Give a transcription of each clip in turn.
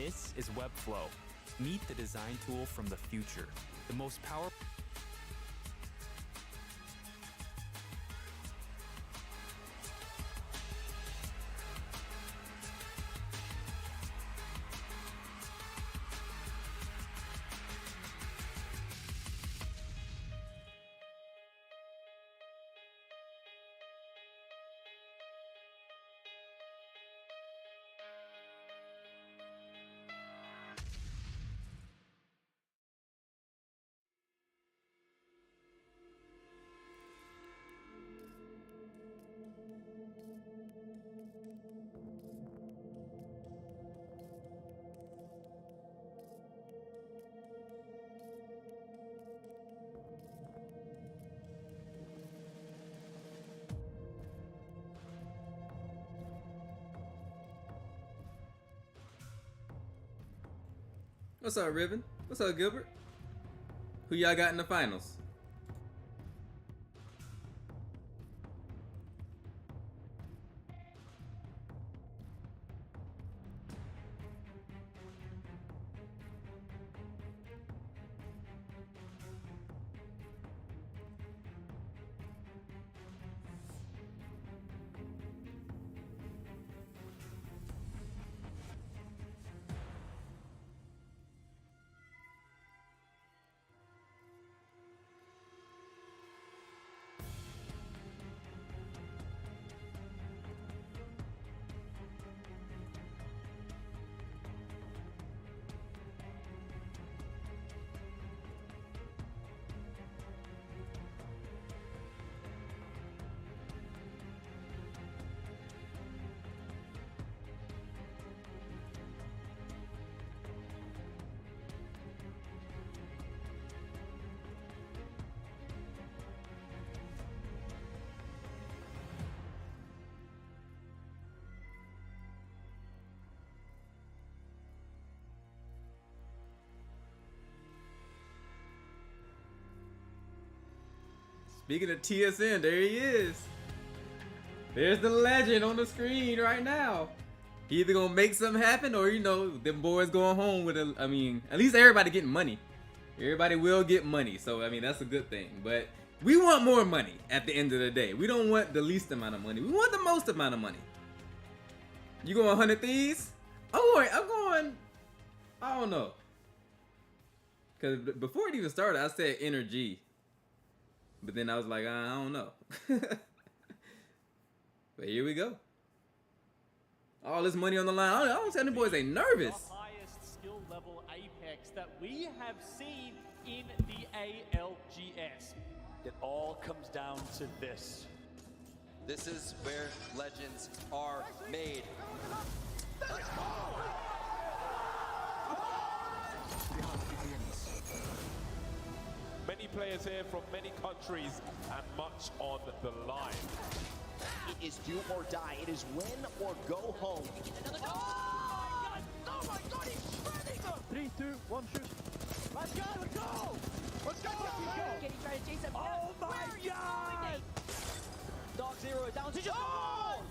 This is Webflow. Meet the design tool from the future. The most powerful. What's up, Ribbon? What's up, Gilbert? Who y'all got in the finals? Speaking of TSN, there he is. There's the legend on the screen right now. He either gonna make something happen or, you know, them boys going home with a, I mean, at least everybody getting money. Everybody will get money. So, I mean, that's a good thing. But we want more money at the end of the day. We don't want the least amount of money. We want the most amount of money. You going 100 Thieves? I'm going, I don't know. Because before it even started, I said energy. But then I was like, I don't know. But here we go. All this money on the line. I don't say the boys ain't nervous. The highest skill level Apex that we have seen in the ALGS. It all comes down to this. This is where legends are made. Many players here from many countries and much on the line. It is do or die. It is win or go home. Oh my god, he's shredding them! 3, 2, 1, shoot. Let's go, let's go! Let's go! Getting trying to chase him. Oh my god! Dog Zero down to just Oh!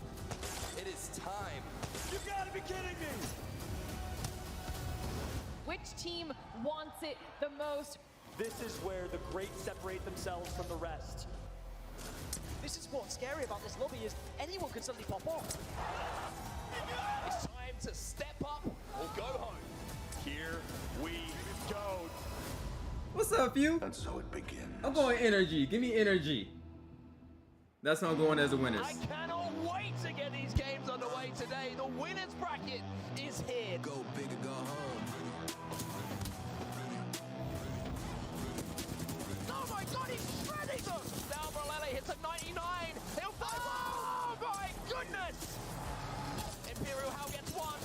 It is time. You gotta be kidding me! Which team wants it the most? This is where the great separate themselves from the rest. This is what's scary about this lobby is anyone can suddenly pop off. It's time to step up or go home. Here we go. What's up, you? And so it begins. I'm going energy. Give me energy. That's how I'm going as the winners. I cannot wait to get these games underway today. The winners bracket is here. Go big or go home. Oh my god, he's shredding them! Double-L hits a 99. He'll fight. Oh my goodness! Imperial Hal gets one.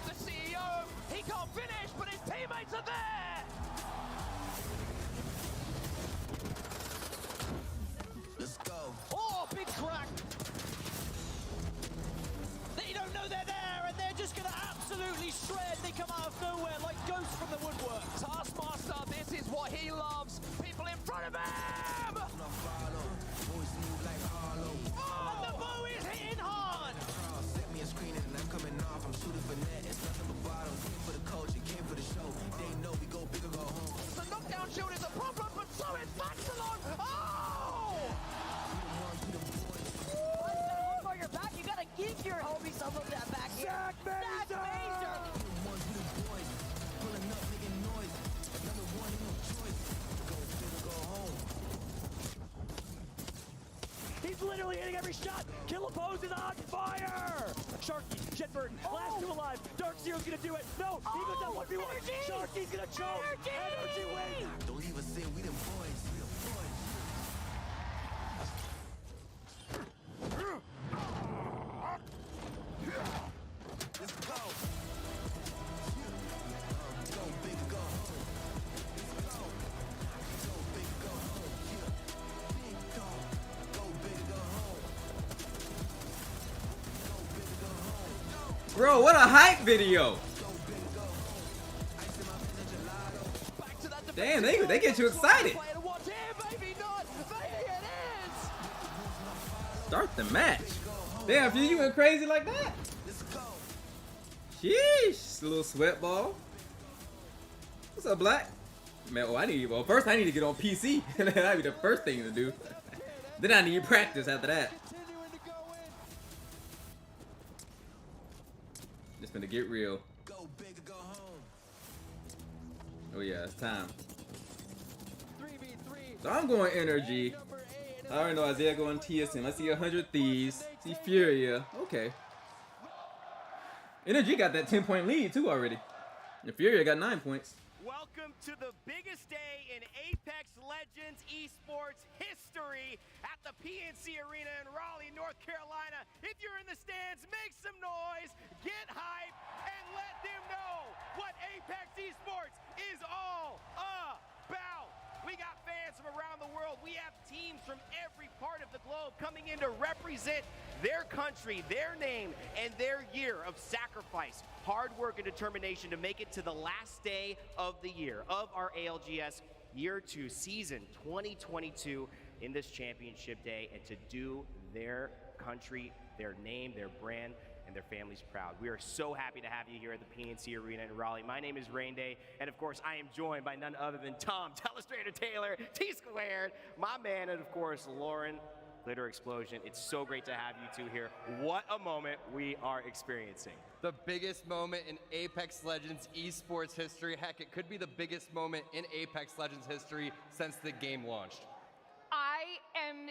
The CEO, he can't finish, but his teammates are there. Let's go. Oh, big crack. They don't know they're there, and they're just gonna absolutely shred. They come out of nowhere like ghosts from the woodwork. Taskmaster, this is what he loves. People in front of him! And the bow is hitting hard. Set me a screen and I'm coming off. I'm shooting for net. It's nothing but bottom. For the cold. Give your homie some of that back here. Zach Mazer! He's literally hitting every shot. Killapose is on fire. Sharky, Jetbird, last two alive. Darkseer's gonna do it. No, he goes down 1v1. Sharky's gonna choke. Energy wins. Don't even say we them boys. We them boys. Let's go. Go big, go home. Let's go. Go big, go home. Yeah. Big dog. Go big, go home. Go big, go home. Bro, what a hype video! Back to that Damn, defensive they get you excited. play and watch here, maybe not. Maybe it is. Start the match. Damn, Few, you went crazy like that? Let's go. Sheesh, a little sweat ball. What's up, Black? Man, well, first I need to get on PC. That'd be the first thing to do. Then I need practice after that. Continuing to go in. Just gonna get real. Go big or go home. Oh yeah, it's time. 3v3. So I'm going energy. Number 8. I already know Isaiah going TSM. I see 100 Thieves. See Furia. Okay. Energy got that 10-point lead too already. And Furia got 9 points. Welcome to the biggest day in Apex Legends esports history at the PNC Arena in Raleigh, North Carolina. If you're in the stands, make some noise, get hype, and let them know what Apex Esports is all about. We got fans from around the world. We have teams from every part of the globe coming in to represent their country, their name, and their year of sacrifice, hard work, and determination to make it to the last day of the year of our ALGS Year 2 season 2022 in this championship day, and to do their country, their name, their brand, and their families proud. We are so happy to have you here at the PNC Arena in Raleigh. My name is Rain Day, and of course, I am joined by none other than Tom, Telestrator Taylor, T-Squared, my man, and of course, Lauren, Glitter Explosion. It's so great to have you two here. What a moment we are experiencing. The biggest moment in Apex Legends esports history. Heck, it could be the biggest moment in Apex Legends history since the game launched. I am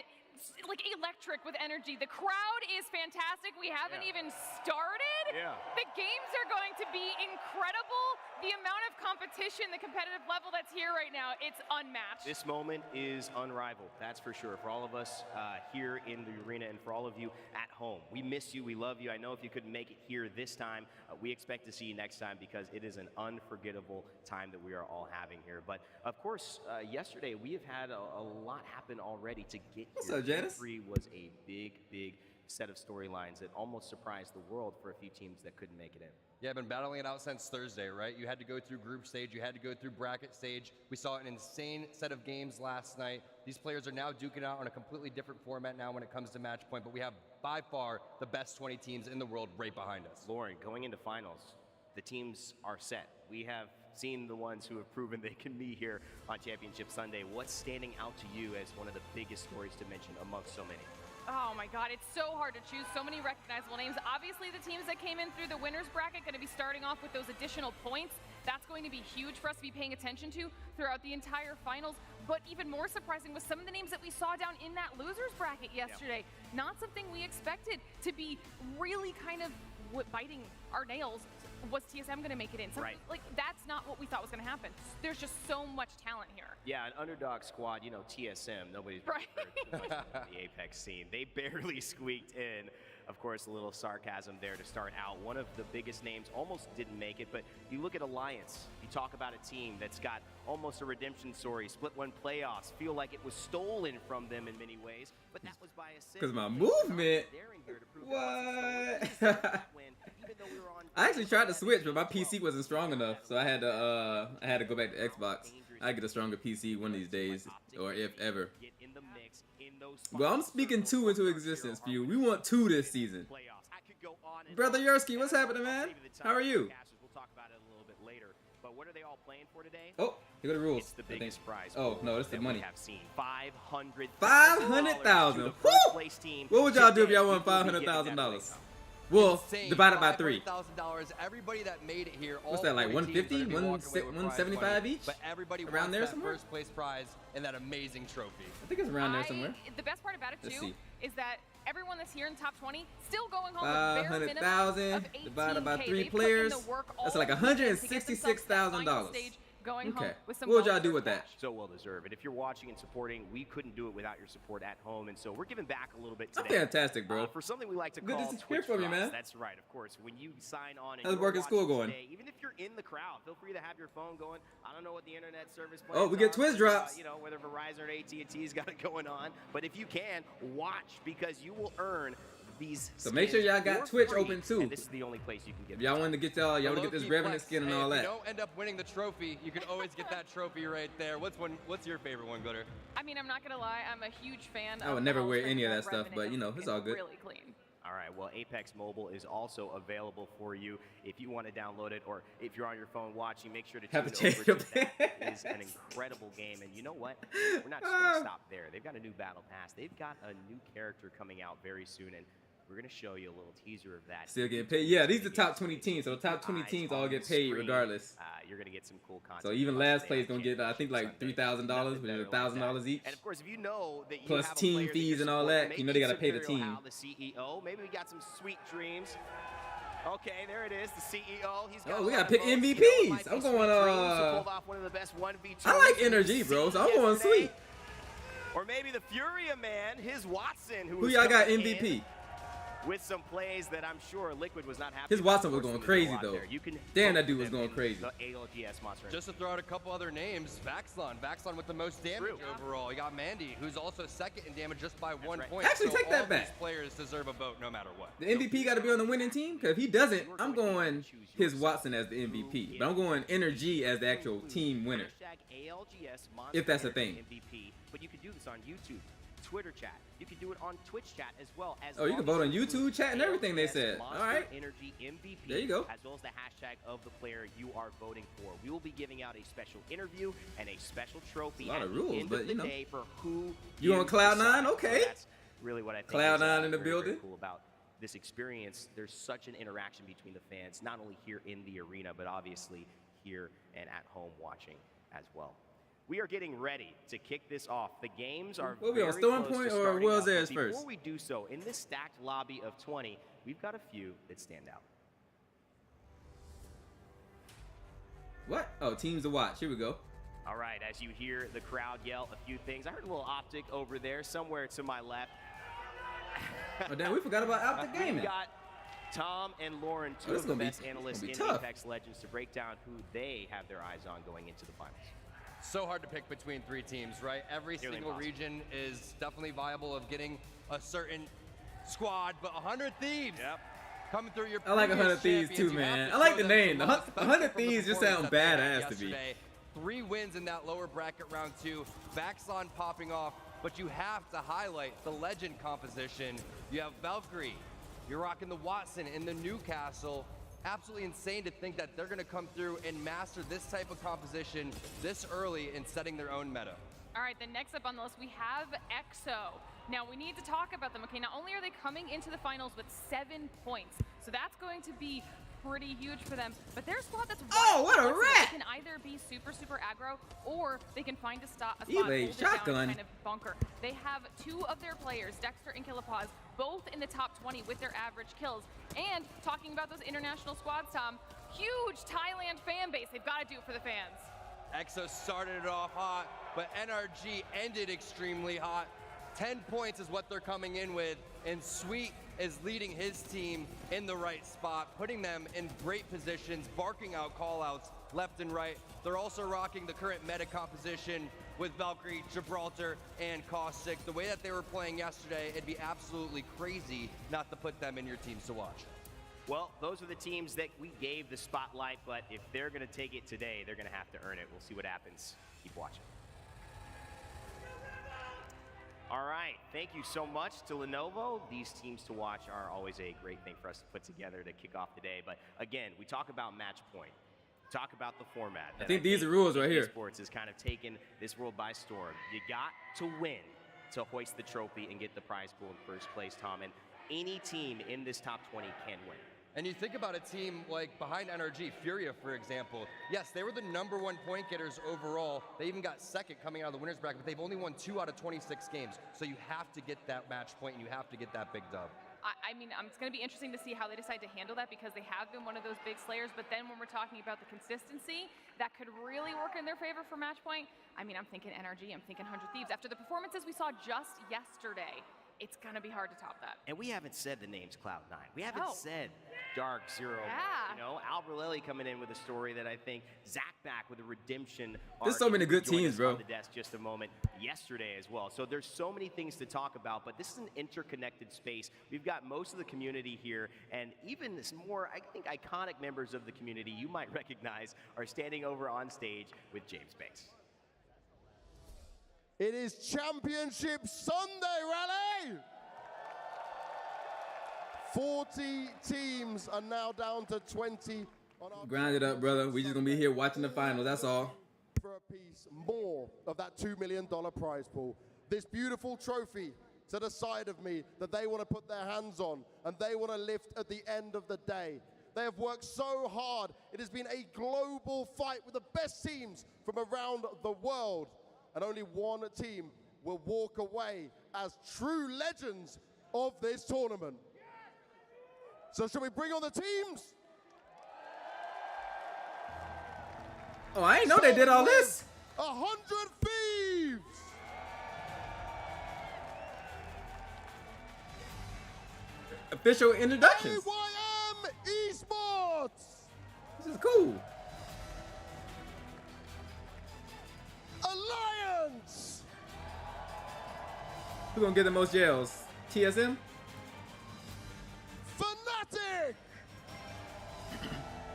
like electric with energy. The crowd is fantastic. We haven't even started. Yeah. The games are going to be incredible. The amount of competition, the competitive level that's here right now, it's unmatched. This moment is unrivaled, that's for sure. For all of us here in the arena and for all of you at home, we miss you, we love you. I know if you couldn't make it here this time, we expect to see you next time because it is an unforgettable time that we are all having here. But of course, yesterday we have had a lot happen already to get What's here. up, Janice? Game 3 was a big set of storylines that almost surprised the world for a few teams that couldn't make it in. Yeah, I've been battling it out since Thursday, right? You had to go through group stage, you had to go through bracket stage. We saw an insane set of games last night. These players are now duking out on a completely different format now when it comes to match point, but we have by far the best 20 teams in the world right behind us. Lauren, going into finals, the teams are set. We have seen the ones who have proven they can be here on Championship Sunday. What's standing out to you as one of the biggest stories to mention amongst so many? Oh my God, it's so hard to choose. So many recognizable names. Obviously, the teams that came in through the winners bracket going to be starting off with those additional points. That's going to be huge for us to be paying attention to throughout the entire finals. But even more surprising was some of the names that we saw down in that losers bracket yesterday. Not something we expected to be really kind of biting our nails. Was TSM going to make it in? Something, right. Like, that's not what we thought was going to happen. There's just so much talent here. Yeah, an underdog squad, you know, TSM, nobody's Right. referred to the Apex scene. They barely squeaked in. Of course, a little sarcasm there to start out. One of the biggest names almost didn't make it, but you look at Alliance, you talk about a team that's got almost a redemption story, split one playoffs, feel like it was stolen from them in many ways, but that was by a sin. Because my movement. What? I actually tried to switch, but my PC wasn't strong enough, so I had to go back to Xbox. I get a stronger PC one of these days, or if ever. Well, I'm speaking 2 into existence for you. We want 2 this season. Brother Yursky, what's happening, man? How are you? We'll talk about it a little bit later. But what are they all playing for today? Oh, here go the rules. It's the biggest prize. Oh no, it's the money. We have seen $500,000. 500,000. Woo! What would y'all do if y'all won $500,000? Well, insane divided by 3. $500,000. Everybody that made it here, What's all that, like 40 teams 150, are gonna be walking away with prize 175 money, each? But everybody Around wants there that somewhere? first place prize and that amazing trophy. I think it's around there somewhere. The best part about it Let's too see. is that everyone that's here in top 20 still going home with bare minimum 500,000 of divided by 18K. 3 They put in players. the work That's all like weekend to get themselves that final $166,000. stage going home Okay. with some What would y'all well-deserved do with that? cash. So well deserved. And if you're watching and supporting, we couldn't do it without your support at home. And so we're giving back a little bit I'm today. fantastic, bro. For something we like to Good call to hear Twitch from you, drops. man. That's right, of course. When you sign on and How's you're work at school watching going? today, even if you're in the crowd, feel free to have your phone going. I don't know what the internet service plans Oh, we get are, Twitch drops. you know, whether Verizon or AT&T's got it going on. But if you can, watch because you will earn these So make sure y'all got for Twitch free, open too. And this is the only place you can get If y'all them. want to get y'all want to get this Low-key Revenant flex. skin and Hey, all if that. you don't end up winning the trophy, you can always get that trophy right there. What's your favorite one, Glitter? I mean, I'm not gonna lie, I'm a huge fan. I would of never the wear Hall of any of Fame that stuff, Revenant. but, you know, it's all good. Really clean. All right, well, Apex Mobile is also available for you if you want to download it, or if you're on your phone watching, make sure to Have tune to change over your to that. It is an incredible game, and you know what? We're not just going to stop there. They've got a new battle pass. They've got a new character coming out very soon, and we're going to show you a little teaser of that. Still getting paid. Yeah, these are top 20 teams, so top 20 teams all get paid regardless. You're going to get some cool content. So even from us last today place on gonna get, I think, like Sunday. $3,000, Nothing which is better than that. $1,000 each. And of course, if you know that you Plus have a team player that fees you're and all supporting, that, you know maybe they gotta it's pay the Imperial team. Hal, the CEO. Maybe we got some sweet dreams. Okay, there it is, the CEO. He's got Oh, a we lot gotta of pick votes. You know, it MVPs. might be I'm sweet going, dreams to pull off one of the best 1v2s I like we've Energy, bro, so I'm seen going yesterday. sweet. Or maybe the Furia man, his Watson, Who was y'all got coming MVP? in with some plays that I'm sure Liquid was not happy His about. Watson was Of course, going he crazy, a lot though. there. You can Damn, that vote dude was them going in crazy. The ALGS Monster. Just to throw out a couple other names, Vaxlon with the most damage True. overall. You got Mandy, who's also second in damage just by 1 right. point. Actually, so take that all back. These players deserve a vote no matter what. The MVP got to be on the winning team, because if he doesn't, I'm going his Watson as the MVP. But I'm going Energy as the actual team winner. Hashtag ALGS Monster If that's a Energy thing. MVP. But you can do this on YouTube, Twitter chat. You can do it on Twitch chat as well. As Oh, you long can vote as on you YouTube include chat and everything, they ALGS said. Monster All right. Energy MVP. There you go. As well as the hashtag of the player you are voting for. We will be giving out a special interview and a special trophy A lot at of the rules, end but, of you the know. day for who You on Cloud9? decide. So Okay. that's really what I think Cloud9 is, in the very, building. very cool about this experience. There's such an interaction between the fans, not only here in the arena, but obviously here and at home watching as well. We are getting ready to kick this off. The games are What we on, very Storm close Point to or starting Wells up, but Ayres first? Before we do so, in this stacked lobby of 20, we've got a few that stand out. What? Oh, teams to watch. Here we go. All right, as you hear the crowd yell a few things, I heard a little Optic over there, somewhere to my left. Oh, damn, we forgot about Optic We've Gaming. got Tom and Lauren, two this of the gonna be- best this analysts gonna in be tough. Apex Legends, to break down who they have their eyes on going into the finals. So hard to pick between 3 teams, right? Every Nearly single impossible. region is definitely viable of getting a certain squad, but 100 Thieves coming through your I like previous 100 Thieves champions. too, You have man. to I like show the them name. some The love, especially 100 from the Thieves just performance sound that they had badass to me. yesterday. 3 wins in that lower bracket round 2. Vaxlon popping off, but you have to highlight the legend composition. You have Valkyrie. You're rocking the Watson in the Newcastle. Absolutely insane to think that they're going to come through and master this type of composition this early in setting their own meta. All right, then next up on the list, we have EXO. Now, we need to talk about them, okay? Not only are they coming into the finals with 7 points, so that's going to be pretty huge for them, but their squad that's Oh, what a flexible. rat! They can either be super aggro, or they can find a spot He hold laid it down, shotgun. kind of bunker. They have 2 of their players, Dexter and Killapaz, both in the top 20 with their average kills. And talking about those international squads, Tom, huge Thailand fan base. They've got to do it for the fans. EXO started it off hot, but NRG ended extremely hot. 10 points is what they're coming in with, and Sweet is leading his team in the right spot, putting them in great positions, barking out callouts left and right. They're also rocking the current meta composition with Valkyrie, Gibraltar, and Caustic. The way that they were playing yesterday, it'd be absolutely crazy not to put them in your teams to watch. Well, those are the teams that we gave the spotlight, but if they're going to take it today, they're going to have to earn it. We'll see what happens. Keep watching. All right, thank you so much to Lenovo. These teams to watch are always a great thing for us to put together to kick off the day. But again, we talk about match point. We talk about the format. I think these are rules right here. Esports has kind of taken this world by storm. You got to win to hoist the trophy and get the prize pool in first place, Tom. And any team in this top 20 can win. And you think about a team like behind NRG, Furia, for example. Yes, they were the #1 point getters overall. They even got second coming out of the winners bracket, but they've only won 2 out of 26 games. So you have to get that match point, and you have to get that big dub. I mean, it's going to be interesting to see how they decide to handle that because they have been one of those big slayers. But then when we're talking about the consistency, that could really work in their favor for match point. I mean, I'm thinking NRG, I'm thinking 100 Thieves. After the performances we saw just yesterday, it's going to be hard to top that. And we haven't said the names Cloud9. We haven't said Dark Zero. Yeah. You know, Albrelelli coming in with a story that I think Zach back with a redemption. There's so many good teams, bro. On the desk just a moment yesterday as well. So there's so many things to talk about, but this is an interconnected space. We've got most of the community here, and even this more, I think, iconic members of the community you might recognize are standing over on stage with James Banks. It is Championship Sunday, Raleigh! 40 teams are now down to 20. Grind it up, brother. We just gonna be here watching the finals. That's all. For a piece more of that $2 million prize pool. This beautiful trophy to the side of me that they want to put their hands on and they want to lift at the end of the day. They have worked so hard. It has been a global fight with the best teams from around the world. And only one team will walk away as true legends of this tournament. So shall we bring on the teams? Oh, I didn't know they did all this. 100 Thieves! Official introductions. AYM Esports! This is cool. Alliance! Who's gonna get the most jails? TSM? Fnatic!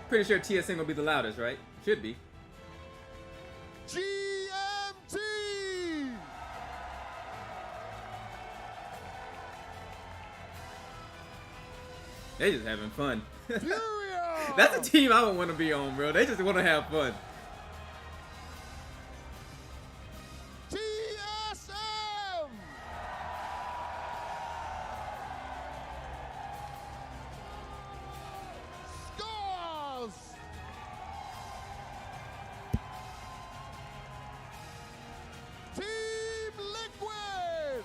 Pretty sure TSM will be the loudest, right? Should be. GMT! They just having fun. Furia! That's a team I don't want to be on, bro. They just want to have fun. TSM! Scars! Team Liquid!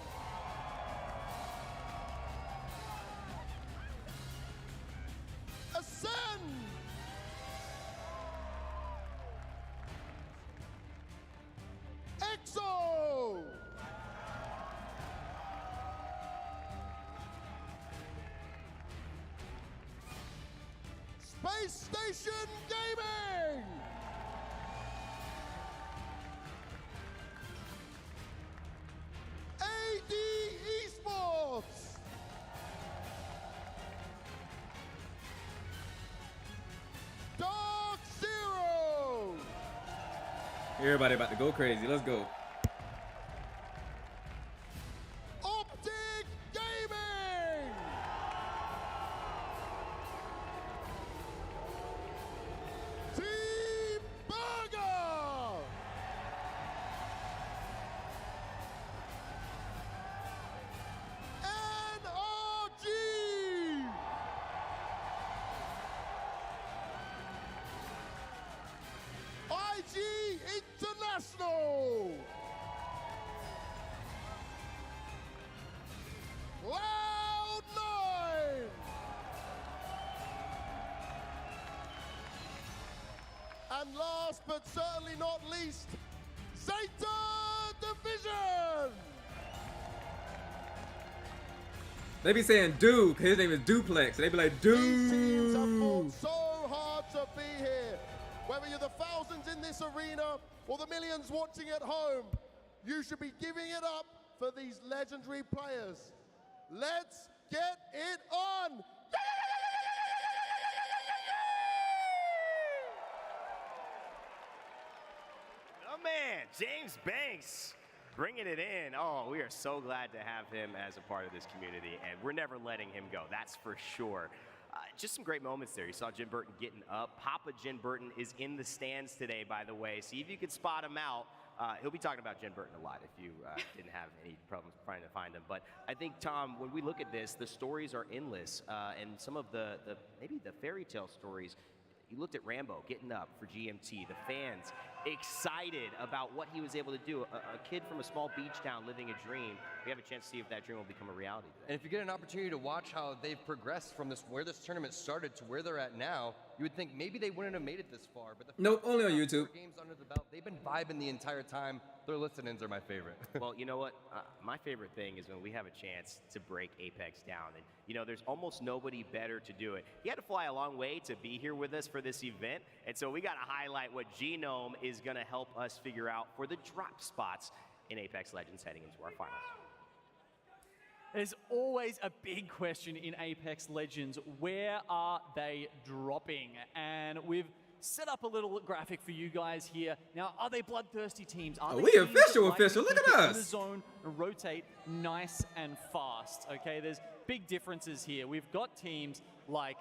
Ascend! EXO! Space Station Gaming! AD Esports! Dark Zero! Everybody about to go crazy. Let's go. Optic Gaming! Team Burger! NRG! IG International! Cloud9! And last but certainly not least, Zeta Division! They be saying Duke. His name is Duplex. They be like These teams have Dude. fought so hard to be here. Whether you're the thousands in this arena or the millions watching at home, you should be giving it up for these legendary players. Let's get it on! Oh man, James Banks bringing it in. Oh, we are so glad to have him as a part of this community, and we're never letting him go, that's for sure. Just some great moments there. You saw Jim Burton getting up. Papa Jim Burton is in the stands today, by the way. See if you could spot him out. He'll be talking about Jen Burton a lot if you didn't have any problems trying to find him. But I think, Tom, when we look at this, the stories are endless. And some of the maybe the fairy tale stories, you looked at Rambo getting up for GMT, the fans excited about what he was able to do. A kid from a small beach town living a dream. We have a chance to see if that dream will become a reality today. And if you get an opportunity to watch how they've progressed from where this tournament started to where they're at now, you would think maybe they wouldn't have made it this far. But Nope, only on YouTube. 4 games under the belt, they've been vibing the entire time. Their listen-ins are my favorite. Well, you know what? My favorite thing is when we have a chance to break Apex down. And, you know, there's almost nobody better to do it. He had to fly a long way to be here with us for this event. And so we got to highlight what Genome is going to help us figure out for the drop spots in Apex Legends heading into our finals. There's always a big question in Apex Legends. Where are they dropping? And we've set up a little graphic for you guys here. Now, are they bloodthirsty teams? Are they we teams that official, like to official. Look keep at it in us. the zone and rotate nice and fast? Okay, there's big differences here. We've got teams like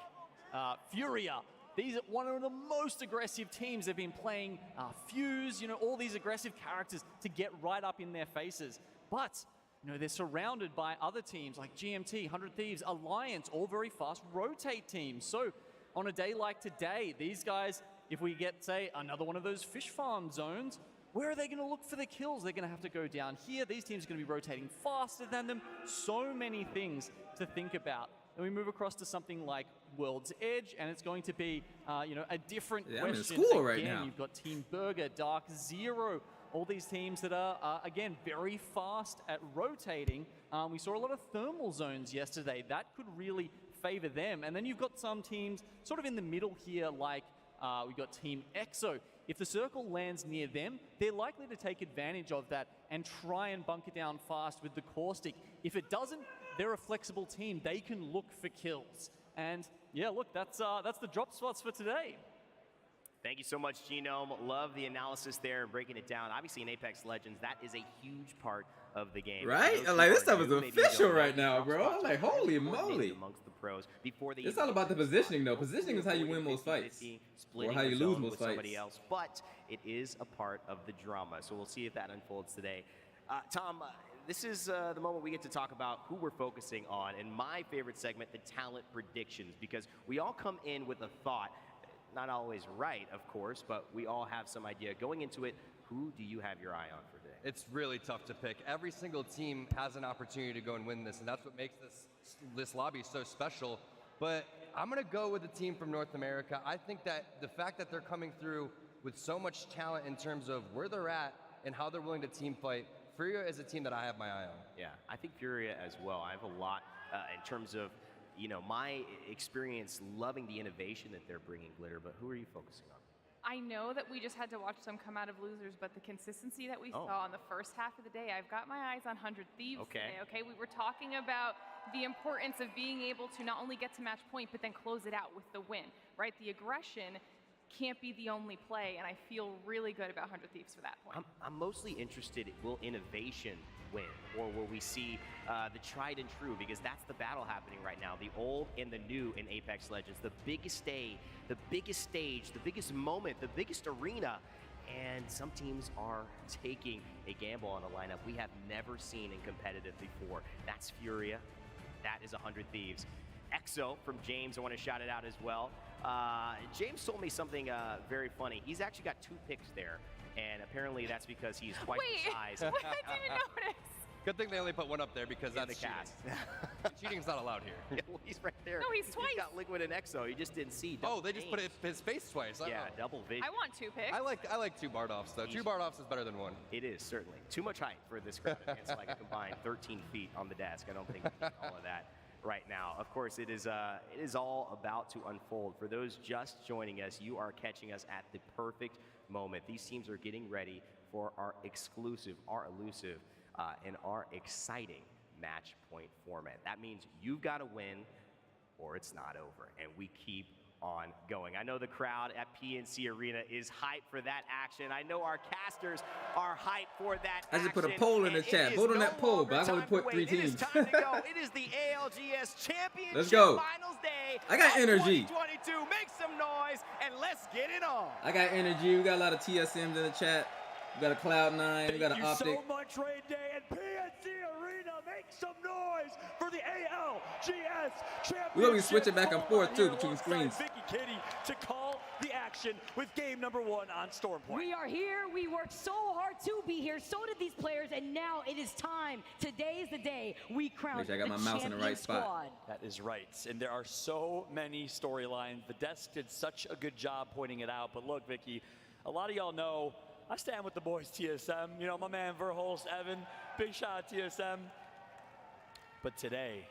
Furia. These are one of the most aggressive teams. They've been playing Fuse, you know, all these aggressive characters to get right up in their faces. But you know, they're surrounded by other teams like GMT, 100 Thieves, Alliance, all very fast rotate teams. So on a day like today, these guys, if we get, say, another one of those fish farm zones, where are they going to look for the kills? They're going to have to go down here. These teams are going to be rotating faster than them. So many things to think about. And we move across to something like World's Edge, and it's going to be, you know, a different Yeah, I'm in question. school right now. You've got Team Burger, Dark Zero, all these teams that are, again, very fast at rotating. We saw a lot of thermal zones yesterday. That could really favor them. And then you've got some teams sort of in the middle here, like we've got Team EXO. If the circle lands near them, they're likely to take advantage of that and try and bunker down fast with the caustic. If it doesn't, they're a flexible team. They can look for kills. And yeah, look, that's the drop spots for today. Thank you so much, Genome. Love the analysis there and breaking it down. Obviously, in Apex Legends, that is a huge part of the game. Right? Those Like, who this are stuff is new, maybe official don't know right now, drop bro. spots I'm like, are holy coordinated moly. amongst the pros before they It's even all about the get to positioning, though. spots. Positioning is how you win most 50-50, fights. splitting Or how you the lose zone most with somebody fights. else. But it is a part of the drama. So we'll see if that unfolds today. Tom, this is the moment we get to talk about who we're focusing on. And my favorite segment, the talent predictions, because we all come in with a thought. Not always right, of course, but we all have some idea. Going into it, who do you have your eye on for today? It's really tough to pick. Every single team has an opportunity to go and win this, and that's what makes this lobby so special. But I'm going to go with the team from North America. I think that the fact that they're coming through with so much talent in terms of where they're at and how they're willing to team fight, Furia is a team that I have my eye on. Yeah, I think Furia as well. I have a lot in terms of, you know, my experience loving the innovation that they're bringing, Glitter, but who are you focusing on? I know that we just had to watch them come out of losers, but the consistency that we saw in the first half of the day, I've got my eyes on 100 Thieves today, okay? We were talking about the importance of being able to not only get to match point, but then close it out with the win, right? The aggression can't be the only play, and I feel really good about 100 Thieves for that point. I'm mostly interested, will innovation win, or will we see the tried and true, because that's the battle happening right now, the old and the new in Apex Legends, the biggest day, the biggest stage, the biggest moment, the biggest arena, and some teams are taking a gamble on a lineup we have never seen in competitive before. That's Furia, that is 100 Thieves. EXO from James, I want to shout it out as well. James told me something very funny. He's actually got 2 picks there, and apparently that's because he's twice the size. Wait, I didn't even notice. Good thing they only put one up there because that's the cast. Cheating's not allowed here. Yeah, well, he's right there. No, he's twice. He's got Liquid and EXO. You just didn't see. Oh, they just put his face twice. Yeah, double vision. I want 2 picks. I like 2 Bardoffs though. 2 Bardoffs is better than 1. It is, certainly. Too much height for this crowd against like a combined 13 feet on the desk. I don't think we need all of that right now. Of course, it is all about to unfold. For those just joining us, you are catching us at the perfect moment. These teams are getting ready for our exclusive, our elusive, and our exciting match point format. That means you've got to win or it's not over, and we keep on going. I know the crowd at PNC Arena is hyped for that action. I know our casters are hyped for that I just action, put a poll in the and chat. it Vote is on no that poll, longer but I've only time to put 3 wait. It is teams. time to go. It is the ALGS Championship Let's go. Finals Day. I got of energy. 2022. Make some noise and let's get it on. I got energy. We got a lot of TSMs in the chat. We got a Cloud9. We got an Thank Optic. you so much, Rain Day, and PNC Arena, make some noise for the ALGS Championship. We're gonna be switching back and Hold forth on too here between alongside screens. Vicky Kitty to call the action with game number 1 on Stormpoint. We are here. We worked so hard to be here. So did these players, and now it is time. Today is the day we crown Make sure I got the my mouse in the champion right spot. squad. That is right, and there are so many storylines. The desk did such a good job pointing it out, but look, Vicky, a lot of y'all know I stand with the boys TSM. You know, my man Verholst, Evan, big shout out TSM. But today,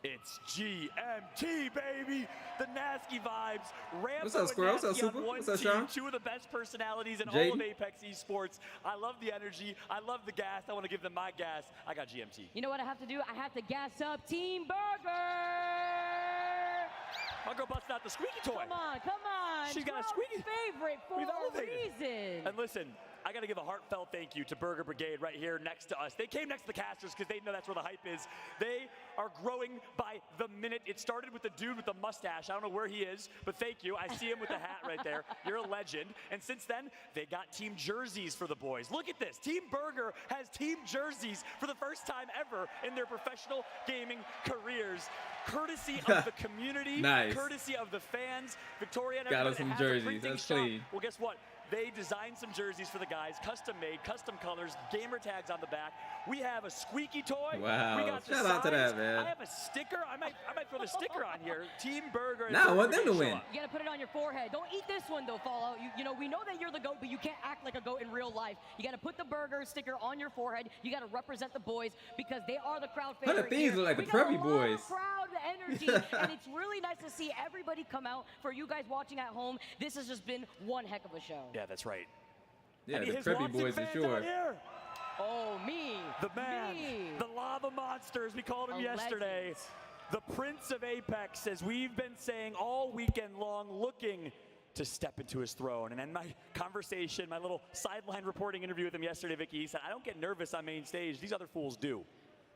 it's GMT, baby. The Nasty vibes. Rambo What's up, Squirrel? What's up, and Nasty on Super? one What's up, team, Sean? 2 of the best personalities in all Jaden? of Apex Esports. I love the energy. I love the gas. I want to give them my gas. I got GMT. You know what I have to do? I have to gas up Team Burger. My girl busted out the squeaky toy. Come on, come on. She's got a Crowd squeaky. favorite for We've a elevated. reason. And listen, I got to give a heartfelt thank you to Burger Brigade right here next to us. They came next to the casters because they know that's where the hype is. They are growing by the minute. It started with the dude with the mustache. I don't know where he is, but thank you. I see him with the hat right there. You're a legend. And since then, they got team jerseys for the boys. Look at this. Team Burger has team jerseys for the first time ever in their professional gaming careers. Courtesy of the community, Nice. courtesy of the fans. Victoria and Got us everybody some that has a jerseys. printing That's shop. clean. Well, guess what? They designed some jerseys for the guys, custom made, custom colors, gamer tags on the back. We have a squeaky toy. Wow. We got the Shout out to that, signs. man. I have a sticker. I might throw the sticker on here. Team Burger. and Nah, I Burger want them to Brigade show win. up. You gotta put it on your forehead. Don't eat this one though, Fallout. You know, we know that you're the GOAT, but you can't act like a GOAT in real life. You gotta put the burger sticker on your forehead. You gotta represent the boys because they are the crowd favorite. Thieves here. look like the We got Preppy a lot Boys. of crowd energy, and it's really nice to see everybody come out. For you guys watching at home, this has just been one heck of a show. Yeah, that's right. Yeah, Any the his Preppy Watson Boys for fans sure. out here? Oh, me. The man, Me. the lava monster, as we called him A yesterday. legend. The Prince of Apex, as we've been saying all weekend long, looking to step into his throne. And in my conversation, my little sideline reporting interview with him yesterday, Vicky, he said, I don't get nervous on main stage. These other fools do.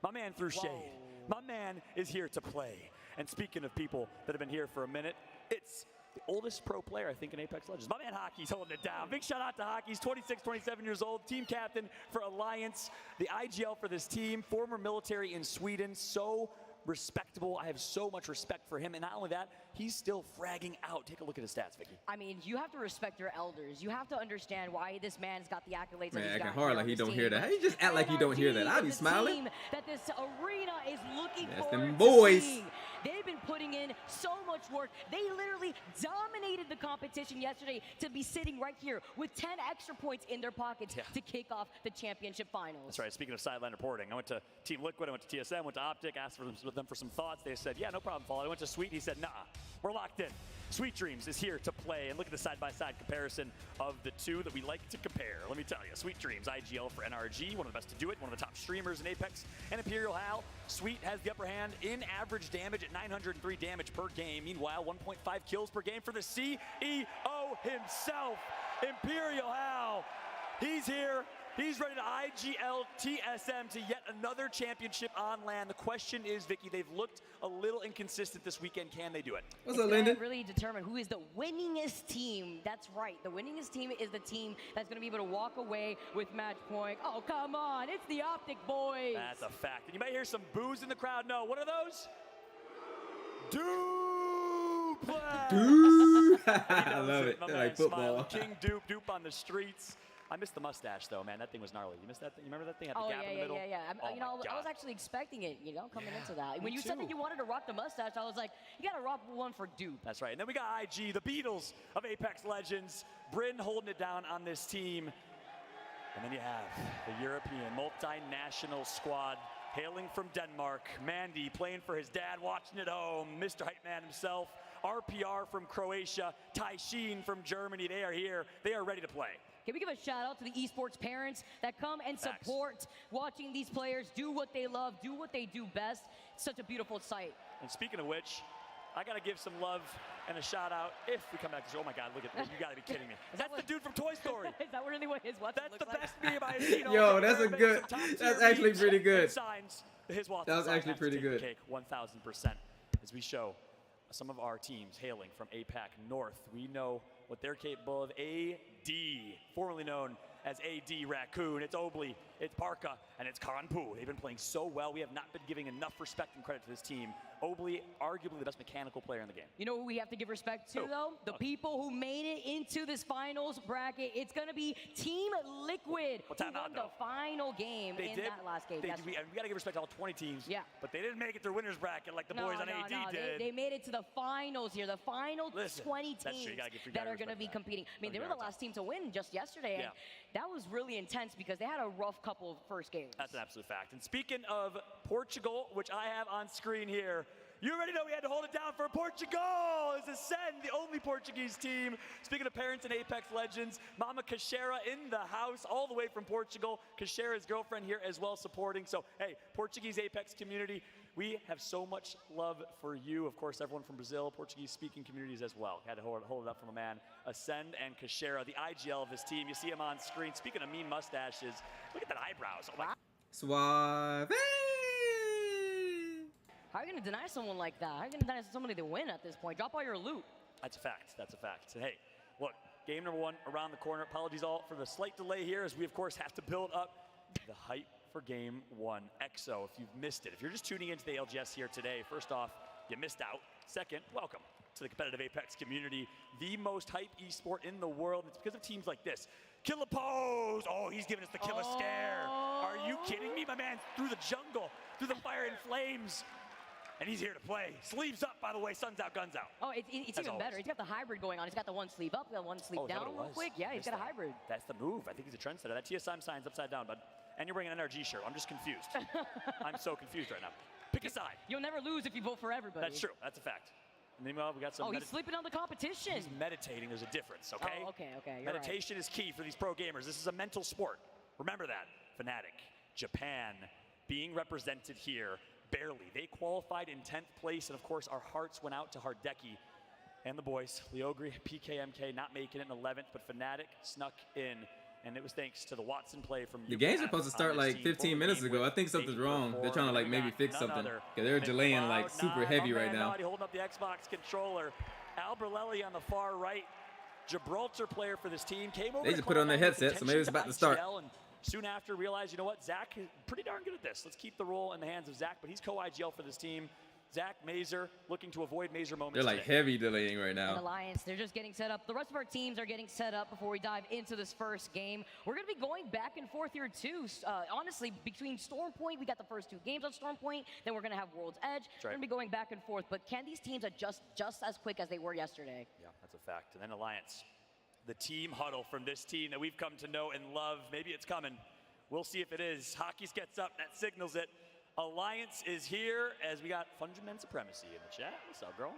My man threw shade. My man is here to play. And speaking of people that have been here for a minute, it's the oldest pro player, I think, in Apex Legends. My man Hockey's holding it down. Big shout out to Hockey. He's 26, 27 years old, team captain for Alliance, the IGL for this team, former military in Sweden. So respectable. I have so much respect for him. And not only that, he's still fragging out. Take a look at his stats, Vicky. I mean, you have to respect your elders. You have to understand why this man's got the accolades that Man, he's acting got hard here like on he this don't team. hear that. How you just act like you don't hear that? I'll be is the smiling. team that this arena is looking That's forward them to boys. seeing. They've been putting in so much work. They literally dominated the competition yesterday to be sitting right here with 10 extra points in their pockets to kick off the championship finals. That's right. Speaking of sideline reporting, I went to Team Liquid, I went to TSM, went to Optic, asked them for some thoughts. They said, yeah, no problem, Fall. I went to Sweet, he said, nah, we're locked in. Sweet Dreams is here to play, and look at the side-by-side comparison of the two that we like to compare. Let me tell you, Sweet Dreams, IGL for NRG, one of the best to do it, one of the top streamers in Apex, and Imperial Hal. Sweet has the upper hand in average damage at 903 damage per game. Meanwhile, 1.5 kills per game for the CEO himself, Imperial Hal. He's here. He's ready to IGL TSM to yet another championship on land. The question is, Vicky, they've looked a little inconsistent this weekend. Can they do it? What's It's up, gonna Lyndon? really determine who is the winningest team. That's right. The winningest team is the team that's going to be able to walk away with match point. Oh, come on. It's the Optic boys. That's a fact. And you might hear some boos in the crowd. No, what are those? Duplex! Dude. He I knows love it. My They're man like football. smiling. King Dupe on the streets. I missed the mustache, though, man. That thing was gnarly. You missed that thing? You remember that thing? Had the Oh, gap in the middle? yeah. Oh, You know, my I was God. actually expecting it, you know, coming into that. me When you said too. that you wanted to rock the mustache, I was like, you got to rock one for Dupe. That's right. And then we got IG, the Beatles of Apex Legends. Bryn holding it down on this team. And then you have the European multinational squad hailing from Denmark. Mandy playing for his dad, watching at home. Mr. Hype Man himself. RPR from Croatia. Tai Sheen from Germany. They are here. They are ready to play. Can we give a shout out to the esports parents that come and Facts. support watching these players do what they love, do what they do best? It's such a beautiful sight. And speaking of which, I got to give some love and a shout out if we come back to show. Oh my God, look at this. You got to be kidding me. That's the dude from Toy Story. Is that really what his Watson That's looks the like? best meme I've seen. all Yo, day. that's a Everybody good- some top-tier that's actually memes pretty good. and signs. His Watson That was sign actually has to pretty take the good. Cake 1,000%. As we show some of our teams hailing from APAC North, we know what they're capable of. AD, formerly known as AD Raccoon. It's Obley, it's Parka, and it's Kanpu. They've been playing so well. We have not been giving enough respect and credit to this team. Obley, arguably the best mechanical player in the game. You know who we have to give respect to, Who? though? The people who made it into this finals bracket. It's going to be Team Liquid, Well, who time won out, the though. final game in that last game. We yesterday. got to give respect to all 20 teams. Yeah. But they didn't make it through winners bracket like the boys on AD did. They made it to the finals here. The final Listen, 20 that's true. You teams gotta give- you that gotta are going to respect be that. competing. I mean, they were Gotta the last team to win just yesterday. Yeah. And that was really intense because they had a rough couple of first games. That's an absolute fact. And speaking of Portugal, which I have on screen here, you already know we had to hold it down for Portugal. Is Ascend, the only Portuguese team. Speaking of parents and Apex legends, Mama Caixera in the house, all the way from Portugal. Caixera's girlfriend here as well supporting. So, hey, Portuguese Apex community, we have so much love for you. Of course, everyone from Brazil, Portuguese-speaking communities as well. Had to hold it up for my man, Ascend and Caixera, the IGL of this team. You see him on screen. Speaking of mean mustaches, look at that eyebrows. Oh my. Suave. How are you going to deny someone like that? How are you going to deny somebody to win at this point? Drop all your loot. That's a fact. That's a fact. So, hey, look, game number one around the corner. Apologies all for the slight delay here as we, of course, have to build up the hype for game one. EXO, if you've missed it, if you're just tuning into the ALGS here today, first off, you missed out. Second, welcome to the competitive Apex community, the most hype esport in the world. It's because of teams like this. Killer Pose! Oh, he's giving us the killer stare. Are you kidding me? My man through the jungle, through the fire and flames. And he's here to play. Sleeves up, by the way. Sun's out, guns out. Oh, it's even better. He's got the hybrid going on. He's got the one sleeve up, the one sleeve down real quick. Yeah, he's got a hybrid. That's the move. I think he's a trendsetter. That TSM sign's upside down, bud. And you're wearing an NRG shirt. I'm just confused. I'm so confused right now. Pick a side. You'll never lose if you vote for everybody. That's true. That's a fact. And meanwhile, we got some. Oh, he's sleeping on the competition. He's meditating. There's a difference, okay? Oh, okay. You're Meditation is key for these pro gamers. This is a mental sport. Remember that. Fnatic, Japan, being represented here. Barely. They qualified in 10th place, and of course, our hearts went out to Hardeki and the boys. Leogri, PKMK not making it in 11th, but Fnatic snuck in, and it was thanks to the Watson play from The game's supposed to start like 15 minutes ago. I think something's wrong. They're trying to like maybe fix something. Because they're delaying like super heavy right now. Holding up the Xbox controller. Albrelelli on the far right. Gibraltar player for this team. Came over They just put on their headset, so maybe it's about to start. Soon after, realized, you know what, Zach is pretty darn good at this. Let's keep the role in the hands of Zach, but he's co-IGL for this team. Zach, Mazer, looking to avoid Mazer moments. They're like heavy delaying right And now. Alliance, they're just getting set up. The rest of our teams are getting set up before we dive into this first game. We're going to be going back and forth here, too. Honestly, between Storm Point, we got the first two games on Storm Point. Then we're going to have World's Edge. We're going to be going back and forth. But can these teams adjust just as quick as they were yesterday? Yeah, that's a fact. And then Alliance, the team huddle from this team that we've come to know and love. Maybe it's coming. We'll see if it is. Hockey's gets up. That signals it. Alliance is here as we got Fungimen Supremacy in the chat. What's up, girl?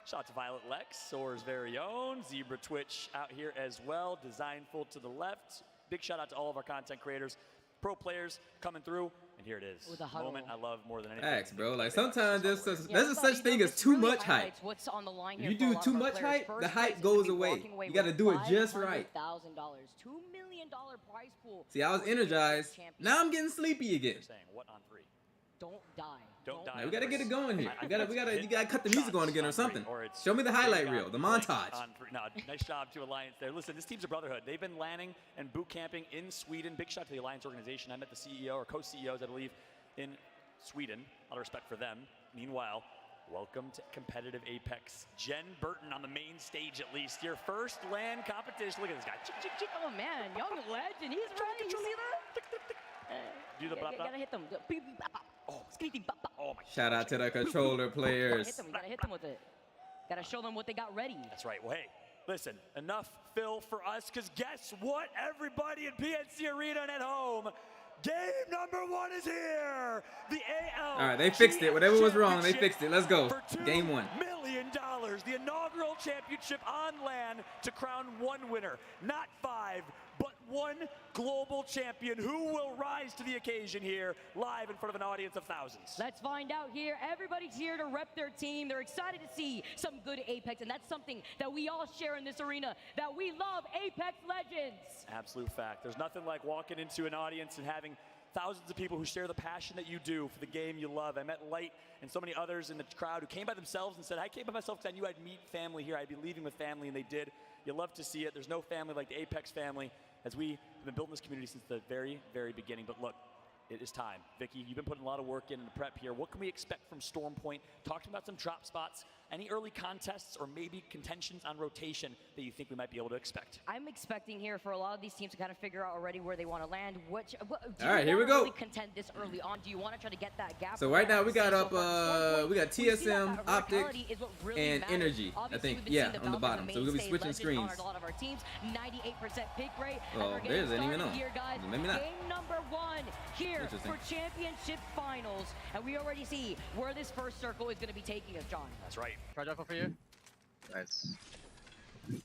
Shout out to Violet Lex, Soar's very own. Zebra Twitch out here as well. Designful to the left. Big shout out to all of our content creators, pro players coming through. And here it is. With the huddle. Moment I love more than anything. Facts, bro. Like sometimes there's a such thing as too much hype. What's on the line If here you for a do lot too of our much players. hype, First the place hype is gonna goes be away. walking away You got to with do it just right. $500,000, $2 million prize pool. See, I was energized. Now I'm getting sleepy again. You're saying what on three? Don't die. Don't die. Now we gotta get it going here. I You gotta think cut the music on again or something. it's Show me the highlight Big reel, the on montage. No, nice job to Alliance there. Listen, this team's a brotherhood. They've been landing and boot camping in Sweden. Big shout to the Alliance organization. I met the CEO or co-CEOs, I believe, in Sweden. A lot of respect for them. Meanwhile, welcome to competitive Apex. Jen Burton on the main stage at least. Your first LAN competition. Look at this guy. Chick, chick, chick. Oh man, young legend, he's ready. You see that? Do the blah, blah. Gotta hit them. Oh, Oh my Shout out to the controller players. You gotta hit them with it. Gotta show them what they got ready. That's right. Well, hey, listen, enough fill for us, because guess what, everybody in PNC Arena and at home? Game number one is here. The ALGS All right, they fixed it. Whatever was wrong, they fixed it. Let's go. Game one. $2 million. The inaugural championship on LAN to crown one winner. Not five, but one global champion. Who will rise to the occasion here, live in front of an audience of thousands? Let's find out here. Everybody's here to rep their team. They're excited to see some good Apex, and that's something that we all share in this arena, that we love Apex Legends. Absolute fact. There's nothing like walking into an audience and having thousands of people who share the passion that you do for the game you love. I met Light and so many others in the crowd who came by themselves and said, I came by myself because I knew I'd meet family here. I'd be leaving with family, and they did. You love to see it. There's no family like the Apex family, as we We've been building this community since the very, very beginning. But look, it is time. Vicky, you've been putting a lot of work in the prep here. What can we expect from Storm Point? Talk to me about some drop spots, any early contests, or maybe contentions on rotation that you think we might be able to expect. I'm expecting here for a lot of these teams to kind of figure out already where they want to land. All right, here we go. Really contend this early on? Do you want to try to get that gap? So right now we got up, we got TSM, Optic, and Energy. I think, yeah, on the bottom. So we're gonna be switching screens. A lot of our teams, 98% pick rate. Oh, theirs ain't even on. Here, guys. Maybe not. Game number 1 here for championship finals, and we already see where this first circle is going to be taking us, John. That's right. Charge up for you. Nice. I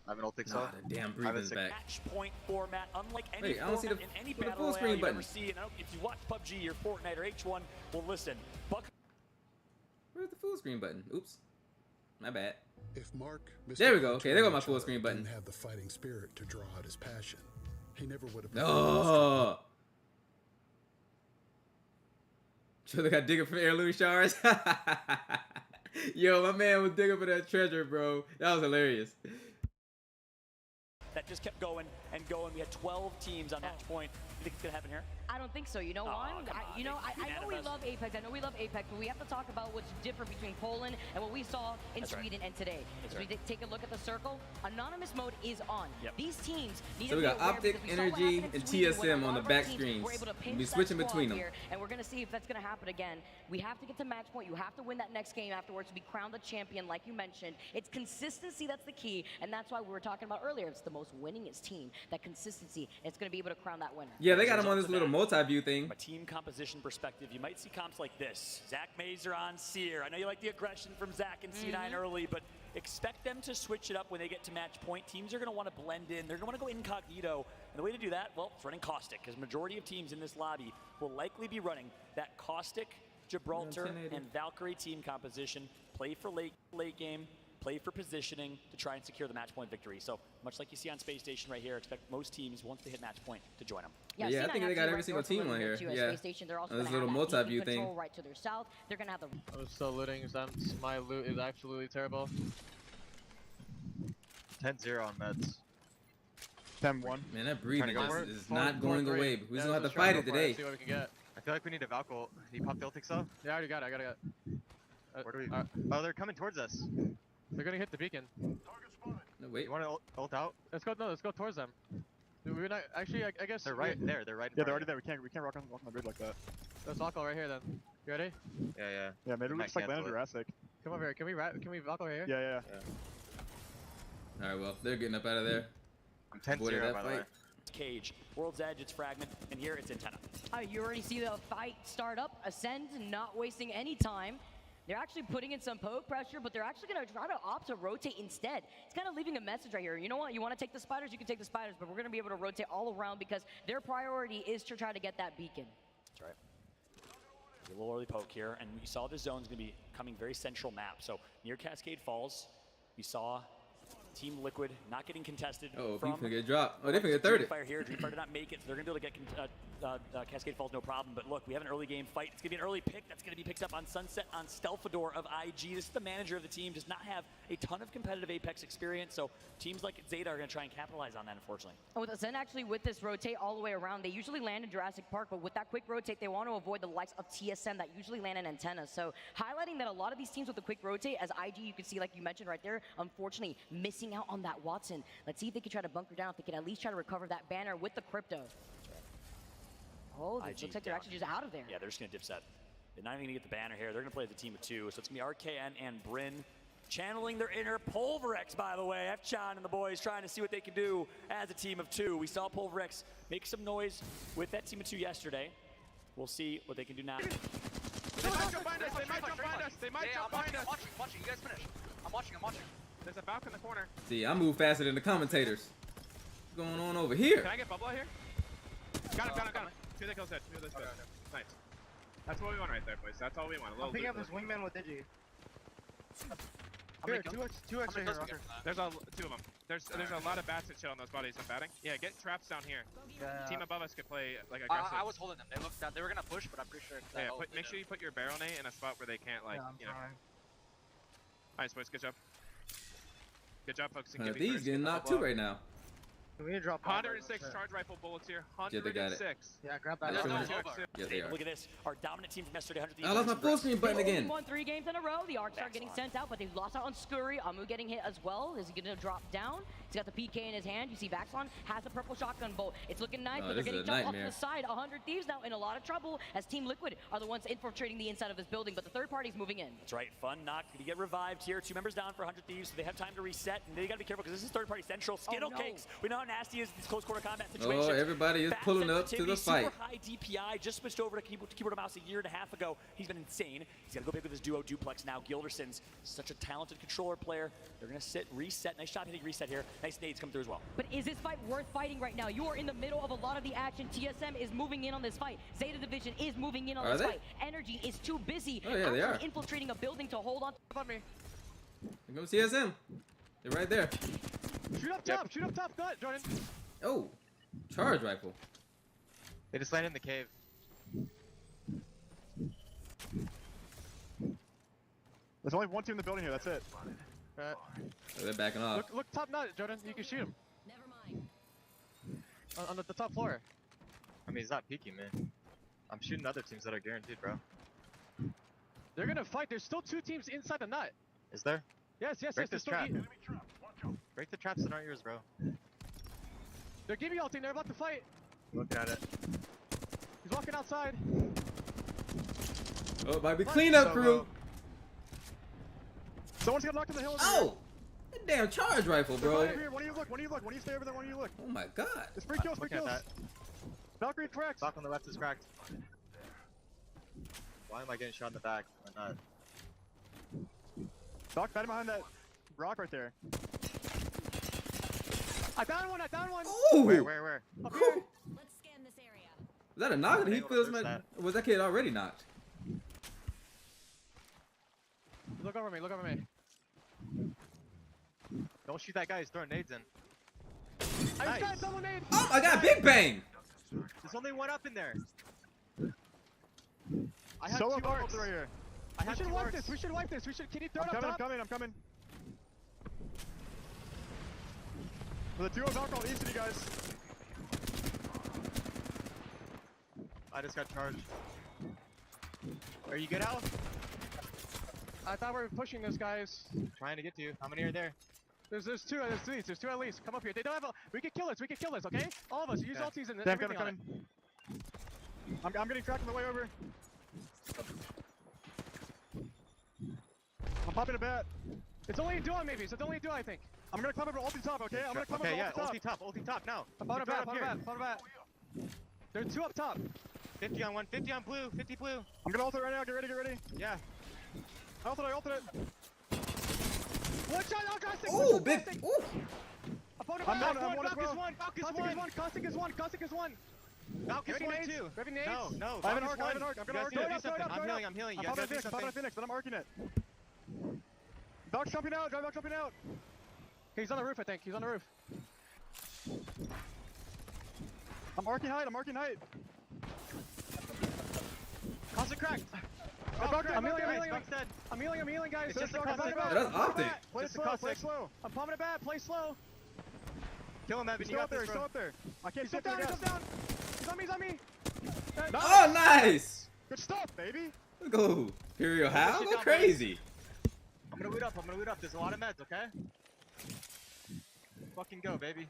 have an ult pick Ah, the damn breathing's back. Match point format, unlike any Wait, I don't see format in any battle full screen royale you button. ever see. And if you watch PUBG or Fortnite or H1, well, listen. Where's the full screen button? Oops, my bad. If Mark, there we go. Okay, there go my full screen button. Didn't have the fighting spirit to draw out his passion, he never would have. Oh. So they got digging for heirloom shards. Yo, my man was digging for that treasure, bro. That was hilarious. That just kept going and going. We had 12 teams on match point. You think it's gonna happen here? I don't think so. You know why? I know we love Apex. I know we love Apex, but we have to talk about what's different between Poland and what we saw in Sweden and today. As we take a look at the circle, anonymous mode is on. These teams need to be aware. So we got Optic, Energy, and TSM on the back screens. We'll be switching between them. And we're gonna see if that's gonna happen again. We have to get to match point. You have to win that next game afterwards to be crowned the champion, like you mentioned. It's consistency that's the key, and that's why we were talking about earlier. It's the most winningest team. That consistency. It's gonna be able to crown that winner. Yeah, they got him on this little multi-view thing. From a team composition perspective, you might see comps like this. Zach Mazer on Seer. I know you like the aggression from Zach and C9 early, but expect them to switch it up when they get to match point. Teams are going to want to blend in. They're going to want to go incognito. And the way to do that, well, it's running Caustic, because majority of teams in this lobby will likely be running that Caustic, Gibraltar, and Valkyrie team composition. Play for late game. Play for positioning to try and secure the match point victory. So much like you see on Space Station right here, expect most teams, once they hit match point, to join them. Yeah, I think they got every single team on here. Yeah, they're also this little multi-view thing. Right to their south. They're gonna have the. I'm still looting. My loot is absolutely terrible. 10-0 on meds. 10-1. Man, that breathing is not going away. We just gonna have to fight it today. See what we can get. I feel like we need a Valkyrie. You pop the ultics up? Yeah, I already got it. I got it. Where do we? Oh, they're coming towards us. They're gonna hit the beacon. No, wait. You want to ult out? Let's go. No, let's go towards them. We're not actually. I guess they're right there. They're right. Yeah, they're already there. We can't rock on the grid like that. Let's Valkyrie right here then. You ready? Yeah. Yeah, maybe it looks like Land Jurassic. Come over here. Can we Valkyrie here? Yeah. All right, well, they're getting up out of there. I'm 10-0 by the way. Cage, World's Edge, it's Fragment, and here it's Antenna. You already see the fight start up. Ascend, not wasting any time. They're actually putting in some poke pressure, but they're actually going to try to opt to rotate instead. It's kind of leaving a message right here. You know what? You want to take the spiders? You can take the spiders, but we're going to be able to rotate all around because their priority is to try to get that beacon. That's right. A little early poke here, and we saw the zone's going to be coming very central map. So near Cascade Falls, we saw Team Liquid not getting contested. Oh, Beef's gonna get dropped. Oh, they're gonna get thirded. Dreamfire here. Dreamfire did not make it, so they're gonna be able to get Cascade Falls no problem. But look, we have an early game fight. It's gonna be an early pick that's gonna be picked up on Sunset on Stealthador of IG. This is the manager of the team. Does not have a ton of competitive Apex experience, so teams like Zeta are gonna try and capitalize on that, unfortunately. And with Ascend actually with this rotate all the way around, they usually land in Jurassic Park, but with that quick rotate, they want to avoid the likes of TSM that usually land in Antenna. So highlighting that a lot of these teams with the quick rotate, as IG, you can see, like you mentioned right there, unfortunately missing out on that Watson. Let's see if they can try to bunker down, if they can at least try to recover that banner with the crypto. Oh, it looks like they're actually just out of there. Yeah, they're just gonna dip set. They're not even gonna get the banner here. They're gonna play as a team of two. So it's gonna be RKN and Bryn channeling their inner Pulverex, by the way. F-Chan and the boys trying to see what they can do as a team of two. We saw Pulverex make some noise with that team of two yesterday. We'll see what they can do now. They might jump behind us. They might jump behind us. They might jump behind us. I'm watching. You guys finish. I'm watching. There's a Valk in the corner. See, I move faster than the commentators. What's going on over here? Can I get bubble out here? Got him. Two that kills head. Nice. That's what we want right there, boys. That's all we want. I'm picking up this wingman with Digi. Here, two extra here, Rocker. There's two of them. There's a lot of bats that chill on those bodies. I'm batting. Yeah, get traps down here. Yeah. Team above us could play like aggressive. I was holding them. They looked down. They were gonna push, but I'm pretty sure. Yeah, make sure you put your barrel nade in a spot where they can't Nice, boys. Good job. Good job, folks. These getting knocked too right now. We need to drop 106 charge rifle bullets here. Yeah, they got it. 106. Yeah, grab that. Yeah, There's sure. no Nova. Yeah, they are. Look at this. Our dominant team from yesterday, 100 Thieves. I lost my full screen button again. Won 3 games in a row. The ARCs are getting sent out, but they've lost out on Scurry. Amu getting hit as well. Is he going to drop down? He's got the PK in his hand. You see Vaxon has the purple shotgun bolt. It's looking nice, but they're getting jumped off the side. 100 Thieves now in a lot of trouble as Team Liquid are the ones infiltrating the inside of this building, but the third party's moving in. That's right. Fun not going to get revived here. 2 members down for 100 Thieves, so they have time to reset, and they got to be careful because this is third party central. Skittle cakes. We know how nasty is these close quarter combat situations. Oh, everybody is pulling up to the fight. Super high DPI. Just switched over to keyboard and mouse a year and a half ago. He's been insane. He's got to go big with his duo duplex now. Gilderson's such a talented controller player. They're going to sit, reset. Nice shot hitting reset here. Nice nades come through as well. But is this fight worth fighting right now? You are in the middle of a lot of the action. TSM is moving in on this fight. Zeta Division is moving in on this fight. Energy is too busy they are infiltrating a building to hold on. On me. Here comes TSM. They're right there. Shoot up top. Shoot up top. Go ahead, Jordan. Oh, charge rifle. They just landed in the cave. There's only one team in the building here. That's it. Alright. Oh, they're backing off. Look top nut, Jordan. You can shoot him. Never mind. On the top floor. I mean, he's not peeking, man. I'm shooting other teams that are guaranteed, bro. They're gonna fight. There's still 2 teams inside the nut. Is there? Yes. Break There's this trap. Break the traps that aren't yours, bro. They're giving you ulting. They're about to fight. Looking at it. He's walking outside. Oh, it might be cleanup crew. Someone's got knocked in the hill. Oh, that damn charge rifle, bro. One of you look. One of you stay over there. One of you look. Oh my god. It's free kills. Free kills. Valkyrie cracked. Doc on the left is cracked. Why am I getting shot in the back? I'm not. Doc, bat him behind that rock right there. I down one. Ooh. Where? Up here. Let's scan this area. Was that a knock? Did he feels my? Was that kid already knocked? Look over me. Don't shoot that guy. He's throwing nades in. I Nice. got double nade. Oh, I got Big Bang. There's only one up in there. I have Solo 2 arcs right here. I have 2 arcs. We should wipe this. Can you throw it up top? I'm coming. For the duo of alcohol east of you guys. I just got charged. Are you good, Al? I thought we were pushing this, guys. Trying to get to you. How many are there? There's 2. There's 2 at least. Come up here. They don't have a. We can kill this. Okay? All of us. Use ultis and everything on it. I'm getting tracked on the way over. I'm popping a bat. It's only a duo, maybe. So it's only a duo, I think. I'm gonna climb over ulti top, okay? I'm gonna climb over ulti top. Ulti top now. I'm popping a bat. There's 2 up top. 50 on 1, 50 on blue, 50 blue. I'm gonna ult it right now. Get ready. Yeah. I ulted it. One shot, Ooh, big. Ooh. Opponent I'm back. down. Valk is one. Caustic is one. Valk is one too. Heavy nades. No. I have an arc. I'm gonna arc it. I'm healing. You I'm guys gotta do popping a something. Phoenix, then I'm arcing it. Valk's jumping out. Valk's jumping out. Okay, he's on the roof, I think. He's on the roof. I'm arcing height. Caustic cracked. I'm healing, guys. It's just a Valk, Caustic. That's optic. Play slow. I'm pumping it back. Play slow. Kill him, Evan. He's You got this, still bro. up there. I can't sit down. He's on me. Oh, nice. Good stuff, baby. Let's go. Imperial How? Go crazy. I'm gonna loot up. There's a lot of meds, okay? Fucking go, baby.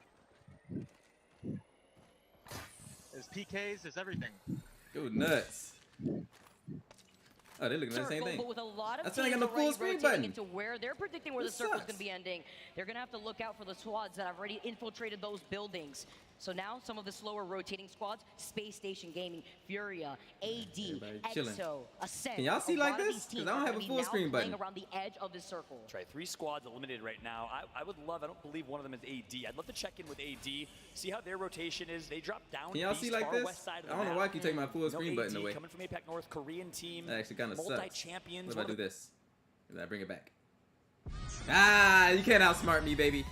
There's PKs, there's everything. Go nuts. Oh, they're looking at the same thing. But with a lot of That's why I teams got the full already screen rotating button. into where they're predicting where This the circle's sucks. going to be ending, they're going to have to look out for the squads that have already infiltrated those buildings. So now some of the slower rotating squads, Space Station Gaming, Furia, AD, Everybody chilling. EXO, Ascent. Can y'all see a like lot of this? these 'Cause teams I don't are have gonna a be full now screen playing button. around the edge of this circle. That's right, 3 squads eliminated right now. I would love, I don't believe one of them is AD. I'd love to check in with AD, see how their rotation is. They drop down. Can y'all see like far this? west side of I the don't know map. why I keep taking my full screen button AD away. coming from APAC North, Korean team. That actually kind of sucks. Multi-champions. What if I do this? And I bring it back. Ah, you can't outsmart me, baby.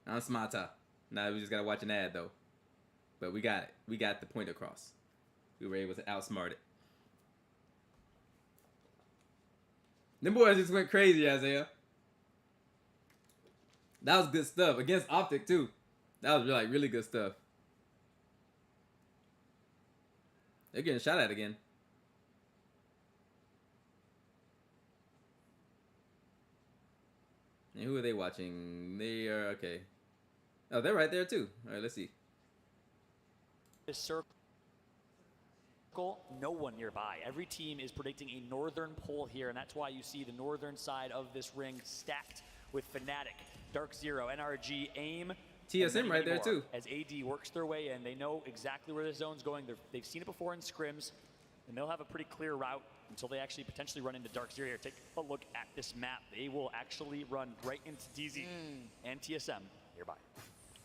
I'm smarter. Now we just gotta watch an ad though. But we got it. We got the point across. We were able to outsmart it. Them boys just went crazy, Isaiah. That was good stuff. Against Optic, too. That was like really good stuff. They're getting shot at again. And who are they watching? They are okay. Oh, they're right there too. All right, let's see. This circle, no one nearby. Every team is predicting a northern pole here, and that's why you see the northern side of this ring stacked with Fnatic, Dark Zero, NRG, AIM. TSM right there too. As AD works their way in, they know exactly where the zone's going. They've seen it before in scrims, and they'll have a pretty clear route until they actually potentially run into Dark Zero here. Take a look at this map. They will actually run right into DZ and TSM nearby.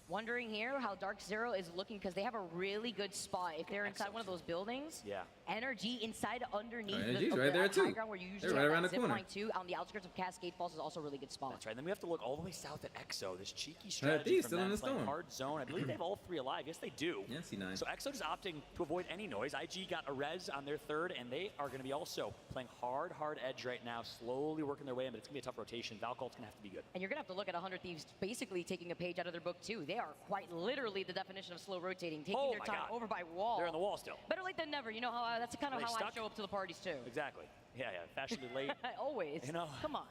Wondering here how Dark Zero is looking because they have a really good spot. If they're inside one of those buildings, Energy inside underneath Energy's right there too. High ground where you usually right around the zip corner. line too, on the outskirts of Cascade Falls is also a really good spot. That's right. Then we have to look all the way south at EXO. This cheeky strategy from still in them the playing storm. hard zone. I believe they have all three alive. Yes, they do. Yeah, C9. So EXO just opting to avoid any noise. IG got a res on their third, and they are going to be also playing hard edge right now, slowly working their way in, but it's going to be a tough rotation. Valcolt's going to have to be good. And you're going to have to look at 100 Thieves basically taking a page out of their book too. They are quite literally the definition of slow rotating, taking their time over by wall. They're on the wall still. Better late than never. You know how that's kind of how I show up to the parties too. Exactly. Yeah, fashionably late. Always. You know. Come on.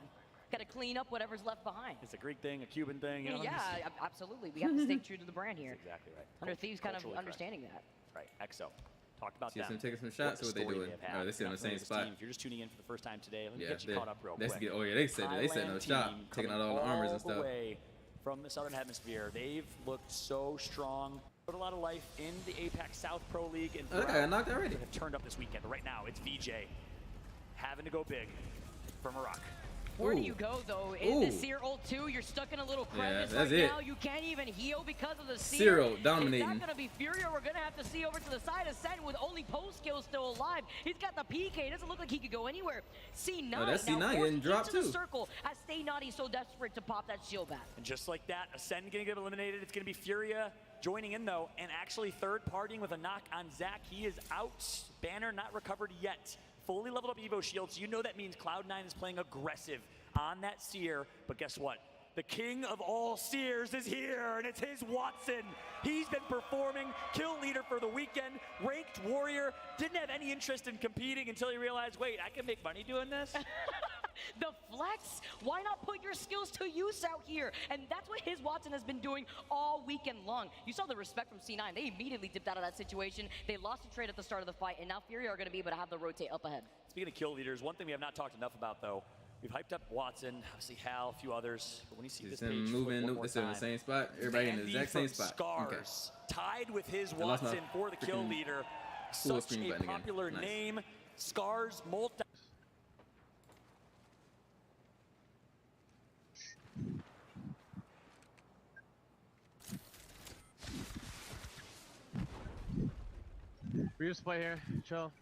Got to clean up whatever's left behind. It's a Greek thing, a Cuban thing. You know, yeah, absolutely. We have to stay true to the brand here. That's exactly right. 100 Thieves kind of understanding that. Right. EXO. Talked about TSM them. taking some shots. What they doing? Oh, they sit on the same spot. If you're just tuning in for the first time today, let me get you caught up real quick. Oh yeah, they said no shot, taking out all the armors and stuff. Away from the Southern Hemisphere, they've looked so strong. Put a lot of life in the APAC South Pro League, and I got knocked already. Have turned up this weekend. But right now, it's VJ having to go big for Maroc. Where do you go though? In the Seer ult 2, you're stuck in a little crevice right now. You can't even heal because of the Seer. Dominating. Is that gonna be Fury, or we're gonna have to see over to the side of Sen with only post kill still alive? He's got the PK. Doesn't look like he could go anywhere. C9. Oh, that's C9 getting dropped into too. The circle as Stay Naughty so desperate to pop that shield back. And just like that, Ascend gonna get eliminated. It's gonna be Furia joining in though, and actually third partying with a knock on Zach. He is out. Banner not recovered yet. Fully leveled up Evo shields. You know that means Cloud9 is playing aggressive on that Seer, but guess what? The king of all Seers is here, and it's his Watson. He's been performing, kill leader for the weekend, ranked warrior, didn't have any interest in competing until he realized, wait, I can make money doing this? The flex, why not put your skills to use out here? And that's what his Watson has been doing all weekend long. You saw the respect from C9. They immediately dipped out of that situation. They lost a trade at the start of the fight, and now Fury are going to be able to have the rotate up ahead. Speaking of kill leaders, one thing we have not talked enough about though, we've hyped up Watson, obviously Hal, a few others, but when you see this page moving, one more this is in the same spot. Everybody in the exact same spot. Scars, tied with his Watson for the kill leader. Such a popular name. Scars, multi. We just play here, chill.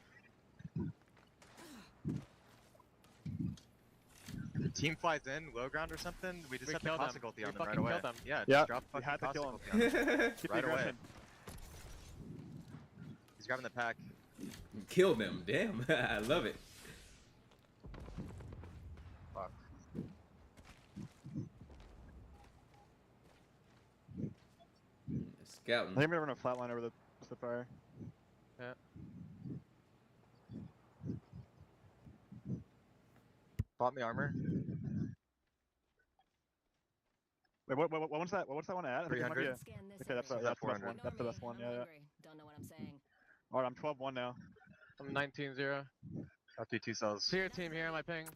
The team flies in, low ground or something. We just have to consequently on them right away. Them. Yeah, just drop we had to kill him. Right away. He's grabbing the pack. Kill them, damn! I love it. Fuck. Scouting. I think we're gonna flatline over the fire. Yeah. Bought me armor. Wait, what one's that? What's that one at? 300. Okay, that's the best one. That's the best one. Yeah. Don't know what I'm saying. Alright, I'm 12-1 now. I'm 19-0. After 2 cells. See your team here, my ping.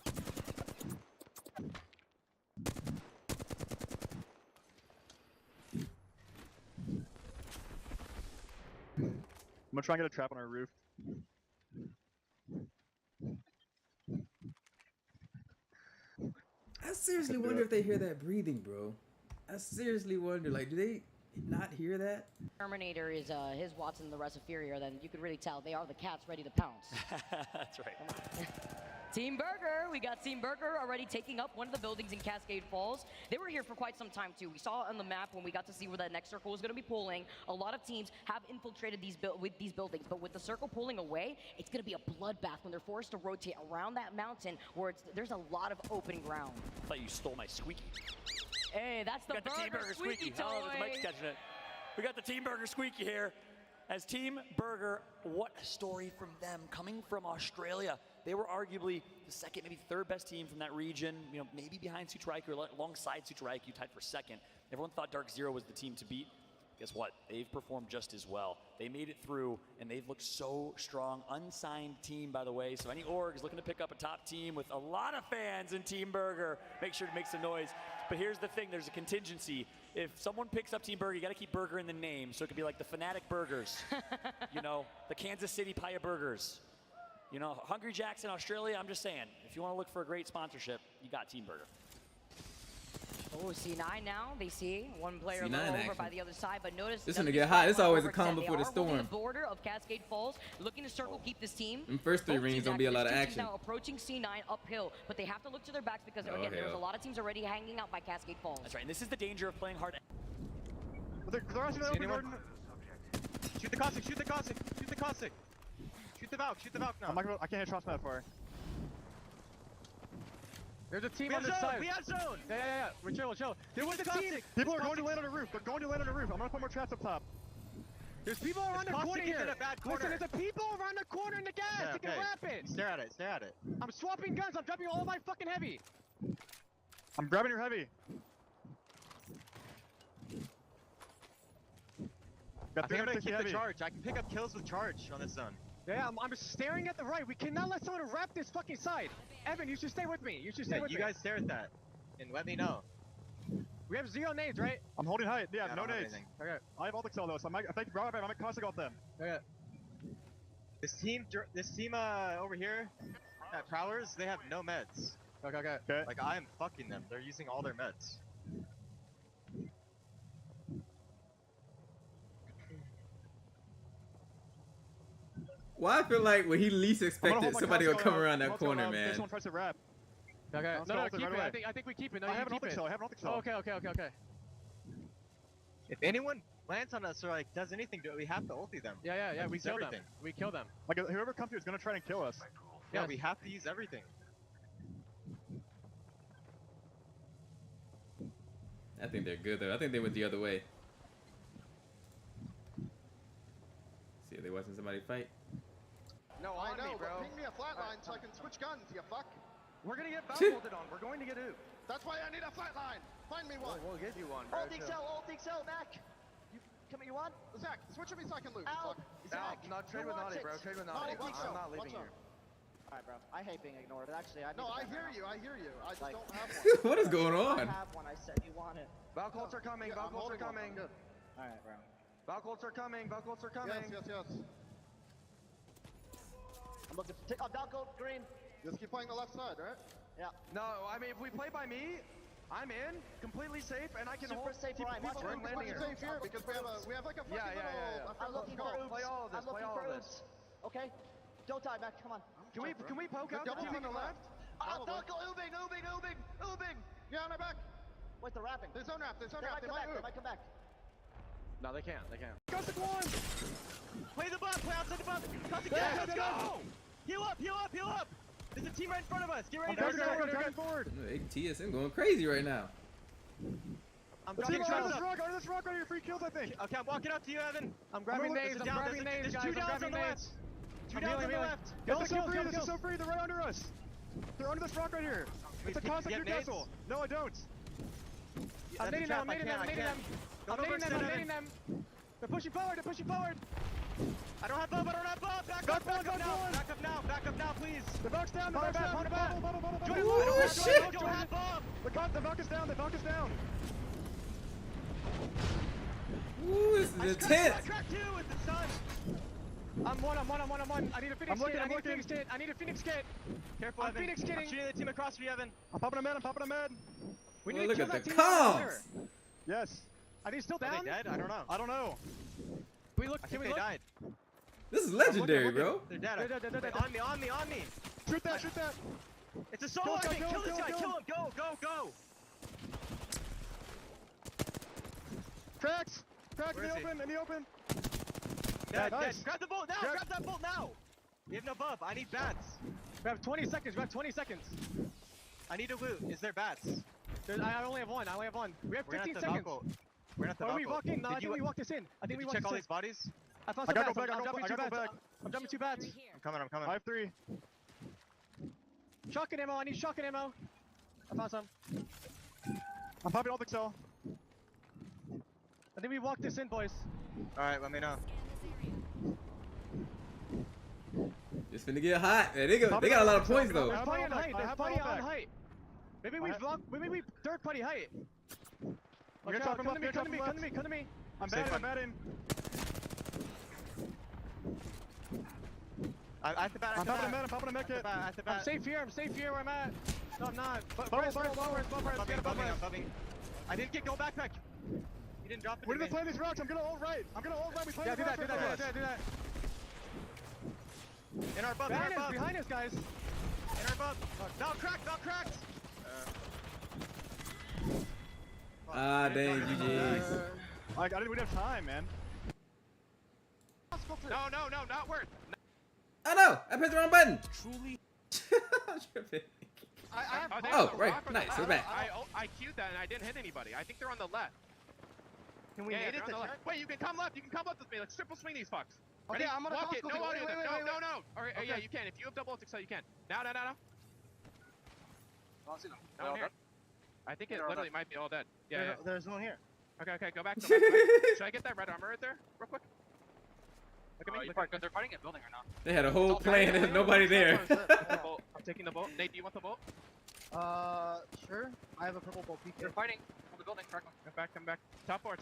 I'm gonna try and get a trap on our roof. I seriously wonder if they hear that breathing, bro. I seriously wonder, like, do they not hear that? Terminator is his Watson, the rest of Fury, then you could really tell they are the cats ready to pounce. That's right. Team Burger, we got Team Burger already taking up one of the buildings in Cascade Falls. They were here for quite some time too. We saw on the map when we got to see where that next circle was going to be pulling. A lot of teams have infiltrated these buildings, but with the circle pulling away, it's going to be a bloodbath when they're forced to rotate around that mountain where there's a lot of open ground. I thought you stole my squeaky. Hey, that's the Burger squeaky toy. Oh, the Mike's catching it. We got the Team Burger squeaky here. As Team Burger, what a story from them. Coming from Australia, they were arguably the second, maybe third best team from that region. You know, maybe behind Sutraiku or alongside Sutraiku, tied for second. Everyone thought Dark Zero was the team to beat. Guess what? They've performed just as well. They made it through, and they've looked so strong. Unsigned team, by the way. So any org is looking to pick up a top team with a lot of fans in Team Burger, make sure to make some noise. But here's the thing, there's a contingency. If someone picks up Team Burger, you gotta keep Burger in the name. So it could be like the Fanatic Burgers, you know, the Kansas City Paya Burgers. You know, Hungry Jack's in Australia, I'm just saying, if you wanna look for a great sponsorship, you got Team Burger. Oh, C9 now. They see one player a C9 little over action. by the other side, but notice This one to get hot. It's always a combo They for the are holding Storm. the border of Cascade Falls, looking to circle keep this team. Them first three Both rings teams don't be a actually- lot of there's two teams action. now approaching C9 uphill, but they have to look to their backs because Oh, again, there's hell. a lot of teams already hanging out by Cascade Falls. That's right, and this is the danger of playing hard. They're rushing the open Gordon. Shoot the Caustic, shoot the Caustic, shoot the Caustic. Shoot the Valk now. I can't hit shots from that far. There's a team on this side. We have zone! Yeah. We're chill. There was a team! People are going to land on the roof. They're going to land on the roof. I'm gonna put more traps up top. There's people around the corner here. In a bad corner. Listen, there's a people around the corner in the gas. They can wrap it. Stare at it. I'm swapping guns. I'm dropping all my fucking heavy. I'm grabbing your heavy. I think I'm gonna keep the charge. I can pick up kills with charge on this zone. Yeah, I'm staring at the right. We cannot let someone wrap this fucking side. Evan, you should stay with me. You should stay with me. You guys stare at that and let me know. We have 0 nades, right? I'm holding height. Yeah, no nades. Okay. I have ult excel though, so I might caustic off them. Okay. This team over here at Prowlers, they have no meds. Okay. Like I am fucking them. They're using all their meds. Why I feel like when he least expected, somebody will come around that corner, man. This one tries to wrap. Okay. No, keep it. I think we keep it. No, I have an ult excel. Okay. If anyone lands on us or like does anything to it, we have to ulti them. Yeah. We kill them. We kill them. Like whoever comes here is gonna try and kill us. Yeah, we have to use everything. I think they're good though. I think they went the other way. See if they watching somebody fight. No, I know, but ping me a flatline so I can switch guns, you fuck. We're gonna get backfolded on. We're going to get oop. That's why I need a flatline. Find me one. We'll get you one, bro. Ult XL, Mac. You want? Zach, switch with me so I can loot. Out. Fuck. No, trade with Naughty, bro. Trade with Naughty. I'm not leaving here. Alright, bro. I hate being ignored, but actually, I No, I hear you. I just Like- don't have one. What is going I on? have one. I said you want it. Valcolts are coming. Yeah, I'm Valcolts are holding one. coming. I'm good. Alright, bro. Valcolts are coming. Valcolts are coming. Yes. I'm looking for Dalco, green. Just keep playing the left side, right? Yeah. No, I mean, if we play by me, I'm in, completely safe, and I can Super hold safe, keep Ryan. people Watch from it. landing here. Safe here because we have like a fucking little. I'm looking for oops. Play all of this. I'm looking for this. oops. Okay. Don't die, Mac. Come on. Can we poke out the team on the left? Dalco, oobing. Yeah, on our back. Wait, they're wrapping. There's zone wrap. They might come back. No, they can't. Caustic one! Play the buff, play outside the buff! Caustic down, let's go! Heal up! There's a team right in front of us, get ready to I'm forward. TSM going crazy right now. I'm Let's dropping go traps under up. this rock right here, free kills, I think. Okay, I'm walking up to you, Evan. I'm grabbing nades, There's two downs on the left. Two downs on the left. Get the kill free, this is so free, they're right under us. They're under this rock right here. It's a Caustic your castle. No, I don't. I'm nading them. They're pushing forward. I don't have buff. Back up now, please. The Valk's down, Bubble. Oh shit! Don't have buff. The Valk is down. Ooh, this is intense. Crack two with the sun. I'm one. I need a Phoenix kit. I need a Phoenix kit. Careful, I'm Evan. Phoenix kitting. I'm shooting the team across from you, Evan. I'm popping a med. We Oh, need look to at kill the that team comms. Yes. Are they still down? Are they dead? I don't know. I don't know. Can I think they died. This is legendary, bro. They're dead. They're dead. On me. Shoot that. It's a solo enemy. Kill this guy. Kill him. Go. Cracks Where is he? in the open. Dead. Nice. Grab the bolt now. Grab that bolt now. We have no buff. I need bats. We have 20 seconds. I need to loot. Is there bats? I only have one. We have 15 seconds. We're not the Are we Valkyrie. walking? No, I think we walked this in. I think we Did you walked check all this these bodies? in. I found I some gotta bats. go back, I'm jumping I two gotta go bats. back. I'm jumping two bats. I'm coming. I have 3. Shotgun ammo. I need shotgun ammo. I found some. I'm popping all the cell. I think we walked this in, boys. Alright, let me know. It's finna get hot. Yeah, they got a lot of points though. There's plenty on height. There's plenty on height. Maybe we third party height. Okay, come to me, come to me, come to me, come to me. I'm batting. At the bat, I'm popping a med kit. I'm safe here where I'm at. No, I'm not. Bubbles. I didn't get gold backpack. You didn't drop it. We're gonna play these rocks. I'm gonna hold right. We play these rocks. Do that. In our buff, Behind us, guys. In our buff. Valk cracked. Ah, dang, GG's. I didn't have time, man. No, not worth. I know. I pressed the wrong button. Truly. I'm tripping. Oh, right. Nice. We're back. I queued that and I didn't hit anybody. I think they're on the left. Can we Yeah, nade it they're to on the check? left. Wait, you can come left. You can come left with me. Let's triple swing these fucks. Okay, Ready? I'm gonna walk it. cross-go. No audio. Wait. No. All right, yeah, you can. If you have double excel, you can. Now. Down here. I think it literally might be all dead. Yeah. There's no one here. Okay, go back. Should I get that red armor right there, real quick? Look at me. They're fighting a building or not? They had a whole plan. There's nobody there. I'm taking the bolt. Nate, do you want the bolt? Sure. I have a purple bolt PK. They're fighting on the building, correct? Come back. Top four.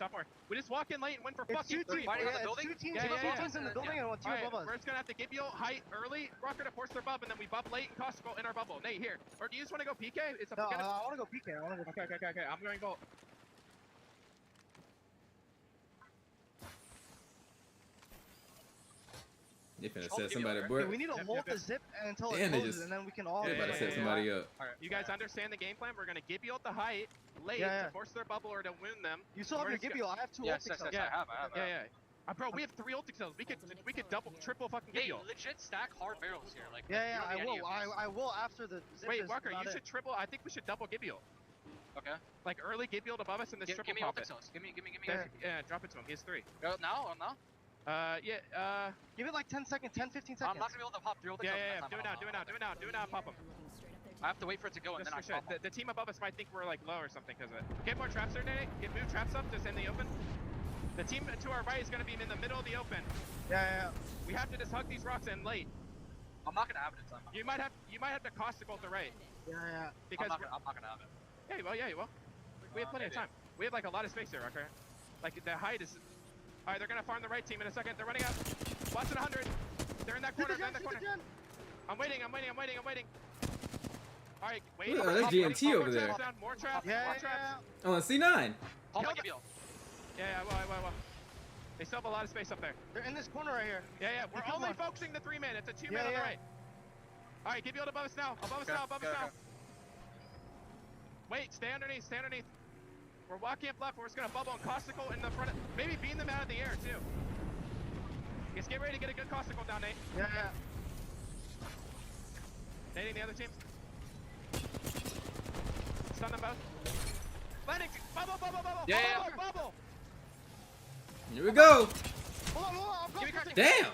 We just walk in late and win for It's fucking 2 teams. fighting on the It's building? 2 teams. Yeah, Two yeah. teams in the building and 2 above us. We're just gonna have to give you height early, rocker to force their bub, and then we bub late and Costco in our bubble. Nate, here. Or do you just want to go PK? It's No, I want to go PK. Okay. I'm going bolt. They finna set somebody up. We need to hold the zip until Damn, it they closes, just- and then we can all. They about to set somebody up. Alright, you guys understand the game plan? We're gonna give you the height late Yeah. to force their bubble or to win them. You still have your Gibby. I have 2 Yes, ulti cells. I have. Yeah. Bro, we have 3 ult cells. We could double, triple fucking They give you. legit stack hard barrels here. Like, Yeah, you don't need any of these. I will after the zip. Wait, is Walker, not you it. should triple. I think we should double give you. Okay. Like early give you above us and this Give triple me pop all it. pixels. Give me. Yeah, drop it to him. He has 3. Go now. Give it like 10 seconds, 10, 15 seconds. I'm not gonna be able to pop 3 ulti Yeah. cells. Do it now. Pop him. I have to wait for it to go and Just then I for sure. pop them. The team above us might think we're like low or something because of it. Get more traps there, Nate. Move traps up just in the open. The team to our right is gonna be in the middle of the open. Yeah. We have to just hug these rocks in late. I'm not gonna have it in time. You might have to caustic ult the right. Yeah. Because I'm not gonna have it. Yeah, you will. We have plenty of time. We have like a lot of space here, Rocker. Like the height is. Alright, they're gonna farm the right team in a second. They're running out. Watch at 100. They're in that corner. I'm waiting. Alright, wait. Ooh, there's GMT over there. More traps. On C9. Call my Gibby. Yeah, I will. They still have a lot of space up there. They're in this corner right here. Yeah. We're only focusing the 3-man. It's a 2-man on the right. Alright, give you above us now. Above us now. Wait, stay underneath. We're walking up left. We're just gonna bubble and Costicle in the front. Maybe beam them out of the air too. Just get ready to get a good Costicle down, Nate. Yeah. Nading the other team. Stun them both. Landing. Bubble. Here we go. Hold on. Give me Carson. Damn.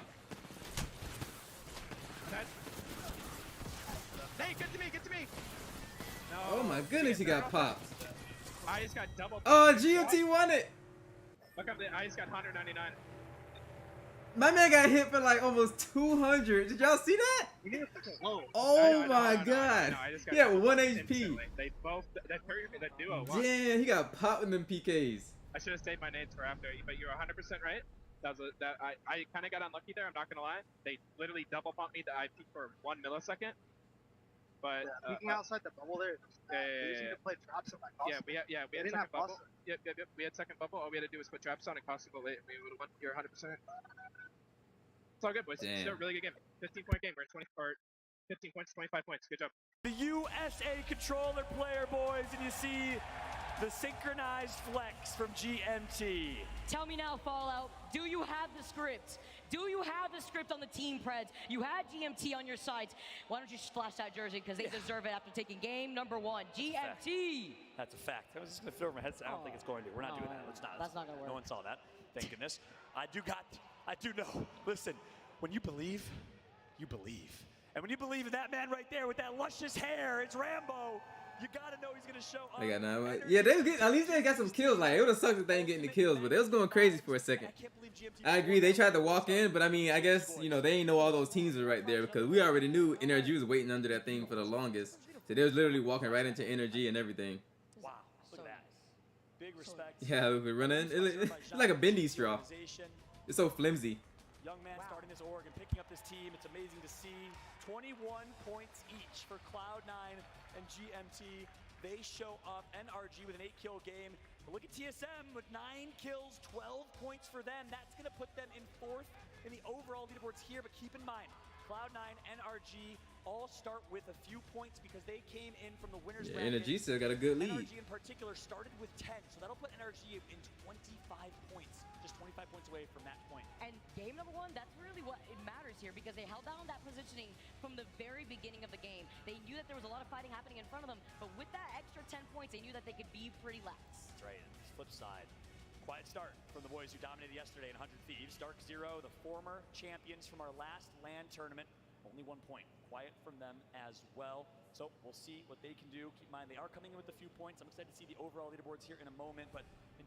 Nate, get to me. No. Oh my goodness, he got popped. I just got double. Oh, GMT won it. Look up I just got 199. My man got hit for like almost 200. Did y'all see that? Oh my god. He had 1 HP. They both, that duo won. Damn, he got popped with them PKs. I should have saved my nades for after, but you're 100% right. I kind of got unlucky there, I'm not gonna lie. They literally double pumped me that I peaked for 1 millisecond. But peeking outside the bubble there. Yeah. To play traps in my We had second bubble. Yep. We had second bubble. All we had to do was put traps on and Costicle late. We would have won. You're 100%. It's all good, boys. Damn. It's still a really good game. 15-point game. We're at 15 points, 25 points. Good job. The USA controller player, boys, and you see the synchronized flex from GMT. Tell me now, Fallout, do you have the script? Do you have the script on the team, Preds? You had GMT on your sides. Why don't you flash that jersey? Because they deserve it after taking game number 1. GMT. That's a fact. I was just going to throw my headset. I don't think it's going to. We're not doing that. Let's not. That's not going to work. No one saw that. Thank goodness. I do know. Listen, when you believe, you believe. And when you believe in that man right there with that luscious hair, it's Rambo. You gotta know he's gonna show up. They got 9. Yeah, they was getting, at least they got some kills. Like, it would have sucked if they ain't getting the kills, but they was going crazy for a second. I agree, they tried to walk in, but I mean, I guess, you know, they ain't know all those teams were right there because we already knew NRG was waiting under that thing for the longest. So they was literally walking right into NRG and everything. Wow, look at that. Big respect. Yeah, we run in. It's like a bendy straw. It's so flimsy. Young man starting this org and picking up this team. It's amazing to see. 21 points each for Cloud9 and GMT. They show up. NRG with an 8-kill game. But look at TSM with 9 kills, 12 points for them. That's going to put them in 4th in the overall leaderboards here. But keep in mind, Cloud9, NRG all start with a few points because they came in from the winners bracket. NRG still got a good lead. NRG in particular started with 10, so that'll put NRG in 25 points. Just 25 points away from that point. And game number 1, that's really what it matters here because they held down that positioning from the very beginning of the game. They knew that there was a lot of fighting happening in front of them, but with that extra 10 points, they knew that they could be pretty lax. That's right. And flip side, quiet start from the boys who dominated yesterday in 100 Thieves. Dark Zero, the former champions from our last LAN tournament, only 1 point. Quiet from them as well. So we'll see what they can do. Keep in mind, they are coming in with a few points. I'm excited to see the overall leaderboards here in a moment, but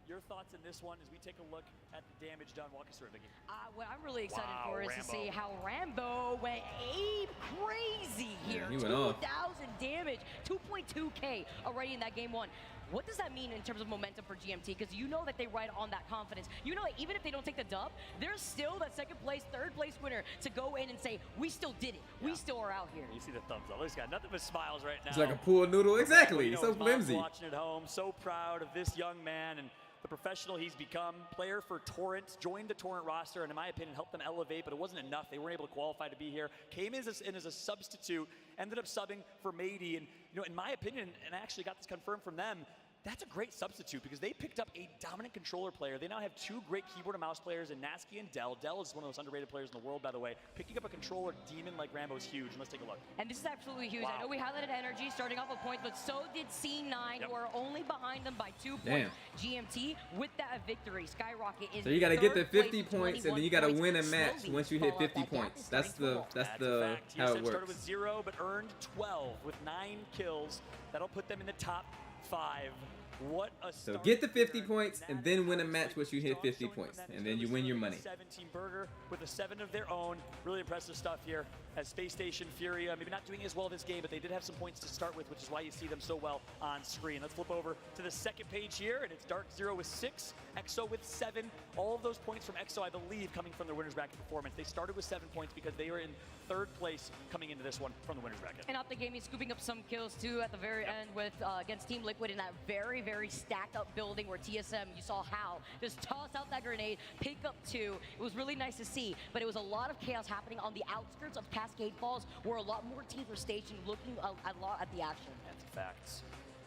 your thoughts in this one as we take a look at the damage done. Walk us through it, Vicky. What I'm really excited for is to see how Rambo went ape crazy here. Yeah, he went off. 2,000 damage, 2.2K already in that game 1. What does that mean in terms of momentum for GMT? Because you know that they ride on that confidence. You know that even if they don't take the dub, there's still that 2nd place, 3rd place winner to go in and say, we still did it. Yeah. We still are out here. You see the thumbs up. He's got nothing but smiles right now. It's like a pool noodle. Exactly. You know, so flimsy. Watching at home, so proud of this young man and the professional he's become. Player for Torrent, joined the Torrent roster, and in my opinion, helped them elevate, but it wasn't enough. They weren't able to qualify to be here. Came in as a substitute, ended up subbing for Mady, and you know, in my opinion, and I actually got this confirmed from them, that's a great substitute because they picked up a dominant controller player. They now have 2 great keyboard and mouse players in Nasky and Dell. Dell is one of the most underrated players in the world, by the way. Picking up a controller demon like Rambo is huge. And let's take a look. And this is absolutely huge. Wow. I know we highlighted NRG starting off with points, but so did C9, who are only behind them by 2 Damn. points. GMT with that victory. Skyrocket is So you got to get the 3rd 50 place, points, and then you got to win a match slowly once you hit fall off 50 that gap points. and That's starting the to that's That's the a fact. how TSM it started works. with 0, but earned 12 with 9 kills. That'll put them in the top 5. What a So start get the 50 here. points and then win a match once you hit 50 points, and then you win your money. 17 burger with a 7 of their own. Really impressive stuff here as Space Station Furia, maybe not doing as well this game, but they did have some points to start with, which is why you see them so well on screen. Let's flip over to the 2nd page here, and it's Dark Zero with 6, EXO with 7. All of those points from EXO, I believe, coming from their winners bracket performance. They started with 7 points because they were in 3rd place coming into this one from the winners bracket. And out the game, he's scooping up some kills too at the very end with against Team Liquid in that very, very stacked up building where TSM, you saw how just toss out that grenade, pick up 2. It was really nice to see, but it was a lot of chaos happening on the outskirts of Cascade Falls where a lot more teams were stationed looking a lot at the action. That's facts.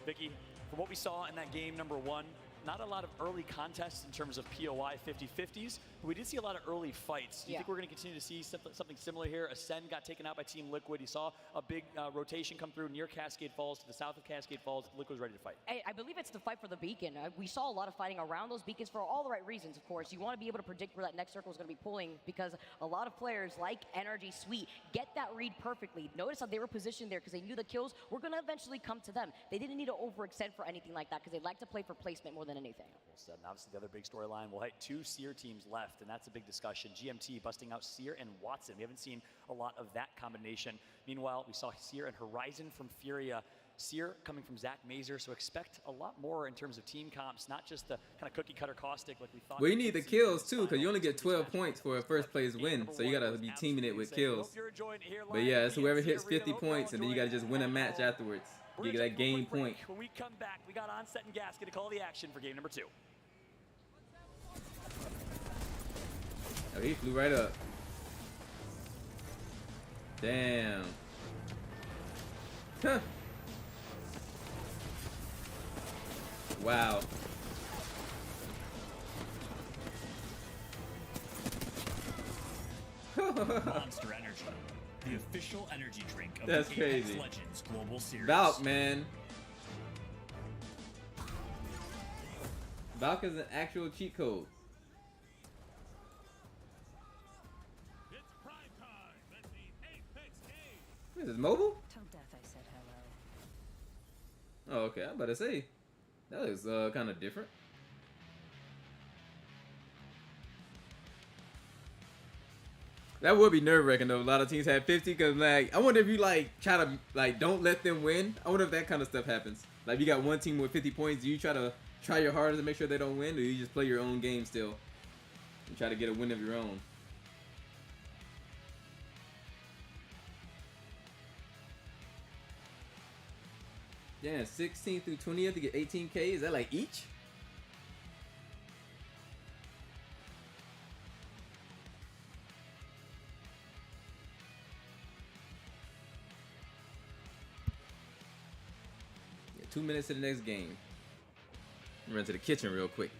Vicky, from what we saw in that game number 1, not a lot of early contests in terms of POI 50-50s, but we did see a lot of early fights. Do you think we're going to continue to see something similar here? Ascend got taken out by Team Liquid. You saw a big rotation come through near Cascade Falls to the south of Cascade Falls. Liquid was ready to fight. I believe it's the fight for the beacon. We saw a lot of fighting around those beacons for all the right reasons, of course. You want to be able to predict where that next circle is going to be pulling because a lot of players like NRG Sweet get that read perfectly. Notice how they were positioned there because they knew the kills were going to eventually come to them. They didn't need to overextend for anything like that because they like to play for placement more than anything. Well said. And obviously the other big storyline, we'll have 2 Seer teams left, and that's a big discussion. GMT busting out Seer and Watson. We haven't seen a lot of that combination. Meanwhile, we saw Seer and Horizon from Furia. Seer coming from Zach Mazer, so expect a lot more in terms of team comps, not just the kind of cookie cutter caustic like we thought. Well, you need the kills too, because you only get 12 points for a 1st place win, so you gotta be teaming it with kills. But yeah, it's whoever hits 50 points, and then you gotta just win a match afterwards. You get that game point. When we come back, we got Onset and Gasket to call the action for game number 2. Oh, he flew right up. Damn. Huh. Wow. Monster Energy, the official energy drink of That's the crazy. Apex Legends Global Series. Valk, man. Valk is an actual cheat code. What is this, mobile? Tell Death I said hello. Oh, okay. I'm about to say. That looks kind of different. That would be nerve-wracking though. A lot of teams have 50 because like I wonder if you like try to like don't let them win. I wonder if that kind of stuff happens. Like you got one team with 50 points, do you try your hardest to make sure they don't win, or you just play your own game still and try to get a win of your own? Yeah, 16th through 20th to get 18K. Is that like each? Yeah, 2 minutes to the next game. Run to the kitchen real quick.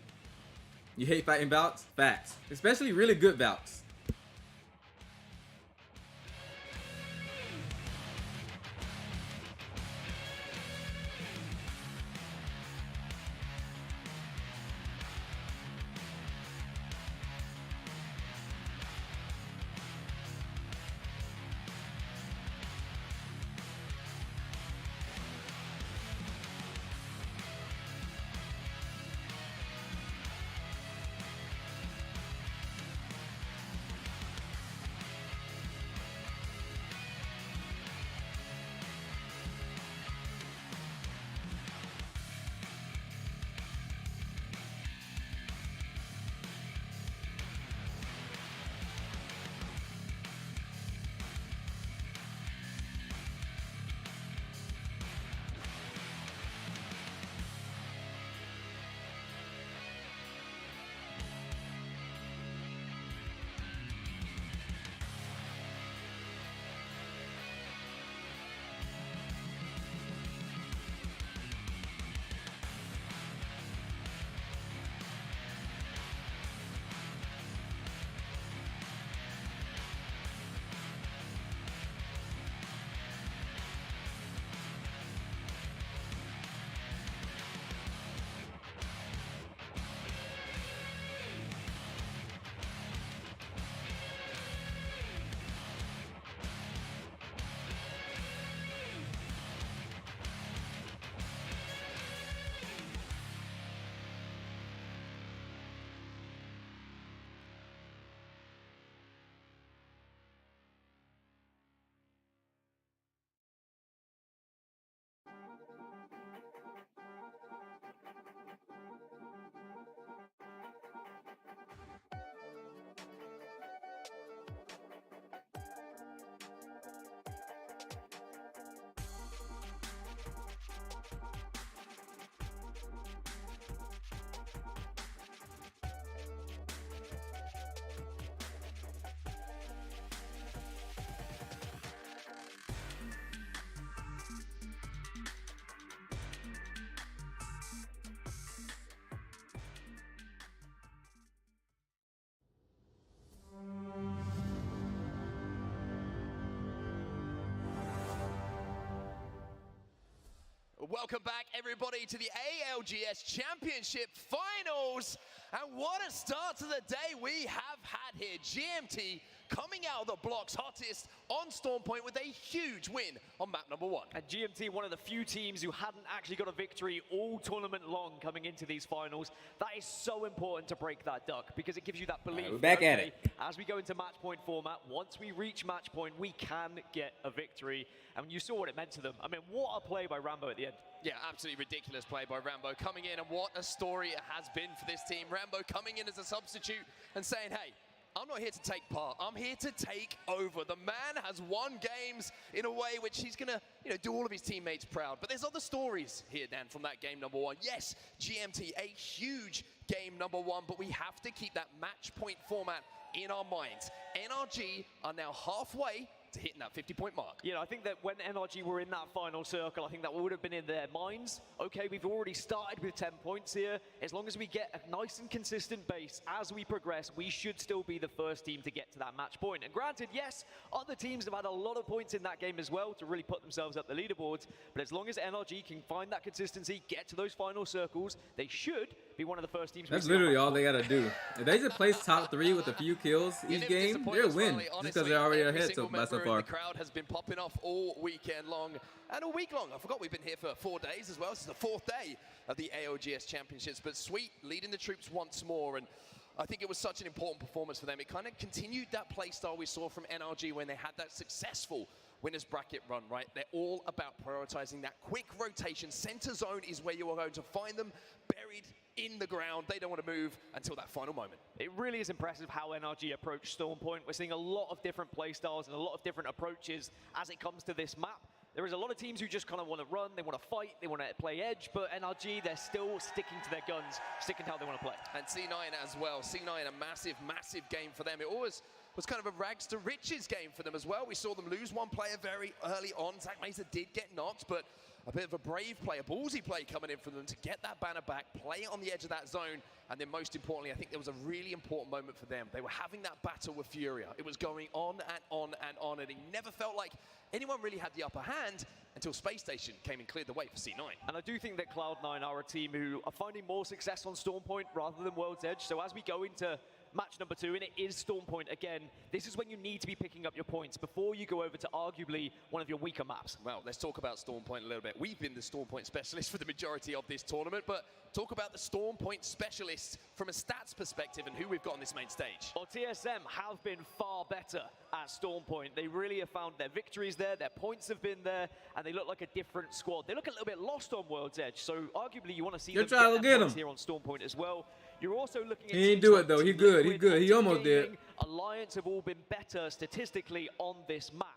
You hate fighting bouts? Facts. Especially really good bouts. Welcome back, everybody, to the ALGS Championship Finals. And what a start to the day we have had here. GMT coming out of the blocks hottest on Storm Point with a huge win on map number 1. And GMT, one of the few teams who hadn't actually got a victory all tournament long coming into these finals. That is so important to break that duck because it gives you that belief. We're back at it. As we go into match point format, once we reach match point, we can get a victory. And you saw what it meant to them. I mean, what a play by Rambo at the end. Yeah, absolutely ridiculous play by Rambo coming in, and what a story it has been for this team. Rambo coming in as a substitute and saying, hey, I'm not here to take part. I'm here to take over. The man has won games in a way which he's going to, do all of his teammates proud. But there's other stories here, Dan, from that game number 1. Yes, GMT, a huge game number 1, but we have to keep that match point format in our minds. NRG are now halfway to hitting that 50-point mark. Yeah, I think that when NRG were in that final circle, I think that would have been in their minds. Okay, we've already started with 10 points here. As long as we get a nice and consistent base as we progress, we should still be the first team to get to that match point. And granted, yes, other teams have had a lot of points in that game as well to really put themselves up the leaderboards. But as long as NRG can find that consistency, get to those final circles, they should be one of the first teams. That's literally all they gotta do. If they just place top 3 with a few kills each game, they'll win. Just because they're already ahead by so far. The crowd has been popping off all weekend long. And all week long, I forgot we've been here for 4 days as well. This is the 4th day of the ALGS Championships. But Sweet leading the troops once more. And I think it was such an important performance for them. It kind of continued that play style we saw from NRG when they had that successful winners bracket run, right? They're all about prioritizing that quick rotation. Center zone is where you are going to find them buried in the ground. They don't want to move until that final moment. It really is impressive how NRG approach Storm Point. We're seeing a lot of different play styles and a lot of different approaches as it comes to this map. There is a lot of teams who just kind of want to run, they want to fight, they want to play edge, but NRG, they're still sticking to their guns, sticking to how they want to play. And C9 as well. C9, a massive, massive game for them. It always was kind of a rags to riches game for them as well. We saw them lose one player very early on. Zach Mesa did get knocked, but a bit of a brave play, a ballsy play coming in for them to get that banner back, play it on the edge of that zone, and then most importantly, I think there was a really important moment for them. They were having that battle with Furia. It was going on and on and on, and it never felt like anyone really had the upper hand until Space Station came and cleared the way for C9. And I do think that Cloud9 are a team who are finding more success on Storm Point rather than World's Edge. So as we go into match number 2, and it is Storm Point again, this is when you need to be picking up your points before you go over to arguably one of your weaker maps. Well, let's talk about Storm Point a little bit. We've been the Storm Point specialists for the majority of this tournament, but talk about the Storm Point specialists from a stats perspective and who we've got on this main stage. Well, TSM have been far better at Storm Point. They really have found their victories there, their points have been there, and they look like a different squad. They look a little bit lost on World's Edge, so arguably you want to see them get points here on Storm Point as well. You're also looking at... He ain't do it though, he good, he almost did. Alliance have all been better statistically on this map.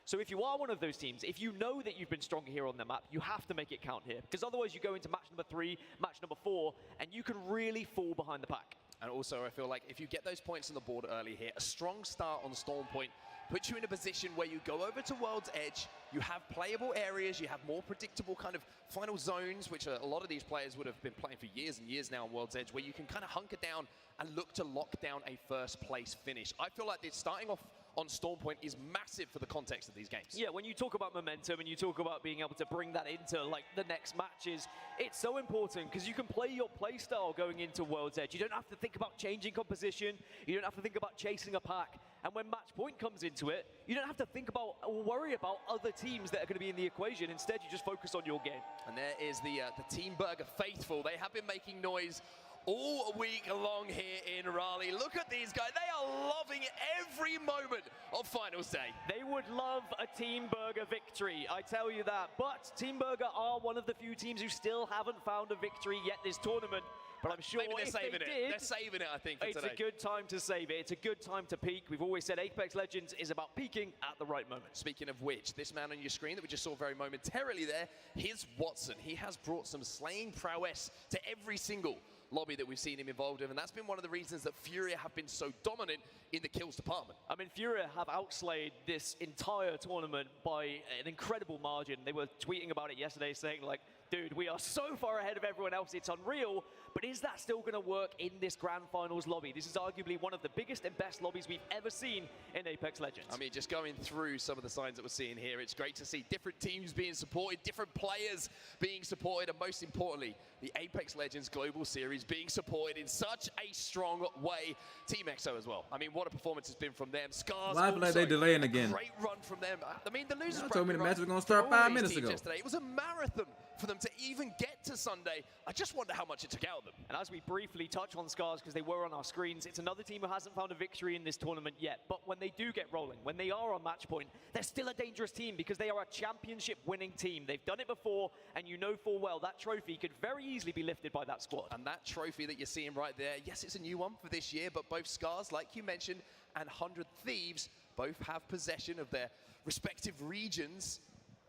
So if you are one of those teams, if you know that you've been stronger here on the map, you have to make it count here. Because otherwise you go into match number 3, match number 4, and you can really fall behind the pack. And also I feel like if you get those points on the board early here, a strong start on Storm Point puts you in a position where you go over to World's Edge, you have playable areas, you have more predictable kind of final zones, which a lot of these players would have been playing for years and years now on World's Edge, where you can kind of hunker down and look to lock down a first place finish. I feel like this starting off on Storm Point is massive for the context of these games. Yeah, when you talk about momentum and you talk about being able to bring that into like the next matches, it's so important because you can play your play style going into World's Edge. You don't have to think about changing composition. You don't have to think about chasing a pack. And when match point comes into it, you don't have to think about or worry about other teams that are going to be in the equation. Instead, you just focus on your game. And there is the Team Burger faithful. They have been making noise all week long here in Raleigh. Look at these guys. They are loving every moment of Finals Day. They would love a Team Burger victory, I tell you that. But Team Burger are one of the few teams who still haven't found a victory yet this tournament. But I'm sure maybe they're saving it. They're saving it, I think, for it's today. a good time to save it. It's a good time to peak. We've always said Apex Legends is about peaking at the right moment. Speaking of which, this man on your screen that we just saw very momentarily there, here's Watson. He has brought some slaying prowess to every single lobby that we've seen him involved in, and that's been one of the reasons that Furia have been so dominant in the kills department. I mean, Furia have outslayed this entire tournament by an incredible margin. They were tweeting about it yesterday saying like, dude, we are so far ahead of everyone else, it's unreal, but is that still going to work in this Grand Finals lobby? This is arguably one of the biggest and best lobbies we've ever seen in Apex Legends. I mean, just going through some of the signs that we're seeing here, it's great to see different teams being supported, different players being supported, and most importantly, the Apex Legends Global Series being supported in such a strong way. Team EXO as well. I mean, what a performance has been from them. Scars I feel like they delaying again. Great run from them. I mean, the losers told me the match was going to start 5 minutes ago. Yesterday. It was a marathon for them to even get to Sunday. I just wonder how much it took out of them. And as we briefly touch on Scars, because they were on our screens, it's another team who hasn't found a victory in this tournament yet. But when they do get rolling, when they are on match point, they're still a dangerous team because they are a championship winning team. They've done it before, and you know full well that trophy could very easily be lifted by that squad. And that trophy that you're seeing right there, yes, it's a new one for this year, but both Scars, like you mentioned, and 100 Thieves both have possession of their respective regions.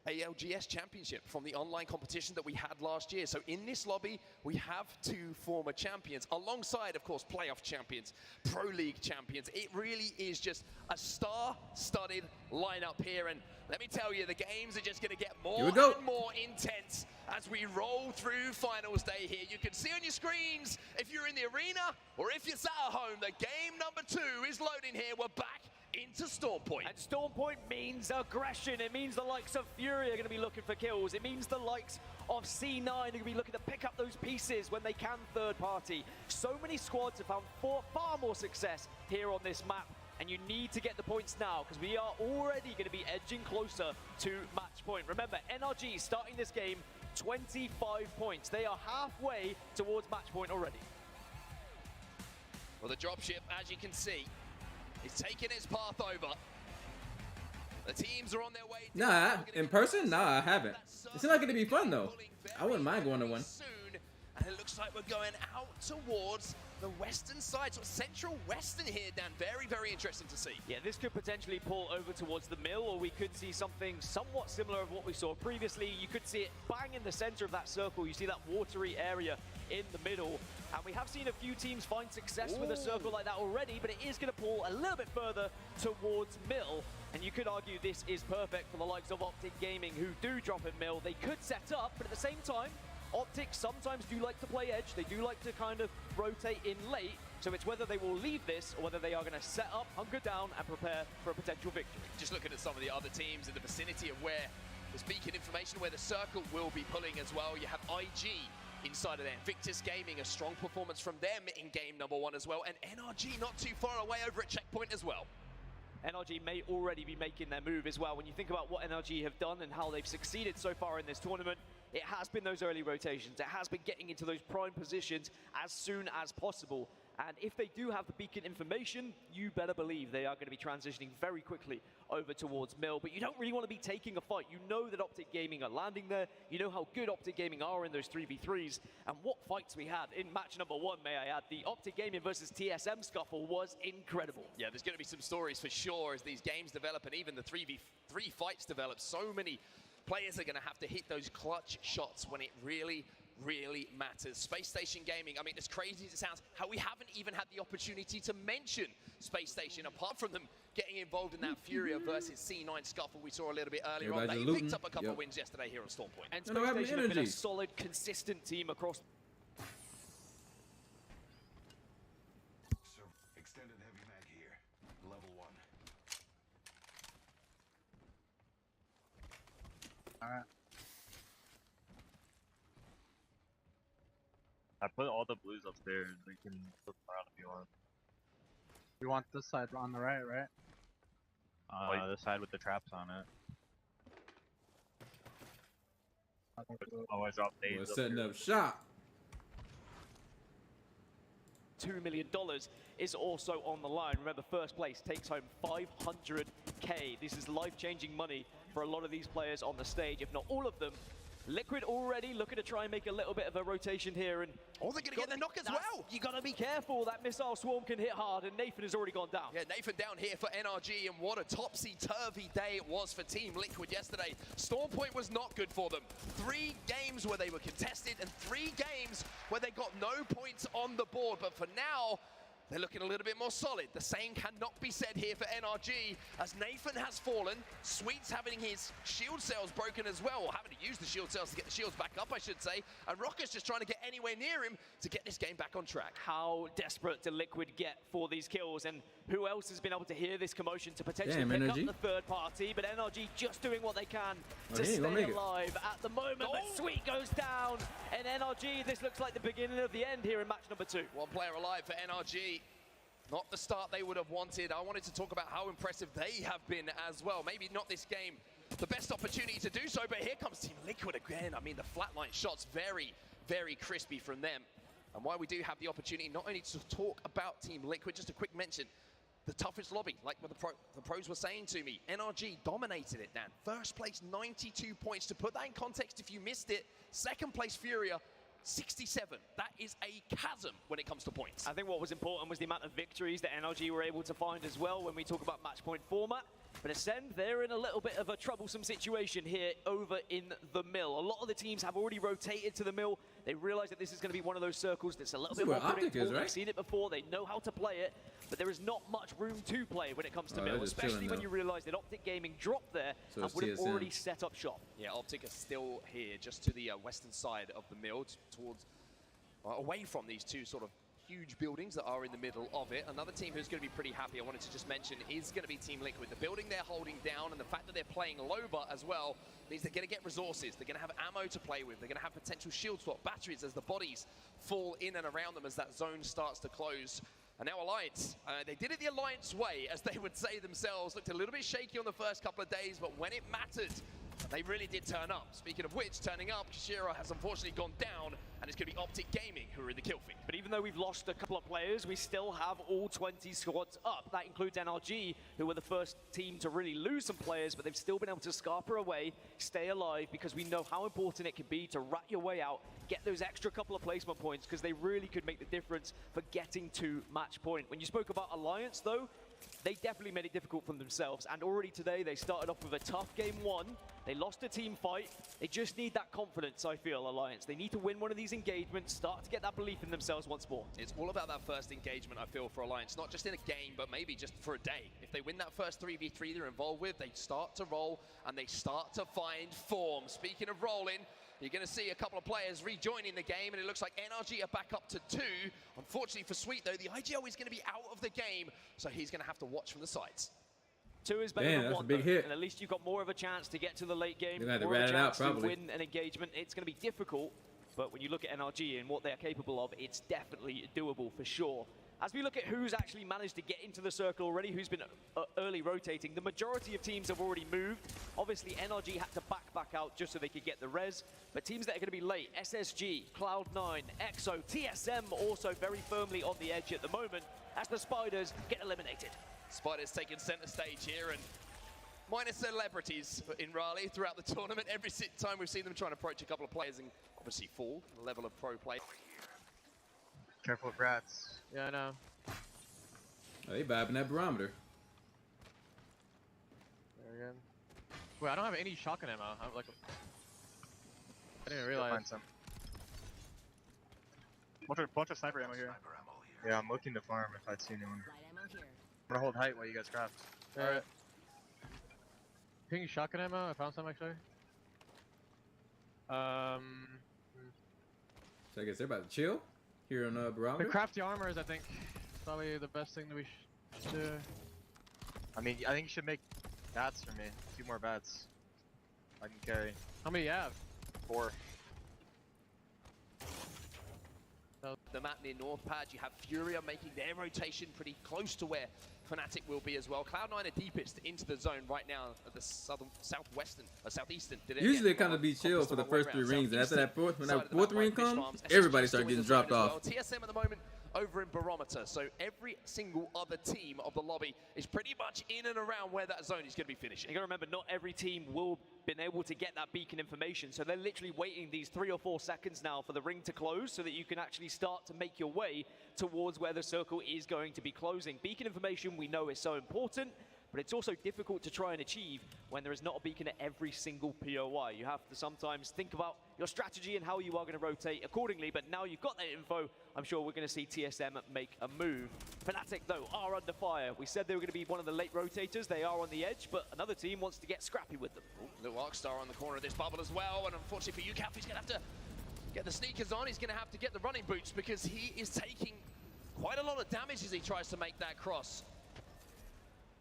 ALGS Championship from the online competition that we had last year. So in this lobby, we have 2 former champions, alongside, of course, playoff champions, Pro League champions. It really is just a star-studded lineup here. And let me tell you, the games are just going to get more and more intense as we roll through finals day here. You can see on your screens, if you're in the arena or if you're sat at home, that game number 2 is loading here. We're back into Storm Point. And Storm Point means aggression. It means the likes of Fury are going to be looking for kills. It means the likes of C9 are going to be looking to pick up those pieces when they can third party. So many squads have found far more success here on this map. And you need to get the points now, because we are already going to be edging closer to match point. Remember, NRG starting this game 25 points. They are halfway towards match point already. Well, the dropship, as you can see, is taking its path over. The teams are on their way. Nah, in person? Nah, I haven't. It seems like it'd be fun though. I wouldn't mind going to one. Soon, and it looks like we're going out towards the western side, sort of central western here, Dan. Very, very interesting to see. Yeah, this could potentially pull over towards the mill, or we could see something somewhat similar of what we saw previously. You could see it bang in the center of that circle. You see that watery area in the middle. And we have seen a few teams find success with a circle like that already, but it is going to pull a little bit further towards mill. And you could argue this is perfect for the likes of Optic Gaming, who do drop in mill. They could set up, but at the same time, Optic sometimes do like to play edge. They do like to kind of rotate in late. So it's whether they will leave this or whether they are going to set up, hunker down, and prepare for a potential victory. Just looking at some of the other teams in the vicinity of where there's beacon information, where the circle will be pulling as well. You have IG inside of there. Victus Gaming, a strong performance from them in game number 1 as well. And NRG not too far away over at checkpoint as well. NRG may already be making their move as well. When you think about what NRG have done and how they've succeeded so far in this tournament, it has been those early rotations. It has been getting into those prime positions as soon as possible. And if they do have the beacon information, you better believe they are going to be transitioning very quickly over towards mill. But you don't really want to be taking a fight. You know that Optic Gaming are landing there. You know how good Optic Gaming are in those 3v3s. And what fights we had in match number 1, may I add. The Optic Gaming versus TSM scuffle was incredible. Yeah, there's going to be some stories for sure as these games develop and even the 3v3 fights develop. So many players are going to have to hit those clutch shots when it really matters. Space Station Gaming, I mean, as crazy as it sounds, how we haven't even had the opportunity to mention Space Station, apart from them getting involved in that Furia versus C9 scuffle we saw a little bit earlier on. They picked up a couple of wins yesterday here on Storm Point. And Space Station have been a solid, consistent team across. Extended heavy mag here, level 1. Alright. I put all the blues upstairs. We can flip around if you want. We want this side on the right, right? The side with the traps on it. Always drop We're setting up shop. $2 million is also on the line. Remember, first place takes home 500K. This is life-changing money for a lot of these players on the stage, if not all of them. Liquid already looking to try and make a little bit of a rotation here. And they're going to get the knock as well. You got to be careful. That missile swarm can hit hard, and Nathan has already gone down. Yeah, Nathan down here for NRG, and what a topsy-turvy day it was for Team Liquid yesterday. Storm Point was not good for them. 3 games where they were contested, and 3 games where they got no points on the board. But for now, they're looking a little bit more solid. The same cannot be said here for NRG, as Nathan has fallen. Sweet's having his shield cells broken as well, or having to use the shield cells to get the shields back up, I should say. And Rocker's just trying to get anywhere near him to get this game back on track. How desperate did Liquid get for these kills? And who else has been able to hear this commotion to potentially pick up the third party? But NRG just doing what they can to stay alive at the moment. But Sweet goes down, and NRG, this looks like the beginning of the end here in match number 2. 1 player alive for NRG. Not the start they would have wanted. I wanted to talk about how impressive they have been as well. Maybe not this game the best opportunity to do so, but here comes Team Liquid again. I mean, the flatline shots very crispy from them. And while we do have the opportunity not only to talk about Team Liquid, just a quick mention, the toughest lobby, like what the pros were saying to me, NRG dominated it, Dan. First place, 92 points. To put that in context, if you missed it, second place Furia, 67. That is a chasm when it comes to points. I think what was important was the amount of victories that NRG were able to find as well when we talk about match point format. But Ascend, they're in a little bit of a troublesome situation here over in the mill. A lot of the teams have already rotated to the mill. They realize that this is going to be one of those circles that's a little bit more predictable. They've seen it before. They know how to play it. But there is not much room to play when it comes to mill, especially when you realize that Optic Gaming dropped there and would have already set up shop. Yeah, Optic are still here, just to the western side of the mill, towards away from these two sort of huge buildings that are in the middle of it. Another team who's going to be pretty happy, I wanted to just mention, is going to be Team Liquid. The building they're holding down and the fact that they're playing Loba as well means they're going to get resources. They're going to have ammo to play with. They're going to have potential shield swap batteries as the bodies fall in and around them as that zone starts to close. And now Alliance, they did it the Alliance way, as they would say themselves. Looked a little bit shaky on the first couple of days, but when it mattered, they really did turn up. Speaking of which, turning up, Kishira has unfortunately gone down, and it's going to be Optic Gaming who are in the kill feed. But even though we've lost a couple of players, we still have all 20 squads up. That includes NRG, who were the first team to really lose some players, but they've still been able to scarper away, stay alive, because we know how important it can be to rat your way out, get those extra couple of placement points, because they really could make the difference for getting to match point. When you spoke about Alliance, though, they definitely made it difficult for themselves, and already today they started off with a tough game one. They lost a team fight. They just need that confidence, I feel, Alliance. They need to win one of these engagements, start to get that belief in themselves once more. It's all about that first engagement, I feel, for Alliance, not just in a game, but maybe just for a day. If they win that first 3v3 they're involved with, they start to roll, and they start to find form. Speaking of rolling, you're going to see a couple of players rejoining the game, and it looks like NRG are back up to 2. Unfortunately for Sweet, though, the IGL is going to be out of the game, so he's going to have to watch from the sides. 2 is better than 1, that's a big hit. And at least you've got more of a chance to get to the late game, They're gonna have to more of rat a it out, chance to probably. win an engagement. It's going to be difficult, but when you look at NRG and what they're capable of, it's definitely doable for sure. As we look at who's actually managed to get into the circle already, who's been early rotating, the majority of teams have already moved. Obviously, NRG had to back out just so they could get the res, but teams that are going to be late, SSG, Cloud9, EXO, TSM also very firmly on the edge at the moment as the Spiders get eliminated. Spiders taking center stage here, and minor celebrities in Raleigh throughout the tournament. Every time we've seen them trying to approach a couple of players and obviously fall the level of pro play. Careful with rats. Yeah, I know. Oh, they vibing that barometer. There again. Wait, I don't have any shotgun ammo. I'm like, I didn't even realize. Find some. Bunch of sniper ammo here. Yeah, I'm looking to farm if I see anyone. I'm gonna hold height while you guys craft. Alright. Ping shotgun ammo. I found some actually. So I guess they're about to chill here on barometer. The crafty armor is, I think, probably the best thing that we should do. I mean, I think you should make bats for me. 2 more bats. I can carry. How many you have? 4. The map near North Pad, you have Furia making their rotation pretty close to where Fnatic will be as well. Cloud9 are deepest into the zone right now at the southeastern. Usually it kind of be chill for the first 3 rings, and after that fourth ring comes, everybody starts getting dropped off. TSM at the moment over in Barometer, so every single other team of the lobby is pretty much in and around where that zone is going to be finishing. You got to remember, not every team will been able to get that beacon information, so they're literally waiting these 3 or 4 seconds now for the ring to close so that you can actually start to make your way towards where the circle is going to be closing. Beacon information we know is so important, but it's also difficult to try and achieve when there is not a beacon at every single POI. You have to sometimes think about your strategy and how you are going to rotate accordingly, but now you've got that info, I'm sure we're going to see TSM make a move. Fnatic, though, are under fire. We said they were going to be one of the late rotators. They are on the edge, but another team wants to get scrappy with them. Little Arcstar on the corner of this bubble as well, and unfortunately for UCAF, he's going to have to get the sneakers on. He's going to have to get the running boots because he is taking quite a lot of damage as he tries to make that cross.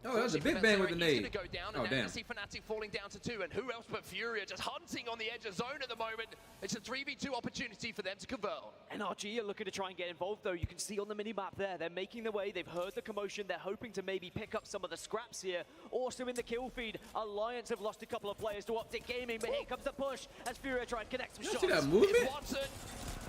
Oh, that was a big bang with the nade. Go down, and now you see Fnatic falling down to 2, and who else but Furia just hunting on the edge of zone at the moment. It's a 3v2 opportunity for them to convert on. NRG are looking to try and get involved, though. You can see on the mini-map there, they're making their way. They've heard the commotion. They're hoping to maybe pick up some of the scraps here. Also in the kill feed, Alliance have lost a couple of players to Optic Gaming, but here comes the push as Furia try and connect some shots. See that movement? It's Watson.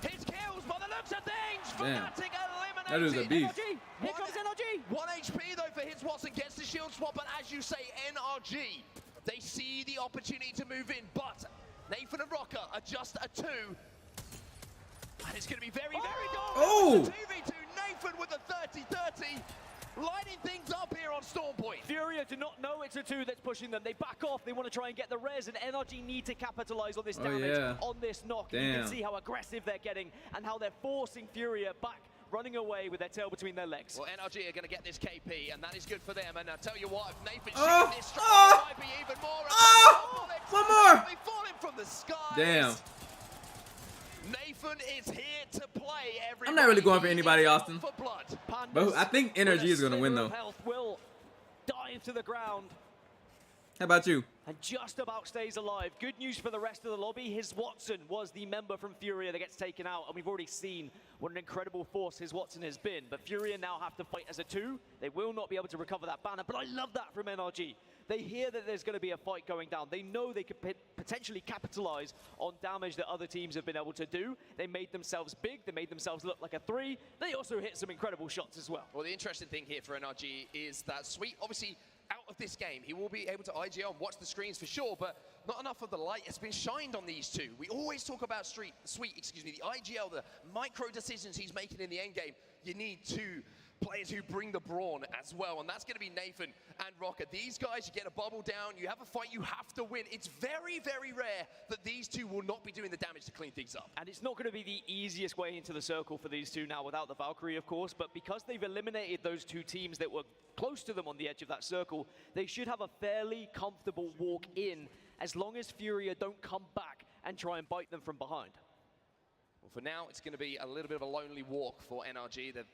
His kills by the looks of things. Fnatic eliminated. That is a beast. NRG. Here comes NRG. 1 HP though for Hits Watson, gets the shield swap, but as you say, NRG, they see the opportunity to move in, but Nathan and Rocker are just a 2. And it's going to be very, very good. Oh! 2v2, Nathan with the 30-30. Lighting things up here on Storm Point. Furia do not know it's a 2 that's pushing them. They back off. They want to try and get the res, and NRG need to capitalize on this damage, on this knock. And you can see how aggressive they're getting and how they're forcing Furia back, running away with their tail between their legs. Well, NRG are going to get this KP, and that is good for them. And I'll tell you what, if Nathan shoots this strike, it might be even more. One more! Falling from the skies. Damn. Nathan is here to play. I'm not really going for anybody, Austin. For blood. But I think NRG is going to win, though. Health will dive to the ground. How about you? And just about stays alive. Good news for the rest of the lobby. His Watson was the member from Furia that gets taken out, and we've already seen what an incredible force his Watson has been. But Furia now have to fight as a 2. They will not be able to recover that banner, but I love that from NRG. They hear that there's going to be a fight going down. They know they could potentially capitalize on damage that other teams have been able to do. They made themselves big. They made themselves look like a 3. They also hit some incredible shots as well. Well, the interesting thing here for NRG is that Sweet, obviously, out of this game, he will be able to IGL and watch the screens for sure, but not enough of the light has been shined on these two. We always talk about Sweet, the IGL, the micro decisions he's making in the end game. You need 2 players who bring the brawn as well, and that's going to be Nathan and Rocket. These guys, you get a bubble down, you have a fight, you have to win. It's very, very rare that these 2 will not be doing the damage to clean things up. And it's not going to be the easiest way into the circle for these 2 now without the Valkyrie, of course, but because they've eliminated those 2 teams that were close to them on the edge of that circle, they should have a fairly comfortable walk in as long as Furia don't come back and try and bite them from behind. Well, for now, it's going to be a little bit of a lonely walk for NRG. They've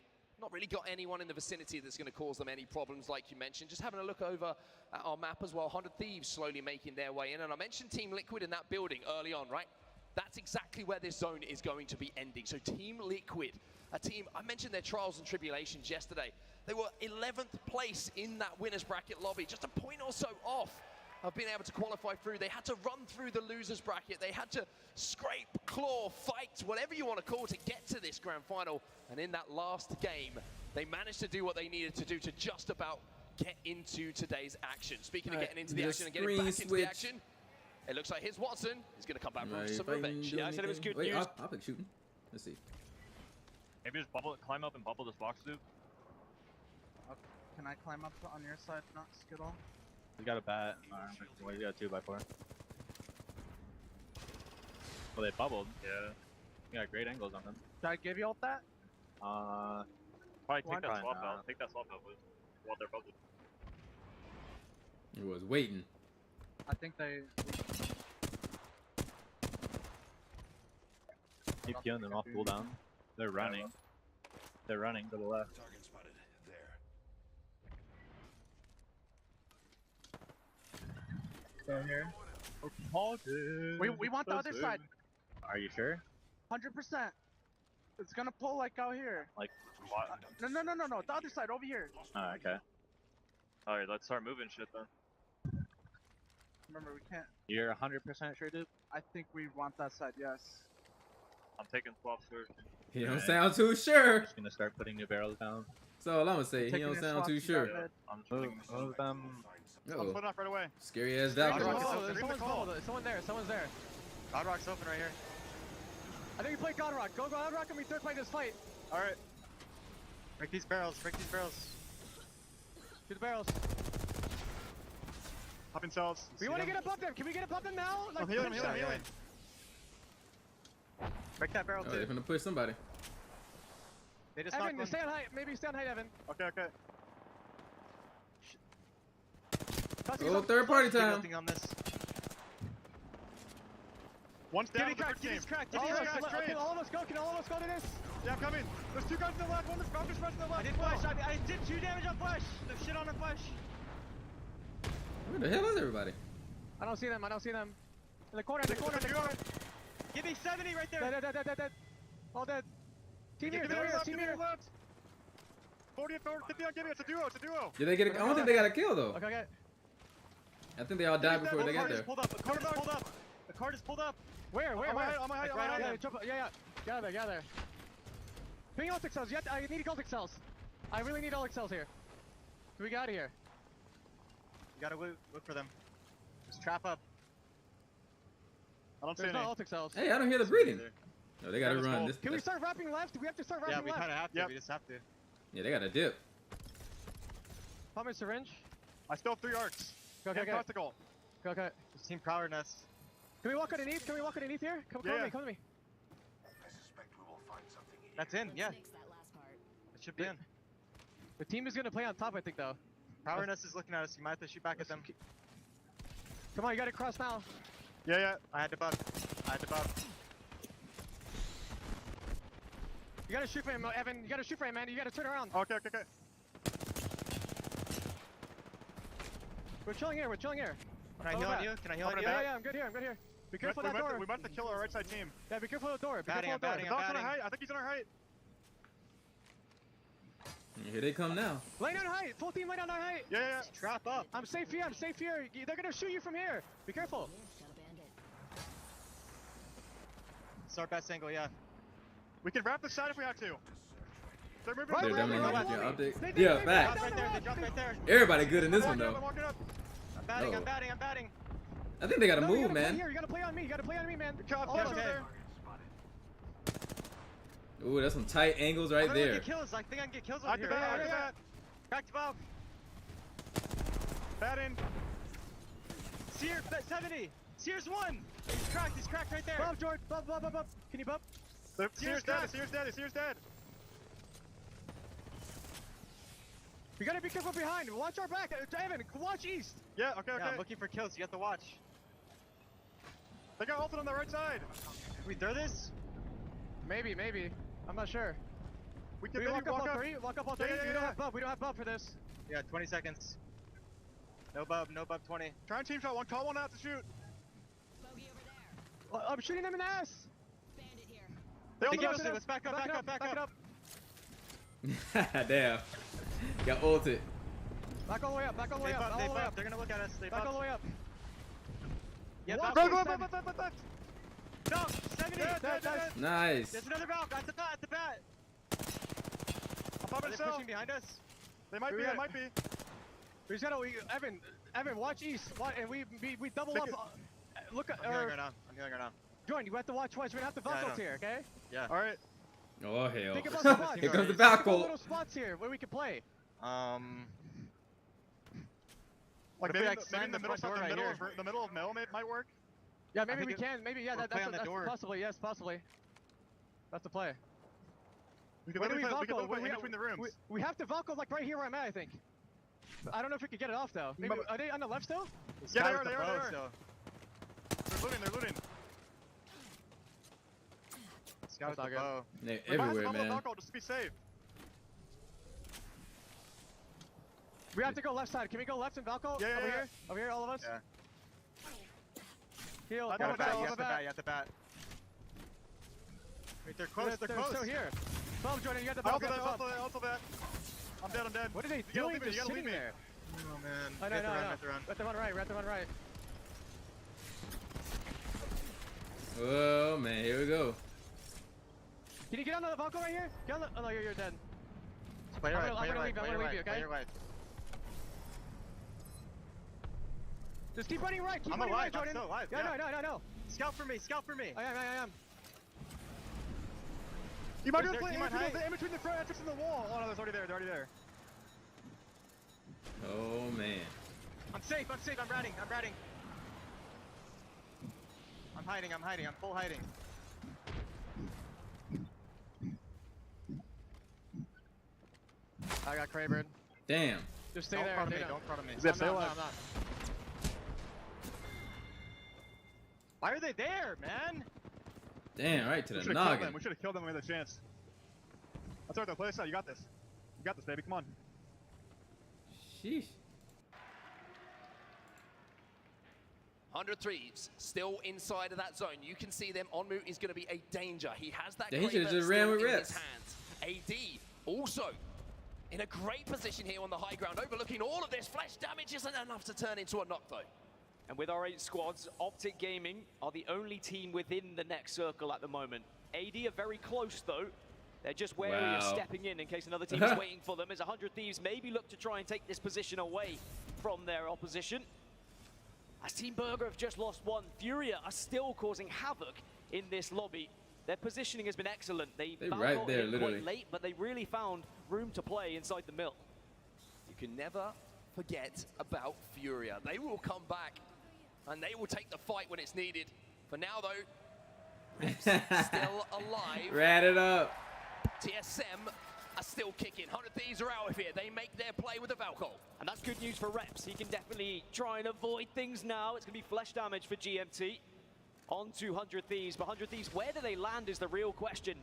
not really got anyone in the vicinity that's going to cause them any problems, like you mentioned. Just having a look over at our map as well, 100 Thieves slowly making their way in. And I mentioned Team Liquid in that building early on, right? That's exactly where this zone is going to be ending. So Team Liquid, a team, I mentioned their trials and tribulations yesterday. They were 11th place in that winner's bracket lobby, just a point or so off of being able to qualify through. They had to run through the loser's bracket. They had to scrape, claw, fight, whatever you want to call it, to get to this grand final. And in that last game, they managed to do what they needed to do to just about get into today's action. Speaking of getting into the action and getting back into the action, it looks like here's Watson. He's going to come back from some revenge. Yeah, I said it was good news. I'll pick shooting. Let's see. Maybe just climb up and bubble this box loop. Can I climb up on your side, not Skittle? We got a bat. We got 2x4. Well, they bubbled. Yeah. We got great angles on them. Did I give you all that? Probably take that swap out. Take that swap out while they're bubbled. He was waiting. I think they... Keep killing them off cooldown. They're running. They're running to the left. Target spotted. There. Go here. Okay. We want the other side. Are you sure? 100%. It's gonna pull like out here. Like what? No. The other side, over here. Oh, okay. Alright, let's start moving shit then. Remember, we can't. You're 100% sure, dude? I think we want that side, yes. I'm taking swaps first. He don't sound too sure. I'm just gonna start putting new barrels down. So all I'm gonna say, he don't sound too sure. Yeah, I'm just move them. I'm putting off right away. Scary as that. Someone there. Someone's there. Godrock's open right here. I think we play Godrock. Go Godrock and we third play this fight. Alright. Break these barrels. Break these barrels. Shoot the barrels. Popping cells. We want to get above them. Can we get above them now? Like, I'm healing. Break that barrel Oh, too. they're gonna push somebody. They just Evan, knocked stay on height. Maybe stay on height, Evan. Okay. Oh, third party time. Nothing on this. One's down. Give me crack. All of us go. Can all of us go to this? Yeah, I'm coming. There's 2 guys in the left. One that's rushing to the left. I did flash. I did 2 damage on flash. The shit on the flash. Where the hell is everybody? I don't see them. In the corner. Give me 70 right there. Dead. All dead. Team here. 40 and 50 on Gibby. It's a duo. Did they get? I don't think they got a kill though. Okay. I think they all died before they got there. The card is pulled up. Where? On my height. Yeah. Gather. Ping Ultic cells. I need Ultic cells. I really need Ultic cells here. So we got here. You gotta look for them. Just trap up. I don't see any. There's no Ultic cells. Hey, I don't hear the breathing. No, they gotta run. This, Can we start wrapping left? We have to start wrapping left. Yeah, we kind of have to. We just have to. yeah, they gotta dip. Pop my syringe. I still have 3 arcs. Go, go, And go. Tactical. Go, go. Just team crowding us. Can we walk underneath? Can we walk underneath here? Come to me, come to me. That's in, yeah. It should be in. The team is gonna play on top, I think, though. Crowding us is looking at us. You might have to shoot back at them. Come on, you gotta cross now. Yeah, yeah. I had to bump. I had to bump. You gotta shoot for him, Evan. You gotta shoot for him, man. You gotta turn around. Okay, okay, okay. We're chilling here. We're chilling here. Can I heal on you? Can I heal on you? Yeah, yeah, I'm good here. I'm good here. Be careful of that door. We might have to kill our right side team. Yeah, be careful of the door. Be Batting, careful of the door. The dog's on our height. I think he's on our height. Here they come now. Lay down height. Full team lay down height. Yeah, yeah. Trap up. I'm safe here. I'm safe here. They're gonna shoot you from here. Be careful. Start best angle, yeah. We can wrap the side if we have to. They're moving. Right, They're right, definitely right, not right. update. They Yeah, dropped fact. Right there. They dropped right there. Everybody good in this one I'm though. walking up. I'm batting. Oh. I'm batting. I'm batting. I think they gotta No, you move, gotta play man. here. You gotta play on me. You gotta play on me, man. Chop, All chop, of us. there. Ooh, that's some tight angles right I there. get kills. I think I can get kills I over can here. bat, I can bat. Back to Bob. Bat in. Sear, 70. Sear's 1. He's cracked. He's cracked right there. Bump, George. Bump, bump, bump, bump. Can you bump? Sear's dead. Sear's dead. Sear's dead. You gotta be careful behind. Watch our back. Evan, watch east. Yeah, okay, okay. Yeah, I'm looking for kills. You have to watch. They got ulted on the right side. Can we throw this? Maybe, maybe. I'm not sure. We Can can we maybe walk up walk all up. three? Walk up all Yeah, three? yeah, We yeah, don't yeah. have bump. We don't have bump for this. Yeah, 20 seconds. No bub 20. Try and team shot one. Call one out to shoot. I'm shooting them in the ass. They They ulted give us. us it. Let's back up, back up, back up. Damn. Got ulted. Back all the way up. Back all the way They up. bump, All they the way bump. up. They're gonna look at us. They Back all bump. the way up. Yeah, Walk, bump. Go, Seven. go. No, 70. Dead. Nice. There's another valve. At the bat. At the bat. I'm popping Are they cell. pushing behind us? They might be. They might be. We just gotta. Evan, watch east. And we double Pick up. it. Look at. I'm healing right now. I'm healing right now. Jordan, you have to watch twice. We're gonna have to Yeah, I Valkyles know. here, okay? Yeah. All right. Oh hell. Think about spots. Here comes the Think about Valkyrie. little spots here where we can play. Like What if we maybe, expand maybe in the the middle, front door right here? the middle of middle might work. Yeah, maybe think we it- can. Maybe yeah. or play on the That's door. possibly. Yes, possibly. That's the play. We can Where do we literally play Valko? in between the rooms. We have to Valko like right here where I'm at, I think. I don't know if we could get it off though. Maybe, are they on the left still? Yeah, Scout they with the are. bow still. They're looting. Scout with That's all the good. bow. They're We might have to everywhere, bump man. Valko just to be safe. We have to go left side. Can we go left and Valko? Yeah, yeah, over yeah. here? Over here, all of us? Yeah. Heal. I You have to Bat, bat. you You have have to bat. You have to bat. Wait, they're close. They're close. still here. Bump, Jordan, you got the I bump. also that. I'm dead. What are they You gotta doing leave me, just you gotta sitting leave me. there? Oh man. I We know, have to no, run, no. we have to run. We have to run right. We have to run right. Oh man, here we go. Can you get on the Valko right here? Get on the. Oh no, you're dead. Play your I'm right. gonna Play your leave right. you, Play I'm your gonna leave you, right. Play okay? your right. Just keep running right. Keep I'm running alive. right, I'm Jordan. still alive. Yeah, no. Scout for me. Scout for me. I am. You might Is be able there to team on play height? in between the front entrance and the wall. Oh no, they're already there. Oh man. I'm safe. I'm ratting. I'm hiding. I'm full hiding. I got Crayburn. Damn. Just stay Don't there. front of stay me. down. Don't front of me. I'm not. Why are they there, man? Damn, right to We the should have killed them. noggin. We should have killed them when we had the chance. That's alright though. Play this out. You got this. You got this, baby. Come on. Sheesh. 100 Thieves still inside of that zone. You can see them. En route is going to be a danger. He has that. Yeah, he should've Kraber just ran still with in reps. his hands. AD also in a great position here on the high ground, overlooking all of this. Flash damage isn't enough to turn into a knock though. And with our 8 squads, Optic Gaming are the only team within the next circle at the moment. AD are very close though. They're just wary of Wow. stepping in case another team is waiting for them, as 100 Thieves maybe look to try and take this position away from their opposition. As Team Burger have just lost one, Furia are still causing havoc in this lobby. Their positioning has been excellent. They right got there, in literally. quite late, but they really found room to play inside the mill. You can never forget about Furia. They will come back and they will take the fight when it's needed. For now, though, still alive. Rat it up. TSM are still kicking. 100 Thieves are out of here. They make their play with the Valkyrie. And that's good news for Reps. He can definitely try and avoid things now. It's going to be flesh damage for GMT. On to 100 Thieves. But 100 Thieves, where do they land is the real question.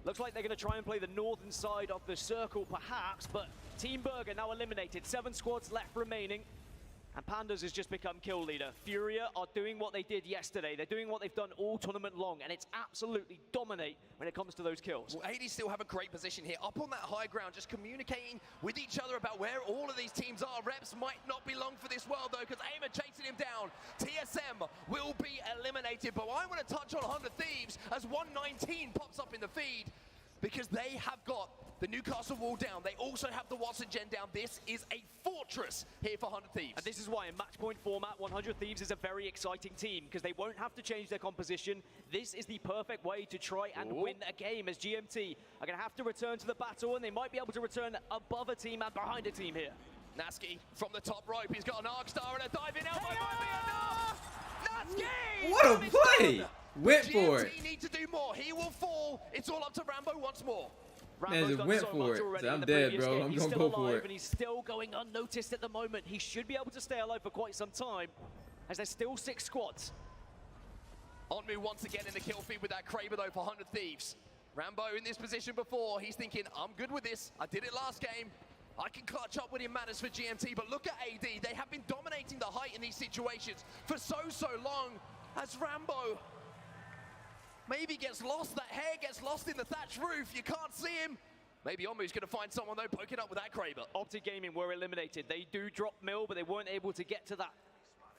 Looks like they're going to try and play the northern side of the circle, perhaps. But Team Burger now eliminated. 7 squads left remaining. And Pandas has just become kill leader. Furia are doing what they did yesterday. They're doing what they've done all tournament long, and it's absolutely dominate when it comes to those kills. Well, AD still have a great position here, up on that high ground, just communicating with each other about where all of these teams are. Reps might not be long for this world, though, because Aimer chasing him down. TSM will be eliminated, but I want to touch on 100 Thieves as 119 pops up in the feed, because they have got the Newcastle wall down. They also have the Watson gen down. This is a fortress here for 100 Thieves. And this is why in match point format, 100 Thieves is a very exciting team, because they won't have to change their composition. This is the perfect way to try and win a game, as GMT are going to have to return to the battle, and they might be able to return above a team and behind a team here. Naski from the top rope. He's got an arc star and a diving elbow might be enough. Naski! What a play! Went for it. GMT need to do more. He will fall. It's all up to Rambo once more. Man, just went for it. So I'm dead, bro. I'm going to go for it. And he's still going unnoticed at the moment. He should be able to stay alive for quite some time, as there's still 6 squads. Onmu once again in the kill feed with that Kraber, though, for 100 Thieves. Rambo in this position before. He's thinking, I'm good with this. I did it last game. I can clutch up when it matters for GMT. But look at AD. They have been dominating the height in these situations for so long. As Rambo maybe gets lost, that hair gets lost in the thatch roof. You can't see him. Maybe Onmu's going to find someone, though, poking up with that Kraber. Optic Gaming were eliminated. They do drop Mill, but they weren't able to get to that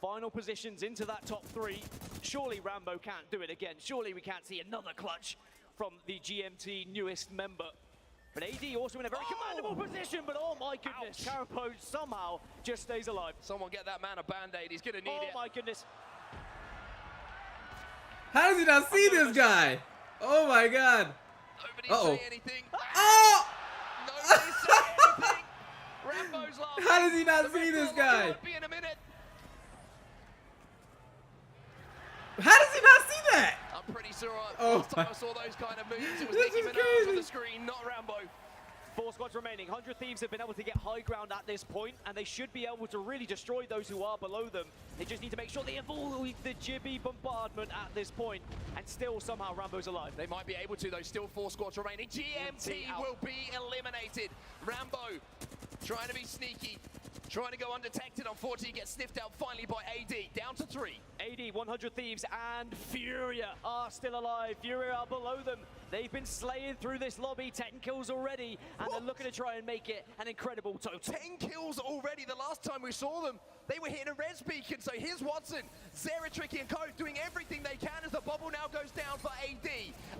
final positions into that top 3. Surely Rambo can't do it again. Surely we can't see another clutch from the GMT newest member. But AD also in a very commandable position, but oh my goodness, Carapace somehow just stays alive. Someone get that man a band-aid. He's going to need it. Oh my goodness. How does he not see this guy? Oh my god. Nobody say anything. Oh! Nobody say anything. Rambo's laughing. How does he not see this guy? Be in a minute. How does he not see that? I'm pretty sure Oh last time my- I saw those kind of moves, it was This Nicki is Minaj on crazy. the screen, not Rambo. 4 squads remaining. 100 Thieves have been able to get high ground at this point, and they should be able to really destroy those who are below them. They just need to make sure they avoid the Jibby bombardment at this point, and still somehow Rambo's alive. They might be able to, though. Still 4 squads remaining. GMT out. will be eliminated. Rambo trying to be sneaky, trying to go undetected. Unfortunately, gets sniffed out finally by AD. Down to 3. AD, 100 Thieves, and Furia are still alive. Furia are below them. They've been slaying through this lobby. 10 kills already, and they're looking to try and make it an incredible total. 10 kills already. The last time we saw them, they were hitting a res beacon. So here's Watson, Zera, Tricky, and Code doing everything they can as the bubble now goes down for AD.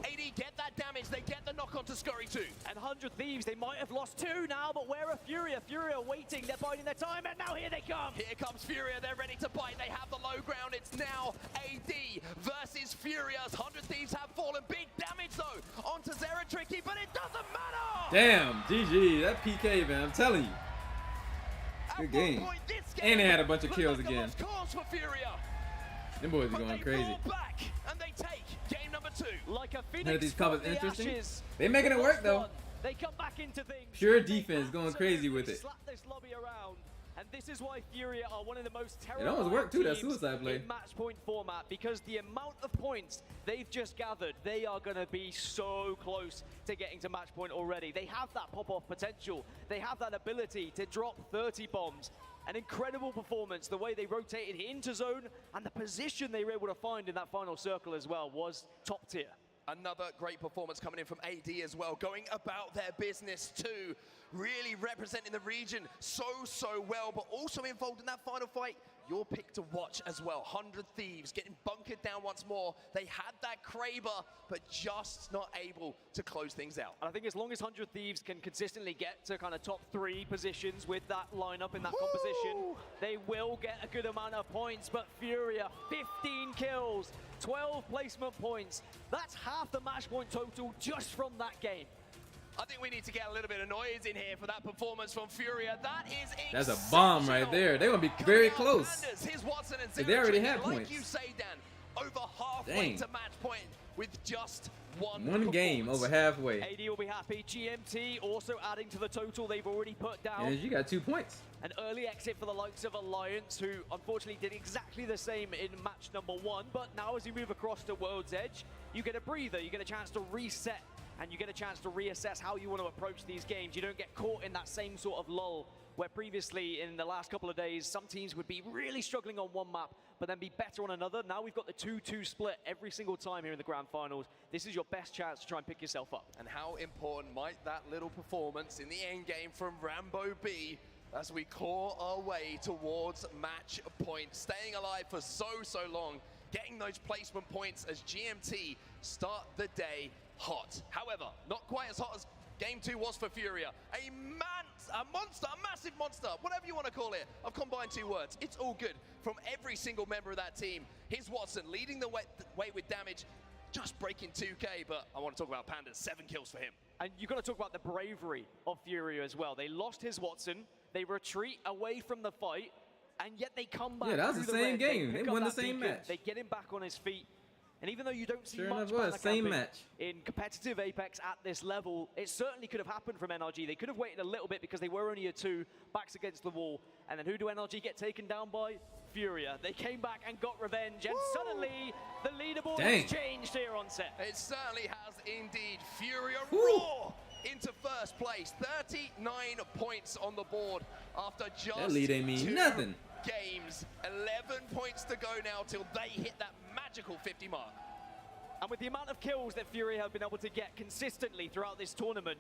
AD get that damage. They get the knock on to Scurry too. And 100 Thieves, they might have lost 2 now, but where are Furia? Furia waiting, they're biding their time, and now here they come. Here comes Furia, they're ready to bite. They have the low ground. It's now AD versus Furia's. 100 Thieves have fallen. Big damage though onto Zera, Tricky, but it doesn't matter. Damn, GG. That PK, man. I'm telling you. Good game. And they had a bunch of kills again. Cause for Furia. Them boys are going crazy. Fall back and they take game number 2. Like a None of phoenix these from covers the interesting. ashes. They making it work though. They come back into things. Pure defense, going crazy with it. Slap this lobby around. And this is why Furia are one of the most It terrifying almost worked too, that teams suicide play. in match point format, because the amount of points they've just gathered, they are going to be so close to getting to match point already. They have that pop-off potential. They have that ability to drop 30 bombs. An incredible performance. The way they rotated into zone and the position they were able to find in that final circle as well was top tier. Another great performance coming in from AD as well, going about their business too, really representing the region so well, but also involved in that final fight. your pick to watch as well. 100 Thieves getting bunkered down once more. They had that Kraber, but just not able to close things out. And I think as long as 100 Thieves can consistently get to kind of top 3 positions with that lineup in that composition, they will get a good amount of points. But Furia, 15 kills, 12 placement points. That's half the match point total just from that game. I think we need to get a little bit of noise in here for that performance from Furia. That is That's a bomb right there. They're gonna be very close. Here's Watson and They already have like points. you say, Dan, over halfway Dang. to match point with just one game over halfway. AD will be happy. GMT also adding to the total they've already put down. And you got 2 points. An early exit for the likes of Alliance, who unfortunately did exactly the same in match number 1. But now as you move across to World's Edge, you get a breather, you get a chance to reset, and you get a chance to reassess how you want to approach these games. You don't get caught in that same sort of lull where previously in the last couple of days, some teams would be really struggling on one map, but then be better on another. Now we've got the 2-2 split every single time here in the grand finals. This is your best chance to try and pick yourself up. And how important might that little performance in the end game from Rambo be as we claw our way towards match point, staying alive for so long, getting those placement points as GMT start the day hot. However, not quite as hot as Game 2 was for Furia. A monster, a massive monster, whatever you want to call it. I've combined 2 words. It's all good from every single member of that team. Here's Watson leading the way with damage, just breaking 2K, but I want to talk about Pandas, 7 kills for him. And you've got to talk about the bravery of Furia as well. They lost his Watson, they retreat away from the fight, and yet they come back. Yeah, that was the same game. They won the same match. They get him back on his feet. And even though you don't see Sure much enough, same match in competitive Apex at this level, it certainly could have happened from NRG. They could have waited a little bit because they were only a 2, backs against the wall. And then who do NRG get taken down by? Furia. They came back and got revenge, and suddenly the leaderboard has changed here on set. It certainly has indeed. Furia roar into first place, 39 points on the board after just That lead ain't mean 2 nothing. games. 11 points to go now till they hit that magical 50 mark. And with the amount of kills that Fury have been able to get consistently throughout this tournament,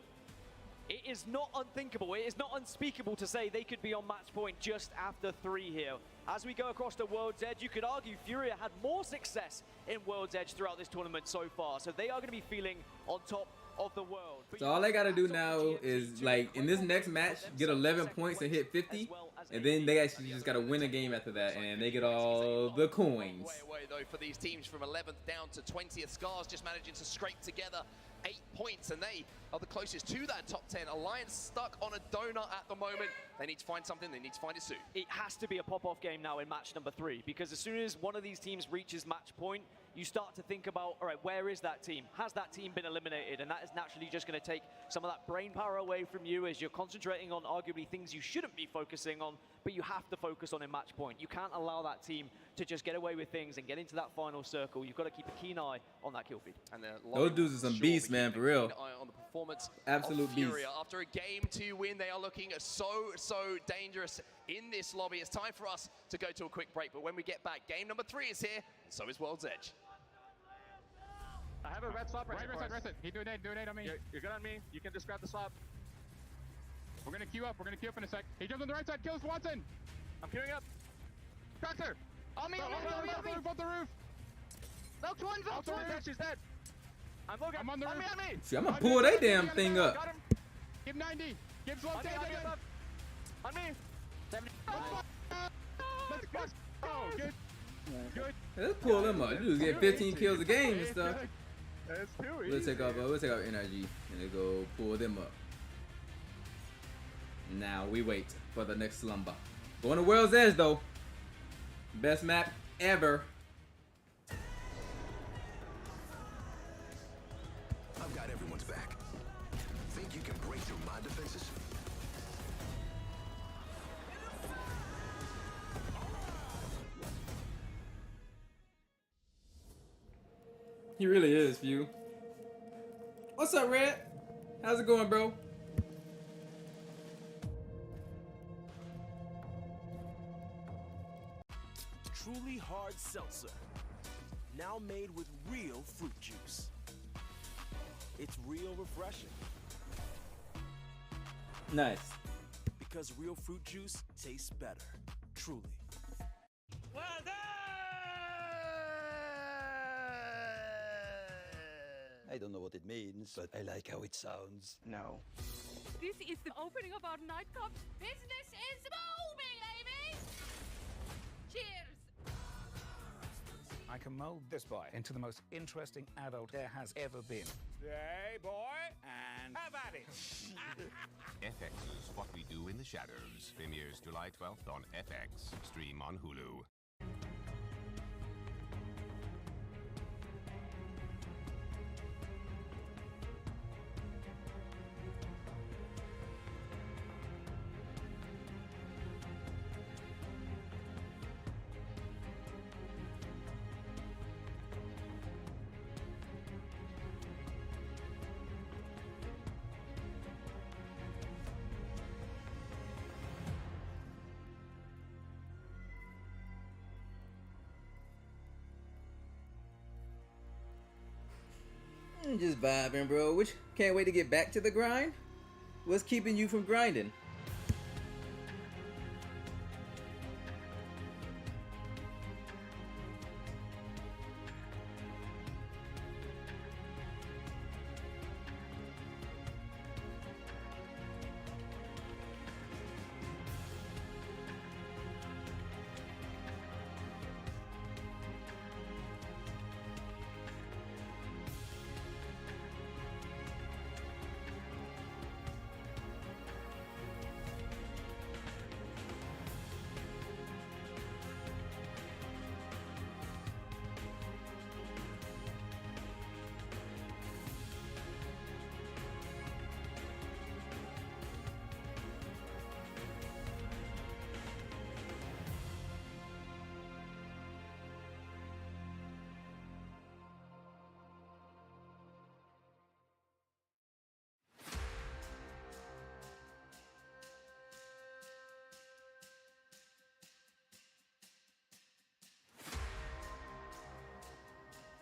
it is not unthinkable, it is not unspeakable to say they could be on match point just after 3 here. As we go across to World's Edge, you could argue Furia had more success in World's Edge throughout this tournament so far, so they are going to be feeling on top of the world. So all they gotta do now is, like, in this next match, get 11 points and hit 50, and then they actually just gotta win a game after that, and they get all the coins. Way away though for these teams from 11th down to 20th. Scars just managing to scrape together 8 points, and they are the closest to that top 10. Alliance stuck on a donut at the moment. They need to find something, they need to find it soon. It has to be a pop-off game now in match number 3, because as soon as one of these teams reaches match point, you start to think about, all right, where is that team? Has that team been eliminated? And that is naturally just going to take some of that brain power away from you as you're concentrating on arguably things you shouldn't be focusing on, but you have to focus on in match point. You can't allow that team to just get away with things and get into that final circle. You've got to keep a keen eye on that kill feed. And those dudes are some beasts, man, for real. On the performance Absolute of Furia. beast. After a Game 2 win, they are looking so dangerous in this lobby. It's time for us to go to a quick break, but when we get back, game number 3 is here, and so is World's Edge. I have a red swap right here. Rest it. He do a nade on me. You're good on me. You can just grab the swap. We're gonna queue up in a sec. He jumps on the right side, kills Watson. I'm queuing up. Cracker. On me. Off the roof. Knocked one, knocked one. She's dead. I'm looking. I'm on the roof. On me. See, I'm gonna pull that damn thing up. Got him. Give 90. Give slow. On me. 70. Let's go. Good. Good. Let's pull them up. You just get 15 kills a game and stuff. That's too easy. We'll take off energy and then go pull them up. Now we wait for the next slumber. Going to World's Edge though. Best map ever. I've got everyone's back. Think you can break through my defenses? He really is, Few. What's up, Red? How's it going, bro? Truly hard seltzer. Now made with real fruit juice. It's real refreshing. Nice. Because real fruit juice tastes better. Truly. Well done! I don't know what it means, but I like how it sounds. No. This is the opening of our nightclub. Business is booming, baby! Cheers! I can mold this boy into the most interesting adult there has ever been. Hey, boy, and have at it. FX's What We Do in the Shadows premieres July 12th on FX. Stream on Hulu. Just vibing, bro. Which can't wait to get back to the grind. What's keeping you from grinding?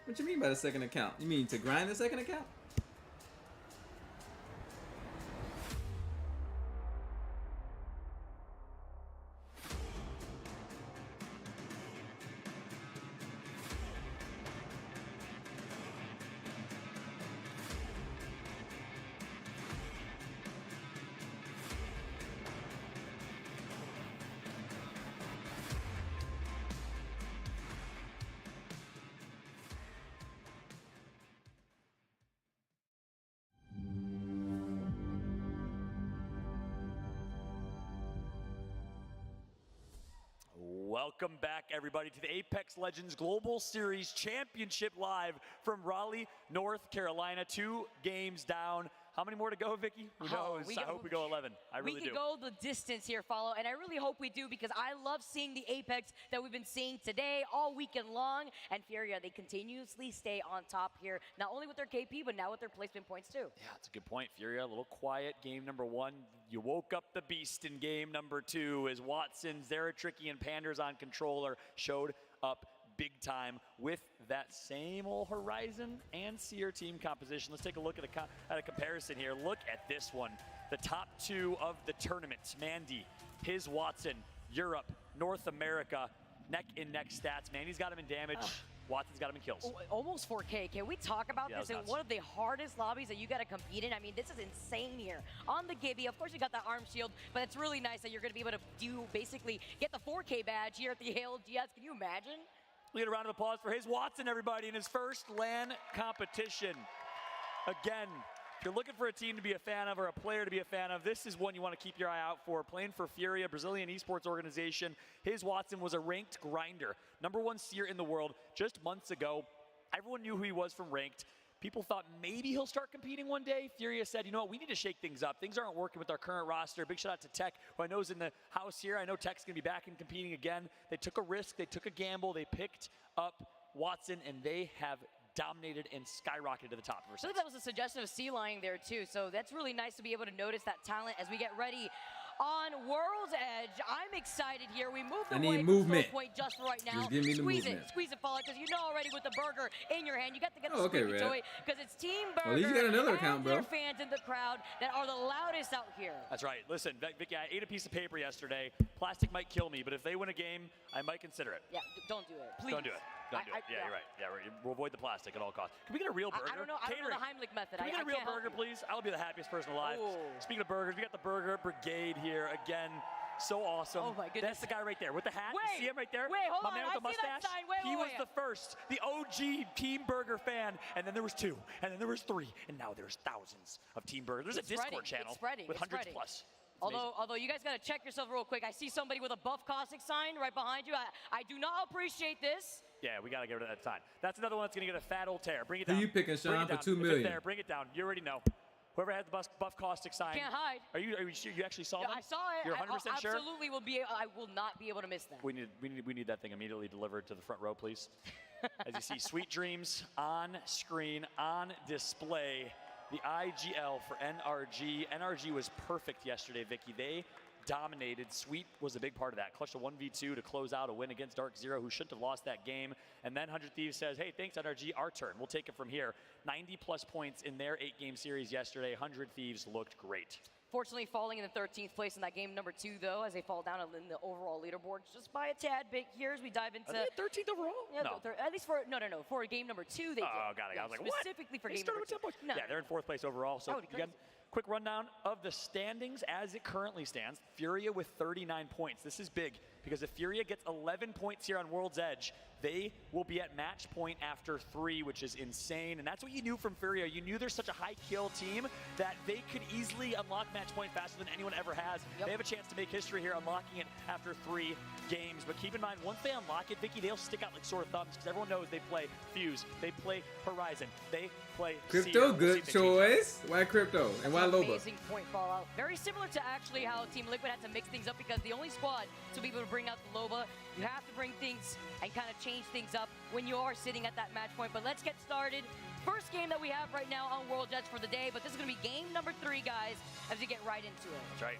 What you mean by the second account? You mean to grind the second account? Welcome back, everybody, to the Apex Legends Global Series Championship live from Raleigh, North Carolina. 2 games down. How many more to go, Vicky? Who knows? I hope we go 11. I really do. We can go the distance here, Follow, and I really hope we do because I love seeing the Apex that we've been seeing today all weekend long. And Furia, they continuously stay on top here, not only with their KP, but now with their placement points too. Yeah, that's a good point, Furia. A little quiet game number 1. You woke up the beast in game number 2 as Watson, Zeratricky, and Panders on controller showed up big time with that same old Horizon and Seer team composition. Let's take a look at a comparison here. Look at this one. The top 2 of the tournament, Mandy, his Watson, Europe, North America, neck in neck stats. Mandy's got him in damage. Watson's got him in kills. Almost 4K. Can we talk about this in one of the hardest lobbies that you got to compete in? I mean, this is insane here. On the Gibby, of course, you got the arm shield, but it's really nice that you're going to be able to basically get the 4K badge here at the ALGS. Can you imagine? We get a round of applause for his Watson, everybody, in his first LAN competition. Again, if you're looking for a team to be a fan of or a player to be a fan of, this is one you want to keep your eye out for. Playing for Furia, Brazilian esports organization. His Watson was a ranked grinder. #1 seer in the world just months ago. Everyone knew who he was from ranked. People thought maybe he'll start competing one day. Furia said, you know what, we need to shake things up. Things aren't working with our current roster. Big shout out to Tech, who I know is in the house here. I know Tech's going to be back and competing again. They took a risk. They took a gamble. They picked up Watson, and they have dominated and skyrocketed to the top. So that was a suggestion of C-Line there, too. So that's really nice to be able to notice that talent as we get ready on World's Edge. I'm excited here. We moved I away need from movement. slow point just for right now. Just give me the Squeeze movement. it, squeeze it, Fallout, because you know already with the burger in your hand, you got to get the Oh, okay, squeaky Red. toy, because it's Team Burger Well, at least you got another account, and bro. their fans in the crowd that are the loudest out here. That's right. Listen, Vicky, I ate a piece of paper yesterday. Plastic might kill me, but if they win a game, I might consider it. Yeah, don't do it, please. Don't do it. Don't do it. Yeah, you're right. Yeah, we'll avoid the plastic at all costs. Can we get a real burger? I don't know the Heimlich method. Can we get a real burger, please? I'll be the happiest person alive. Oh. Speaking of burgers, we got the Burger Brigade here again. So awesome. Oh my goodness. That's the guy right there with the hat. Wait, you see him right there? wait, hold My on, man with the I see that mustache. sign. Wait, he was wait. the first, the OG Team Burger fan. And then there was 2, and then there was 3, and now there's thousands of Team Burger. There's a Discord channel with hundreds plus. Although you guys got to check yourself real quick. I see somebody with a Buff Caustic sign right behind you. I do not appreciate this. Yeah, we got to get rid of that sign. That's another one that's going to get a fat old tear. Bring it Who down. you picking, Sean, Bring it for down. $2 If it's million? there, bring it down. You already know. Whoever has the Buff Caustic sign. Can't hide. Are you sure you actually saw them? I saw it. You're 100% sure? Absolutely will be. I will not be able to miss that. We need that thing immediately delivered to the front row, please. As you see, Sweet Dreams on screen, on display. The IGL for NRG. NRG was perfect yesterday, Vicky. They dominated. Sweet was a big part of that. Clutched a 1v2 to close out a win against Dark Zero, who shouldn't have lost that game. And then 100 Thieves says, hey, thanks, NRG, our turn. We'll take it from here. 90-plus points in their 8-game series yesterday. 100 Thieves looked great. Fortunately, falling in the 13th place in that game number 2, though, as they fall down in the overall leaderboard just by a tad bit here as we dive into. Are they 13th overall? Yeah, No. at least for for game number 2 they did. Oh, got it. Yeah, I was like, what? specifically for They game started number with 2. 10 points. Yeah, they're in 4th place overall. So That would be again, quick rundown of the standings as it currently stands. Furia with 39 points. This is big because if Furia gets 11 points here on World's Edge, they will be at match point after 3, which is insane. And that's what you knew from Furia. You knew they're such a high kill team that they could easily unlock match point faster than anyone ever has. They have a chance to make history here, unlocking it after 3 games. But keep in mind, once they unlock it, Vicky, they'll stick out like sore thumbs because everyone knows they play Fuse, they play Horizon, they play Crypto, Sierra. good choice. Why Crypto? And why Loba? Amazing point Fallout. Very similar to actually how Team Liquid had to mix things up because the only squad to be able to bring out the Loba, you have to bring things and kind of change things up when you are sitting at that match point. But let's get started. First game that we have right now on World Edge for the day, but this is going to be game number 3, guys, as we get right into it. That's right.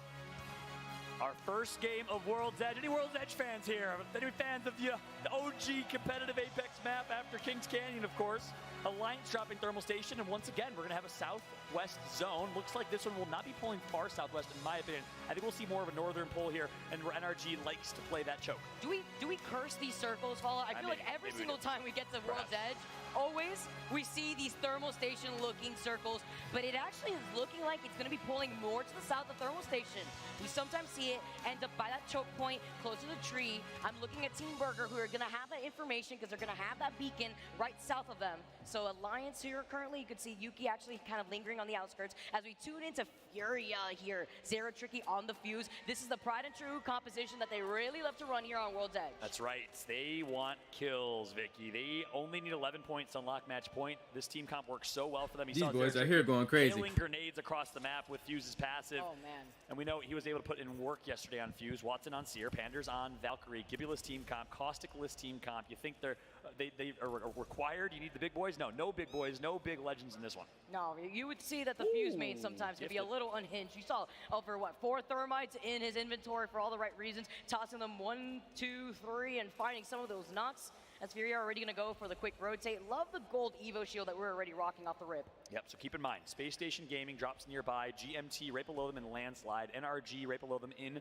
Our first game of World's Edge. Any World's Edge fans here? Any fans of the OG competitive Apex map after Kings Canyon, of course? Alliance dropping thermal station, and once again, we're going to have a southwest zone. Looks like this one will not be pulling far southwest, in my opinion. I think we'll see more of a northern pull here, and NRG likes to play that choke. Do we curse these circles, Fallout? I feel like every single time we get to World's Edge, always we see these thermal station looking circles, but it actually is looking like it's going to be pulling more to the south of thermal station. We sometimes see it end up by that choke point close to the tree. I'm looking at Team Burger, who are going to have that information because they're going to have that beacon right south of them. So Alliance here currently, you can see Yuki actually kind of lingering on the outskirts as we tune into Furia here. Zero Tricky on the Fuse. This is the pride and true composition that they really love to run here on World's Edge. That's right. They want kills, Vicky. They only need 11 points to unlock match point. This team comp works so well for them. You These saw boys Zero are here Tricky going crazy. Nailing grenades across the map with Fuse's passive. Oh, man. And we know he was able to put in work yesterday on Fuse. Watson on Seer, Panders on Valkyrie, Gibulus team comp, Caustic-less team comp. You think they are required? You need the big boys? No, no big boys, no big legends in this one. No, you would see that the Fuse main sometimes can be a little unhinged. You saw over, 4 thermites in his inventory for all the right reasons, tossing them 1, 2, 3, and finding some of those knocks. As Furia are already going to go for the quick rotate. Love the gold Evo shield that we're already rocking off the rip. Yep, so keep in mind, Space Station Gaming drops nearby, GMT right below them in Landslide, NRG right below them in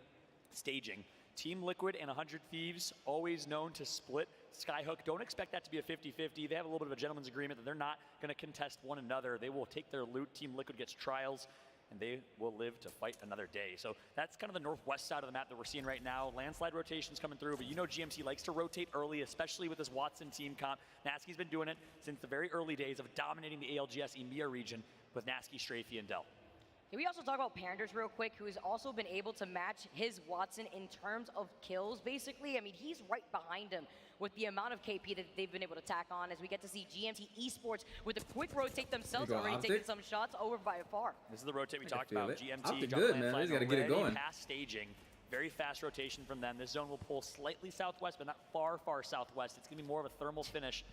Staging. Team Liquid and 100 Thieves, always known to split Skyhook. Don't expect that to be a 50-50. They have a little bit of a gentleman's agreement that they're not going to contest one another. They will take their loot. Team Liquid gets trials, and they will live to fight another day. So that's kind of the northwest side of the map that we're seeing right now. Landslide rotations coming through, but you know GMT likes to rotate early, especially with this Watson team comp. Nasky's been doing it since the very early days of dominating the ALGS EMEA region with Nasky, Strafey, and Dell. Can we also talk about Panders real quick, who has also been able to match his Watson in terms of kills, basically? I mean, he's right behind him with the amount of KP that they've been able to tack on as we get to see GMT Esports with a quick rotate themselves, already taking some shots over by far. This is the rotate we talked about. GMT, Optic good, man. They just got to get it going. Past Staging. Very fast rotation from them. This zone will pull slightly southwest, but not far, far southwest. It's going to be more of a thermal finish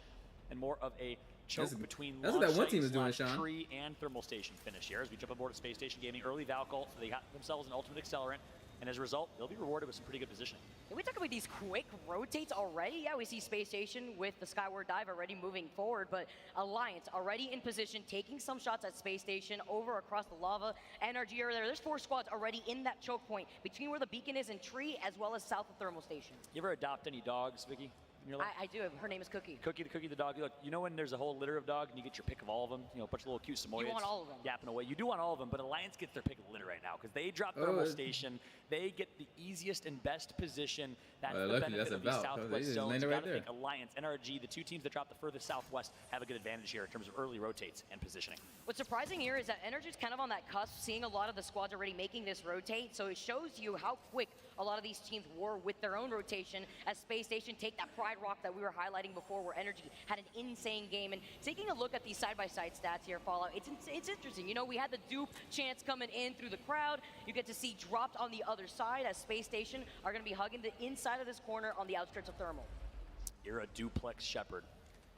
and more of a choke That's- between that's what launch that one team site is doing, slash Sean. tree and thermal station finish here as we jump aboard at Space Station Gaming. Early Valkyl, so they got themselves an ultimate accelerant, and as a result, they'll be rewarded with some pretty good positioning. Can we talk about these quick rotates already? Yeah, we see Space Station with the Skyward Dive already moving forward, but Alliance already in position, taking some shots at Space Station over across the lava. NRG are there. There's 4 squads already in that choke point between where the beacon is and tree, as well as south of thermal station. You ever adopt any dogs, Vicky? In your life? I do. Her name is Cookie. Cookie the dog. Look, you know when there's a whole litter of dogs and you get your pick of all of them? You know, a bunch of little cute Samoyeds. You want all of them. Yapping away. You do want all of them, but Alliance gets their pick of the litter right now because they drop thermal station. They get the easiest and best position. That's the luckily, benefit that's of these about, southwest they just zones. landed You right gotta there. think Alliance, NRG, the 2 teams that drop the furthest southwest have a good advantage here in terms of early rotates and positioning. What's surprising here is that Energy's kind of on that cusp, seeing a lot of the squads already making this rotate, so it shows you how quick a lot of these teams were with their own rotation as Space Station take that Pride Rock that we were highlighting before where Energy had an insane game. And taking a look at these side-by-side stats here, Fallout, it's interesting. You know, we had the dupe chance coming in through the crowd. You get to see dropped on the other side as Space Station are going to be hugging the inside of this corner on the outskirts of Thermal. You're a duplex shepherd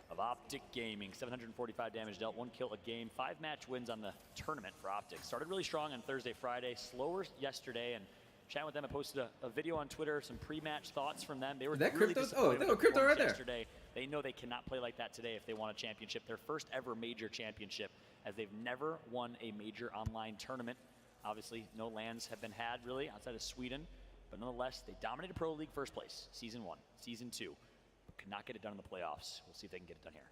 of Optic Gaming. 745 damage dealt, 1 kill a game, 5 match wins on the tournament for Optic. Started really strong on Thursday, Friday, slower yesterday, and chatting with them, I posted a video on Twitter, some pre-match thoughts from them. They were that really Crypto? disappointed Oh, with they their were Crypto right performance there. yesterday. They know they cannot play like that today if they want a championship. Their first ever major championship, as they've never won a major online tournament. Obviously, no lands have been had really outside of Sweden, but nonetheless, they dominated Pro League first place, Season 1, Season 2, but could not get it done in the playoffs. We'll see if they can get it done here.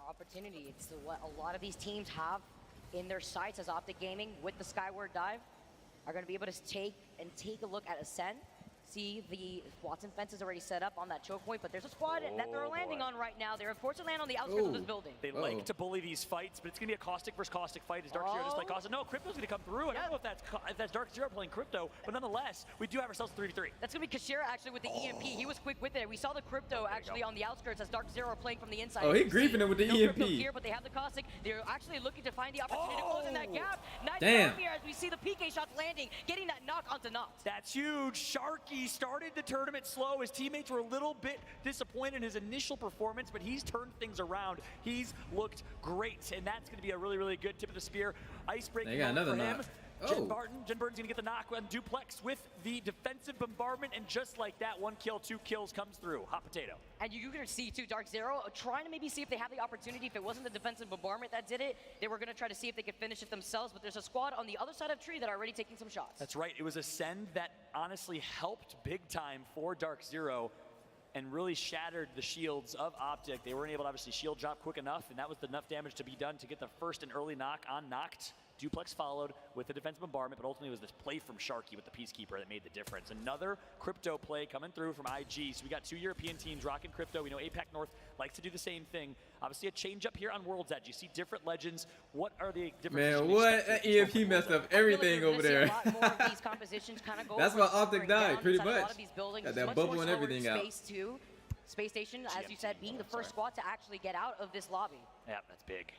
Opportunity. It's what a lot of these teams have in their sights as Optic Gaming with the Skyward Dive are going to be able to take a look at Ascend. See the Watson fence is already set up on that choke point, but there's a squad that they're landing on right now. They're forced to land on the outskirts of this building. They like to bully these fights, but it's going to be a caustic versus caustic fight. Is Dark Zero just like caustic? No, Crypto's going to come through. I don't know if that's Dark Zero playing Crypto, but nonetheless, we do have ourselves 3v3. That's going to be Kashira actually with the EMP. He was quick with it. We saw the Crypto actually on the outskirts as Dark Zero playing from the inside. Oh, he griefing him with the no EMP. Crypto here, but they have the caustic. They're actually looking to find the opportunity to close in that gap. Nice Damn. job here as we see the PK shots landing, getting that knock onto Knox. That's huge. Sharky started the tournament slow. His teammates were a little bit disappointed in his initial performance, but he's turned things around. He's looked great, and that's going to be a really, really good tip of the spear. Ice break They got moment another for him. knock. Jen Barton's going to get the knock on Duplex with the defensive bombardment, and just like that, 1 kill, 2 kills comes through. Hot potato. And you're going to see, too, Dark Zero trying to maybe see if they have the opportunity. If it wasn't the defensive bombardment that did it, they were going to try to see if they could finish it themselves. But there's a squad on the other side of tree that are already taking some shots. That's right. It was a send that honestly helped big time for Dark Zero and really shattered the shields of Optic. They weren't able to obviously shield drop quick enough, and that was enough damage to be done to get the first and early knock on Knocked. Duplex followed with the defensive bombardment, but ultimately it was this play from Sharky with the Peacekeeper that made the difference. Another Crypto play coming through from IG. So we got 2 European teams rocking Crypto. We know APAC North likes to do the same thing. Obviously a change up here on World's Edge. You see different legends. What are the different Man, what? That EMP messed up everything over there. That's why Optic died, pretty much. Got that bubble and everything out. Space Station, as you said, being the first squad to actually get out of this lobby. Yeah, that's big.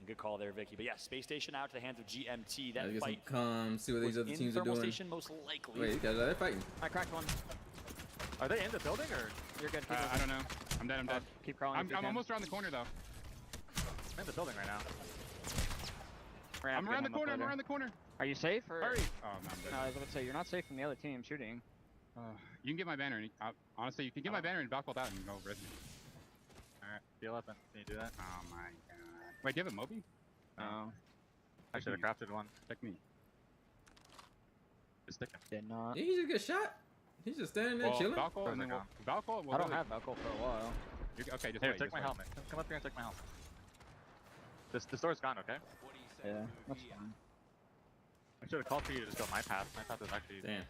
Good call there, Vicky. But yeah, Space Station out to the hands of GMT. That get fight some calm, see what these other teams are doing. Station, most likely. Wait, you guys are fighting. I cracked one. Are they in the building or? You're good. I don't know. I'm dead. I'm dead. Keep crawling. I'm almost around the corner though. I'm in the building right now. I'm around the corner. I'm around the corner. Are you safe? Or? Hurry! Oh no, I'm dead. No, I was about to say you're not safe from the other team shooting. You can get my banner. And honestly, you can get my banner and back ult out and go res me. Alright, deal up. Can you do that? Oh my god. Wait, do you have a Moby? No. I should have crafted one. Check me. Just stick him. Did not. Did he just get shot? He's just standing there chilling. Valkyl, and then Valkyl. I don't have Valkyl for a while. Okay, just Here, wait. take my helmet. Come up here and take my helmet. This door's gone, okay? Yeah, that's fine. I should have called for you to just go my path. My path is actually Damn. good.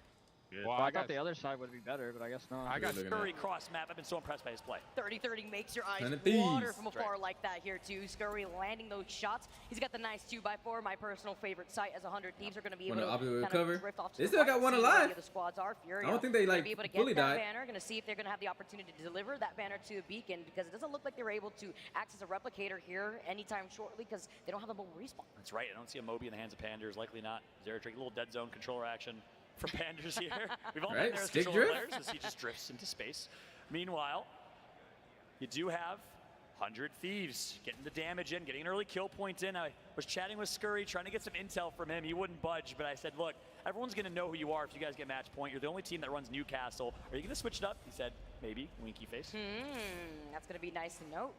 Well, I thought the other side would be better, but I guess not. I got Scurry cross map. I've been so impressed by his play. 30-30 makes your eyes Ton of water thieves. from afar like that here too. Scurry landing those shots. He's got the nice 2x4, my personal favorite sight, as 100 Thieves are going to be able to kind of drift off to They the still right, got one see where alive. the other squads are. Fury I don't think they gonna like be able to get fully that died. banner. Going to see if they're going to have the opportunity to deliver that banner to the beacon, because it doesn't look like they're able to act as a replicator here anytime shortly, because they don't have a mobile respawn. That's right. I don't see a Moby in the hands of Panders. Likely not. Zeratrick, a little dead zone controller action for Panders here. We've all been there as Stick controller drift? players as he just drifts into space. Meanwhile, you do have 100 Thieves getting the damage in, getting an early kill point in. I was chatting with Scurry, trying to get some intel from him. He wouldn't budge, but I said, look, everyone's going to know who you are if you guys get match point. You're the only team that runs Newcastle. Are you going to switch it up? He said, maybe. Winky face. That's going to be nice to note.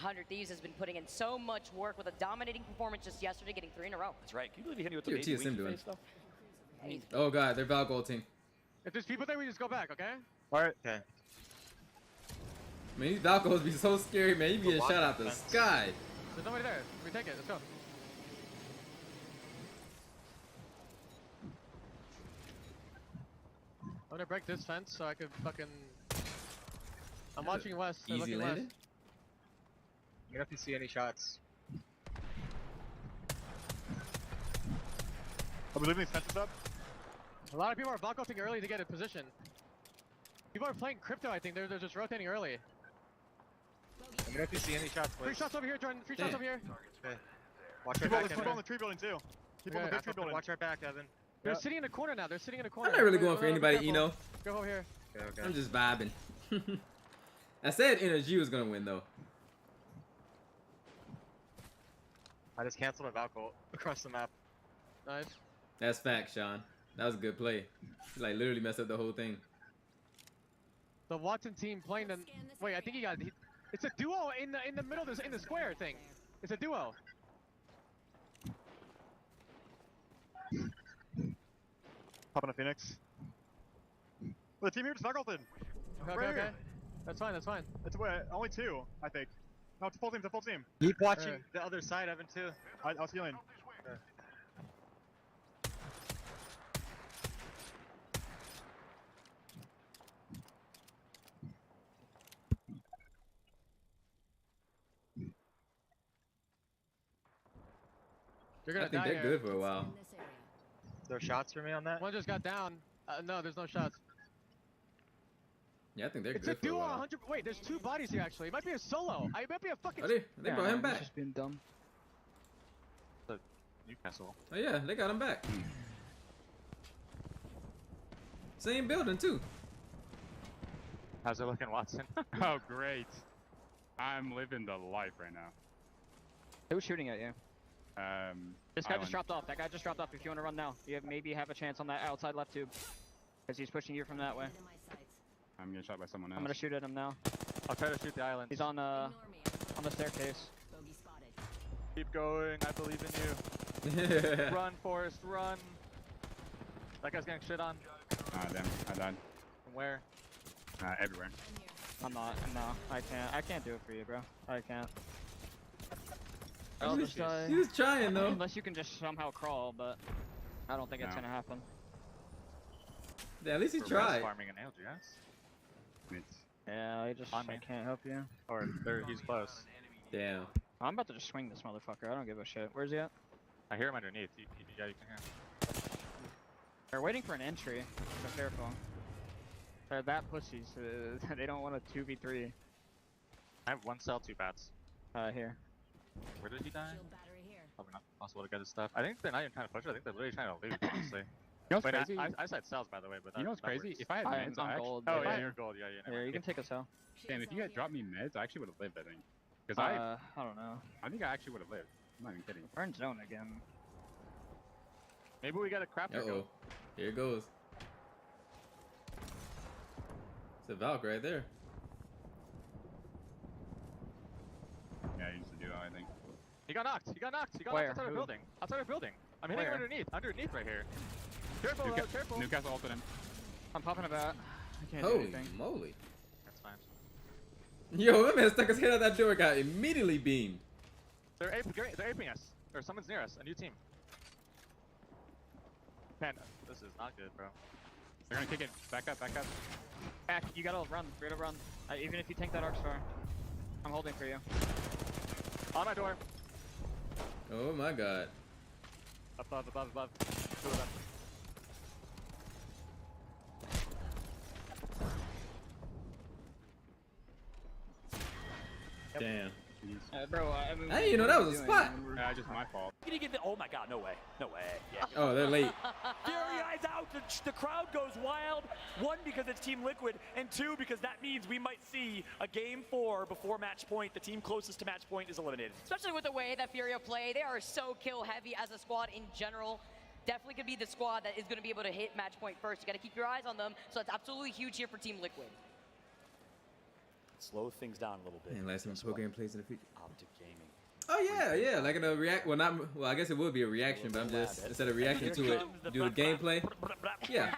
100 Thieves has been putting in so much work with a dominating performance just yesterday, getting 3 in a row. That's right. Can you believe he hit me with the What's major TSM winky doing? face, though? Oh god, they're Valk ulting. If there's people there, we just go back, okay? Alright. Okay. Man, these Valkos be so scary, man. You be getting shot out the sky. There's nobody there. We take it. Let's go. I'm gonna break this fence so I can fucking. I'm watching west. They're Easy looking landed. west. You don't have to see any shots. Are we leaving these fences up? A lot of people are vaulting early to get a position. People are playing crypto, I think. They're just rotating early. You don't have to see any shots, please. Free shots over here, Jordan. Free shots over here. Okay. Watch our back, Evan. People on the tree building too. People on the big tree building. Watch our back, Evan. They're sitting in a corner now. They're sitting in a corner. I'm not really going for anybody, you know. Go over here. Okay, okay. I'm just vibing. I said NRG was gonna win though. I just canceled a Valk ult across the map. Nice. That's fact, Sean. That was a good play. He like literally messed up the whole thing. The Watson team playing them. Wait, I think he got. It's a duo in the middle of in the square thing. It's a duo. Popping a Phoenix. Oh, the team here just Valk ulted. Okay, Right okay. here. That's fine. That's fine. It's only 2, I think. No, it's a full team. It's a full team. Keep watching the other side, Evan, too. I was healing. Okay. You're gonna I think die they're here. good for a while. There are shots for me on that? One just got down. No, there's no shots. Yeah, I think they're It's a good for a duo. while. 100. Wait, there's 2 bodies here actually. It might be a solo. It might be a fucking. Oh, they brought him back. Just being dumb. Newcastle. Oh yeah, they got him back. Same building too. How's it looking, Watson? Oh, great. I'm living the life right now. Who's shooting at you? This guy Island. just dropped off. That guy just dropped off. If you want to run now, you maybe have a chance on that outside left tube. Because he's pushing you from that way. I'm getting shot by someone else. I'm gonna shoot at him now. I'll try to shoot the island. He's on the staircase. Keep going, I believe in you. Run, Forrest, run. That guy's getting shit on. Ah, damn. I died. From where? Everywhere. I'm not. No, I can't do it for you, bro. I can't. He was trying though. Unless you can just somehow crawl, but I don't think it's gonna happen. Yeah, at least he We're tried. farming an ALGS. Yeah, I can't help you. Or he's close. Damn. I'm about to just swing this motherfucker. I don't give a shit. Where's he at? I hear him underneath. Yeah, you can hear him. They're waiting for an entry. So careful. They're that pussies. They don't want a 2v3. I have 1 cell, 2 bats. Here. Where did he die? Probably not possible to get his stuff. I think they're not even trying to push it. I think they're literally trying to loot, honestly. You know what's Wait, crazy? I said cells, by the way, but You know what's crazy? If I had meds, I'm gold. Oh, yeah, you're gold. Yeah, Yeah, you can take a cell. Damn, if you had dropped me meds, I actually would have lived, I think. Because I don't know. I think I actually would have lived. I'm not even kidding. We're in zone again. Maybe we got a crafter Uh-oh. Here it goes. It's a Valk right there. Yeah, I used to do that, I think. He got knocked. He got knocked. He got Where? knocked outside our Who? building. Outside our building. I'm hitting him Where? underneath. Underneath right here. Careful, careful. Newcastle ulted him. I'm popping a bat. I can't do Holy anything. moly. That's fine. Yo, that man stuck his head out that door, got immediately beamed. They're aping us. Or someone's near us. A new team. Man, this is not good, bro. They're gonna kick it. Back up, back up. Back, you gotta run. You gotta run. Even if you take that arc star. I'm holding for you. On my door. Oh my god. Above. 2 of them. Damn. Bro, I mean, Hey, you know, that was a spot. Just my fault. Did he get the? Oh my god, no way. No way. Yeah. Oh, they're late. Fury Eyes out The crowd goes wild. One, because it's Team Liquid, and two, because that means we might see a game 4 before match point. The team closest to match point is eliminated. Especially with the way that Furio play, they are so kill heavy as a squad in general. Definitely could be the squad that is going to be able to hit match point first. You got to keep your eyes on them, so it's absolutely huge here for Team Liquid. Slow things down a little bit. And last time program plays in the future. Optic Gaming. Oh yeah, like in a react. Well, not. Well, I guess it would be a reaction, but I'm just instead of reacting to it, do the gameplay. Yeah.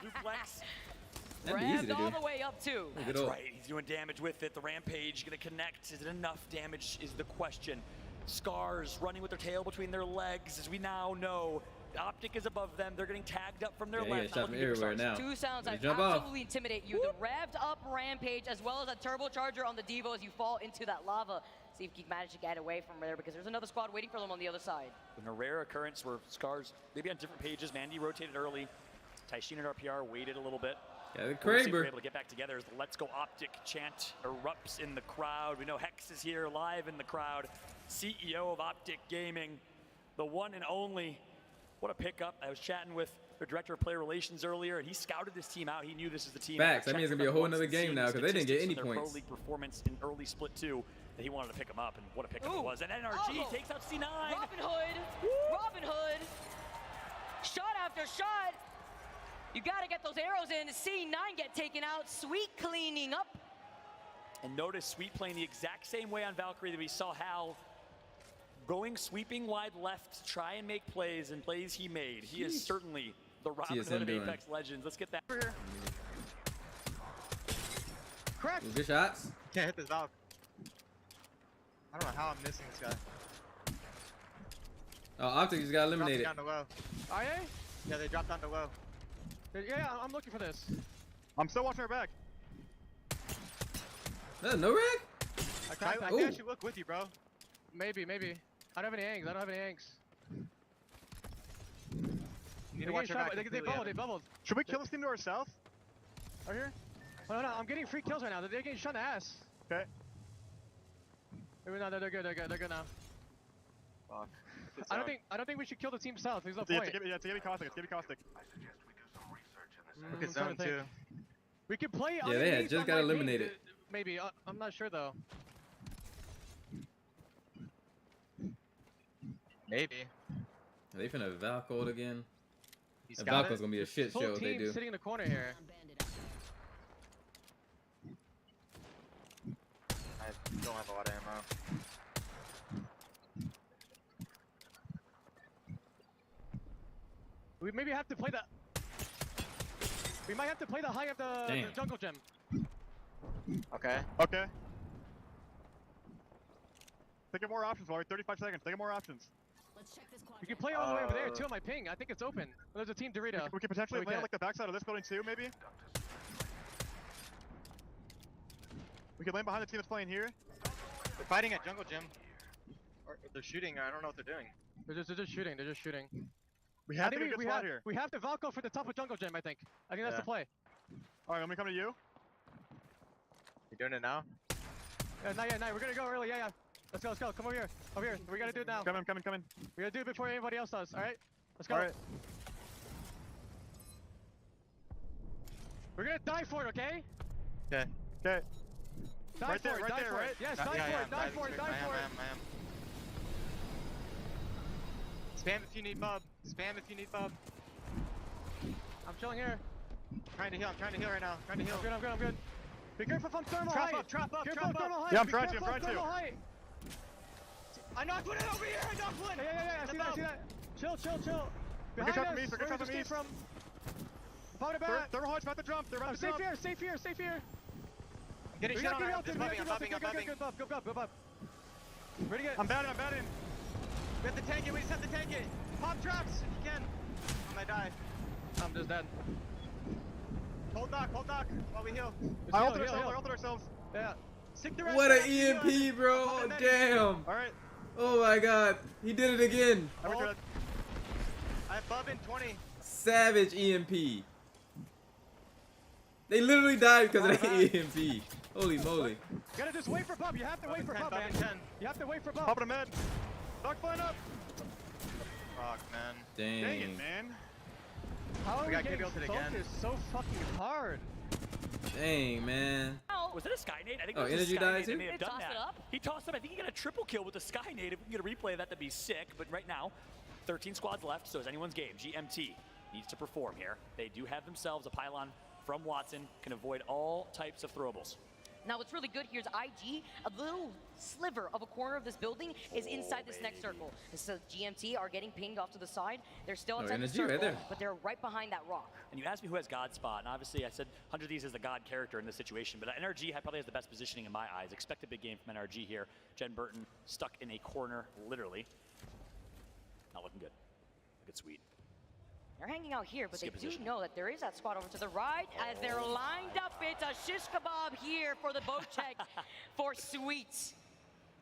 That'd be easy to do. All the way up too. That's right. He's doing damage with it. The Rampage gonna connect. Is it enough damage? Is the question. Scars running with their tail between their legs, as we now know. Optic is above them. They're getting tagged up from their left. Yeah, shot from everywhere now. Two sounds that absolutely intimidate you. The revved up Rampage, as well as a turbocharger on the Devo as you fall into that lava. See if he can manage to get away from there, because there's another squad waiting for them on the other side. In a rare occurrence where Scars, maybe on different pages, Mandy rotated early. Taishin and RPR waited a little bit. Yeah, the we'll see if we're Kraber. able to get back together as the Let's Go Optic chant erupts in the crowd. We know Hex is here live in the crowd. CEO of Optic Gaming, the one and only. What a pickup. I was chatting with their director of player relations earlier, and he scouted this team out. He knew this is the team. Facts. That means it's going to be a whole nother game now, because they didn't get any Pro points. League performance in early split 2 that he wanted to pick them up, and what a pickup it was. And NRG takes out C9. Robin Hood. Robin Hood. Shot after shot. You got to get those arrows in. C9 get taken out. Sweet cleaning up. And notice Sweet playing the exact same way on Valkyrie that we saw Hal going sweeping wide left to try and make plays, and plays he made. He is certainly the Robin Hood of Apex Legends. Let's get that. Correct. Good shots. Can't hit this Valk. I don't know how I'm missing this guy. Oh, Optic just got eliminated. Down to low. Are they? Yeah, they dropped down to low. Yeah, I'm looking for this. I'm still watching her back. No rig? I can actually look with you, bro. Maybe. I don't have any angs. You need to watch your back. They bubbled. Should we kill this team to our south? Right here? Oh, no, I'm getting free kills right now. They're getting shot in the ass. Okay. Maybe no, they're good now. Fuck. I don't think we should kill the team south. There's no point. It's gonna be caustic. Look at I'm zone trying to 2. We could play. Yeah, they had just got eliminated. Maybe. I'm not sure though. Maybe. Are they finna Valcold again? He's Valcold's gonna be a shit show if they do. Sitting in the corner here. I don't have a lot of ammo. We maybe have to play the. We might have to play the high of the jungle gym. Okay. Think of more options, Laurie. 35 seconds. Think of more options. We can play all the way over there too on my ping. I think it's open. There's a team Dorito. We can potentially play on like the backside of this building too, maybe. We can land behind the team that's playing here. They're fighting at jungle gym. Or they're shooting. I don't know what they're doing. They're just shooting. We have to get a good spot here. We have to Valko for the top of jungle gym. I think that's the play. All right, let me come to you. You doing it now? Yeah, not yet. We're gonna go early. Yeah. Let's go. Come over here. We gotta do it now. Coming. We gotta do it before anybody else does. All right. Let's go. All right. We're gonna die for it, okay? Okay. Die for it. Yes, die for it. I am. Spam if you need bub. I'm chilling here. I'm trying to heal right now. I'm good. Be careful from thermal height. Trap up. Height. Yeah, I'm trying to. Height. I knocked one in over here. Yeah. I see that. Chill. Behind us. Where we just came from. Power back. They're about to jump. They're about to jump. Safe here. I'm getting shot on. I'm bubbing. Go buff. Ready to get. I'm batting. We have to tank it. We just have to tank it. Pop traps if you can. I might die. I'm just dead. Hold knock while we heal. I ulted ourselves. Yeah. Stick the rest. What an EMP, bro! Damn. All right. Oh my God, he did it again. I have bub in 20. Savage EMP. They literally died because of the EMP. Holy moly. You gotta just wait for bub. You have to wait for bub, man. You have to wait for bub. Popping a med. Knock flying up. Fuck, man. Dang Dang it, man. How are we got getting KBL'd again. focused so fucking hard? Dang, man. Was it a Skynade? I think Oh, it was energy a Skynade died that too? may have He done tossed that. it up? He tossed it. I think he got a triple kill with the Skynade. If we can get a replay of that, that'd be sick. But right now, 13 squads left, so it's anyone's game. GMT needs to perform here. They do have themselves a pylon from Watson, can avoid all types of throwables. Now, what's really good here is IG, a little sliver of a corner of this building is inside this next circle. And so GMT are getting pinged off to the side. They're still inside the energy circle, right there. but they're right behind that rock. And you asked me who has God spot, and obviously I said 100 Thieves is the God character in this situation, but NRG probably has the best positioning in my eyes. Expect a big game from NRG here. Jen Burton stuck in a corner, literally. Not looking good. Looking sweet. They're hanging out here, but Skip they position. do know that there is that squad over to the right as they're lined up. It's a shish kebab here for the boat check for Sweet.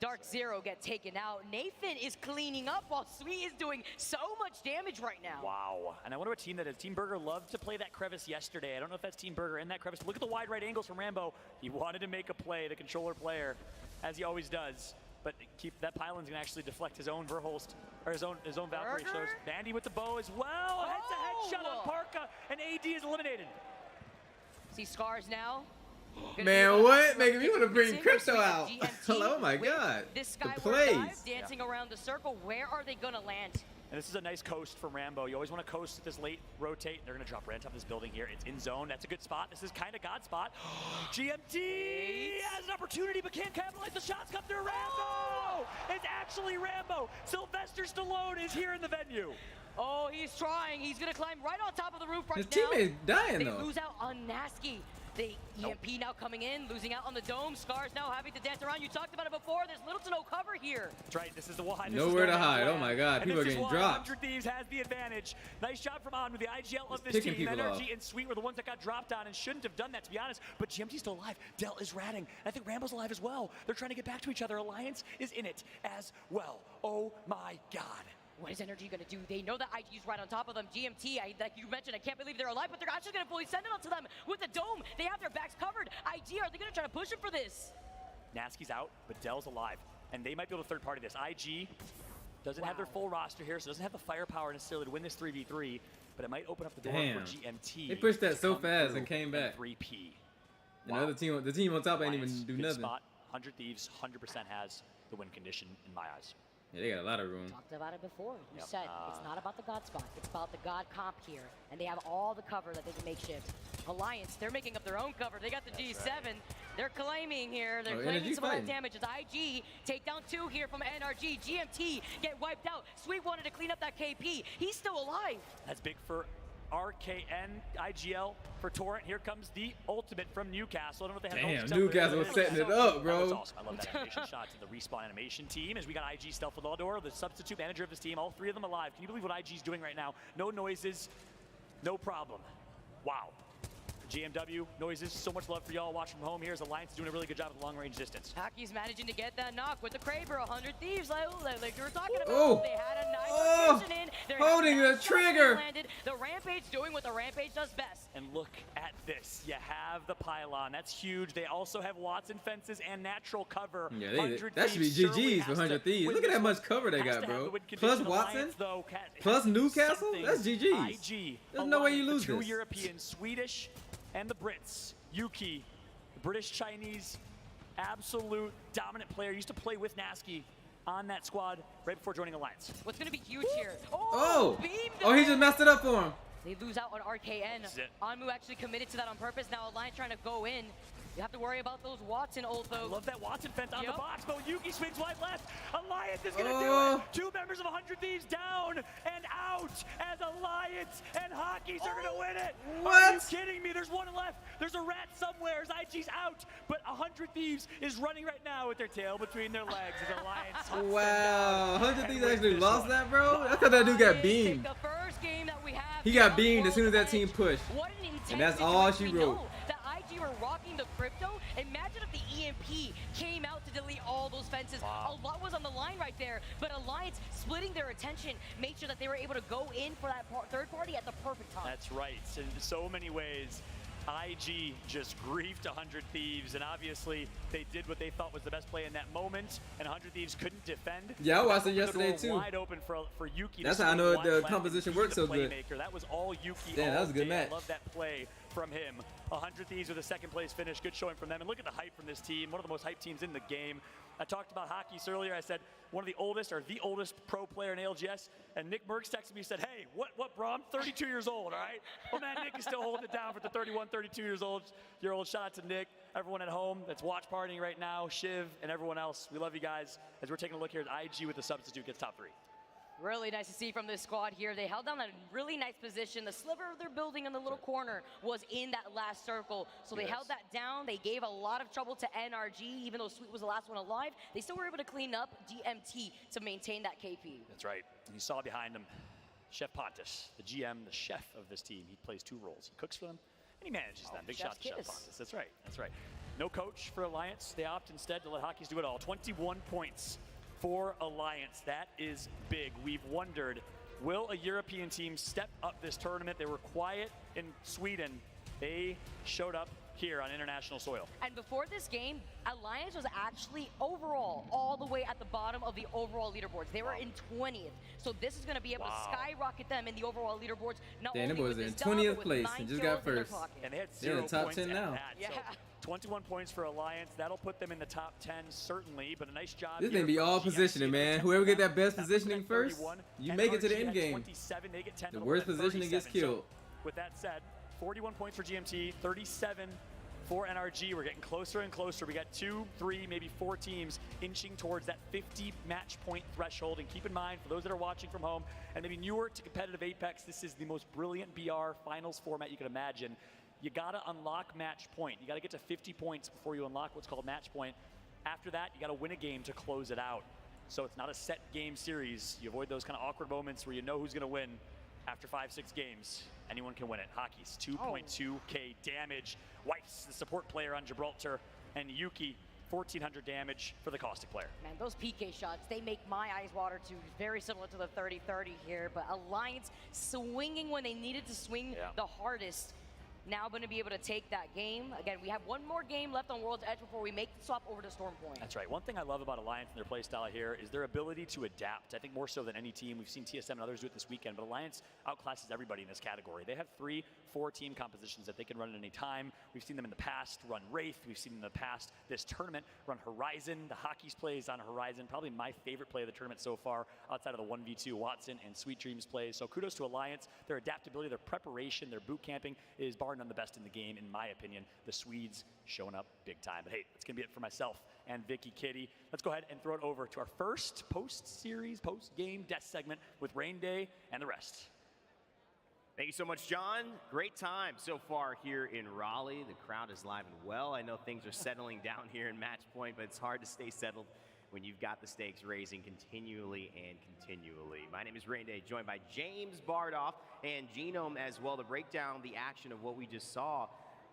Dark Zero get taken out. Nathan is cleaning up while Sweet is doing so much damage right now. Wow. And I wonder what team that is. Team Burger loved to play that crevice yesterday. I don't know if that's Team Burger in that crevice. Look at the wide right angles from Rambo. He wanted to make a play, the controller player, as he always does. But keep that pylon's gonna actually deflect his own Verholst, or his own Valkyrie. So there's Bandy with the bow as well. Head-to-head shot on Parka, and AD is eliminated. See Scars now. Man, what? Making me want to bring Crypto out. Oh my God. This The guy plays. dancing around the circle. Where are they gonna land? And this is a nice coast from Rambo. You always want to coast at this late rotate. They're going to drop right on top of this building here. It's in zone. That's a good spot. This is kind of God spot. GMT has an opportunity but can't capitalize. The shots come through. Rambo! It's actually Rambo. Sylvester Stallone is here in the venue. Oh, he's trying. He's gonna climb right on top of the roof right His now. teammate dying They though. lose out on Nasky. The EMP now coming in, losing out on the dome. Scars now having to dance around. You talked about it before. There's little to no cover here. That's right. This is the why. Nowhere to hide. Oh my God. People are getting dropped. 100 Thieves has the advantage. Nice shot from On with the IGL of this picking team. people Energy off. and Sweet were the ones that got dropped on and shouldn't have done that, to be honest. But GMT's still alive. Dell is ratting. I think Rambo's alive as well. They're trying to get back to each other. Alliance is in it as well. Oh my God. What is Energy gonna do? They know that IG's right on top of them. GMT, like you mentioned, I can't believe they're alive, but they're actually gonna fully send it onto them with the dome. They have their backs covered. IG, are they gonna try to push it for this? Nasky's out, but Dell's alive. And they might be able to third party this. IG doesn't have their full roster here, so doesn't have the firepower necessarily to win this 3v3, but it might open up the door Damn. for GMT. They pushed that so to come fast through and came back. 3P. And the other team, the team on top ain't Alliance, even do good nothing. Spot. 100 Thieves, 100% has the win condition in my eyes. Yeah, they got a lot of room. Talked about it before. You Yep. said it's not about the God spot. It's about the God comp here. And they have all the cover that they can make shift. Alliance, they're making up their own cover. They got the G7. They're claiming here. They're claiming Energy some of that fighting. damage. It's IG. Take down 2 here from NRG. GMT get wiped out. Sweet wanted to clean up that KP. He's still alive. That's big for RKN IGL for Torrent. Here comes the ultimate from Newcastle. I don't know if they have Damn, Newcastle was setting it up, bro. That was awesome. I love that animation shot to the respawn animation team as we got IG Stealth with Aldor, the substitute manager of this team. All 3 of them alive. Can you believe what IG's doing right now? No noises, no problem. Wow. GMW, noises, so much love for y'all watching from home. Here's Alliance doing a really good job at the long-range distance. Haki's managing to get that knock with the Kraber. 100 Thieves, like you were talking about. Oh. They had a nice Oh. rotation in. They're Holding having the that shot trigger. landed. The Rampage doing what the Rampage does best. And look at this. You have the pylon. That's huge. They also have Watson fences and natural cover. Yeah, 100 that should be Thieves surely GG's for has 100 to Thieves. win Look at this how one. much cover they Has got, to have bro. the win Plus condition. Watson, Alliance, though, plus Newcastle. something. That's GG's. IG. There's no way you Alliance, lose the 2 this. Europeans, Swedish and the Brits. Yuki, the British Chinese, absolute dominant player. Used to play with Nasky on that squad right before joining Alliance. What's going to be huge here? Oh, beam oh, he just messed it up for him. They lose out on RKN. This is it. Anmu actually committed to that on purpose. Now Alliance trying to go in. You have to worry about those Watson ult though. Love that Watson fence on the Yep. box, but Yuki swings wide left. Alliance is gonna Oh. do it. 2 members of 100 Thieves down and out as Alliance and Hockeys are gonna win it. Are you What? kidding me? There's 1 left. There's a rat somewhere. IG's out, but 100 Thieves is running right now with their tail between their legs as Alliance hunts them Wow, down 100 and Thieves wins actually this lost one. that, bro. I thought that dude got beamed. The first game that we have. He got on beamed as soon as that World's team Edge. pushed. What an intense And that's all she situation. We wrote. know that IG were rocking the crypto. Imagine if the EMP came out to delete all those fences. Wow. A lot was on the line right there, but Alliance splitting their attention made sure that they were able to go in for that third party at the perfect time. That's right. In so many ways, IG just griefed 100 Thieves, and obviously they did what they thought was the best play in that moment, and 100 Thieves couldn't defend. Yeah, I watched it yesterday too. Wide open for Yuki. That's how I know the composition works so good. That was all Yuki. Damn, that was a good match. I love that play from him. 100 Thieves with a second place finish. Good showing from them. And look at the hype from this team. One of the most hyped teams in the game. I talked about Hockey's earlier. I said one of the oldest or the oldest pro player in ALGS. And Nick Merckx texted me and said, hey, what, bro? I'm 32 years old, all right? Well, man, Nick is still holding it down for the 31, 32 years old. Shout out to Nick, everyone at home that's watch partying right now, Shiv, and everyone else. We love you guys. As we're taking a look here at IG with the substitute gets top 3. Really nice to see from this squad here. They held down a really nice position. The sliver of their building in the little corner was in that last circle. So they held that down. They gave a lot of trouble to NRG, even though Sweet was the last one alive. They still were able to clean up DMT to maintain that KP. That's right. And you saw behind him, Chef Pontus, the GM, the chef of this team. He plays 2 roles. He cooks for them, and he manages them. Big shot to Chef Pontus. That's right. That's right. No coach for Alliance. They opt instead to let Hockey's do it all. 21 points for Alliance. That is big. We've wondered, will a European team step up this tournament? They were quiet in Sweden. They showed up here on international soil. And before this game, Alliance was actually overall all the way at the bottom of the overall leaderboards. They were in 20th. So this is going to be able to skyrocket them in the overall leaderboards. Not Damn, only was with in this 20th dub, place and just got first. And they had They're 0 in the top points 10 now. So 21 points for Alliance. That'll put them in the top 10, certainly, but a nice job. This may be all positioning, man. Whoever get that best positioning first, you make it to the end game. The worst positioning gets killed. With that said, 41 points for GMT, 37 for NRG. We're getting closer and closer. We got 2, 3, maybe 4 teams inching towards that 50 match point threshold. And keep in mind, for those that are watching from home and maybe newer to competitive Apex, this is the most brilliant BR finals format you can imagine. You gotta unlock match point. You gotta get to 50 points before you unlock what's called match point. After that, you gotta win a game to close it out. So it's not a set game series. You avoid those kind of awkward moments where you know who's gonna win after 5, 6 games. Anyone can win it. Hockey's 2.2k damage. Weiss, the support player on Gibraltar, and Yuki, 1400 damage for the Caustic player. Man, those PK shots, they make my eyes water too. Very similar to the 30-30 here, but Alliance swinging when they needed to swing the hardest. Now going to be able to take that game. Again, we have one more game left on World's Edge before we make the swap over to Stormpoint. That's right. One thing I love about Alliance and their play style here is their ability to adapt. I think more so than any team. We've seen TSM and others do it this weekend, but Alliance outclasses everybody in this category. They have 3, 4 team compositions that they can run at any time. We've seen them in the past run Wraith. We've seen them in the past this tournament run Horizon. The Hockey's plays on Horizon, probably my favorite play of the tournament so far, outside of the 1v2 Watson and Sweet Dreams plays. So kudos to Alliance. Their adaptability, their preparation, their boot camping is bar none the best in the game. In my opinion, the Swedes showing up big time. But hey, that's gonna be it for myself and Vicky Kitty. Let's go ahead and throw it over to our first post-series, post-game death segment with Rain Day and the rest. Thank you so much, John. Great time so far here in Raleigh. The crowd is live and well. I know things are settling down here in Match Point, but it's hard to stay settled when you've got the stakes raising continually and continually. My name is Rain Day, joined by James Bardoff and Genome as well to break down the action of what we just saw.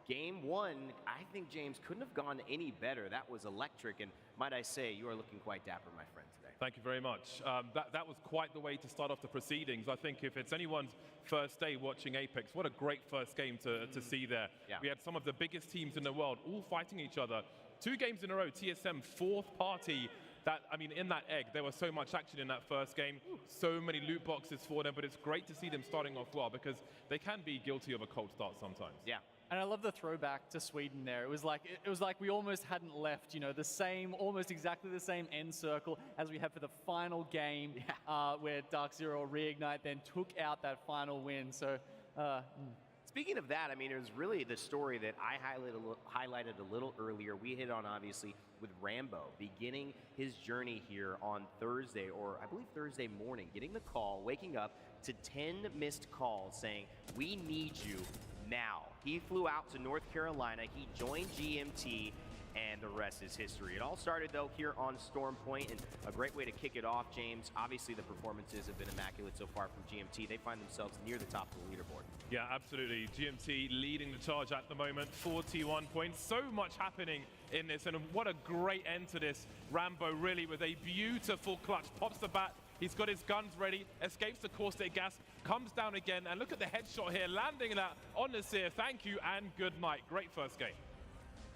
Game 1, I think, James, couldn't have gone any better. That was electric, and might I say, you are looking quite dapper, my friend, today. Thank you very much. That was quite the way to start off the proceedings. I think if it's anyone's first day watching Apex, what a great first game to see there. Yeah. We had some of the biggest teams in the world all fighting each other. 2 games in a row, TSM 4th party. In that egg, there was so much action in that first game, so many loot boxes for them, but it's great to see them starting off well because they can be guilty of a cold start sometimes. Yeah. And I love the throwback to Sweden there. It was like we almost hadn't left, the same, almost exactly the same end circle as we had for the final game, where Dark Zero Reignite then took out that final win. So. Speaking of that, it was really the story that I highlighted a little earlier. We hit on, obviously, with Rambo beginning his journey here on Thursday, or I believe Thursday morning, getting the call, waking up to 10 missed calls saying, we need you now. He flew out to North Carolina, he joined GMT, and the rest is history. It all started, though, here on Stormpoint, and a great way to kick it off, James. Obviously, the performances have been immaculate so far from GMT. They find themselves near the top of the leaderboard. Yeah, absolutely. GMT leading the charge at the moment, 41 points. So much happening in this, and what a great end to this. Rambo really with a beautiful clutch, pops the bat He's got his guns ready, escapes the caustic gas, comes down again, and look at the headshot here, landing that on Nasir. Thank you and good night. Great first game.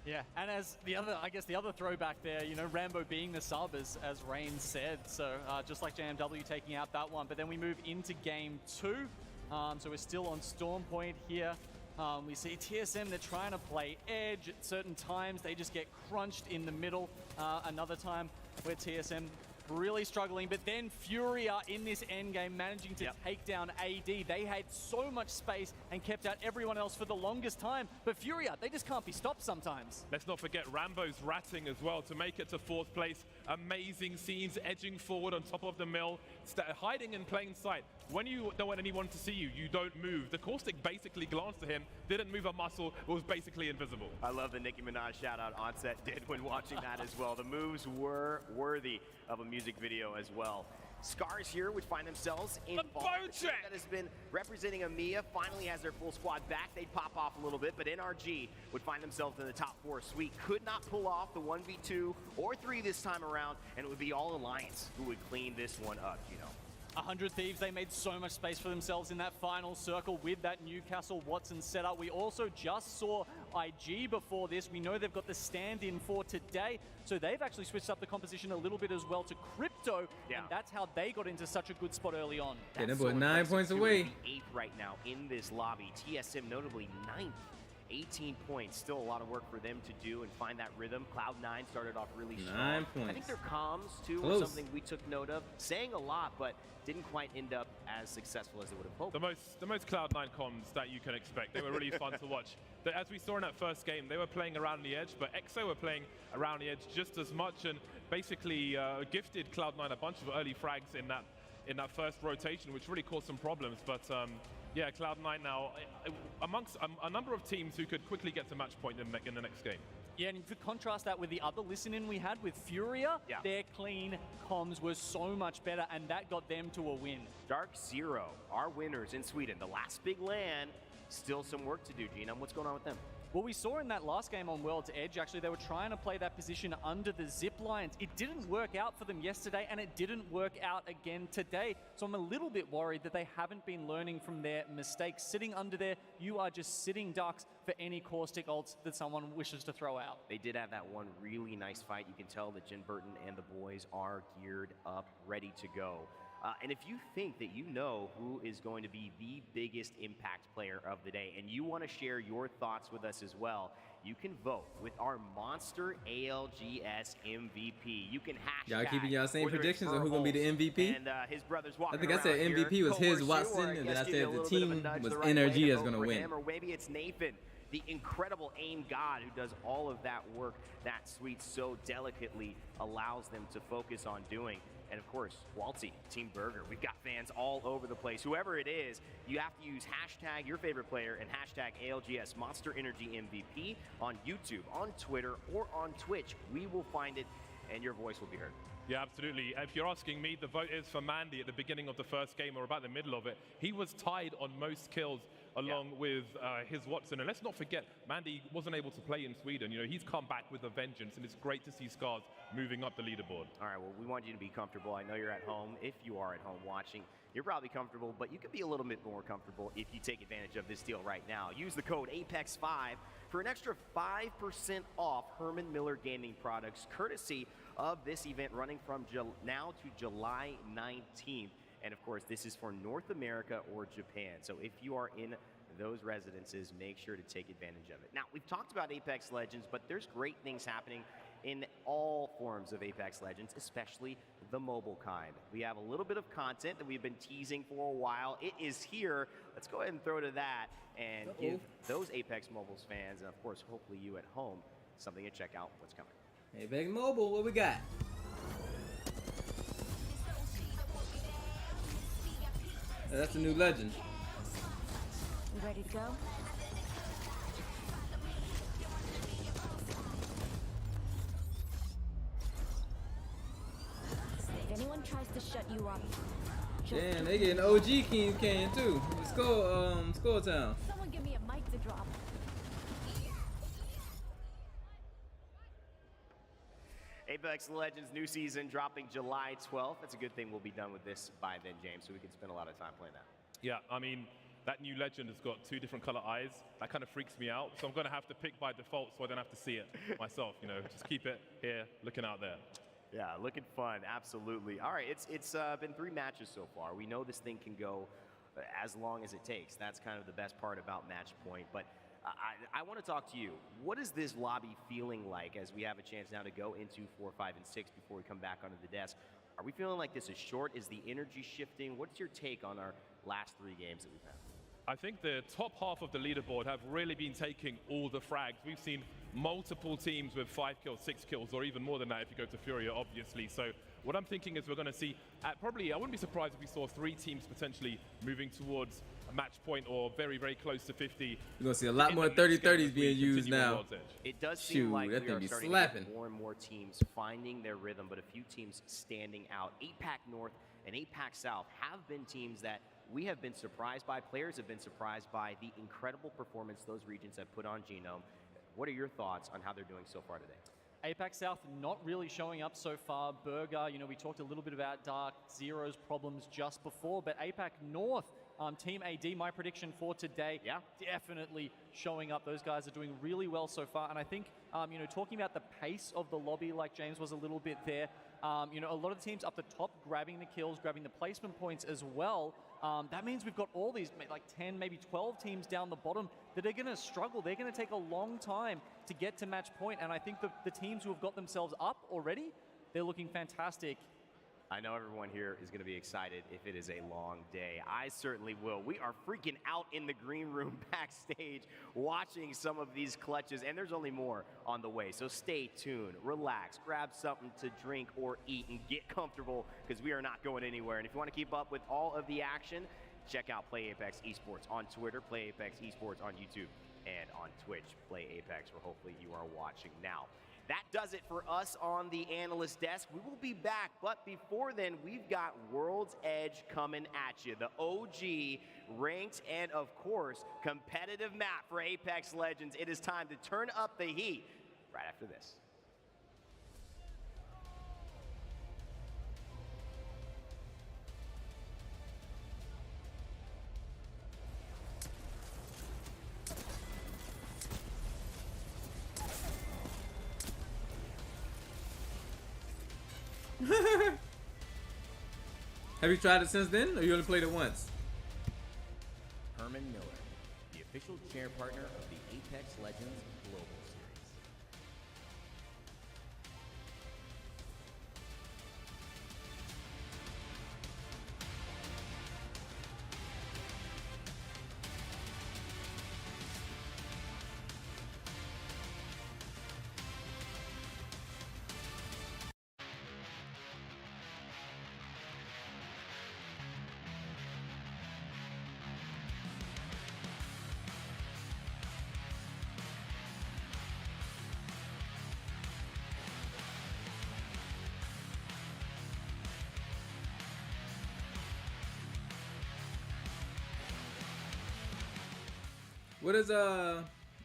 Yeah, and as the other, I guess the other throwback there, you know, Rambo being the sub, as Rain said. So just like JMW taking out that one. But then we move into game 2. So we're still on Storm Point here. We see TSM, they're trying to play edge. At certain times, they just get crunched in the middle. Another time where TSM really struggling, but then Furia in this endgame managing to take down AD. They had so much space and kept out everyone else for the longest time, but Furia, they just can't be stopped sometimes. Let's not forget Rambo's ratting as well to make it to 4th place. Amazing scenes, edging forward on top of the mill, hiding in plain sight. When you don't want anyone to see you, you don't move. The caustic basically glanced at him, didn't move a muscle, was basically invisible. I love the Nicki Minaj shout out Onset did when watching that as well. The moves were worthy of a music video as well. Scars here would find themselves in the that has been representing EMEA, finally has their full squad back. They'd pop off a little bit, but NRG would find themselves in the top 4. Sweet could not pull off the 1v2 or 3 this time around, and it would be all Alliance who would clean this one up, you know. 100 Thieves, they made so much space for themselves in that final circle with that Newcastle Watson setup. We also just saw IG before this. We know they've got the stand-in for today, so they've actually switched up the composition a little bit as well to Crypto, and that's how they got into such a good spot early on. Yeah, they're both 9 points away. 8th right now in this lobby. TSM notably 9th. 18 points, still a lot of work for them to do and find that rhythm. Cloud9 started off really strong. 9 points. I think their comms too was something we took note of, saying a lot, but didn't quite end up as successful as they would have hoped. The most Cloud9 comms that you can expect. They were really fun to watch. As we saw in that first game, they were playing around the edge, but EXO were playing around the edge just as much, and basically gifted Cloud9 a bunch of early frags in that first rotation, which really caused some problems. But yeah, Cloud9 now amongst a number of teams who could quickly get to match point in the next game. Yeah, and if you contrast that with the other listen-in we had with Furia, their clean comms was so much better, and that got them to a win. Dark Zero, our winners in Sweden, the last big LAN, still some work to do, Gina. What's going on with them? Well, we saw in that last game on World's Edge, actually, they were trying to play that position under the zip lines. It didn't work out for them yesterday, and it didn't work out again today. So I'm a little bit worried that they haven't been learning from their mistakes. Sitting under there, you are just sitting ducks for any caustic ults that someone wishes to throw out. They did have that one really nice fight. You can tell that Jin Burton and the boys are geared up, ready to go. And if you think that you know who is going to be the biggest impact player of the day, and you want to share your thoughts with us as well, you can vote with our Monster ALGS MVP. You can hashtag. Y'all keeping y'all same predictions on who's going to be the MVP? And his brother's walking I think I said MVP was his Watson, and then I said the team was NRG that's going to win. Or maybe it's Nathan, the incredible aim god who does all of that work that Sweet so delicately allows them to focus on doing. And of course, Waltzy, Team Burger. We've got fans all over the place. Whoever it is, you have to use hashtag your favorite player and hashtag ALGS Monster Energy MVP on YouTube, on Twitter, or on Twitch. We will find it, and your voice will be heard. Yeah, absolutely. If you're asking me, the vote is for Mandy at the beginning of the first game or about the middle of it. He was tied on most kills along with his Watson. And let's not forget, Mandy wasn't able to play in Sweden. You know, he's come back with a vengeance, and it's great to see Scars moving up the leaderboard. All right, well, we want you to be comfortable. I know you're at home. If you are at home watching, you're probably comfortable, but you could be a little bit more comfortable if you take advantage of this deal right now. Use the code APEX5 for an extra 5% off Herman Miller Gaming products, courtesy of this event running from now to July 19th. And of course, this is for North America or Japan. So if you are in those residences, make sure to take advantage of it. Now, we've talked about Apex Legends, but there's great things happening in all forms of Apex Legends, especially the mobile kind. We have a little bit of content that we've been teasing for a while. It is here. Let's go ahead and throw to that and give those Apex Mobiles fans, and of course, hopefully you at home, something to check out what's coming. Apex Mobile, what we got? That's a new legend. You ready to go? If anyone tries to shut you up, Damn, they getting OG King Canyon too. Skull Town. someone give me a mic to drop. Apex Legends new season dropping July 12th. That's a good thing we'll be done with this by then, James, so we can spend a lot of time playing that. Yeah, I mean, that new legend has got 2 different color eyes. That kind of freaks me out. So I'm going to have to pick by default so I don't have to see it myself, you know. Just keep it here, looking out there. Yeah, looking fun, absolutely. All right, it's been 3 matches so far. We know this thing can go as long as it takes. That's kind of the best part about Match Point. But I want to talk to you. What is this lobby feeling like as we have a chance now to go into 4, 5, and 6 before we come back onto the desk? Are we feeling like this is short? Is the energy shifting? What's your take on our last 3 games that we've had? I think the top half of the leaderboard have really been taking all the frags. We've seen multiple teams with 5 kills, 6 kills, or even more than that if you go to Furia, obviously. So what I'm thinking is we're going to see, probably, I wouldn't be surprised if we saw 3 teams potentially moving towards a match point or very, very close to 50. You're going to see a lot more 30-30s being used now. It does seem like we that thing are be starting slapping. to get more and more teams finding their rhythm, but a few teams standing out. APAC North and APAC South have been teams that we have been surprised by. Players have been surprised by the incredible performance those regions have put on Genome. What are your thoughts on how they're doing so far today? APAC South not really showing up so far. Burger, you know, we talked a little bit about Dark Zero's problems just before, but APAC North, Team AD, my prediction for today, definitely showing up. Those guys are doing really well so far, and I think, you know, talking about the pace of the lobby, like James was a little bit there, you know, a lot of the teams up the top grabbing the kills, grabbing the placement points as well. That means we've got all these, like 10, maybe 12 teams down the bottom that are going to struggle. They're going to take a long time to get to match point, and I think the teams who have got themselves up already, they're looking fantastic. I know everyone here is going to be excited if it is a long day. I certainly will. We are freaking out in the green room backstage watching some of these clutches, and there's only more on the way. So stay tuned, relax, grab something to drink or eat, and get comfortable because we are not going anywhere. And if you want to keep up with all of the action, check out Play Apex Esports on Twitter, Play Apex Esports on YouTube, and on Twitch, Play Apex, where hopefully you are watching now. That does it for us on the analyst desk. We will be back, but before then, we've got World's Edge coming at you. The OG, ranked, and of course, competitive map for Apex Legends. It is time to turn up the heat right after this. Have you tried it since then, or you only played it once? Herman Miller, the official chair partner of the Apex Legends Global Series.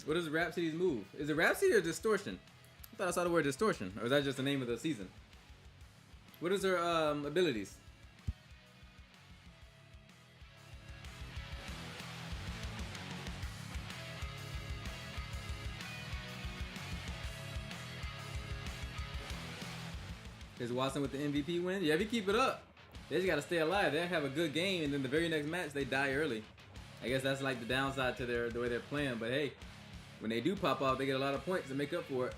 What is Rhapsody's move? Is it Rhapsody or Distortion? I thought I saw the word Distortion, or is that just the name of the season? What is her abilities? Is Watson with the MVP win? Yeah, if you keep it up, they just gotta stay alive. They have a good game, and then the very next match they die early. I guess that's like the downside to the way they're playing. But hey, when they do pop off, they get a lot of points to make up for it.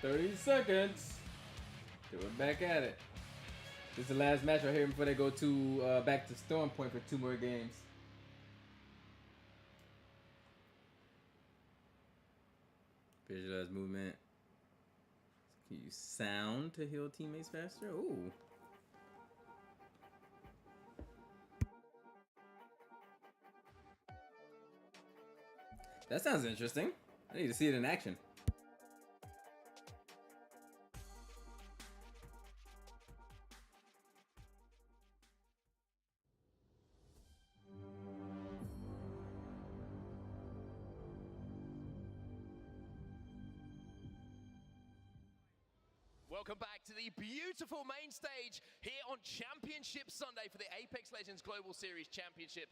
30 seconds. They were back at it. This is the last match right here before they go to back to Storm Point for 2 more games. Visualize movement. Can you sound to heal teammates faster? Ooh. That sounds interesting. I need to see it in action. Welcome back to the beautiful main stage here on Championship Sunday for the Apex Legends Global Series Championship.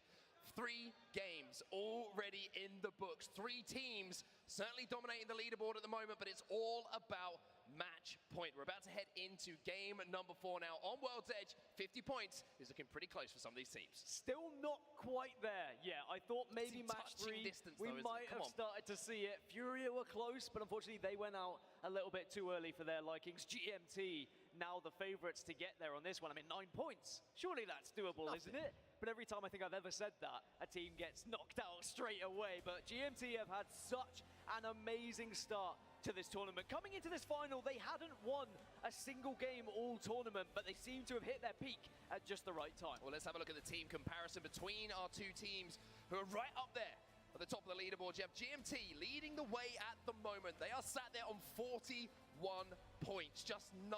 3 games already in the books. 3 teams certainly dominating the leaderboard at the moment, but it's all about match point. We're about to head into game number 4 now on World's Edge. 50 points is looking pretty close for some of these teams. Still not quite there. Yeah, I thought maybe match 3, distance, we though, might have started to see it. Furia were close, but unfortunately they went out a little bit too early for their likings. GMT now the favorites to get there on this one. I mean, 9 points. Surely that's doable, isn't it? But every time I think I've ever said that, a team gets knocked out straight away. But GMT have had such an amazing start to this tournament. Coming into this final, they hadn't won a single game all tournament, but they seem to have hit their peak at just the right time. Well, let's have a look at the team comparison between our 2 teams who are right up there at the top of the leaderboard. You have GMT leading the way at the moment. They are sat there on 41 points. Just 9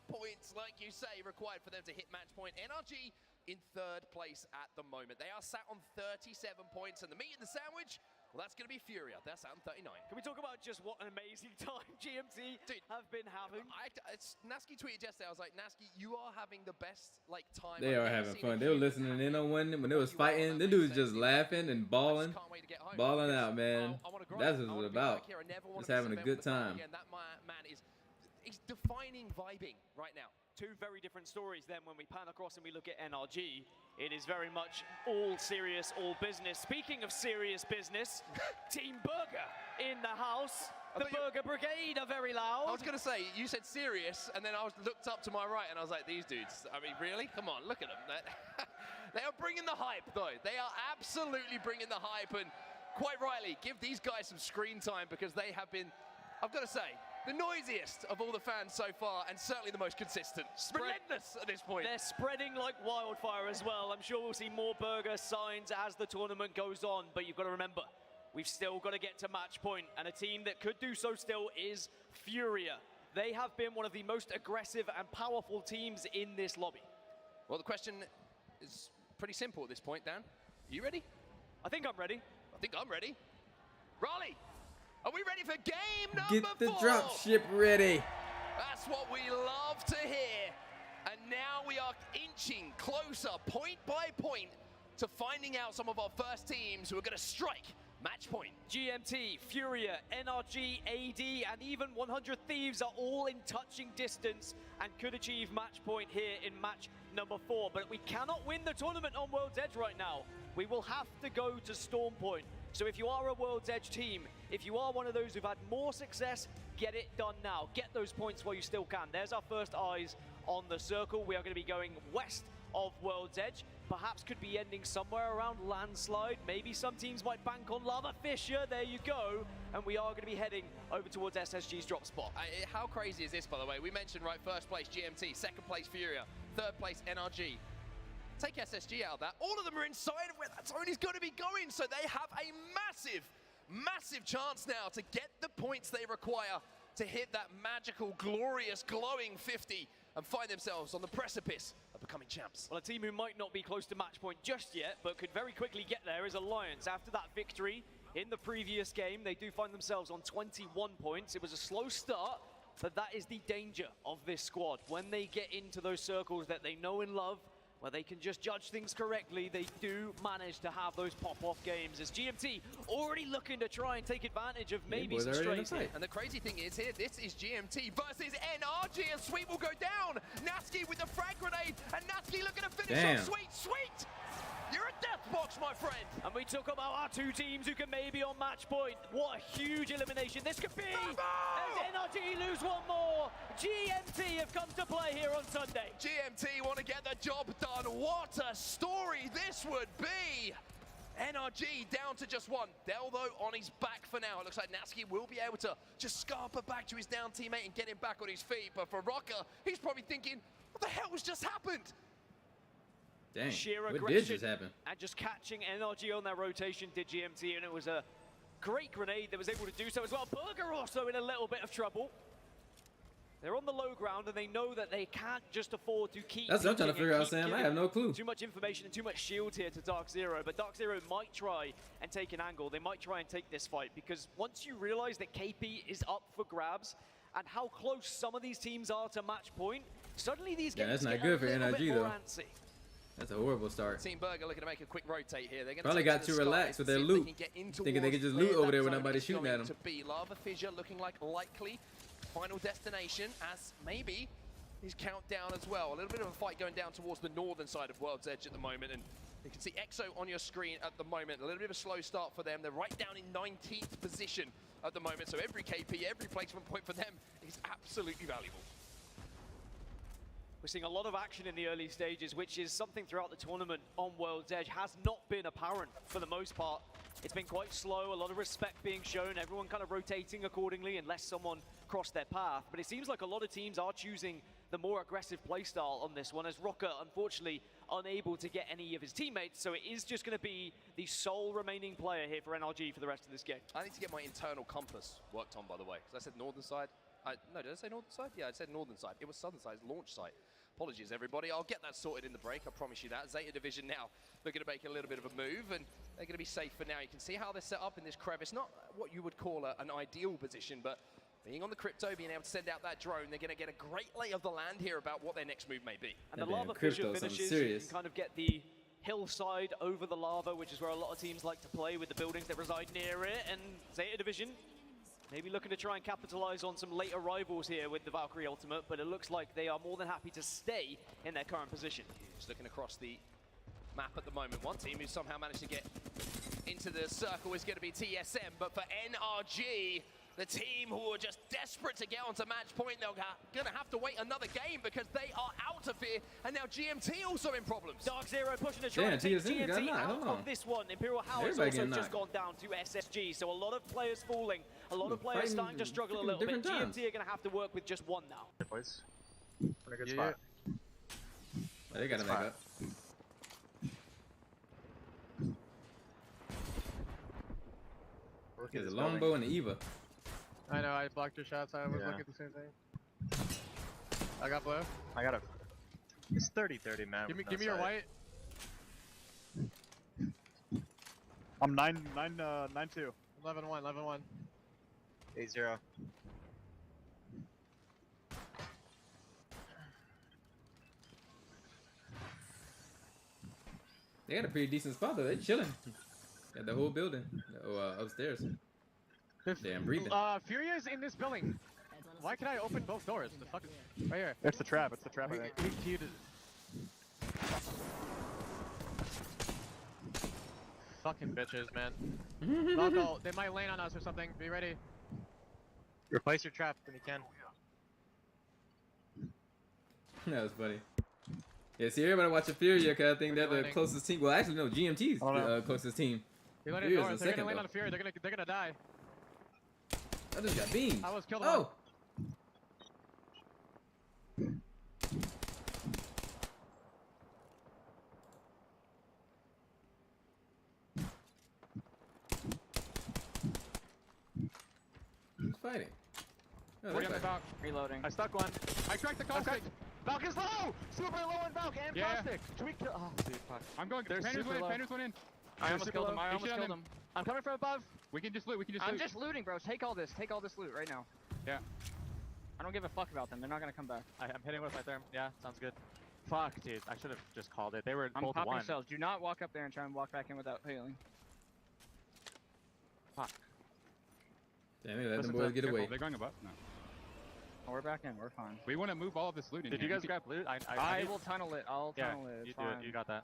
points, like you say, required for them to hit match point. NRG in 3rd place at the moment. They are sat on 37 points, and the meat in the sandwich, well, that's going to be Furia. They're sat on 39. Can we talk about just what an amazing time GMT have been having? Nasky tweeted yesterday, I was like, Nasky, you are having the best time. They are having fun. They were listening in on when they was fighting. The dudes just laughing and balling out, man. That's what it's about. Just having a good time. Again, that man is defining vibing right now. 2 very different stories then when we pan across and we look at NRG. It is very much all serious, all business. Speaking of serious business, Team Burger in the house. The Burger Brigade are very loud. I was going to say, you said serious, and then I looked up to my right and I was like, these dudes, I mean, really? Come on, look at them. They are bringing the hype, though. They are absolutely bringing the hype, and quite rightly, give these guys some screen time because they have been, I've got to say, the noisiest of all the fans so far, and certainly the most consistent. Relentless at this point. They're spreading like wildfire as well. I'm sure we'll see more Burger signs as the tournament goes on, but you've got to remember, we've still got to get to match point, and a team that could do so still is Furia. They have been one of the most aggressive and powerful teams in this lobby. Well, the question is pretty simple at this point, Dan. Are you ready? I think I'm ready. I think I'm ready. Raleigh! Are we ready for game number 4? Get the dropship ready. That's what we love to hear. And now we are inching closer, point by point, to finding out some of our first teams who are going to strike match point. GMT, Furia, NRG, AD, and even 100 Thieves are all in touching distance and could achieve match point here in match number 4. But we cannot win the tournament on World's Edge right now. We will have to go to Storm Point. So if you are a World's Edge team, if you are one of those who've had more success, get it done now. Get those points while you still can. There's our first eyes on the circle. We are going to be going west of World's Edge. Perhaps could be ending somewhere around Landslide. Maybe some teams might bank on Lava Fissure. There you go. And we are going to be heading over towards SSG's drop spot. How crazy is this, by the way? We mentioned, right, first place GMT, second place Furia, third place NRG. Take SSG out of that. All of them are inside of where that zone is going to be going. So they have a massive, massive chance now to get the points they require to hit that magical, glorious, glowing 50 and find themselves on the precipice of becoming champs. Well, a team who might not be close to match point just yet, but could very quickly get there is Alliance. After that victory in the previous game, they do find themselves on 21 points. It was a slow start, but that is the danger of this squad. When they get into those circles that they know and love, where they can just judge things correctly, they do manage to have those pop-off games. As GMT already looking to try and take advantage of maybe some strays. And the crazy thing is here, this is GMT versus NRG, and Sweet will go down. Nasky with the frag grenade, and Nasky looking to finish off Sweet. Sweet! You're a death box, my friend! And we talk about our 2 teams who can maybe on match point. What a huge elimination this could be! As NRG lose one more. GMT have come to play here on Sunday. GMT want to get the job done. What a story this would be. NRG down to just one. Del, though, on his back for now. It looks like Natsuki will be able to just scarper back to his down teammate and get him back on his feet. But for Rocker, he's probably thinking, what the hell has just happened? Dang, Sheer what did aggression just happen? and just catching NRG on that rotation did GMT, and it was a great grenade that was able to do so as well. Burger also in a little bit of trouble. They're on the low ground and they know that they can't just afford to keep. That's what I'm trying to peeking figure and out, keep Sam. I giving have no clue. Too much information and too much shield here to Dark Zero, but Dark Zero might try and take an angle. They might try and take this fight because once you realize that KP is up for grabs and how close some of these teams are to match point, suddenly these games that's not get good a for little NRG bit more though. antsy. That's a horrible start. Team Burger looking to make a quick rotate here. They're going Probably to got too relaxed with their loot, thinking they could just loot over there with nobody shooting at them. To be Lava Fissure looking like likely final destination as maybe his countdown as well. A little bit of a fight going down towards the northern side of World's Edge at the moment, and you can see EXO on your screen at the moment. A little bit of a slow start for them. They're right down in 19th position at the moment, so every KP, every placement point for them is absolutely valuable. We're seeing a lot of action in the early stages, which is something throughout the tournament on World's Edge has not been apparent for the most part. It's been quite slow, a lot of respect being shown, everyone kind of rotating accordingly unless someone crossed their path. But it seems like a lot of teams are choosing the more aggressive playstyle on this one, as Rocker, unfortunately, unable to get any of his teammates. So it is just going to be the sole remaining player here for NRG for the rest of this game. I need to get my internal compass worked on, by the way, because I said northern side. No, did I say northern side? Yeah, I said northern side. It was southern side, launch site. Apologies, everybody. I'll get that sorted in the break. I promise you that. Zeta Division now looking to make a little bit of a move, and they're going to be safe for now. You can see how they're set up in this crevice. Not what you would call an ideal position, but being on the crypto, being able to send out that drone, they're going to get a great lay of the land here about what their next move may be. And the lava fissure finishes, you can kind of get the hillside over the lava, which is where a lot of teams like to play with the buildings that reside near it, and Zeta Division maybe looking to try and capitalize on some late arrivals here with the Valkyrie ultimate, but it looks like they are more than happy to stay in their current position. Just looking across the map at the moment, one team who somehow managed to get into the circle is going to be TSM, but for NRG, the team who are just desperate to get onto match point, they're going to have to wait another game because they are out of here, and now GMT also in problems. Dark Zero pushing to try to take GMT out of this one. Imperial Howl has also just gone down to SSG, so a lot of players falling, a lot of players starting to struggle a little bit. GMT are going to have to work with just one now. Boys, we're in a good spot. They gotta make up. There's a longbow and the Eva. I know, I blocked your shots. I was looking at the same thing. I got blue. I got a. It's 30-30, man. Give me your white. I'm 9-2. 11-1, 11-1. 8-0. They got a pretty decent spot though. They're chilling. Got the whole building. Upstairs. Damn, breathing. Furia's in this building. Why can I open both doors? The fuck is right here? It's the trap. It's the trap. I think. Fucking bitches, man. Falco, they might lane on us or something. Be ready. Replace your trap when you can. That was funny. Yeah, see, everybody watching Furia because I think they're the closest team. Well, actually, no, GMT's the closest team. They let it north. They're gonna land on Fury. They're gonna die. I just got beamed. I was killed. Oh. Who's fighting? Oh, We're on the Valk. Reloading. I stuck one. I cracked the caustic. Valk is low! Super low on Valk and caustic. Tweak kill. Oh, dude, fuck. I'm going. Pander's went in. I almost killed him. I almost killed him. I'm coming from above. We can just loot. I'm just looting, bro. Take all this. Take all this loot right now. Yeah. I don't give a fuck about them. They're not gonna come back. I'm hitting with my therm. Yeah, sounds good. Fuck, dude. I should have just called it. They were I'm both popping one. cells. Do not walk up there and try and walk back in without healing. Fuck. Damn, they let them boys get away. They're going above. No. Oh, we're back in. We're fine. We want to move all of this loot in. Did you guys grab loot? I will tunnel it. I'll tunnel it. You It's do fine. it. You got that.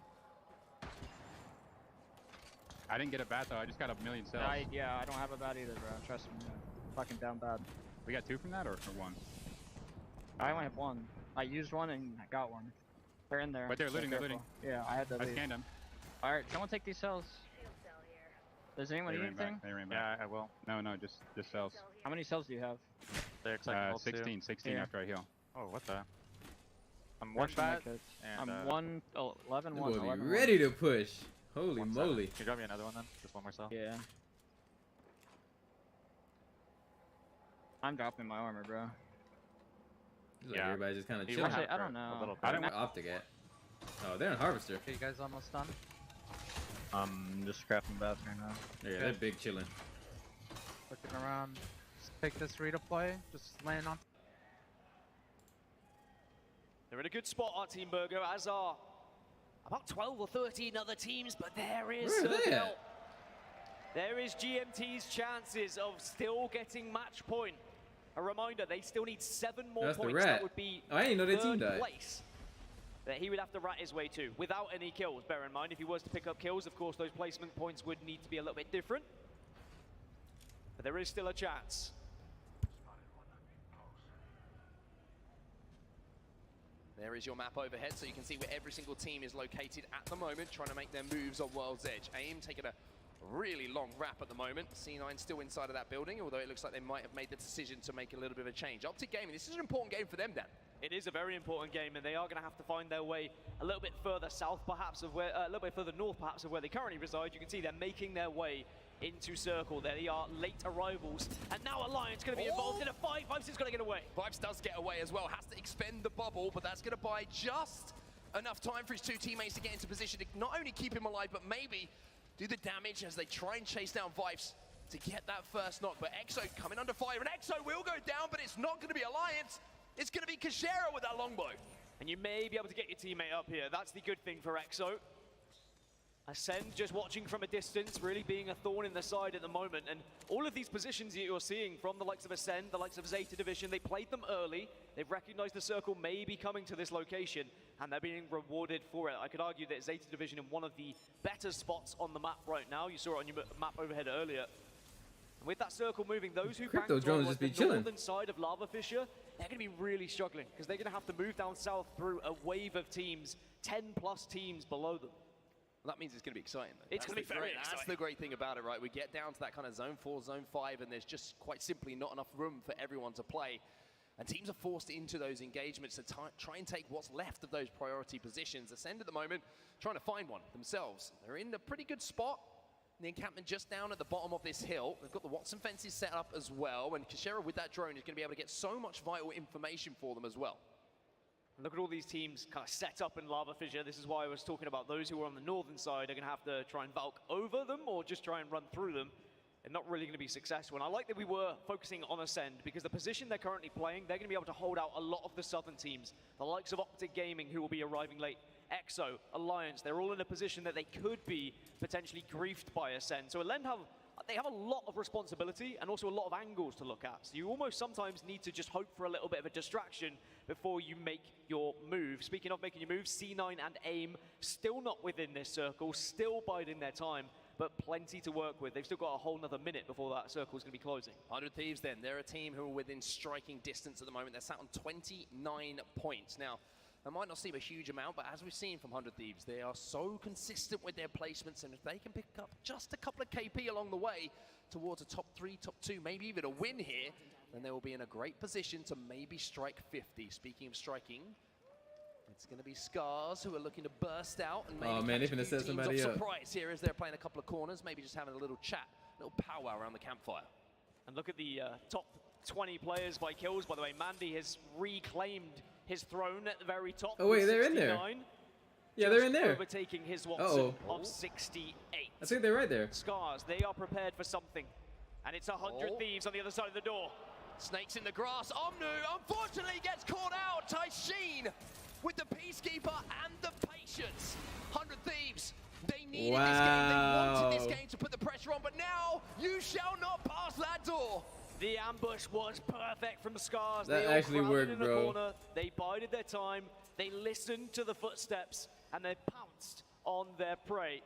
I didn't get a bat though. I just got a million cells. Yeah, I don't have a bat either, bro. Trust me. Yeah. Fucking down bad. We got 2 from that or 1? I only have 1. I used 1 and I got 1. They're in there. But they're looting, they're careful. looting. Yeah, I had to I leave. scanned them. Alright, someone take these cells. Does anyone They need ran anything? back. They ran back. Yeah, I will. No, just cells. How many cells do you have? 16 Here. after I heal. Oh, what the? I'm One one fat. I'm And, 1, 11, 1, We'll be 11, ready to push. Holy 1-7. moly. Can you drop me another one then? Just one more cell. Yeah. I'm dropping my armor, bro. It's like everybody just kind of You chilling. Actually, I don't know. A little I bit. don't want Optic at. Oh, they're in Harvester. Okay, you guys almost done? Just crafting bathroom now. Yeah, they're big chilling. Looking around. Just take this redeploy. Just laying on. They're in a good spot, our team, Burgo, as are about 12 or 13 other teams, but there is Where are they Circle. at? There is GMT's chances of still getting match point. A reminder, they still need 7 more That's the points. rat. That would be Oh, I didn't know their team third died. place that he would have to rat his way to without any kills. Bear in mind, if he was to pick up kills, of course, those placement points would need to be a little bit different. But there is still a chance. There is your map overhead, so you can see where every single team is located at the moment, trying to make their moves on World's Edge. AIM taking a really long wrap at the moment. C9 still inside of that building, although it looks like they might have made the decision to make a little bit of a change. Optic Gaming, this is an important game for them, Dan. It is a very important game, and they are going to have to find their way a little bit further south, perhaps, of where, a little bit further north, perhaps, of where they currently reside. You can see they're making their way into Circle. There they are, late arrivals, and now Alliance going to be involved in a fight. Vibes is going to get away. Vibes does get away as well, has to expend the bubble, but that's going to buy just enough time for his 2 teammates to get into position to not only keep him alive, but maybe do the damage as they try and chase down Vibes to get that first knock. But Exo coming under fire, and Exo will go down, but it's not going to be Alliance. It's going to be Kashera with that longbow. And you may be able to get your teammate up here. That's the good thing for Exo. Ascend just watching from a distance, really being a thorn in the side at the moment. And all of these positions that you're seeing from the likes of Ascend, the likes of Zeta Division, they played them early. They've recognized the circle may be coming to this location, and they're being rewarded for it. I could argue that Zeta Division in one of the better spots on the map right now. You saw it on your map overhead earlier. And with that circle moving, those who Crypto banked drones on just be the chilling. northern side of Lava Fissure, they're going to be really struggling because they're going to have to move down south through a wave of teams, 10 plus teams below them. Well, that means it's going to be exciting, though. It's going to be very That's exciting. the great thing about it, right? We get down to that kind of zone 4, zone 5, and there's just quite simply not enough room for everyone to play. And teams are forced into those engagements to try and take what's left of those priority positions. Ascend at the moment, trying to find one themselves. They're in a pretty good spot. The encampment just down at the bottom of this hill. They've got the Watson fences set up as well, and Kashera with that drone is going to be able to get so much vital information for them as well. Look at all these teams kind of set up in Lava Fissure. This is why I was talking about those who are on the northern side are going to have to try and Valk over them or just try and run through them. And not really going to be successful. And I like that we were focusing on Ascend because the position they're currently playing, they're going to be able to hold out a lot of the southern teams. The likes of Optic Gaming, who will be arriving late, Exo, Alliance, they're all in a position that they could be potentially griefed by Ascend. So they have a lot of responsibility and also a lot of angles to look at. So you almost sometimes need to just hope for a little bit of a distraction before you make your move. Speaking of making your moves, C9 and AIM still not within this circle, still biding their time, but plenty to work with. They've still got a whole nother minute before that circle is going to be closing. 100 Thieves then, they're a team who are within striking distance at the moment. They're sat on 29 points. Now, that might not seem a huge amount, but as we've seen from 100 Thieves, they are so consistent with their placements, and if they can pick up just a couple of KP along the way towards a top 3, top 2, maybe even a win here, then they will be in a great position to maybe strike 50. Speaking of striking, it's going to be Scars who are looking to burst out and maybe they're catch a gonna few set teams somebody off up. surprise here as they're playing a couple of corners, maybe just having a little chat, a little powwow around the campfire. And look at the top 20 players by kills. By the way, Mandy has reclaimed his throne at the very top. Oh, wait, with they're in there. 69, Yeah, they're in just there. Overtaking his Watson Uh-oh. of 68. I think they're right there. Scars, they are prepared for something. And it's 100 Thieves on the other side of the door. Snakes in the grass. Omnu unfortunately gets caught out. Taisheen with the Peacekeeper and the Patience. 100 Thieves. They needed this game. They wanted this game to put the pressure on, but now you shall not pass that door. The ambush was perfect from Scars. That They all actually crowded worked, in the bro. corner. They bided their time. They listened to the footsteps, and they pounced on their prey.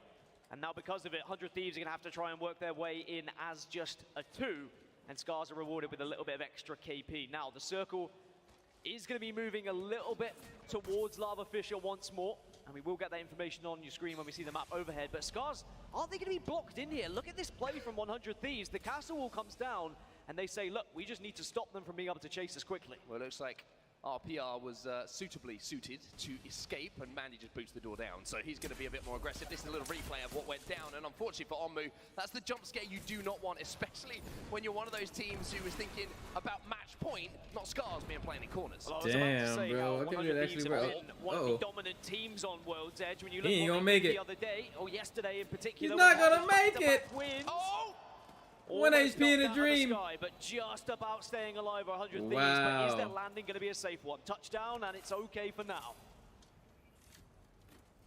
And now because of it, 100 Thieves are going to have to try and work their way in as just a 2. and Scars are rewarded with a little bit of extra KP. Now, the circle is going to be moving a little bit towards Lava Fisher once more, and we will get that information on your screen when we see the map overhead. But Scars, aren't they going to be blocked in here? Look at this play from 100 Thieves. The castle wall comes down, and they say, look, we just need to stop them from being able to chase us quickly. Well, it looks like our PR was suitably suited to escape, and Mandy just boots the door down. So he's going to be a bit more aggressive. This is a little replay of what went down, and unfortunately for Onmu, that's the jump scare you do not want, especially when you're one of those teams who was thinking about match point, not Scars being playing in corners. Well, I was about to say bro. how I think 100 it Thieves actually have worked. been one of the dominant teams on World's Edge. When you look He ain't what gonna they make did it. the other day, or yesterday in particular. He's not when gonna make it. wins, One almost HP in knocked a out of the dream. sky, but just about staying alive. 100 Thieves, Wow. but is their landing going to be a safe one? Touchdown, and it's okay for now.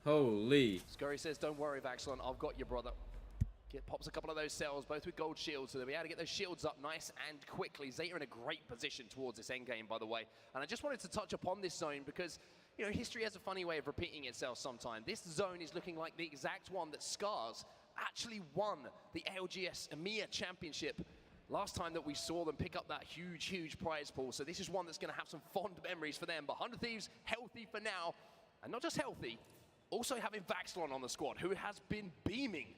Holy. Scurry says, don't worry, Vaxlon, I've got you, brother. Pops a couple of those cells, both with gold shields, so they'll be able to get those shields up nice and quickly. Zeta in a great position towards this end game, by the way. And I just wanted to touch upon this zone because, you know, history has a funny way of repeating itself sometimes. This zone is looking like the exact one that Scars actually won the ALGS EMEA Championship last time that we saw them pick up that huge prize pool. So this is one that's going to have some fond memories for them. But 100 Thieves healthy for now, and not just healthy, also having Vaxlon on the squad, who has been beaming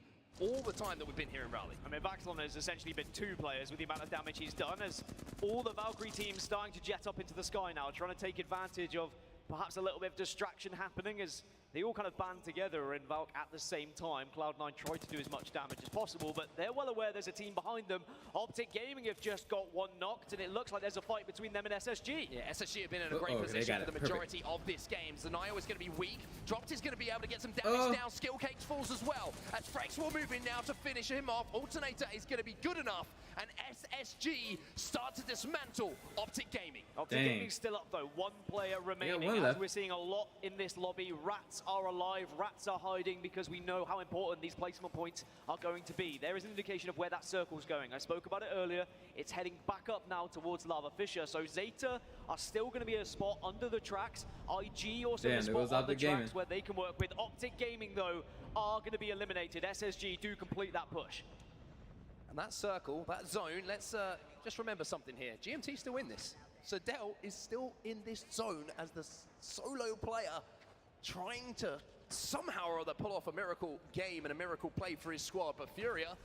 all the time that we've been here in Raleigh. I mean, Vaxlon has essentially been two players with the amount of damage he's done, as all the Valkyrie teams starting to jet up into the sky now, trying to take advantage of perhaps a little bit of distraction happening as they all kind of band together in Valk at the same time. Cloud9 tried to do as much damage as possible, but they're well aware there's a team behind them. Optic Gaming have just got one knocked, and it looks like there's a fight between them and SSG. Yeah, SSG have been in a great position for the majority of this game. Zanio is going to be weak. Dropped is going to be able to get some damage down. Skill Cakes falls as well. As Frex will move in now to finish him off. Alternator is going to be good enough, and SSG start to dismantle Optic Gaming. Optic Gaming still up though, one player remaining. one As left. we're seeing a lot in this lobby, Rats are alive, Rats are hiding because we know how important these placement points are going to be. There is an indication of where that circle's going. I spoke about it earlier. It's heading back up now towards Lava Fisher. So Zeta are still going to be a spot under the tracks. IG also a spot on the tracks where they can work with. Optic Gaming though are going to be eliminated. SSG do complete that push. And that circle, that zone, let's just remember something here. GMT still in this. So Dell is still in this zone as the solo player trying to somehow or other pull off a miracle game and a miracle play for his squad. But Furia,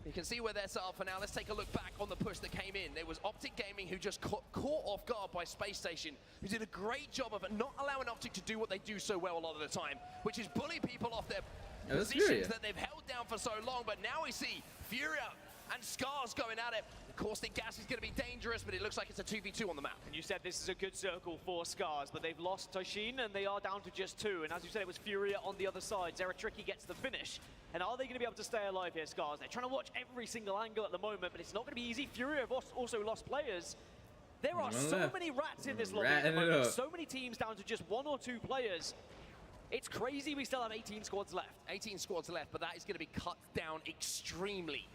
you can see where they're set up for now. Let's take a look back on the push that came in. There was Optic Gaming who just caught off guard by Space Station, who did a great job of not allowing Optic to do what they do so well a lot of the time, which is bully people off their positions that they've held down for so long. But now we see Furia and Scars going at it. The caustic gas is going to be dangerous, but it looks like it's a 2v2 on the map. And you said this is a good circle for Scars, but they've lost Toshin and they are down to just two. And as you said, it was Furia on the other side. Zeratricky gets the finish. And are they going to be able to stay alive here, Scars? They're trying to watch every single angle at the moment, but it's not going to be easy. Furia have also lost players. There are so many Rats in this lobby at the moment. So many teams down to just one or two players. It's crazy we still have 18 squads left. 18 squads left, but that is going to be cut down extremely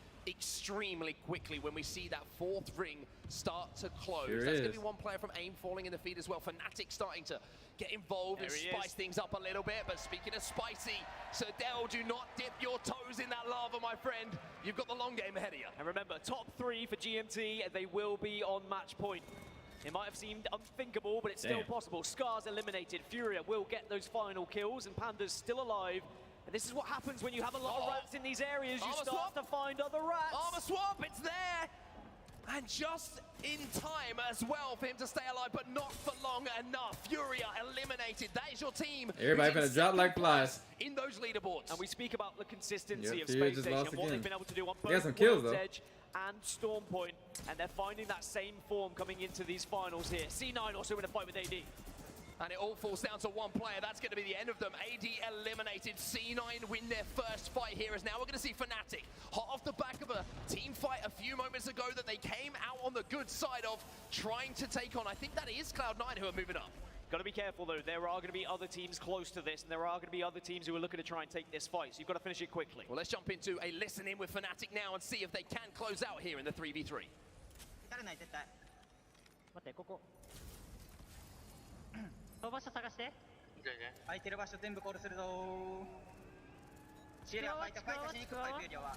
quickly when we see that fourth ring start to close. That's going to be one player from AIM falling in the feed as well. Fnatic starting to get involved and spice things up a little bit. But speaking of spicy, Sir Dell, do not dip your toes in that lava, my friend. You've got the long game ahead of you. And remember, top three for GMT, they will be on match point. It might have seemed unthinkable, but it's still possible. Scars eliminated. Furia will get those final kills, and Panda's still alive. And this is what happens when you have a lot of Rats in these areas. You start to find other Rats. Armor swap, it's there. And just in time as well for him to stay alive, but not for long enough. Furia eliminated. That is your team. Everybody gonna drop like flies in those leaderboards. And we speak about the consistency of Furia Space just Station lost and what again. they've been able to do on They got some both kills, World's though. Edge and Storm Point. And they're finding that same form coming into these finals here. C9 also in a fight with AD. And it all falls down to one player. That's going to be the end of them. AD eliminated. C9 win their first fight here, as now we're going to see Fnatic hot off the back of a team fight a few moments ago that they came out on the good side of, trying to take on. I think that is Cloud9 who are moving up. Got to be careful though. There are going to be other teams close to this, and there are going to be other teams who are looking to try and take this fight. So you've got to finish it quickly. Well, let's jump into a listen in with Fnatic now and see if they can close out here in the 3v3. 飛ば場所探して空いてる場所全部コールするぞシエリアファイトしに行くパイプエリアは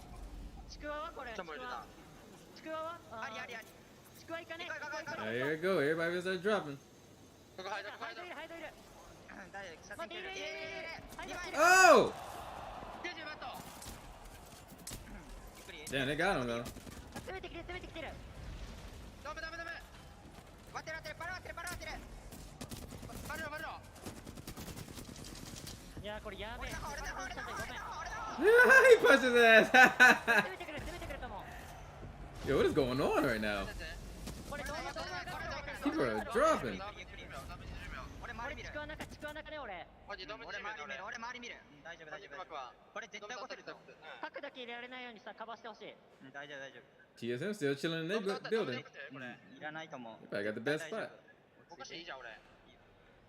ちくわはこれちくわ There you go. Everybody will start dropping. Oh! Damn, they got him though. いやこれやべえ He punched his ass. Yo, what is going on right now? People are dropping. 俺ちくわ中ね俺俺周り見る大丈夫大丈夫これ絶対起こせるぞ角だけ入れられないようにさカバーしてほしい大丈夫大丈夫 TSM still chilling in their building. いらないと思う They probably got the best spot.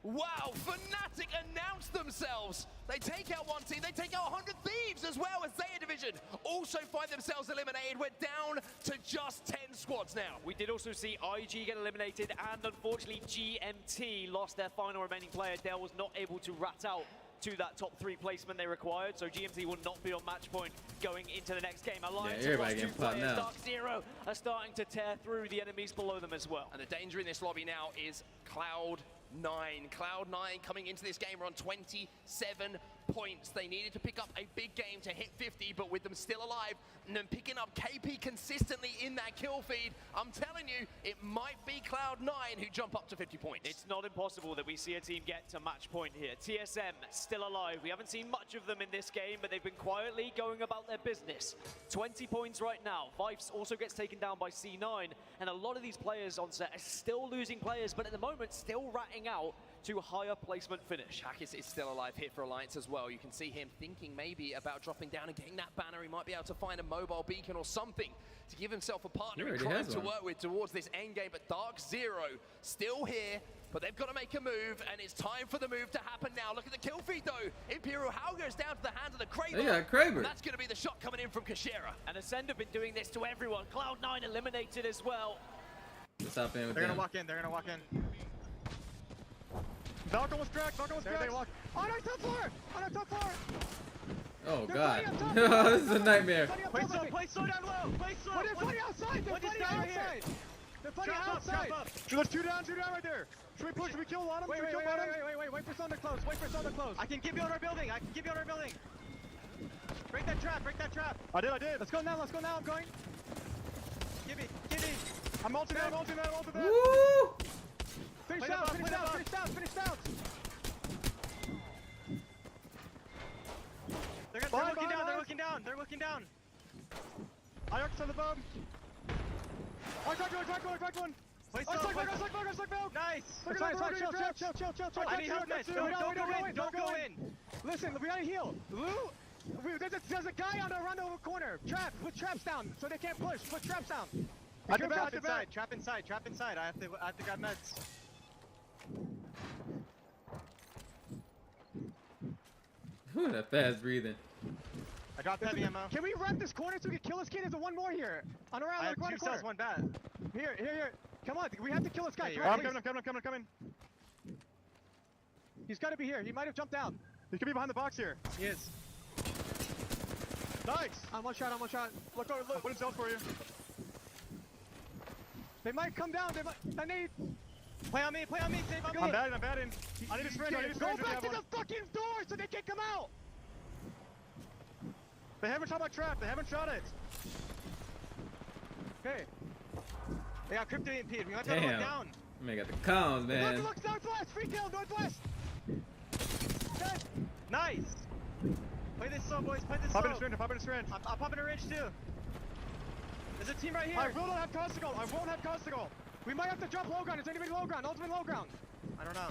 Wow, Fnatic announced themselves. They take out one team, they take out 100 Thieves as well as their division. Also find themselves eliminated. We're down to just 10 squads now. We did also see IG get eliminated, and unfortunately GMT lost their final remaining player. Dell was not able to rat out to that top 3 placement they required, so GMT will not be on match point going into the next game. Alliance everybody across 2 getting popped players. now. Dark Zero are starting to tear through the enemies below them as well. And the danger in this lobby now is Cloud9. Cloud9 coming into this game are on 27 points. They needed to pick up a big game to hit 50, but with them still alive and then picking up KP consistently in that kill feed, I'm telling you, it might be Cloud9 who jump up to 50 points. It's not impossible that we see a team get to match point here. TSM still alive. We haven't seen much of them in this game, but they've been quietly going about their business. 20 points right now. Vipes also gets taken down by C9, and a lot of these players on set are still losing players, but at the moment still ratting out to higher placement finish. Hackis is still alive here for Alliance as well. You can see him thinking maybe about dropping down and getting that banner. He might be able to find a mobile beacon or something to give himself a partner in crime to work with towards this end game. But Dark Zero still here, but they've got to make a move, and it's time for the move to happen now. Look at the kill feed though. Imperial Hal goes down to the hands of the Kraber. They got Kraber. And that's going to be the shot coming in from Kashera. And Ascend have been doing this to everyone. Cloud9 eliminated as well. Let's hop in with They're them. gonna walk in, they're gonna walk in. Falcon was cracked, Falcon was cracked. They walk. On our top floor! On our top floor! Oh god. This is a nightmare. Play slow down low! Play slow! What is fighting outside? They're fighting outside! They're fighting outside! There's two down right there! Should we push? Should we kill one of them? Wait for Sun to close, wait for Sun to close. I can give you on our building, Break that trap, I did. Let's go now, I'm going. Give me. I'm ulting out. Woo! Finish down. They're looking down. I arcs on the bomb. I cracked one. Nice. Chill. I need help, don't go in. Listen, we gotta heal. Lou, there's a guy around the corner. Put traps down so they can't push. Put traps down. Trap inside. I have to grab meds. Ooh, that fast breathing. I dropped heavy ammo. Can we wrap this corner so we can kill this kid? There's one more here. On around, I have 2 cells, 1 bat. Here. Come on, we have to kill this guy. I'm coming. He's gotta be here. He might have jumped out. He could be behind the box here. He is. Nice! I'm one shot. Look, what is else for you? They might come down. I need. Play on me, save on me. I'm batting. I need a sprint. Go back to the fucking door so they can't come out. They haven't shot my trap. They haven't shot it. Okay. They got crypto impede. We might have to look down. Man, got the comms, man. Look, northwest. Free kill, northwest. Dead. Nice. Play this slow, boys. Play this slow. Pop in a syringe. I'm popping a ridge too. There's a team right here. I will not have Costigal. We might have to drop low ground. Is anybody low ground? Ultimate low ground. I don't know.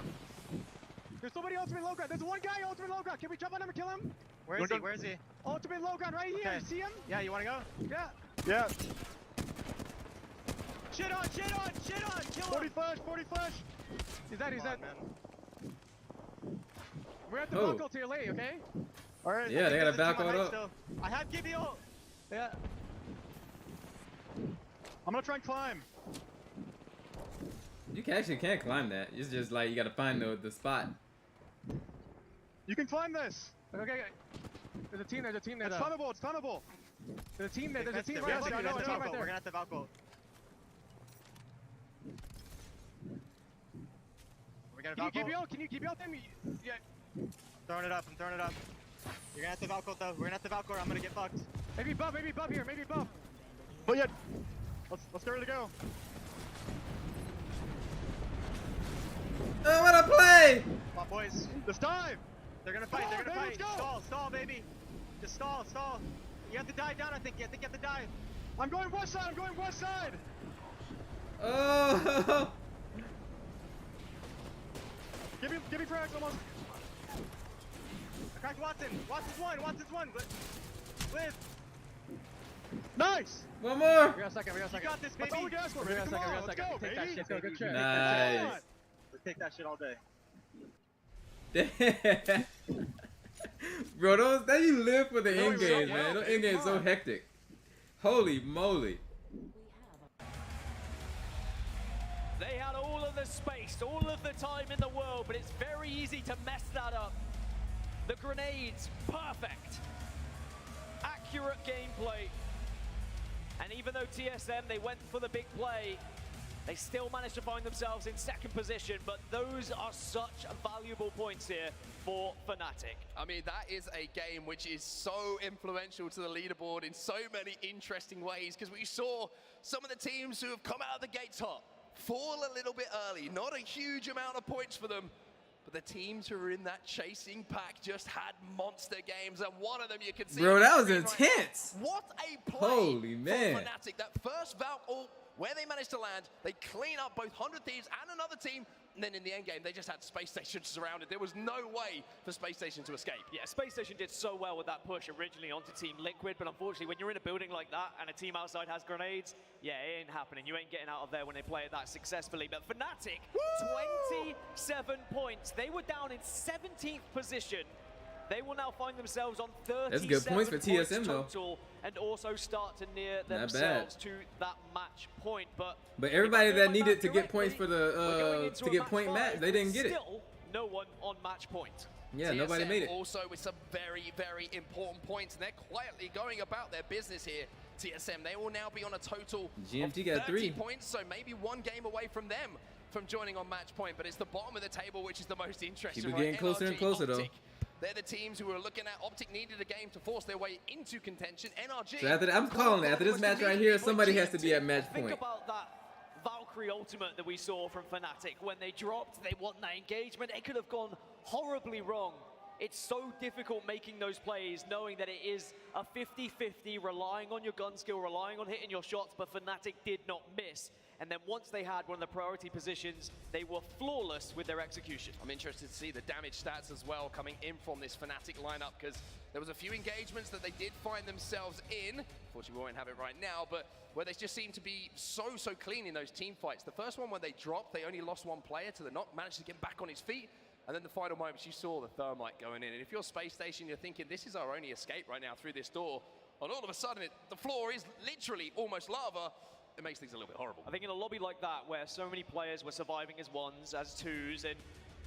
There's somebody ultimate low ground. There's one guy ultimate low ground. Can we jump on him and kill him? Where is he? Ultimate low ground right here. Okay. You see him? Yeah, you wanna go? Yeah. Shit on. Kill him. 40 flash. He's dead. Man. We're at the buckle to your lane, okay? Alright. Yeah, they gotta back on up. Still. I have give you ult. Yeah. I'm gonna try and climb. You can't climb that. It's just like you gotta find the spot. You can climb this. Okay. There's a team there. It's tunnable. There's a team there. There's a team We're right there. gonna There's a team right We're there. gonna have to Valko. We got a Can you Valko. keep out? Can you keep out them? Yeah. Throwing it up. I'm throwing it up. You're gonna have to Valko though. We're gonna have to Valko or I'm gonna get fucked. Maybe buff here. Maybe buff. But yeah, let's get ready to go. I wanna play. Come on, boys. Let's dive. They're gonna fight. They're gonna baby, fight. let's go. Stall, baby. Just stall. You have to dive down. I think you have to dive. I'm going west side. Oh. Give me frags almost. I cracked Watson. Watson's one. Live. Nice. One more. We got a second. You got this, baby. That's all we can ask for, baby. Come on, let's go, Take baby. that shit, baby. Good shit. Nice. Let's take that shit all day. Bro, that you live for the No, end we games, so man. well, Those baby. end games so Come on. hectic. Holy moly. They had all of the space, all of the time in the world, but it's very easy to mess that up. The grenades, perfect. Accurate gameplay. And even though TSM, they went for the big play, they still managed to find themselves in second position, but those are such valuable points here for Fnatic. I mean, that is a game which is so influential to the leaderboard in so many interesting ways, because we saw some of the teams who have come out of the gates hot fall a little bit early. Not a huge amount of points for them, but the teams who are in that chasing pack just had monster games, and one of them you can see. Bro, that was right intense. now. What a play Holy man. from Fnatic. That first Valk ult, where they managed to land, they clean up both 100 Thieves and another team, and then in the end game, they just had Space Station surrounded. There was no way for Space Station to escape. Yeah, Space Station did so well with that push originally onto Team Liquid, but unfortunately, when you're in a building like that and a team outside has grenades, yeah, it ain't happening. You ain't getting out of there when they play it that successfully. But Fnatic, 27 points. They were down in 17th position. They will now find themselves on 37 That's good points for TSM though. total, and also start to near Not themselves bad. to that match point. But everybody that going needed back to get points for we're going the into to a get point five match, they with didn't get it. Still, no one on match point. Yeah, nobody TSM made it. Also with some very, very important points, and they're quietly going about their business here. TSM, they will now be on a total GMT of got 30 3 points, so maybe one game away from them from joining on match point, but it's the bottom of the table which is the most interesting. Keep it right? getting closer and NRG, closer, though. Optic, they're the teams who are looking at. Optic needed a game to force their way into contention. NRG. So I'm calling it. After this match right here, somebody has to be at match Think point. about that Valkyrie ultimate that we saw from Fnatic. When they dropped, they won that engagement. It could have gone horribly wrong. It's so difficult making those plays, knowing that it is a 50-50, relying on your gun skill, relying on hitting your shots, but Fnatic did not miss. And then once they had one of the priority positions, they were flawless with their execution. I'm interested to see the damage stats as well coming in from this Fnatic lineup, because there was a few engagements that they did find themselves in. Unfortunately, we won't have it right now, but where they just seemed to be so clean in those team fights. The first one when they dropped, they only lost one player to the knock, managed to get back on his feet. And then the final moments, you saw the thermite going in. And if you're Space Station, you're thinking, this is our only escape right now through this door. And all of a sudden, the floor is literally almost lava. It makes things a little bit horrible. I think in a lobby like that, where so many players were surviving as ones, as twos, and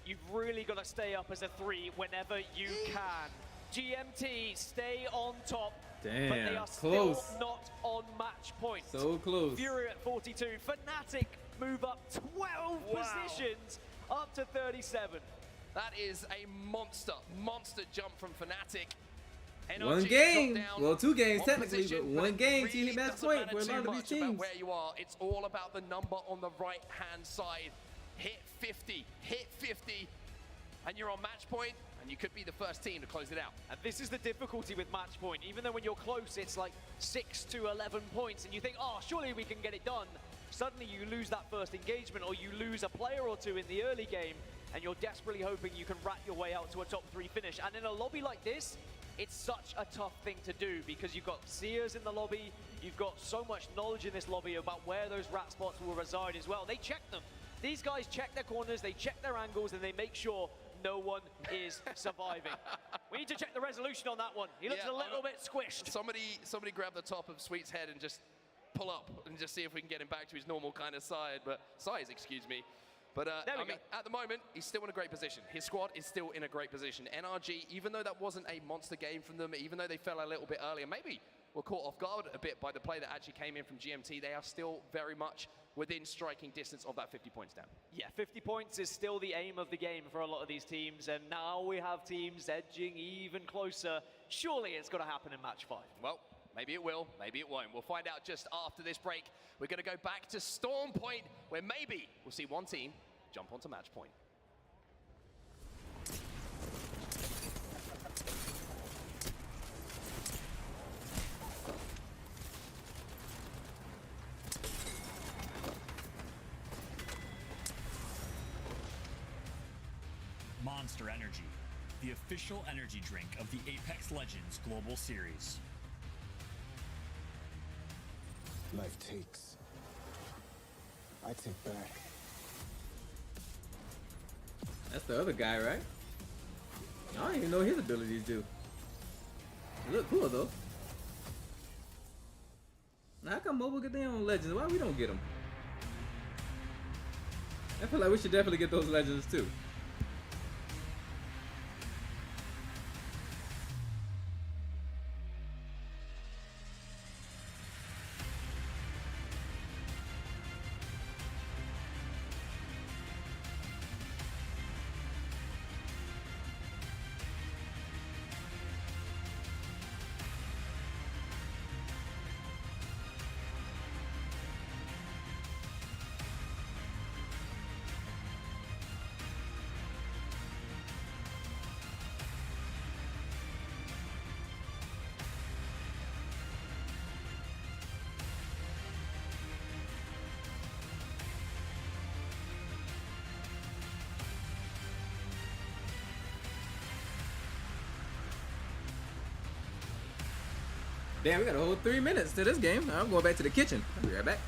you've really got to stay up as a 3 whenever you can. GMT stay on top, but they Damn, are close. still not on match point. So close. Fury at 42. Fnatic move up 12 positions up to 37. That is a monster jump from Fnatic. One NRG game. dropped down Well, 2 games one technically, position, but one it game really to hit match doesn't point matter for a too lot of these much about teams. where you are. It's all about the number on the right-hand side. Hit 50, and you're on match point, and you could be the first team to close it out. And this is the difficulty with match point. Even though when you're close, it's like 6 to 11 points, and you think, oh, surely we can get it done. Suddenly you lose that first engagement, or you lose a player or two in the early game, and you're desperately hoping you can rat your way out to a top 3 finish. And in a lobby like this, it's such a tough thing to do, because you've got seers in the lobby, you've got so much knowledge in this lobby about where those rat spots will reside as well. They check them. These guys check their corners, they check their angles, and they make sure no one is surviving. We need to check the resolution on that one. He looks a little bit squished. Somebody grab the top of Sweet's head and just pull up and just see if we can get him back to his normal kind of size, excuse me. But I mean, at the moment, he's still in a great position. His squad is still in a great position. NRG, even though that wasn't a monster game from them, even though they fell a little bit earlier, maybe were caught off guard a bit by the play that actually came in from GMT. They are still very much within striking distance of that 50 points down. Yeah, 50 points is still the aim of the game for a lot of these teams, and now we have teams edging even closer. Surely it's going to happen in match 5. Well, maybe it will, maybe it won't. We'll find out just after this break. We're going to go back to Storm Point, where maybe we'll see one team jump onto match point. Monster Energy, the official energy drink of the Apex Legends Global Series. Life takes. I take back. That's the other guy, right? I don't even know what his abilities do. They look cool though. Now, how come mobile get their own legends? Why we don't get them? I feel like we should definitely get those legends too. Damn, we got a whole 3 minutes to this game. I'm going back to the kitchen. I'll be right back.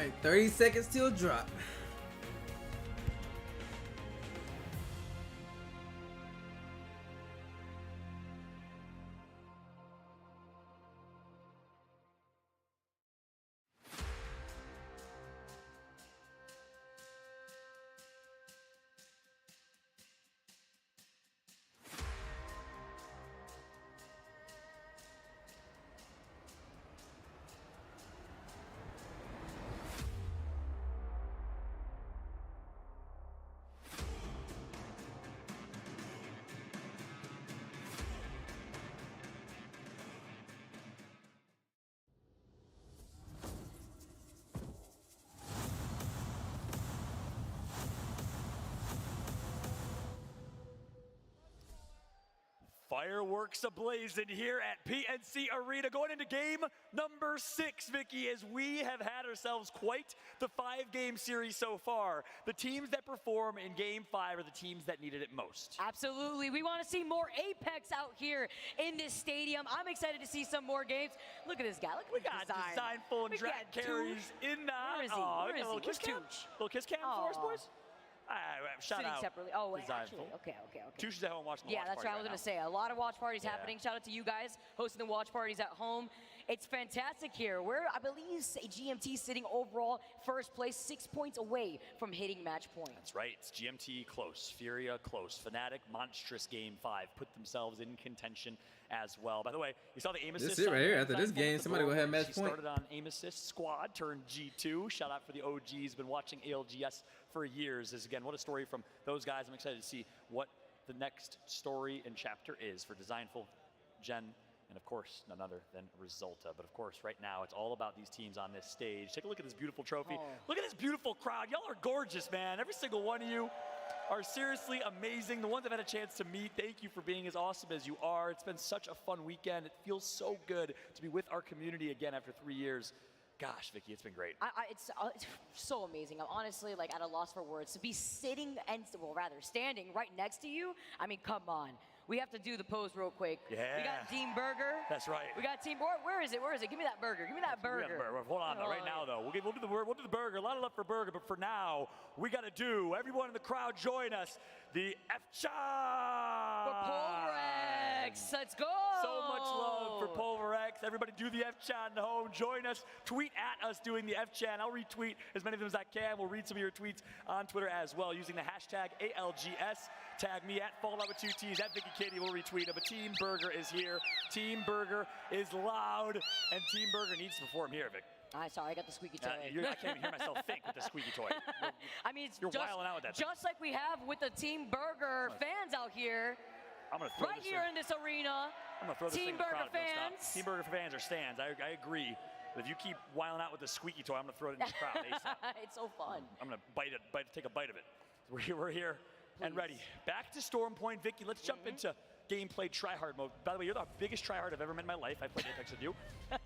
Alright, 30 seconds till drop. Fireworks ablazing here at PNC Arena going into game number 6, Vicky, as we have had ourselves quite the 5-game series so far. The teams that perform in game 5 are the teams that needed it most. Absolutely. We want to see more Apex out here in this stadium. I'm excited to see some more games. Look at this guy. Look at the design. Designful and drag carries in that. Where is he? Where is he? little kiss cam? Little kiss cam for us, boys? Shout Sitting out. separately. Oh, wait, Designful. actually, okay. Tush is at home watching the Yeah, watch that's party what I was going to say. A lot of watch parties happening. Shout out to you guys hosting the watch parties at home. It's fantastic here. We're, I believe, GMT sitting overall first place, 6 points away from hitting match point. That's right. It's GMT close, Furia close, Fnatic monstrous game 5 put themselves in contention as well. By the way, you saw the aim assist. This is it right here. After this game, somebody go ahead and match point. Started on aim assist squad, turned G2. Shout out for the OGs. Been watching ALGS for years. Again, what a story from those guys. I'm excited to see what the next story and chapter is for Designful, Gen, and of course, none other than Resulta. But of course, right now, it's all about these teams on this stage. Take a look at this beautiful trophy. Look at this beautiful crowd. Y'all are gorgeous, man. Every single one of you are seriously amazing. The ones I've had a chance to meet, thank you for being as awesome as you are. It's been such a fun weekend. It feels so good to be with our community again after 3 years. Gosh, Vicky, it's been great. It's so amazing. I'm honestly at a loss for words. To be sitting and, standing right next to you, I mean, come on. We have to do the pose real quick. Yeah. We got Team Burger. That's right. We got Team. Where is it? Give me that burger. Give me that burger. Hold on, though. Right now, though, we'll do the burger. A lot of love for burger, but for now, we got to do. Everyone in the crowd, join us. The F-Chan. For Pulverex. Let's go. So much love for Pulverex. Everybody, do the F-Chan at home. Join us. Tweet at us doing the F-Chan. I'll retweet as many of them as I can. We'll read some of your tweets on Twitter as well using the hashtag ALGS. Tag me at Fallout with 2 T's, at Vicky Katie will retweet it. But Team Burger is here. Team Burger is loud, and Team Burger needs to perform here, Vic. Sorry, I got the squeaky toy. I can't even hear myself think with the squeaky toy. I mean, it's You're wilding out with that. Just like we have with the Team Burger fans out here. I'm gonna throw right this here in this arena. I'm gonna throw this Team thing in the Burger crowd. Don't fans. stop. Team Burger fans are stands. I agree. But if you keep wilding out with the squeaky toy, I'm gonna throw it in the crowd ASAP. It's so fun. I'm gonna take a bite of it. We're here and ready. Back to Storm Point, Vicky. Let's jump into gameplay tryhard mode. By the way, you're the biggest tryhard I've ever met in my life. I played Apex with you.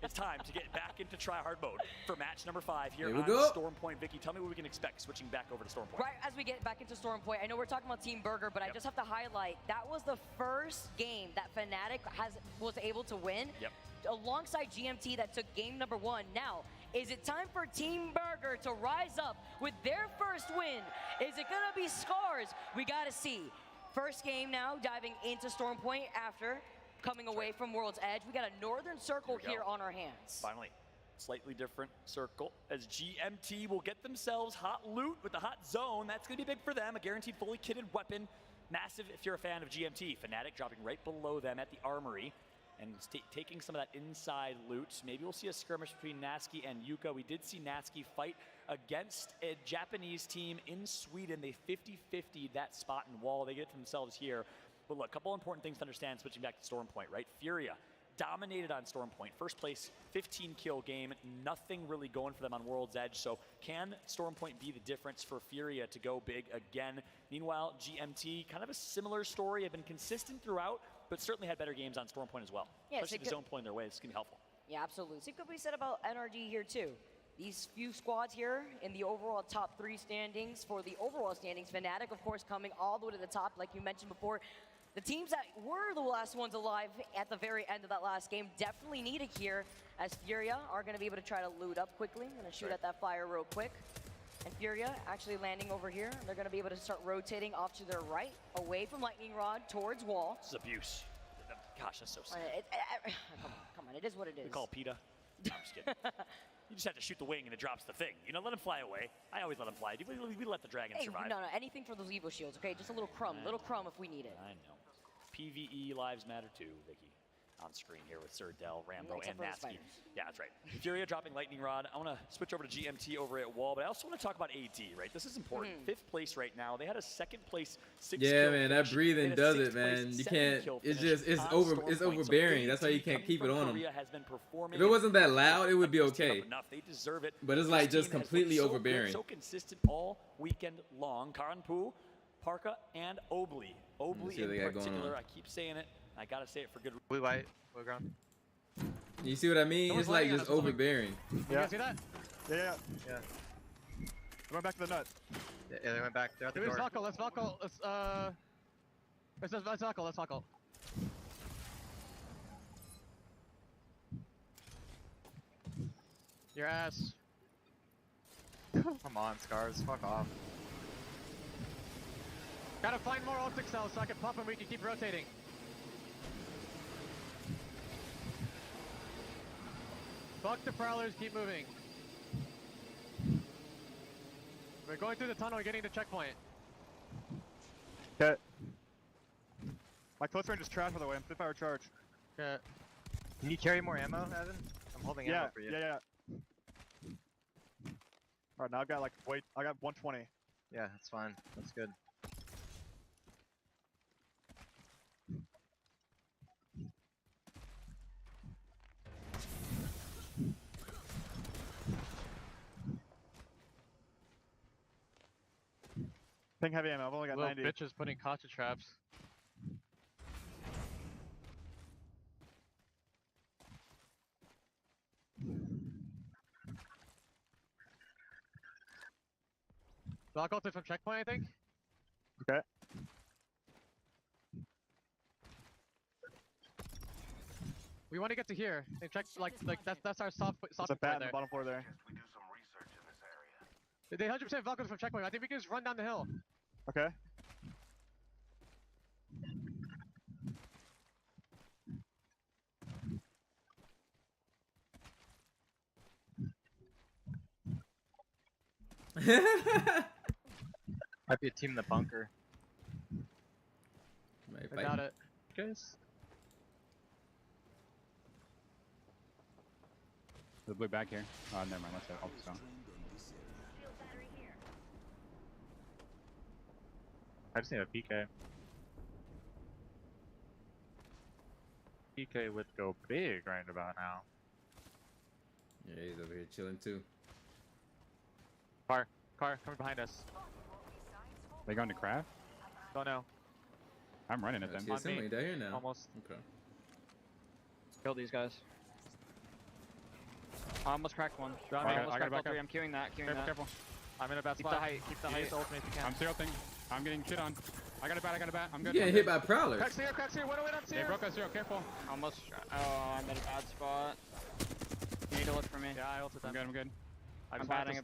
It's time to get back into tryhard mode for match number 5 here on Storm Point. Vicky, tell me what we can expect switching back over to Storm Point. Right as we get back into Storm Point, I know we're talking about Team Burger, but I just have to highlight that was the first game that Fnatic was able to win alongside GMT that took game number 1. Now, is it time for Team Burger to rise up with their first win? Is it gonna be Scars? We gotta see. First game now, diving into Storm Point after coming away from World's Edge. We got a Northern Circle here on our hands. Finally, slightly different circle as GMT will get themselves hot loot with the hot zone. That's gonna be big for them, a guaranteed fully kitted weapon. Massive if you're a fan of GMT. Fnatic dropping right below them at the armory and taking some of that inside loot. Maybe we'll see a skirmish between Nasky and Yuka. We did see Nasky fight against a Japanese team in Sweden. They 50-50'd that spot and wall. They get it themselves here. But look, a couple important things to understand switching back to Storm Point, right? Furia dominated on Storm Point. First place, 15-kill game. Nothing really going for them on World's Edge. So can Storm Point be the difference for Furia to go big again? Meanwhile, GMT, kind of a similar story. Have been consistent throughout, but certainly had better games on Storm Point as well. Yeah, especially the zone pulling their way. It's going to be helpful. Yeah, absolutely. Same could be said about NRG here too. These few squads here in the overall top 3 standings. For the overall standings, Fnatic, of course, coming all the way to the top, like you mentioned before. The teams that were the last ones alive at the very end of that last game definitely need it here, as Furia are going to be able to try to loot up quickly. I'm going to shoot at that fire real quick. And Furia actually landing over here. They're going to be able to start rotating off to their right, away from Lightning Rod, towards wall. This is abuse. Gosh, that's so sad. Come on, it is what it is. We call PETA. No, I'm just kidding. You just have to shoot the wing and it drops the thing. You know, let him fly away. I always let him fly. We let the dragon survive. No, anything for those Evo shields, okay? Just a little crumb if we need it. I know. PvE lives matter too, Vicky. On screen here with Sir Del, Rambo, and Nasky. Yeah, that's right. Furia dropping Lightning Rod. I want to switch over to GMT over at Wall, but I also want to talk about AD, right? This is important. 5th place right now. They had a 2nd place 6 Yeah, man, that breathing does it, man. You can't. It's overbearing. That's why you can't keep it on them. If it wasn't that loud, it would be okay. They deserve it. But it's like just completely overbearing. So consistent all weekend long. Karanpu, Parka, and Obley. Obley in particular, I keep saying it. I gotta say it for good. Blue, white, blue ground. You see what I mean? Someone's It's like landing on just us, someone- overbearing. You guys see that? Yeah. Going back to the nut. Yeah, they went back. They're at the Let's door. Valko, let's Valko, let's Valko, let's Valko. Your ass. Come on, Scars. Fuck off. Gotta find more optic cells so I can pop them, we can keep rotating. Fuck the prowlers, keep moving. We're going through the tunnel and getting to checkpoint. Okay. My close range is trash, by the way. I'm 5-hour charge. Okay. Can you carry more ammo, Evan? I'm holding ammo for you. Yeah. Alright, now I got like, I got 120. Yeah, that's fine. That's good. Ping heavy ammo, I've only got Little 90. bitches putting Kacha traps. So I'll go through from checkpoint, I think. Okay. We want to get to here. And check like that's our soft There's a point bat on there. the bottom floor there. They 100% Valkyries from checkpoint. I think we can just run down the hill. Okay. Might be a team in the bunker. I got it. Guys. The blue back here. Oh, never mind. Let's go. Oh, so. I just need a PK. PK would go big right about now. Yeah, he's over here chilling too. Car coming behind us. They going to craft? Don't know. I'm running at them. See, somebody down here now. Almost. Okay. Kill these guys. I almost cracked one. I Almost got cracked all back up. three. I'm queuing that. Careful. I'm in a bad Keep the spot. height. Keep the height. Ultimate if you can. I'm tilting. I'm getting shit on. I got a bat. I'm good. You getting hit by prowlers. Cracks here, 108 on They Seer. broke us zero. Careful. Almost. Oh, I'm in a bad spot. You need to look for me. Yeah, I ulted them. I'm good. I'm batting.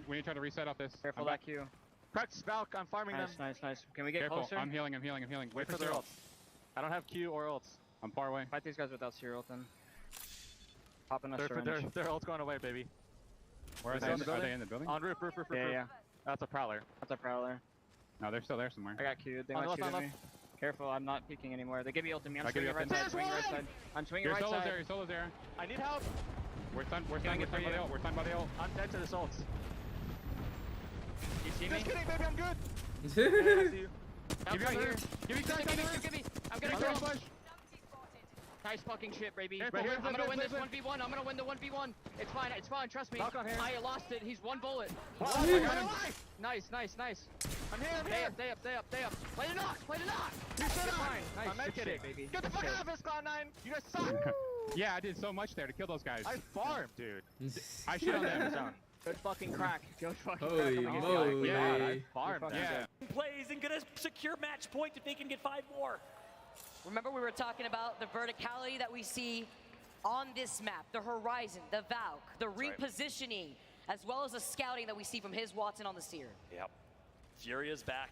We need to try to reset off this. Careful I'm that queue. Cracks Valk, I'm farming them. Nice. Can we get Careful. closer? I'm healing. Wait for their ults. I don't have Q or ults. I'm far away. Fight these guys without Seer ult then. Popping a syringe. Their ult's going away, baby. Where are they? Are they in the building? On roof. Yeah. That's a prowler. That's a prowler. No, they're still there somewhere. I got queued. They On might the left, shoot on at me. Careful, I'm not peeking anymore. They give me ult to me. I'm I give swinging you right ult. side. Swinging right side. I'm swinging Your right solo's side. there. Your solo's there. I need help. We're stunned by Killing it for the you. ult. We're stunned by the ult. I'm dead to this ults. You see me? Just kidding, baby, I'm good. I'm Give me right here. Give me Give me. I'm gonna Give me kill him. Nice fucking shit, baby. Right here, I'm gonna win this flip. 1v1. I'm gonna win the 1v1. It's fine. Trust me. Valk on here. I lost it. He's one bullet. I got him. Nice. I'm here. Stay up. Play the knock. You shut up. Fine. Nice. I'm med Good kitting. shit, baby. Get the fuck out of this, Cloud9. You guys suck. Yeah, I did so much there to kill those guys. I farmed, dude. I shit on them. Good fucking crack. Good fucking Holy crack. moly. God, I farmed. Yeah. Plays and gonna secure match point if they can get 5 more. Remember we were talking about the verticality that we see on this map, the horizon, the Valk, the repositioning, as well as the scouting that we see from his Watson on the Seer. Yep. Furia's back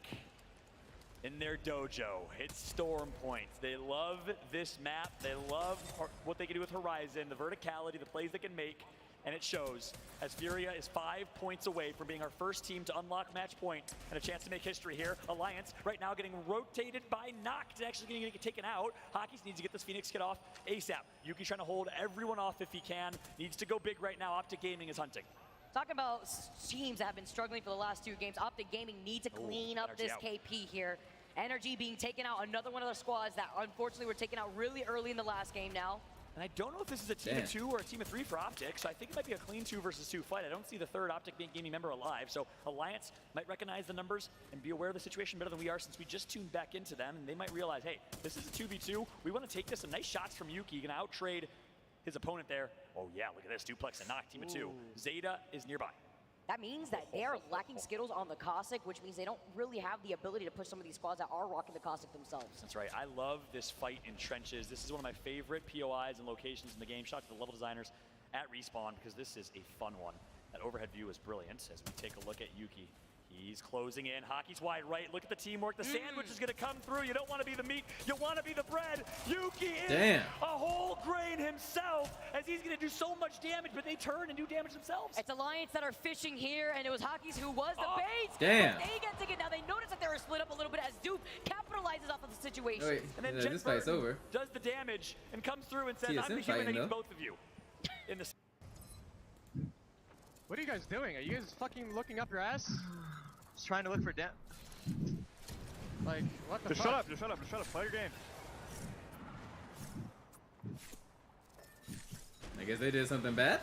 in their dojo. It's Storm Point. They love this map. They love what they can do with Horizon, the verticality, the plays they can make, and it shows as Furia is 5 points away from being our first team to unlock match point and a chance to make history here. Alliance right now getting rotated by Noct, actually going to get taken out. Hockey needs to get this Phoenix kid off ASAP. Yuki's trying to hold everyone off if he can. Needs to go big right now. Optic Gaming is hunting. Talking about teams that have been struggling for the last 2 games, Optic Gaming need to clean up this KP here. Energy being taken out, another one of their squads that unfortunately were taken out really early in the last game now. And I don't know if this is a team of 2 or a team of 3 for Optic, so I think it might be a clean 2 versus 2 fight. I don't see the third Optic gaming member alive, so Alliance might recognize the numbers and be aware of the situation better than we are since we just tuned back into them, and they might realize, hey, this is a 2v2. We want to take this. Some nice shots from Yuki. Gonna out-trade his opponent there. Oh yeah, look at this. Duplex and knock, team of 2. Zeta is nearby. That means that they are lacking Skittles on the Cossack, which means they don't really have the ability to push some of these squads that are rocking the Cossack themselves. That's right. I love this fight in trenches. This is one of my favorite POIs and locations in the game. Shout out to the level designers at Respawn, because this is a fun one. That overhead view is brilliant as we take a look at Yuki. He's closing in. Hockey's wide right. Look at the teamwork. The sandwich is going to come through. You don't want to be the meat. You want to be the bread. Yuki is a whole grain himself as he's going to do so much damage, but they turn and do damage themselves. It's Alliance that are fishing here, and it was Hockey's who was the bait. Damn. They get taken down. They notice that they were split up a little bit as Dupe capitalizes off of the situation. Wait, and then this fight's over. Does the damage and comes through and says, TSM I'm the human that fighting, eats though. both of you. In the What are you guys doing? Are you guys fucking looking up your ass? Just trying to look for Like, what the Just fuck? shut up, just shut up, just shut up. Play your game. I guess they did something bad.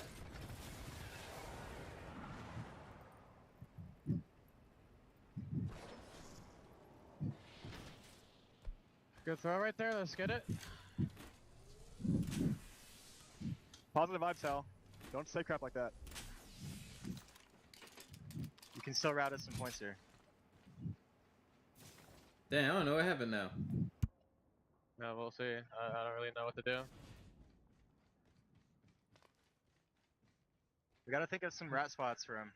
Good throw right there. Let's get it. Positive vibes, Sal. Don't say crap like that. You can still route us some points here. Damn, I don't know what happened now. No, we'll see. I don't really know what to do. We gotta think of some rat spots for him.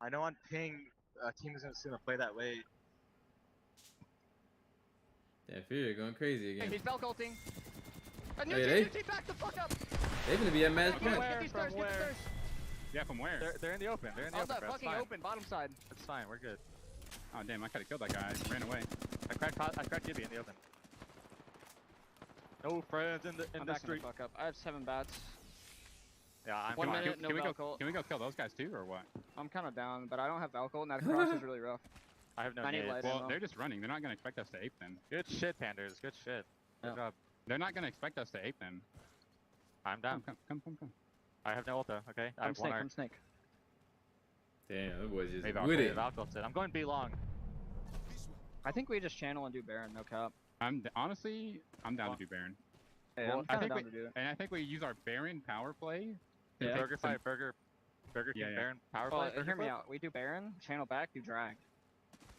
I know on ping, team isn't gonna play that way. Damn, Fury going crazy again. He's Valk ulting. Hey, back the fuck up! They're gonna be at match point. Get these stairs, get the stairs. Yeah, from where? They're in the open. They're in the On open. the bro. It's fucking fine. open, bottom side. It's fine. We're good. Oh damn, I could have killed that guy. I ran away. I cracked Gibby in the open. No friends in the I'm the backing street. the fuck up. I have 7 bats. Yeah, I'm 1 fine. minute, no Valk ult. Can we go kill those guys too, or what? I'm kind of down, but I don't have Valk ult, and that cross is really rough. I have no I need nades. light Well, ammo. they're just running. They're not going to expect us to ape them. Good shit, Panders. Good shit. Good job. They're not going to expect us to ape them. I'm down. Come. I have no ulta. Okay. I I'm have snake, one I'm snake. Damn, that boy's just Maybe with it. Valk ulted. I'm going B long. I think we just channel and do Baron, no cap. Honestly, I'm down to do Baron. Yeah, Well, I'm kind of down we, to do it. And I think we use our Baron power play. Yeah. Burger fight. Burger King Baron. Power Oh, play. hear me out. We do Baron, channel back, do drag.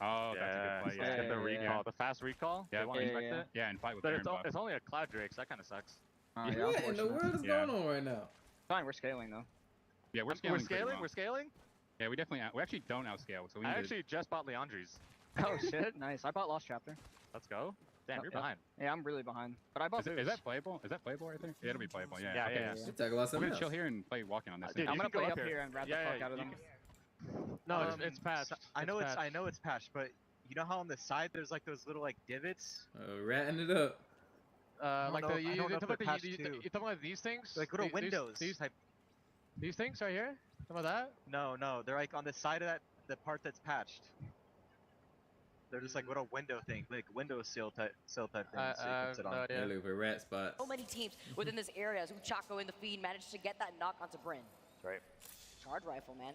Oh, that's a good play. Let's get the yeah, recall. yeah. The fast recall. Yeah, They want to yeah, expect yeah. it. Yeah, and fight with But Baron it's, buff. it's only a Cloud Drake, so that kind of sucks. Yeah, What in the unfortunate. world is Yeah. going on right now? Fine, we're scaling though. Yeah, we're We're scaling. pretty scaling. well. We're scaling. Yeah, we actually don't outscale, so we I need to. actually just bought Leandri's. Oh shit, nice. I bought Lost Chapter. Let's go. Damn, Oh, you're yeah. behind. Yeah, I'm really behind. But I bought Is that playable? Is that playable right there? Yeah, it'll be playable. Yeah. Yeah, okay. yeah, yeah. They talk about We're something gonna else. chill here and play walking on this. Dude, thing. I'm you gonna can go play up up here. here and rat Yeah, the fuck yeah, out of you them. No, Um, it's patched. I know it's patched, but you know how on the side there's like those little like divots? Ratting it up. Like know- the I you don't know if talking they're about patched too. you talking about these things? Like little These- windows. These things right here? Some of that? No, they're like on the side of the part that's patched. They're just like little window thing, like window sill type things. So you can sit on. They're looking for rat spots. So many teams within this area as Uchako in the feed managed to get that knock onto Bryn. That's right. Charge rifle, man.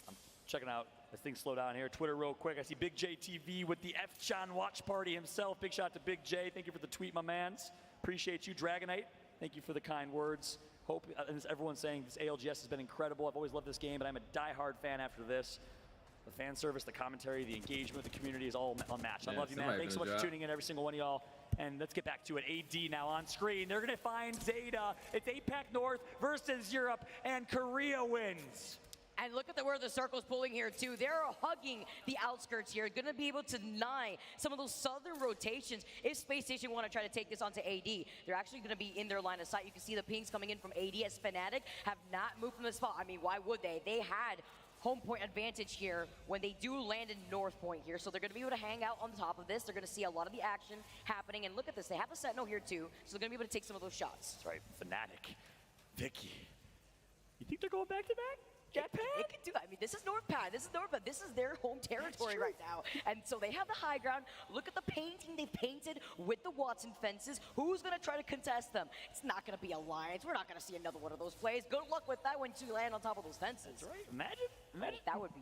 I'm checking out as things slow down here. Twitter real quick. I see Big J TV with the F-Chan watch party himself. Big shout out to Big J. Thank you for the tweet, my mans. Appreciate you, Dragonite. Thank you for the kind words. Hope, as everyone's saying, this ALGS has been incredible. I've always loved this game, but I'm a die-hard fan after this. The fan service, the commentary, the engagement with the community is all unmatched. I Yeah, love you, man. somebody Thanks so much gonna for drop. tuning in, every single one of y'all. And let's get back to it. AD now on screen. They're going to find Zeta. It's APAC North versus Europe, and Korea wins. And look at where the circle's pulling here too. They're hugging the outskirts here, gonna be able to deny some of those southern rotations if Space Station want to try to take this onto AD. They're actually gonna be in their line of sight. You can see the pings coming in from AD as Fnatic have not moved from the spot. I mean, why would they? They had home point advantage here when they do land in North Point here. So they're gonna be able to hang out on top of this. They're gonna see a lot of the action happening. And look at this, they have a Sentinel here too. So they're gonna be able to take some of those shots. That's right, Fnatic. Vicky. You think they're going back to back? Jetpack? They could do that. I mean, This is NorthPad. This is NorthPad. This is their home territory right now. And so they have the high ground. Look at the painting they painted with the Watson fences. Who's going to try to contest them? It's not going to be Alliance. We're not going to see another one of those plays. Good luck with that when you land on top of those fences. That's right. Imagine. That would be...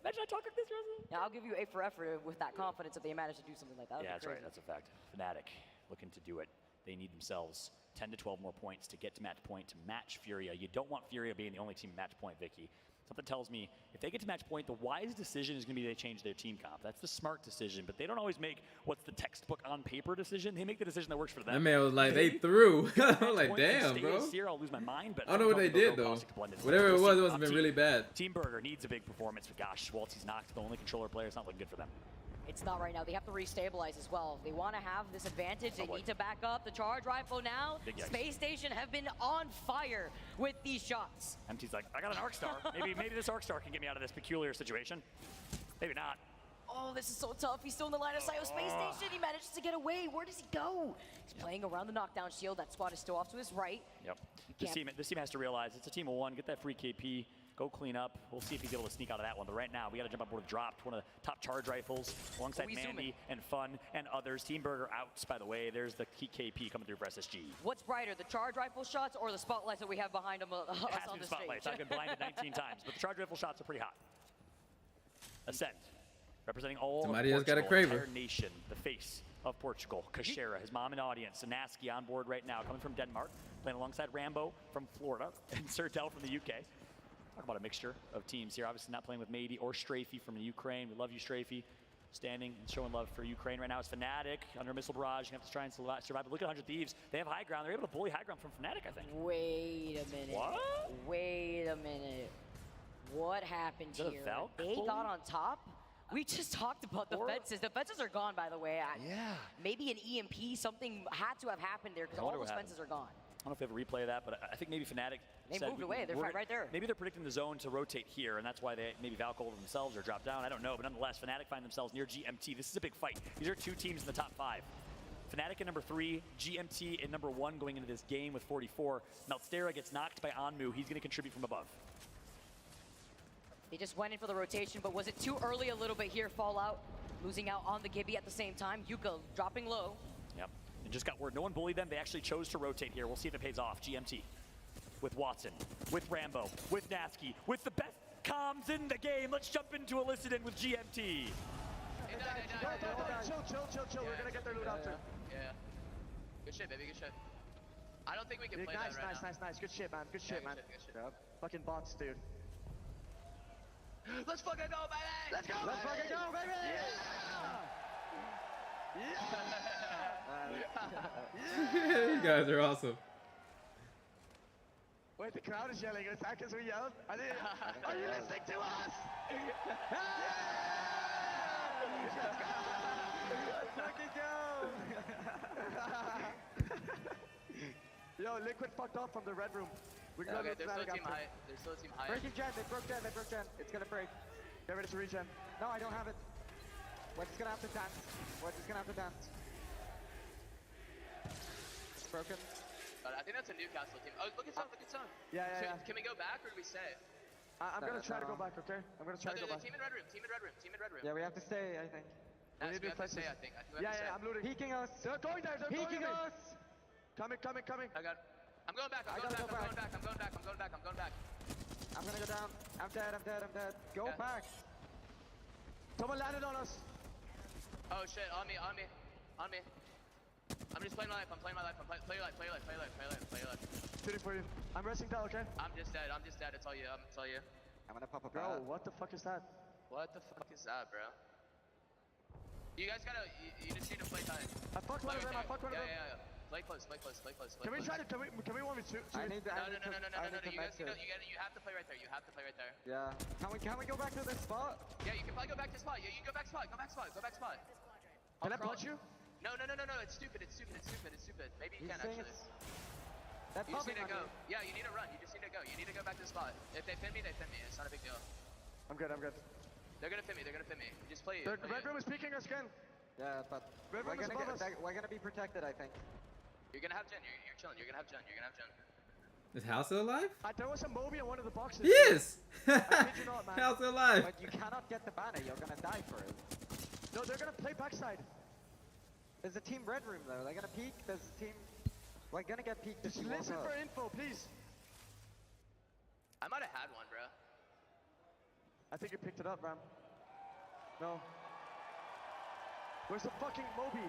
Imagine I talk like this, Russell. Yeah, I'll give you A for effort with that confidence if they manage to do something like that. Yeah, that's right. That's a fact. Fnatic looking to do it. They need themselves 10 to 12 more points to get to match point to match Furia. You don't want Furia being the only team match point, Vicky. Something tells me if they get to match point, the wise decision is going to be they change their team comp. That's the smart decision, but they don't always make what's the textbook on paper decision. They make the decision that works for them. That man was like, they threw. I'm like, damn, bro. Here, I'll lose my mind, but I don't know what they did, though. Whatever it was, it must have been really bad. Team Burger needs a big performance, but gosh, Schwaltzy's knocked. The only controller player is not looking good for them. It's not right now. They have to restabilize as well. If they want to have this advantage, they need to back up. The charge rifle now. Space Station have been on fire with these shots. MT's like, I got an Arc Star. maybe this Arc Star can get me out of this peculiar situation. Maybe not. Oh, this is so tough. He's still in the line of sight of Space Station. He manages to get away. Where does he go? He's playing around the knockdown shield. That squad is still off to his right. Yep. This team has to realize it's a team of one. Get that free KP. Go clean up. We'll see if he's able to sneak out of that one. But right now, we got to jump up with dropped. One of the top charge rifles alongside Mandy and Fun and others. Team Burger outs, by the way. There's the KP coming through for SSG. What's brighter, the charge rifle shots or the spotlights that we have behind him us on the spotlights. stage? I've been blinded 19 times, but the charge rifle shots are pretty hot. Ascent, representing all Somebody of else got a Portugal, craver. entire nation, the face of Portugal. Kashera, his mom and audience. Sanaski on board right now, coming from Denmark, playing alongside Rambo from Florida and Sertel from the UK. Talk about a mixture of teams here. Obviously not playing with Mady or Strafey from the Ukraine. We love you, Strafey. Standing and showing love for Ukraine right now. It's Fnatic under missile barrage. You have to try and survive. But look at 100 Thieves. They have high ground. They're able to bully high ground from Fnatic, I think. Wait a minute. What? Wait a minute. What happened Is that a here? Valk They bully? got on top? We just talked about the fences. The fences are gone, by the way. Maybe an EMP, something had to have happened there because all those fences are gone. I don't know if we have a replay of that, but I think maybe Fnatic They moved away. They're right there. Maybe they're predicting the zone to rotate here, and that's why they maybe Valk over themselves or drop down. I don't know, but nonetheless, Fnatic find themselves near GMT. This is a big fight. These are two teams in the top 5. Fnatic at number 3, GMT at number 1 going into this game with 44. Melstera gets knocked by Onmu. He's going to contribute from above. They just went in for the rotation, but was it too early a little bit here? Fallout losing out on the Gibby at the same time. Yuka dropping low. Yep. And just got word. No one bullied them. They actually chose to rotate here. We'll see if it pays off. GMT with Watson, with Rambo, with Nasky, with the best comms in the game. Let's jump into Illicit with GMT. Chill. We're gonna get their loot after. Yeah. Good shit, baby. Good shit. I don't think we can play nice, that right now. nice. Good shit, man. Good shit, man. Good shit. Yep. Fucking bots, dude. Let's fucking go, baby! Let's go, Let's baby! fucking go, baby! You guys are awesome. Wait, the crowd is yelling. Is that because we yelled? Are you listening to us? Let's fucking go! Yo, Liquid fucked off from the red room. We can go Okay, to they're the still team high. They're still team high. Breaking gen, they broke gen. It's gonna break. Get ready to regen. No, I don't have it. We're just gonna have to dance. It's broken. I think that's a Newcastle team. Oh, look at Sun, Yeah. Can we go back or do we stay? I'm gonna try to go back, okay? I'm gonna try to go back. Team in red room. Yeah, we have to stay, I think. We have to stay, I think. Yeah, I'm looting. Peeking us. They're going there. Peeking us. Coming. I got. I'm going back. I'm going back. I'm going back. I'm gonna go down. I'm dead. Go back. Someone landed on us. Oh shit, on me. I'm just playing my life. Play your life. Shooting for you. I'm resting down, okay? I'm just dead. It's all you. I'm gonna pop a bro, what the fuck is that? What the fuck is that, bro? You guys gotta, you just need to play tight. I fucked one of them. Yeah. Play close. Can we 1v2? No. You have to play right there. Yeah. Can we go back to this spot? Yeah, you can probably go back to spot. Yeah, you can go back spot. Can I punch you? No. It's stupid. Maybe you can actually. That's you just need to popping go. Yeah, you need to run. You just need to go. You need to go back to the spot. If they pin me, they pin me. It's not a big deal. I'm good. They're gonna pin me. Just play it. The red room is peeking us again. Yeah, but we're gonna be protected, I think. You're gonna have gen. You're chilling. You're gonna have gen. Is Hal still alive? There was a Moby in one of the boxes. Yes! I kid you not, man. Hal's still alive. But you cannot get the banner. You're gonna die for it. No, they're gonna play backside. There's a team red room though. They're gonna peek. There's a team. We're gonna get peeked. Just listen for info, please. I might have had one, bro. I think you picked it up, Ram. No. Where's the fucking Moby?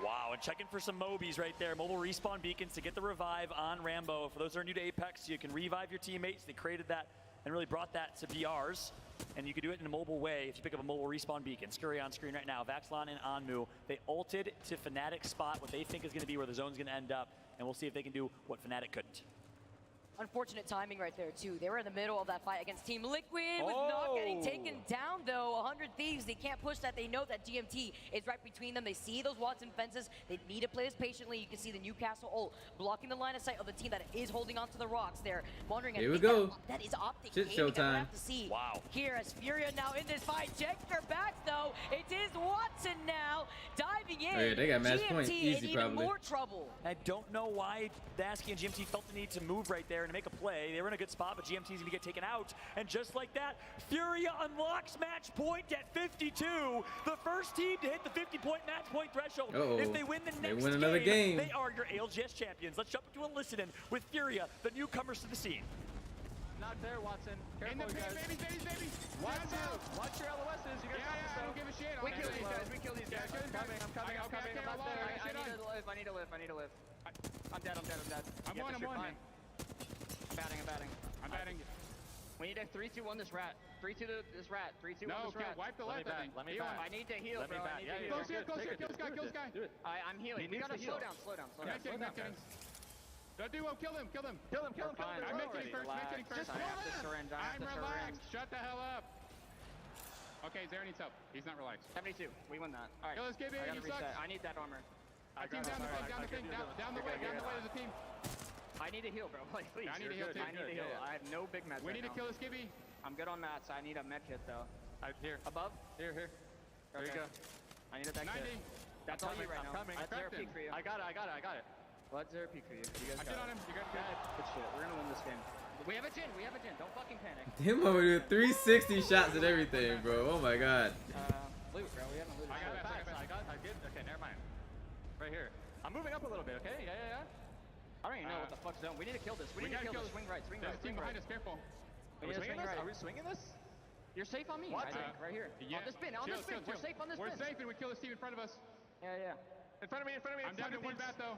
Wow, and checking for some Mobies right there. Mobile respawn beacons to get the revive on Rambo. For those that are new to Apex, you can revive your teammates. They created that and really brought that to BRs. And you can do it in a mobile way if you pick up a mobile respawn beacon. Scurry on screen right now. Vaxlon and Anmu. They ulted to Fnatic spot what they think is going to be where the zone's going to end up. And we'll see if they can do what Fnatic couldn't. Unfortunate timing right there, too. They were in the middle of that fight against Team Liquid with not getting taken down, though. 100 Thieves, they can't push that. They know that GMT is right between them. They see those Watson fences. They need to play this patiently. You can see the Newcastle ult blocking the line of sight of the team that is holding onto the rocks there. Wondering, here we go. That is optic Shit gaming that we'll showtime. have to see. Wow. Here as Furia now in this fight. Checks their backs, though. It is Watson now diving in. Oh, yeah, they got match GMT point. Easy, in even probably. more trouble. I don't know why Dasky and GMT felt the need to move right there and to make a play. They were in a good spot, but GMT's going to get taken out. And just like that, Furia unlocks match point at 52. The first team to hit the 50-point match point threshold. If they win the next another game, they are your ALGS champions. Let's jump into a listen-in with Furia, the newcomers to the scene. Not there, Watson. Careful, In the pit, guys. baby. Watch your LOSs. You guys I don't give a shit. We kill these guys. We kill these guys. I'm coming. I'm Okay, not there. I I need to live. I'm dead. I'm Yes, on, you're man. fine. I'm batting. We need a 3-2-1 this rat. 3-2 this rat. 3-2-1 No, this rat. wipe the left, I think. Let me back. I need to heal, bro. I need to heal. Close here. Kill this guy. I'm healing. We gotta slow down. I'm not kidding. Don't do kill him. Kill him. I'm medkitting first. Just I have to syringe. I'm relaxed. Shut the hell up. Okay, Zara needs help. He's not relaxed. 72. We win that. All right. Kill this kid, I he gotta reset. sucks. I need that armor. Our team down the thing. Down the way as a team. I need to heal, bro. Like, please. I need to heal too. I need to heal. I have no big meds. We need to kill this Gibby. I'm good on mats. I need a med kit though. Here. Above? Here. There you go. I need a deck 90. kit. That's all you right now. That's zero peak for you. I got it. What's zero peak for you? You guys I get on him. You got it. Good shit. We're gonna win this game. We have a Jin. Don't fucking panic. Him over here, 360 shots and everything, bro. Oh my god. Loot, bro. We haven't looted. I get. Okay, never mind. Right here. I'm moving up a little bit. Okay. Yeah. I don't even know what the fuck's done. We need to kill this. We need to kill this. Swing right. There's a team behind us. Careful. Are we swinging this? You're safe on me. I think. Right here. Yeah. On this bin. We're safe on this bin. We're safe and we kill this team in front of us. Yeah. In front of me. I'm down to one bat though.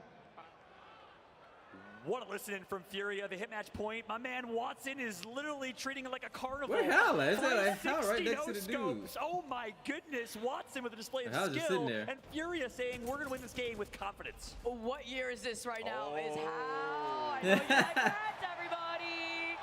What a listen in from Furia. The hit match point. My man Watson is literally treating it like a carnival. Where Hal at? Is that like Hal right next to the dude? No-scopes. Oh my goodness. Watson with a display of Hal's just skill. sitting there. And Furia saying we're going to win this game with confidence. What year is this right now? Is how? I know you like that, everybody.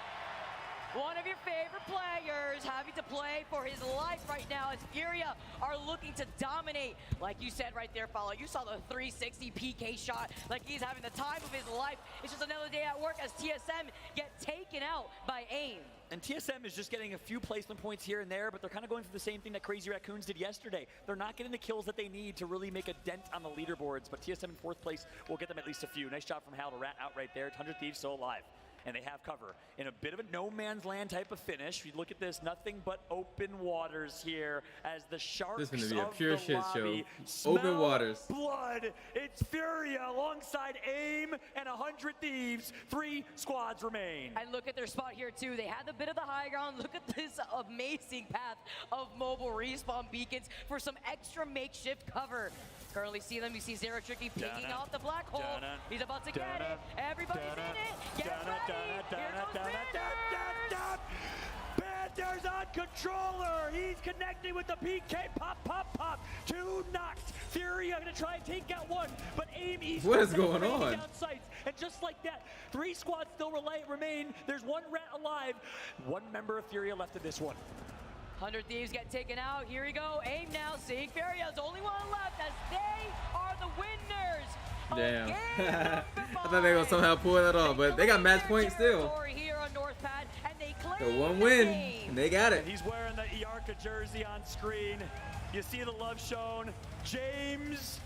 One of your favorite players having to play for his life right now as Furia are looking to dominate. Like you said right there, Follow. You saw the 360 PK shot like he's having the time of his life. It's just another day at work as TSM get taken out by AIM. And TSM is just getting a few placement points here and there, but they're kind of going through the same thing that Crazy Raccoons did yesterday. They're not getting the kills that they need to really make a dent on the leaderboards, but TSM in 4th place will get them at least a few. Nice job from Hal to rat out right there. 100 Thieves still alive. And they have cover in a bit of a no man's land type of finish. You look at this, nothing but open waters here as the Sharks This is gonna be a of pure the shit lobby show. Open smell waters. blood. It's Furia alongside AIM and 100 Thieves. 3 squads remain. And look at their spot here too. They had a bit of the high ground. Look at this amazing path of mobile respawn beacons for some extra makeshift cover. Currently see them. You see Zero Tricky picking out the black hole. He's about to get it. Everybody's in it. Get ready. Here goes Panthers. Panthers on controller. He's connecting with the PK. Pop. 2 knocked. Furia gonna try and take out 1, but AIM East. What is going on? Down sights. And just like that, 3 squads still remain. There's 1 rat alive. 1 member of Furia left in this one. 100 Thieves get taken out. Here we go. AIM now seeing Furia's only one left as they are the winners. Damn. I thought they were gonna somehow pull that off, but they got match point still. Here on North Pad, and they The claim 1 the win, game. and they got it. He's wearing the Iarka jersey on screen. You see the love shown. James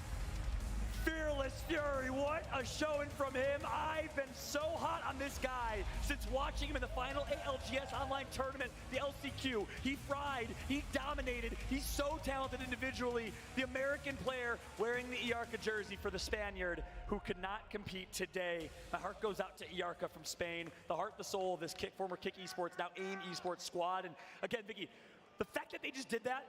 Fearless Fury, what a showing from him. I've been so hot on this guy since watching him in the final ALGS online tournament, the LCQ. He fried, he dominated, he's so talented individually. The American player wearing the Iarka jersey for the Spaniard who could not compete today. My heart goes out to Iarka from Spain, the heart, the soul of this former Kick Esports, now AIM Esports squad. And again, Vicky, the fact that they just did that,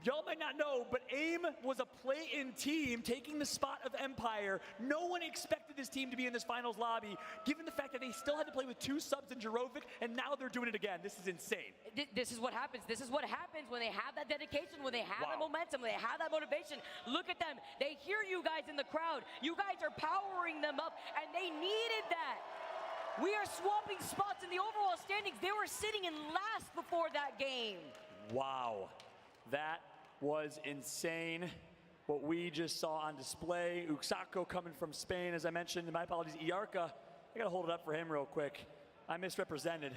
y'all might not know, but AIM was a play-in team taking the spot of Empire. No one expected this team to be in this finals lobby, given the fact that they still had to play with 2 subs in Jurovic, and now they're doing it again. This is insane. This is what happens. This is what happens when they have that dedication, when they have that momentum, when they have that motivation. Look at them. They hear you guys in the crowd. You guys are powering them up, and they needed that. We are swapping spots in the overall standings. They were sitting in last before that game. Wow. That was insane. What we just saw on display. Uxaco coming from Spain, as I mentioned. My apologies, Iarka. I gotta hold it up for him real quick. I misrepresented.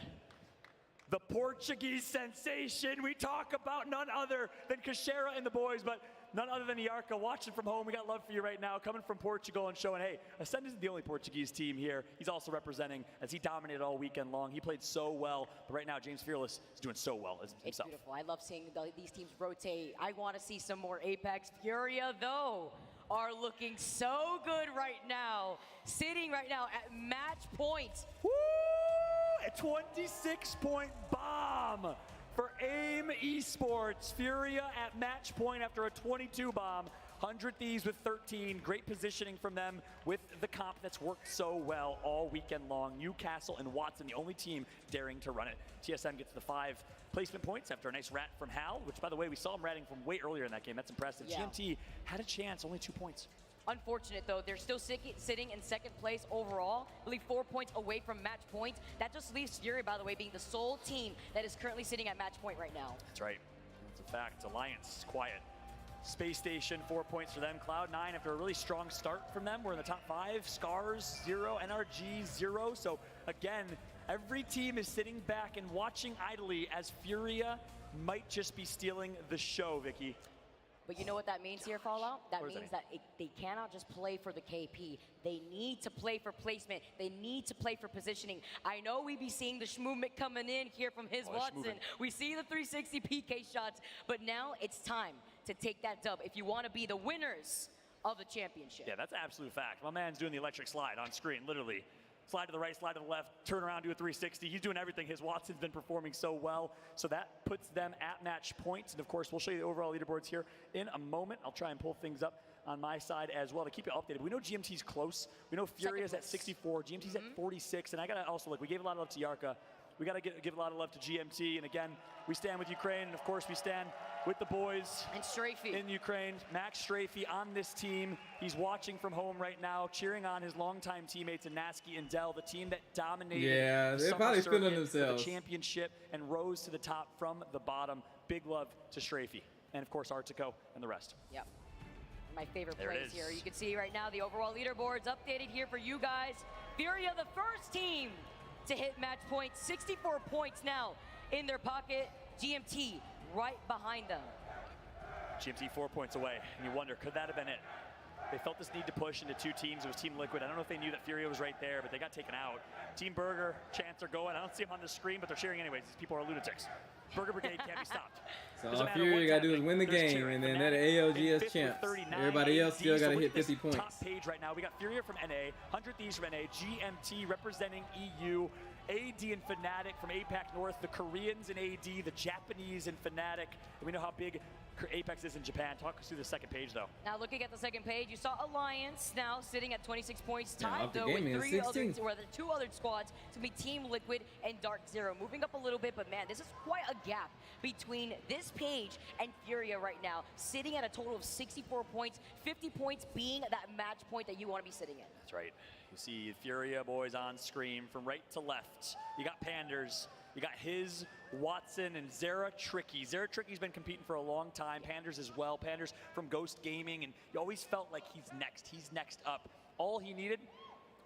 The Portuguese sensation. We talk about none other than Kashera and the boys, but none other than Iarka watching from home. We got love for you right now, coming from Portugal and showing, hey, Ascend isn't the only Portuguese team here. He's also representing as he dominated all weekend long. He played so well, but right now James Fearless is doing so well as himself. It's beautiful. I love seeing these teams rotate. I want to see some more Apex. Furia, though, are looking so good right now. Sitting right now at match point. Woo! A 26-point bomb for AIM Esports. Furia at match point after a 22 bomb. 100 Thieves with 13. Great positioning from them with the comp that's worked so well all weekend long. Newcastle and Watson, the only team daring to run it. TSM gets the 5 placement points after a nice rat from Hal, which, by the way, we saw him ratting from way earlier in that game. That's impressive. Yeah. GMT had a chance, only 2 points. Unfortunate, though. They're still sitting in second place overall. I believe 4 points away from match point. That just leaves Fury, by the way, being the sole team that is currently sitting at match point right now. That's right. That's a fact. Alliance, quiet. Space Station, 4 points for them. Cloud9, after a really strong start from them, we're in the top 5. Scars, 0. NRG, 0. So, again, every team is sitting back and watching idly as Furia might just be stealing the show, Vicky. But you know what that means here, Fallout? That means that they cannot just play for the KP. They need to play for placement. They need to play for positioning. I know we be seeing the movement coming in here from his Watson. We see the 360 PK shots, but now it's time to take that dub if you want to be the winners of the championship. Yeah, that's an absolute fact. My man's doing the electric slide on screen, literally. Slide to the right, slide to the left, turn around, do a 360. He's doing everything. His Watson's been performing so well. So that puts them at match points. And of course, we'll show you the overall leaderboards here in a moment. I'll try and pull things up on my side as well to keep you updated. We know GMT's close. We know Furia's at 64. GMT's at 46. And I got to also look, we gave a lot of love to Iarka. We got to give a lot of love to GMT. And again, we stand with Ukraine. And of course, we stand with the boys and Strafey in Ukraine. Max Strafey on this team. He's watching from home right now, cheering on his longtime teammates in Nasky and Dell, the team that dominated they're probably feeling themselves. The championship and rose to the top from the bottom. Big love to Strafey. And of course, Artico and the rest. Yep. My favorite There it plays is. here. You can see right now the overall leaderboards updated here for you guys. Furia, the first team to hit match point, 64 points now in their pocket. GMT right behind them. GMT 4 points away, and you wonder, could that have been it? They felt this need to push into 2 teams. It was Team Liquid. I don't know if they knew that Furia was right there, but they got taken out. Team Burger, chants are going. I don't see them on the screen, but they're cheering anyways. These people are lunatics. Burger Brigade can't be stopped. So all Furia got to do is win the game, and then they're the ALGS champs. Everybody else still got to hit 50 points. Top page right now, we got Furia from NA, 100 Thieves from NA, GMT representing EU, AD and Fnatic from APAC North, the Koreans in AD, the Japanese in Fnatic. And we know how big Apex is in Japan. Talk us through the second page, though. Now looking at the second page, you saw Alliance now sitting at 26 points, Yeah, tied up the though game, with man, 16. the 2 other squads to be Team Liquid and Dark Zero. Moving up a little bit, but man, this is quite a gap between this page and Furia right now, sitting at a total of 64 points, 50 points being that match point that you want to be sitting in. That's right. You see Furia boys on screen from right to left. You got Panders. You got his, Watson, and Zera Tricky. Zera Tricky's been competing for a long time. Panders as well. Panders from Ghost Gaming, and you always felt like he's next. He's next up. All he needed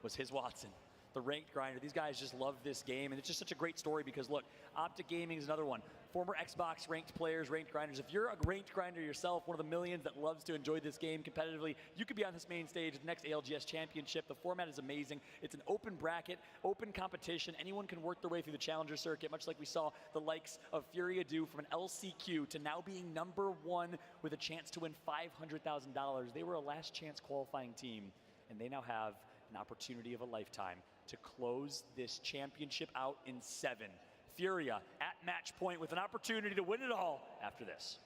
was his Watson. the ranked grinder. These guys just love this game, and it's just such a great story because look, Optic Gaming is another one. Former Xbox ranked players, ranked grinders. If you're a ranked grinder yourself, one of the millions that loves to enjoy this game competitively, you could be on this main stage at the next ALGS Championship. The format is amazing. It's an open bracket, open competition. Anyone can work their way through the Challenger circuit, much like we saw the likes of Furia do from an LCQ to now being #1 with a chance to win $500,000. They were a last chance qualifying team, and they now have an opportunity of a lifetime to close this championship out in 7. Furia at match point with an opportunity to win it all after this.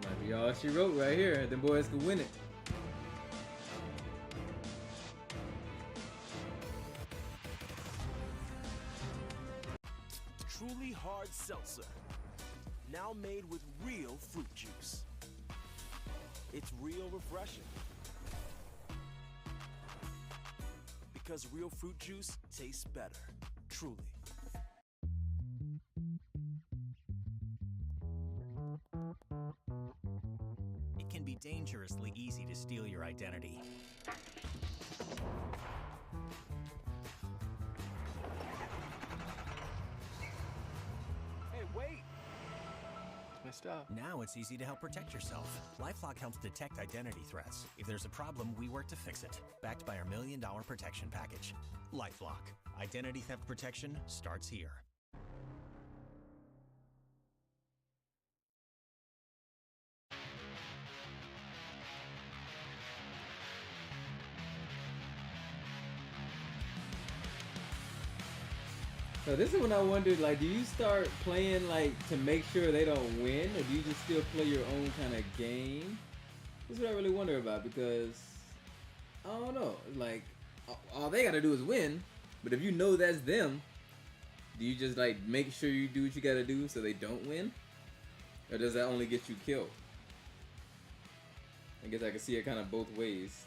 Might be all she wrote right here. Them boys can win it. Truly hard seltzer. Now made with real fruit juice. It's real refreshing. Because real fruit juice tastes better. Truly. It can be dangerously easy to steal your identity. Hey, wait! Messed up. Now it's easy to help protect yourself. LifeLock helps detect identity threats. If there's a problem, we work to fix it. Backed by our $1 million protection package. LifeLock. Identity theft protection starts here. So this is when I wondered, like, do you start playing like to make sure they don't win, or do you just still play your own kind of game? This is what I really wonder about, because I don't know. Like, all they gotta do is win, but if you know that's them, do you just like make sure you do what you gotta do so they don't win, or does that only get you killed? I guess I can see it kind of both ways.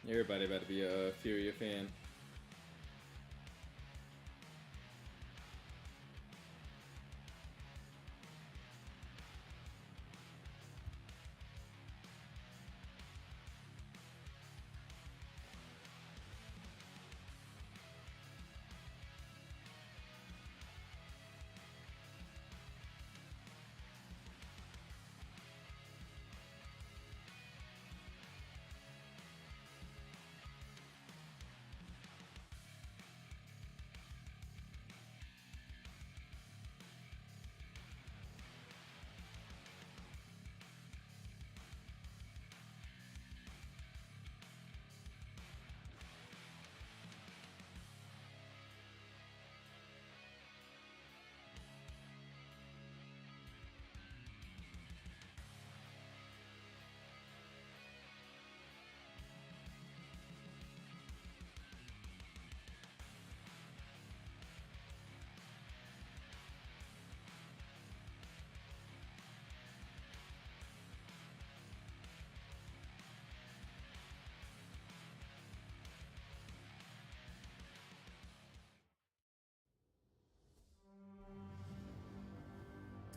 Everybody about to be a Furia fan.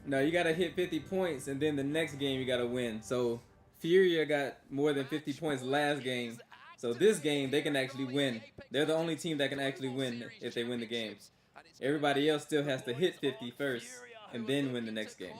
No, you gotta hit 50 points, and then the next game you gotta win. So Furia got more than 50 points last game. So this game, they can actually win. They're the only team that can actually win if they win the game. Everybody else still has to hit 50 first, and then win the next game.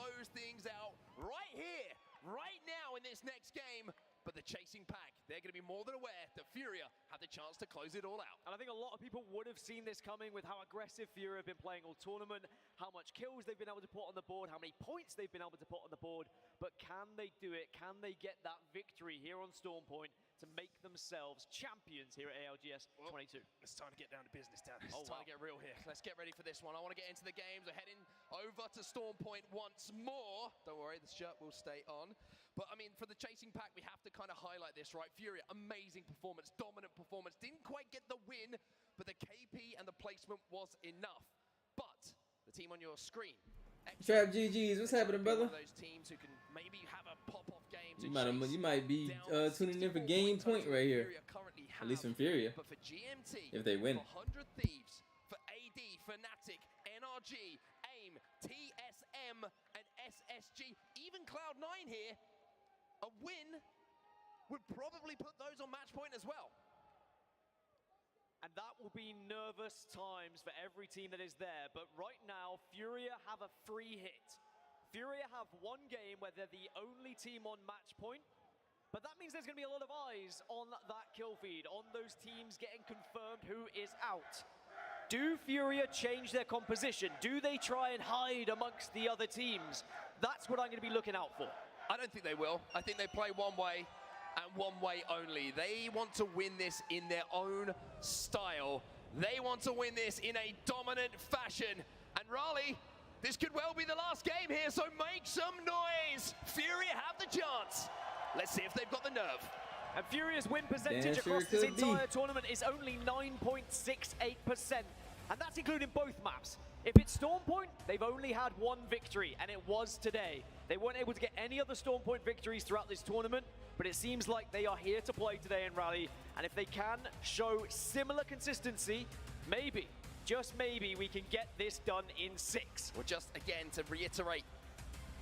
Right here, right now in this next game. game, but the chasing pack, they're going to be more than aware that Furia have the chance to close it all out. And I think a lot of people would have seen this coming with how aggressive Furia have been playing all tournament, how much kills they've been able to put on the board, how many points they've been able to put on the board. But can they do it? Can they get that victory here on Storm Point to make themselves champions here at ALGS 22? It's time to get down to business, Dan. It's time to get real here. Let's get ready for this one. I want to get into the games. We're heading over to Storm Point once more. Don't worry, the shirt will stay on. But, I mean, for the chasing pack, we have to kind of highlight this, right? Furia, amazing performance, dominant performance. Didn't quite get the win, but the KP and the placement was enough. But the team on your screen, Trap GGs, what's happening, brother? those teams who can maybe have a pop-off game to You might be tuning in for game point right here. At least from Furia. But for GMT, if they win. For 100 Thieves, for AD, Fnatic, NRG, AIM, TSM, and SSG, even Cloud9 here, a win would probably put those on match point as well. And that will be nervous times for every team that is there. But right now, Furia have a free hit. Furia have one game where they're the only team on match point. But that means there's going to be a lot of eyes on that kill feed, on those teams getting confirmed who is out. Do Furia change their composition? Do they try and hide amongst the other teams? That's what I'm going to be looking out for. I don't think they will. I think they play one way and one way only. They want to win this in their own style. They want to win this in a dominant fashion. And Raleigh, this could well be the last game here, so make some noise. Furia have the chance. Let's see if they've got the nerve. And Furia's win percentage across this entire tournament is only 9.68%. And that's including both maps. If it's Storm Point, they've only had one victory, and it was today. They weren't able to get any other Storm Point victories throughout this tournament, but it seems like they are here to play today in Raleigh. And if they can show similar consistency, maybe, just maybe, we can get this done in 6. Well, just again, to reiterate,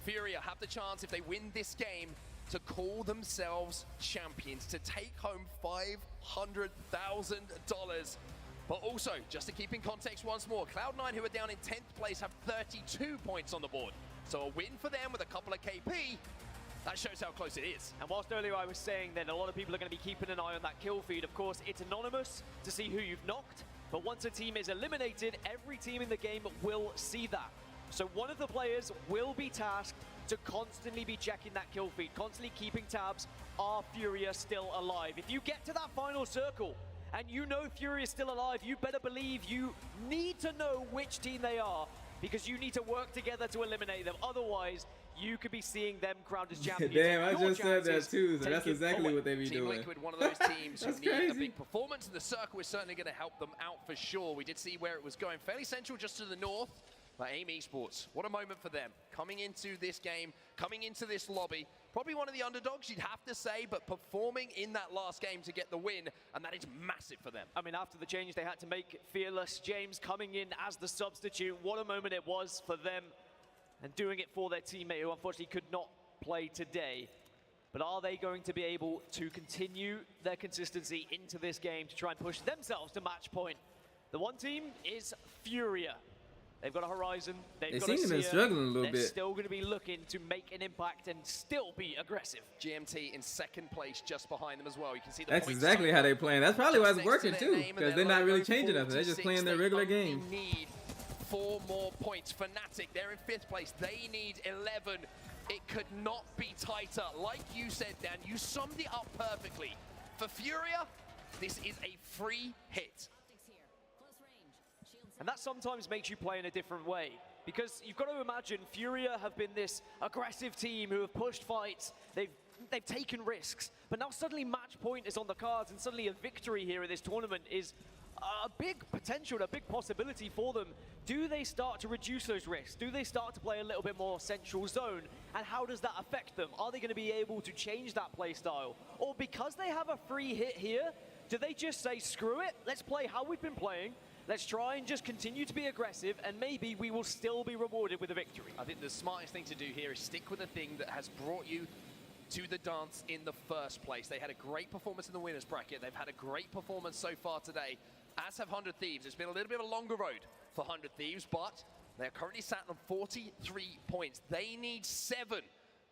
Furia have the chance, if they win this game, to call themselves champions, to take home $500,000. But also, just to keep in context once more, Cloud9, who are down in 10th place, have 32 points on the board. So a win for them with a couple of KP, that shows how close it is. And whilst earlier I was saying that a lot of people are going to be keeping an eye on that kill feed, of course, it's anonymous to see who you've knocked. But once a team is eliminated, every team in the game will see that. So one of the players will be tasked to constantly be checking that kill feed, constantly keeping tabs. Are Furia still alive? If you get to that final circle, and you know Furia is still alive, you better believe you need to know which team they are, because you need to work together to eliminate them. Otherwise, you could be seeing them crowned as champions. Damn, I just said that too, so that's exactly what they be Team doing. Liquid, one of those teams who need a big performance, and the circle is certainly going to help them out for sure. We did see where it was going, fairly central just to the north. But AIM Esports, what a moment for them. Coming into this game, coming into this lobby, probably one of the underdogs, you'd have to say, but performing in that last game to get the win, and that is massive for them. I mean, after the change they had to make, Fearless James coming in as the substitute, what a moment it was for them, and doing it for their teammate, who unfortunately could not play today. But are they going to be able to continue their consistency into this game to try and push themselves to match point? The one team is Furia. They've got a Horizon, they've got a Seer. They're struggling a little They're bit. still going to be looking to make an impact and still be aggressive. GMT in second place just behind them as well. You can see the That's points exactly how they playing. That's probably why it's working too, because they're not really changing nothing. They're just playing their regular game. They need 4 more points. Fnatic, they're in 5th place. They need 11. It could not be tighter. Like you said, Dan, you summed it up perfectly. For Furia, this is a free hit. And that sometimes makes you play in a different way. Because you've got to imagine Furia have been this aggressive team who have pushed fights. They've taken risks. But now suddenly match point is on the cards, and suddenly a victory here in this tournament is a big potential, a big possibility for them. Do they start to reduce those risks? Do they start to play a little bit more central zone? And how does that affect them? Are they going to be able to change that play style? Or because they have a free hit here, do they just say, screw it, let's play how we've been playing, let's try and just continue to be aggressive, and maybe we will still be rewarded with a victory? I think the smartest thing to do here is stick with the thing that has brought you to the dance in the first place. They had a great performance in the winners bracket. They've had a great performance so far today, as have 100 Thieves. It's been a little bit of a longer road for 100 Thieves, but they're currently sat on 43 points. They need 7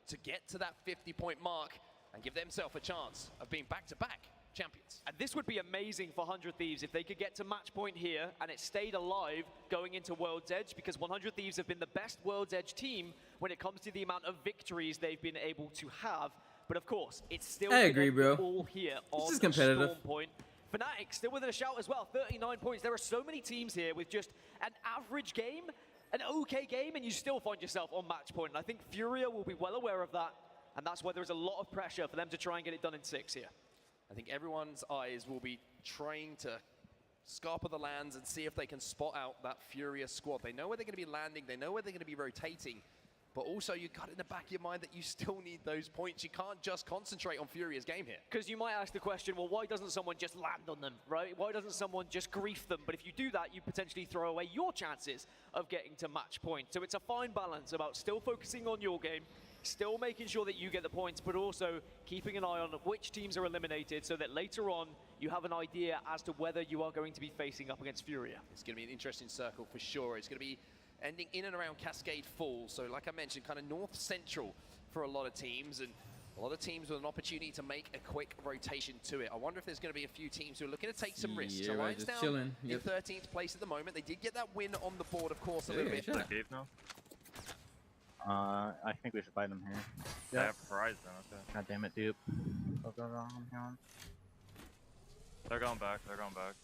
to get to that 50-point mark. and give themselves a chance of being back-to-back champions. And this would be amazing for 100 Thieves if they could get to match point here and it stayed alive going into World's Edge, because 100 Thieves have been the best World's Edge team when it comes to the amount of victories they've been able to have. But of course, it's still I agree, bro. all here on is competitive. Storm Point. Fnatic still within a shout as well, 39 points. There are so many teams here with just an average game, an okay game, and you still find yourself on match point. And I think Furia will be well aware of that, and that's why there's a lot of pressure for them to try and get it done in 6 here. I think everyone's eyes will be trying to scarper the lands and see if they can spot out that Furia squad. They know where they're going to be landing, they know where they're going to be rotating, but also you got in the back of your mind that you still need those points. You can't just concentrate on Furia's game here. Because you might ask the question, well, why doesn't someone just land on them, right? Why doesn't someone just grief them? But if you do that, you potentially throw away your chances of getting to match point. So it's a fine balance about still focusing on your game, still making sure that you get the points, but also keeping an eye on which teams are eliminated so that later on you have an idea as to whether you are going to be facing up against Furia. It's going to be an interesting circle for sure. It's going to be ending in and around Cascade Falls. So like I mentioned, kind of north-central for a lot of teams, and a lot of teams with an opportunity to make a quick rotation to it. I wonder if there's going to be a few teams who are looking to take some risks. Yeah, Alliance just down chilling. in 13th place at the moment. They did get that win on the board, of course, a Yeah, little bit. sure. Cave now? I think we should fight them here. Yeah, I have prize then, okay. God damn it, dude. They're going back, they're going back.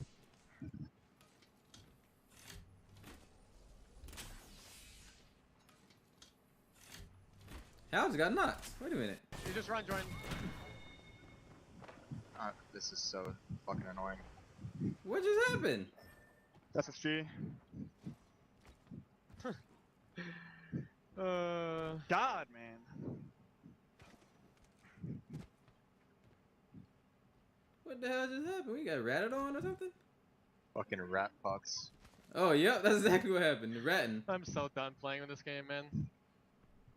How's got knocked? Wait a minute. You just run, Jordan. This is so fucking annoying. What just happened? SSG. God, man. What the hell just happened? We got ratted on or something? Fucking rat fucks. Oh, yep, that's exactly what happened. The ratting. I'm so done playing with this game, man.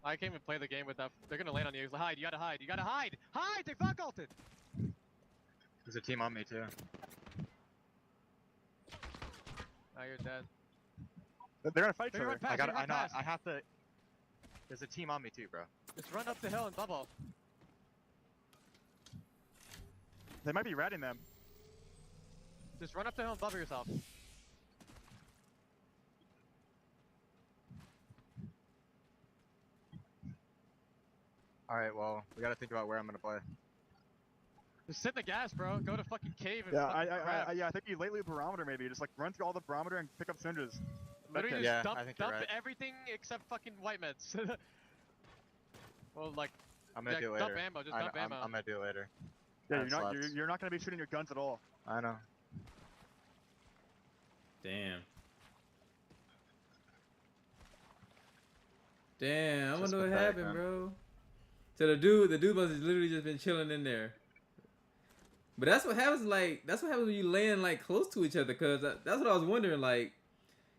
I can't even play the game with that. They're gonna land on you. Hide, you gotta hide, you gotta hide! Hide! They fuck ulted! There's a team on me too. Now you're dead. They're gonna fight each They're other. gonna run past, I have to. There's a team on me too, bro. Just run up the hill and bubble. They might be ratting them. Just run up the hill and bubble yourself. Alright, well, we gotta think about where I'm gonna play. Just sit in the gas, bro. Go to fucking cave and Yeah, fucking crap. I think you late loop barometer maybe. Just like run through all the barometer and pick up syringes. Literally Yeah, just I think you're dump right. everything except fucking white meds. Well, like, I'm gonna do it dump later. ammo, just dump ammo. I'm gonna do it later. Yeah, Time slots. you're not gonna be shooting your guns at all. I know. Damn. Damn, I Just wonder what pathetic, happened, man. bro. So the dude must have literally just been chilling in there. But that's what happens, like, that's what happens when you land, like, close to each other, because that's what I was wondering, like,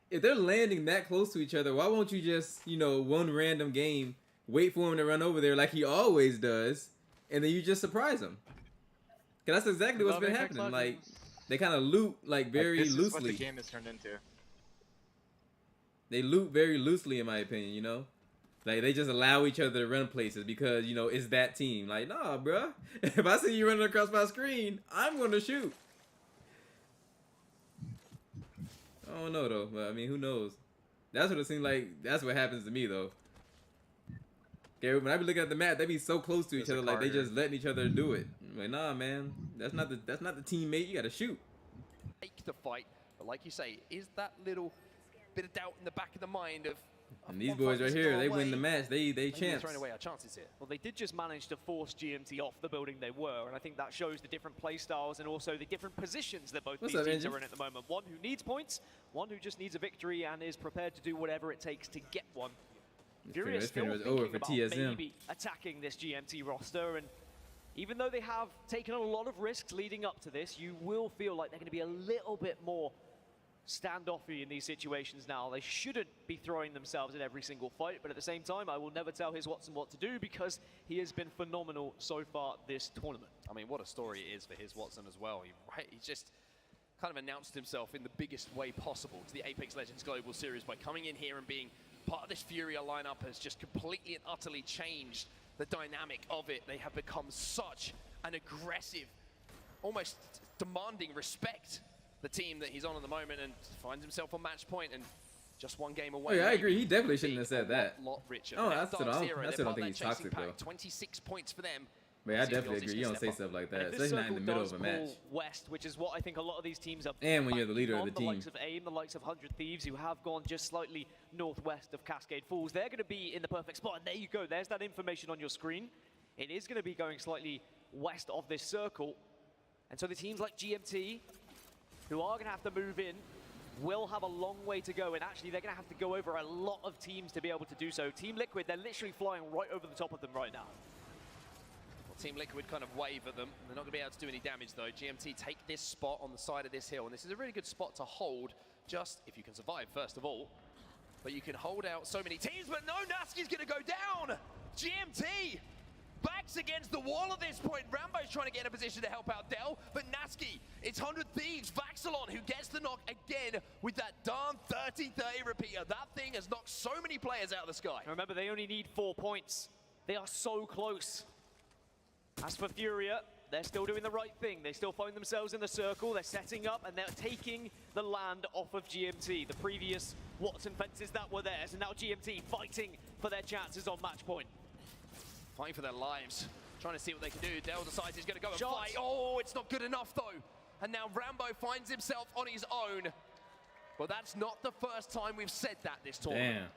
if they're landing that close to each other, why won't you just, you know, one random game, wait for him to run over there like he always does, and then you just surprise him? Because that's exactly what's been happening, like, they kind of loot, like, very This is what loosely. the game has turned into. They loot very loosely, in my opinion, you know? Like, they just allow each other to run places because, you know, it's that team. Like, nah, bruh. If I see you running across my screen, I'm going to shoot. I don't know, though. But, I mean, who knows? That's what it seems like. That's what happens to me, though. Okay, when I be looking at the map, they be so close to each There's a other, like, they car here. just letting each other do it. I'm like, nah, man. That's not the teammate. You got to shoot. Take the fight, but like you say, is that little bit of doubt in the back of the mind of And these boys right here, they win the match. They chance. throwing away our chances here. Well, they did just manage to force GMT off the building they were, and I think that shows the different play styles and also the different positions that both What's these up, teams Angie? are in at the moment. One who needs points, one who just needs a victory and is prepared to do whatever it takes to get one. Furia This still was thinking over for about TSM. maybe attacking this GMT roster, and even though they have taken a lot of risks leading up to this, you will feel like they're going to be a little bit more standoffy in these situations now. They shouldn't be throwing themselves in every single fight, but at the same time, I will never tell his Watson what to do because he has been phenomenal so far this tournament. I mean, what a story it is for his Watson as well. He just kind of announced himself in the biggest way possible to the Apex Legends Global Series by coming in here and being part of this Furia lineup has just completely and utterly changed the dynamic of it. They have become such an aggressive, almost demanding respect. The team that he's on at the moment, and finds himself on match point and just one game away. Oh yeah, I agree. He definitely shouldn't have said that. Lot richer. Oh, Now, that's what I Dark Zero, don't think they're he's part of toxic that chasing though. pack. 26 points for them. But I definitely agree. You don't say stuff like that, especially not in the middle of a match. West, which is what I think a lot of these teams are. And when you're the leader of the team. The likes of AIM, the likes of 100 Thieves, who have gone just slightly northwest of Cascade Falls, they're going to be in the perfect spot. And there you go. There's that information on your screen. It is going to be going slightly west of this circle. And so the teams like GMT, who are going to have to move in, will have a long way to go. And actually, they're going to have to go over a lot of teams to be able to do so. Team Liquid, they're literally flying right over the top of them right now. Team Liquid kind of wave at them. They're not going to be able to do any damage though. GMT take this spot on the side of this hill, and this is a really good spot to hold, just if you can survive first of all. But you can hold out so many teams, but no, Naski's going to go down! GMT backs against the wall at this point. Rambo's trying to get in a position to help out Dell, but Naski, it's 100 Thieves, Vaxalon who gets the knock again with that darn 30-30 repeater. That thing has knocked so many players out of the sky. Remember, they only need 4 points. They are so close. As for Furia, they're still doing the right thing. They still find themselves in the circle. They're setting up and they're taking the land off of GMT. The previous Watson fences that were theirs, and now GMT fighting for their chances on match point. Fighting for their lives, trying to see what they can do. Dell decides he's going to go and fight. Oh, it's not good enough though. And now Rambo finds himself on his own. But that's not the first time we've said that this tournament. Damn.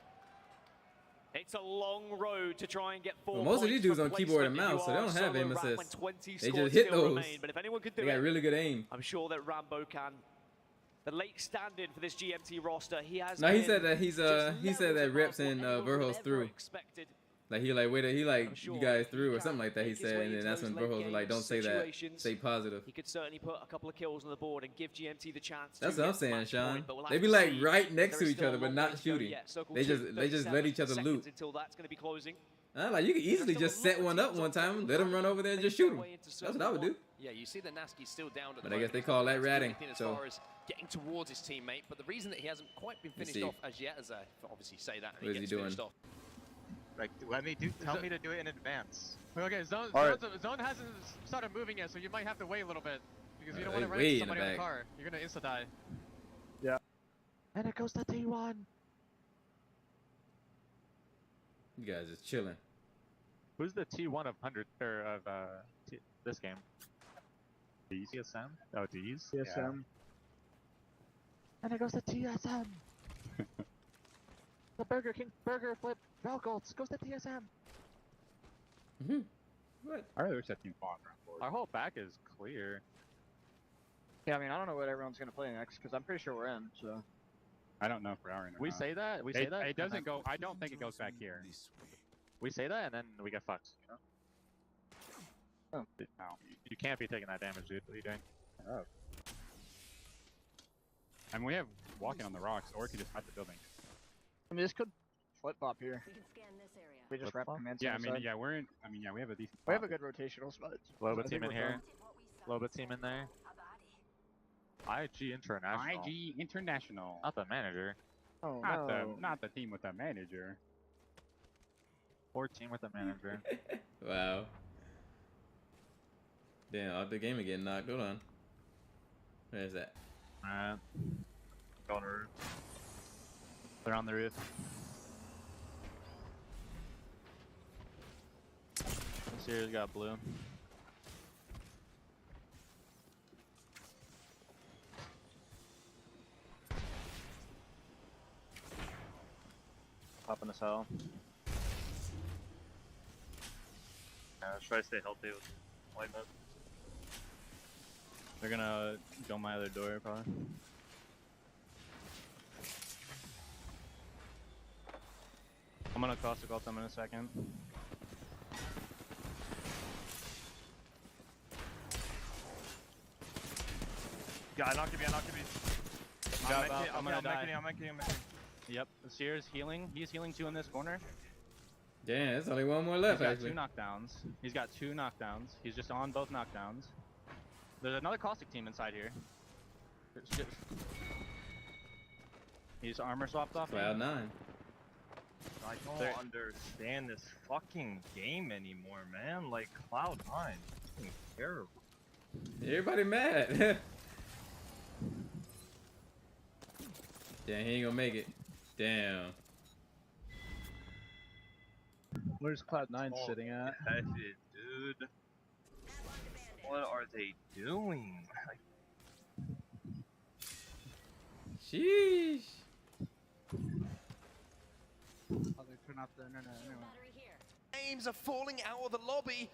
It's a long road to try and get 4 Well, points. most of these dudes on keyboard and mouse, so they don't have aim assist. They just hit those. But if anyone could do They got really good aim. I'm sure that Rambo can. The late stand-in for this GMT roster, he has. No, he said that he said that Reps and Verhos through. Like he like waited, he like you guys through or something like that. He said, and then that's when Verhos was like, "Don't say that. Stay positive." He could certainly put a couple of kills on the board and give GMT the chance. That's to what I'm get saying, match Sean. point, but we'll They have be to like see. right next There to is each still a other, but long not way to go shooting. yet. Circle They 2, just let each other 37 loot. seconds until that's going to be closing. Like you could easily just set one up one time, let them run over there and just shoot them. That's what I would do. Yeah, you see the Naski's still down at the But I guess moment. they call that He's ratting, anything as so- far as getting towards his teammate, but the reason that he hasn't quite been Let's finished see. off as yet, as I obviously say that, and What is he he gets doing? finished off. Like, let me tell me to do it in advance. Okay, Zone hasn't started moving yet, so you might have to wait a little bit. Because you don't want to run into somebody in the car. You're going to insta-die. Yeah. And it goes to T1. You guys just chilling. Who's the T1 of 100 or of this game? D's? TSM? Oh, D's? TSM. Yeah. And it goes to TSM. The Burger King Burger Flip Valgolds goes to TSM. What? I really wish that team fought. Our whole back is clear. Yeah, I mean, I don't know what everyone's gonna play next because I'm pretty sure we're in. So I don't know if we're in or We not. say that. We say that. It doesn't go. I don't think it goes back here. We say that, and then we get fucked. You know? Oh. No, you can't be taking that damage, dude. What are you doing? Oh. I mean, we have walking on the rocks, or we could just hide the building. I mean, this could flip flop here. We can scan this area. We just wrap commands. Yeah, I mean, yeah, we're in. I mean, yeah, we have a decent. We have a good rotational spot. Loba I team think in we're here. fine. Loba team in there. IG International. IG International. Not the manager. Oh Not the team with the manager. Or team with the manager. Wow. Damn, out the game again. Knocked. Hold on. Where's that? On the roof. They're on the roof. This here's got blue. Popping this hell. Try to stay healthy with white mode. They're gonna go my other door probably. I'm gonna caustic ult them in a second. Yeah, I knocked him, I'm gonna die. I'm making. Yep, Seer's healing. He's healing 2 in this corner. Damn, there's only one more left, He's got actually. 2 knockdowns. He's got 2 knockdowns. He's just on both knockdowns. There's another caustic team inside here. He's armor swapped off. Cloud 9. I don't understand this fucking game anymore, man. Like Cloud9, fucking terrible. Everybody mad. Damn, he ain't gonna make it. Damn. Where's Cloud9 sitting at? That's it, dude. What are they doing? Like, sheesh. Oh, they turn off the internet anyway. Names are falling out of the lobby.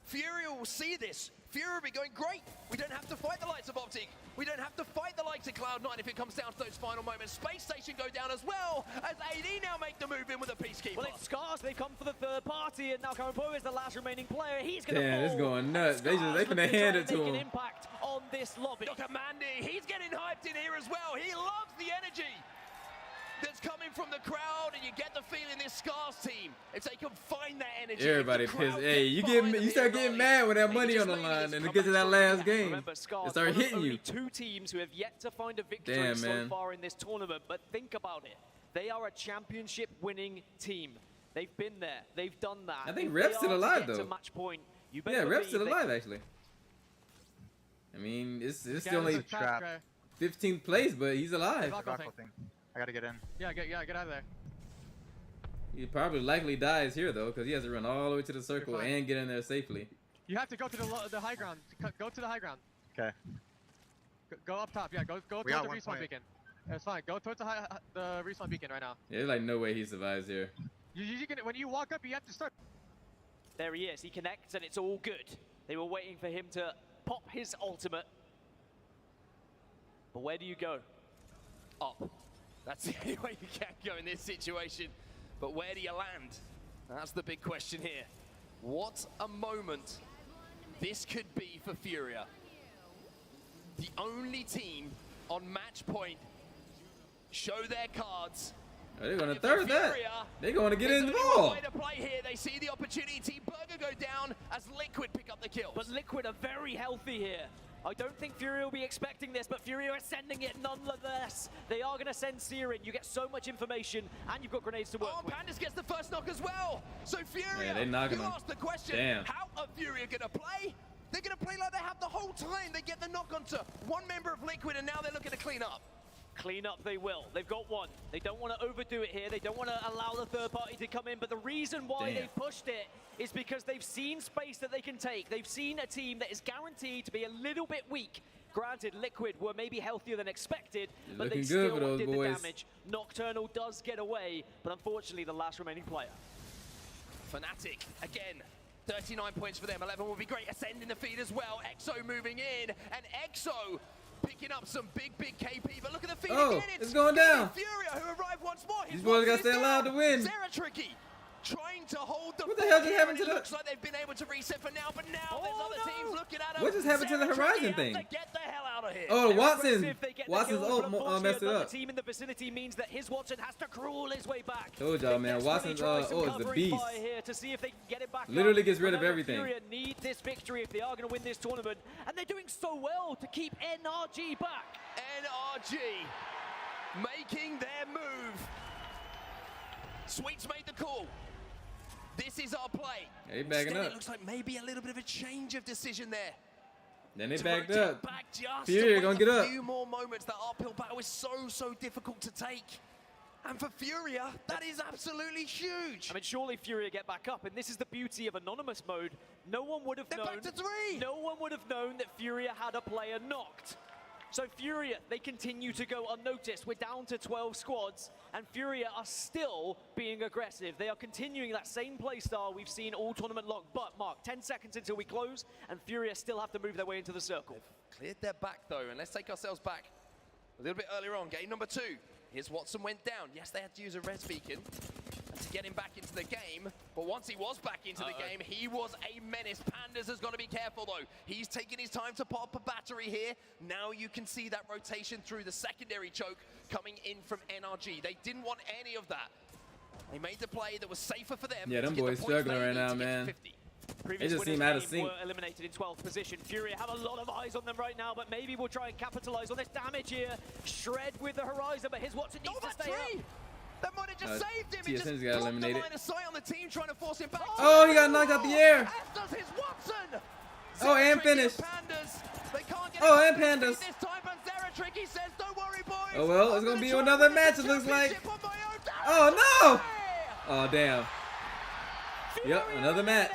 Fury will see this. Fury will be going, great. We don't have to fight the likes of Optic. We don't have to fight the likes of Cloud9 if it comes down to those final moments. Space Station go down as well as AD now make the move in with a Peacekeeper. Well, it's Scars. They've come for the third party, and now Karapo is the last remaining player. He's going to Damn, it's going nuts. They finna hand it to him. Impact on this lobby. Look at Mandy. He's getting hyped in here as well. He loves the energy that's coming from the crowd, and you get the feeling this Scars team, if they can find that energy. Everybody pissed. Hey, you start getting mad when that money on the line, and it gets to that last game, Remember, Scars, it start hitting you. Only two teams who have yet to find a victory so far in this tournament, but think about it. They are a championship-winning team. They've been there. They've done that. I think Rep's still alive, though. Match point, Yeah, Rep's still alive, actually. I mean, it's still only 15th place, but he's alive. I gotta get in. Yeah, get out of there. He probably likely dies here though, because he has to run all the way to the circle and get in there safely. You have to go to the high ground. Go to the high ground. Okay. Go up top. Yeah, go towards the respawn beacon. It's fine. Go towards the respawn beacon right now. Yeah, there's like no way he survives here. When you walk up, you have to start. There he is. He connects, and it's all good. They were waiting for him to pop his ultimate. But where do you go? Up. That's the only way you can go in this situation. But where do you land? That's the big question here. What a moment this could be for Furia. The only team on match point show their cards. Oh, they're going to third that. They're going to get in the ball. Way to play here. They see the opportunity. Team Burger go down as Liquid pick up the kills. But Liquid are very healthy here. I don't think Fury will be expecting this, but Fury are sending it nonetheless. They are going to send Searing. You get so much information, and you've got grenades to work with. Pandas gets the first knock as well. So Fury, they knocking you him. asked the question, Damn. how are Fury going to play? They're going to play like they have the whole time. They get the knock onto one member of Liquid, and now they're looking to clean up. Clean up they will. They've got one. They don't want to overdo it here. They don't want to allow the third party to come in. But the reason why they pushed it is because they've seen space that they can take. They've seen a team that is guaranteed to be a little bit weak. Granted, Liquid were maybe healthier than expected, but they still did the damage. Nocturnal does get away, but unfortunately the last remaining player. Fnatic, again, 39 points for them. 11 will be great. Ascend in the feed as well. EXO moving in, and EXO picking up some big KP, but look at the feed again. It's going down. Furia who arrived once more. These boys got to stay alive to win. Zera Tricky trying to hold the What the hell just happened to the... Looks like they've been able to reset for now, but now there's other teams looking at them. What just happened to the Horizon thing? Get the hell out of here. Oh, Watson's ult messed it up. The team in the vicinity means that his Watson has to crawl his way back. Told y'all, man, Watson's ult is the beast. Here to see if they can get it back. Literally gets rid of everything. Furia need this victory if they are going to win this tournament, and they're doing so well to keep NRG back. NRG making their move. Sweets made the call. This is our play. They backing up. It looks like maybe a little bit of a change of decision there. Then they backed up. Fury gonna get up. A few more moments. That uphill battle is so difficult to take. And for Furia, that is absolutely huge. I mean, surely Furia get back up, and this is the beauty of Anonymous mode. No one would have known. Back to 3. No one would have known that Furia had a player knocked. So Furia, they continue to go unnoticed. We're down to 12 squads, and Furia are still being aggressive. They are continuing that same play style we've seen all tournament long. But, Mark, 10 seconds until we close, and Furia still have to move their way into the circle. They've cleared their back, though, and let's take ourselves back a little bit earlier on. Game number 2. Here's Watson went down. Yes, they had to use a res beacon to get him back into the game, but once he was back into the game, he was a menace. Pandas has got to be careful though. He's taking his time to pop a battery here. Now you can see that rotation through the secondary choke coming in from NRG. They didn't want any of that. They made the play that was safer for them. Yeah, them boys struggling right now, man. They just seem out of sync. Were eliminated in 12th position. Furia have a lot of eyes on them right now, but maybe we'll try and capitalize on this damage here. Shred with the Horizon, but here's Watson needs to stay up. That might have just saved him. He just TSN's got eliminated. line of sight on the team trying to force him back. Oh, he got knocked out the air. As does his Watson. Oh, and finished. They can't get Oh, and Pandas. this time, but Zeratricky says, "Don't worry, boys." Oh well, it's gonna be another match. It looks like. Oh no! Oh damn. Yep, another match.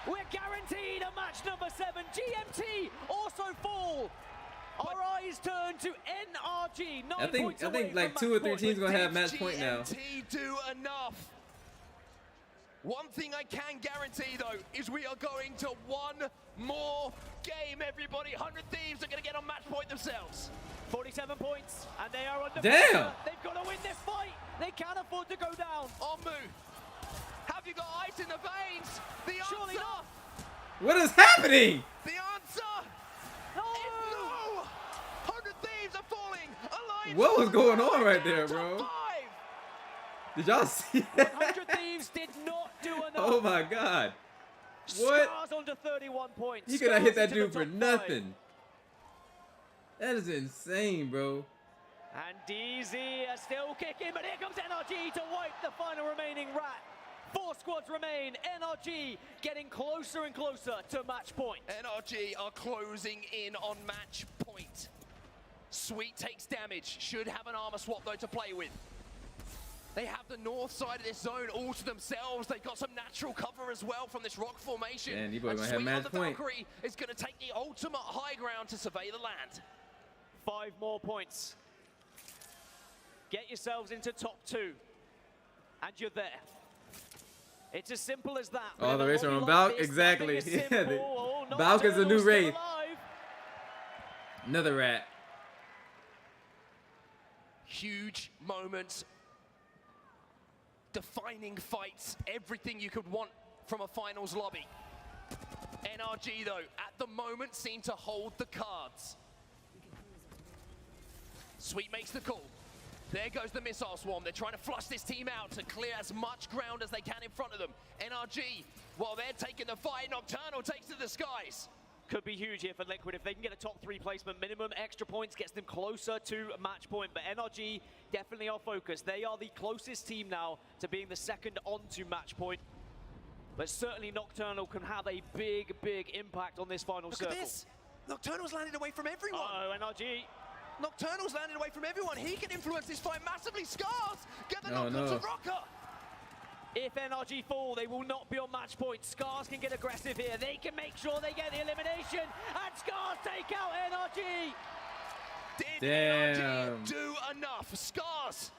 We're guaranteed a match number 7. GMT also fall. Our eyes turn to NRG. I think like 2 or 3 teams gonna have match point now. GMT do enough. One thing I can guarantee though is we are going to one more game. Everybody, 100 Thieves are gonna get on match point themselves. 47 points, and they are under Damn! pressure. They've got to win this fight. They can't afford to go down. Omu, have you got ice in the veins? The Surely answer. not. What is happening? The answer is no. 100 Thieves are falling. Alliance What was going on right there, bro? Did y'all see that? 100 Thieves did not do enough. Oh my god. What? Scars under 31 points. He could have hit that Scars into dude for the top 5. nothing. That is insane, bro. And DZ are still kicking, but here comes NRG to wipe the final remaining rat. 4 squads remain. NRG getting closer and closer to match point. NRG are closing in on match point. Sweet takes damage. Should have an armor swap though to play with. They have the north side of this zone all to themselves. They've got some natural cover as well from this rock formation. Man, you boy and gonna have Sweet match on the point. Valkyrie is going to take the ultimate high ground to survey the land. 5 more points. Get yourselves into top 2. And you're there. It's as simple as that. Oh, the race on Valk? Exactly. Valk is a new race. Another rat. Huge moments. Defining fights. Everything you could want from a finals lobby. NRG, though, at the moment seem to hold the cards. Sweet makes the call. There goes the missile swarm. They're trying to flush this team out to clear as much ground as they can in front of them. NRG, while they're taking the fight, Nocturnal takes to the skies. Could be huge here for Liquid. If they can get a top 3 placement, minimum extra points gets them closer to match point. But NRG definitely are focused. They are the closest team now to being the second onto match point. But certainly Nocturnal can have a big, big impact on this final circle. Look at this. Nocturnal's landed away from everyone. Oh, NRG. Nocturnal's landed away from everyone. He can influence this fight massively. Scars get the Oh, knock no. to Rocker. If NRG fall, they will not be on match point. Scars can get aggressive here. They can make sure they get the elimination. And Scars take out NRG. Did Damn. NRG do enough? Scars.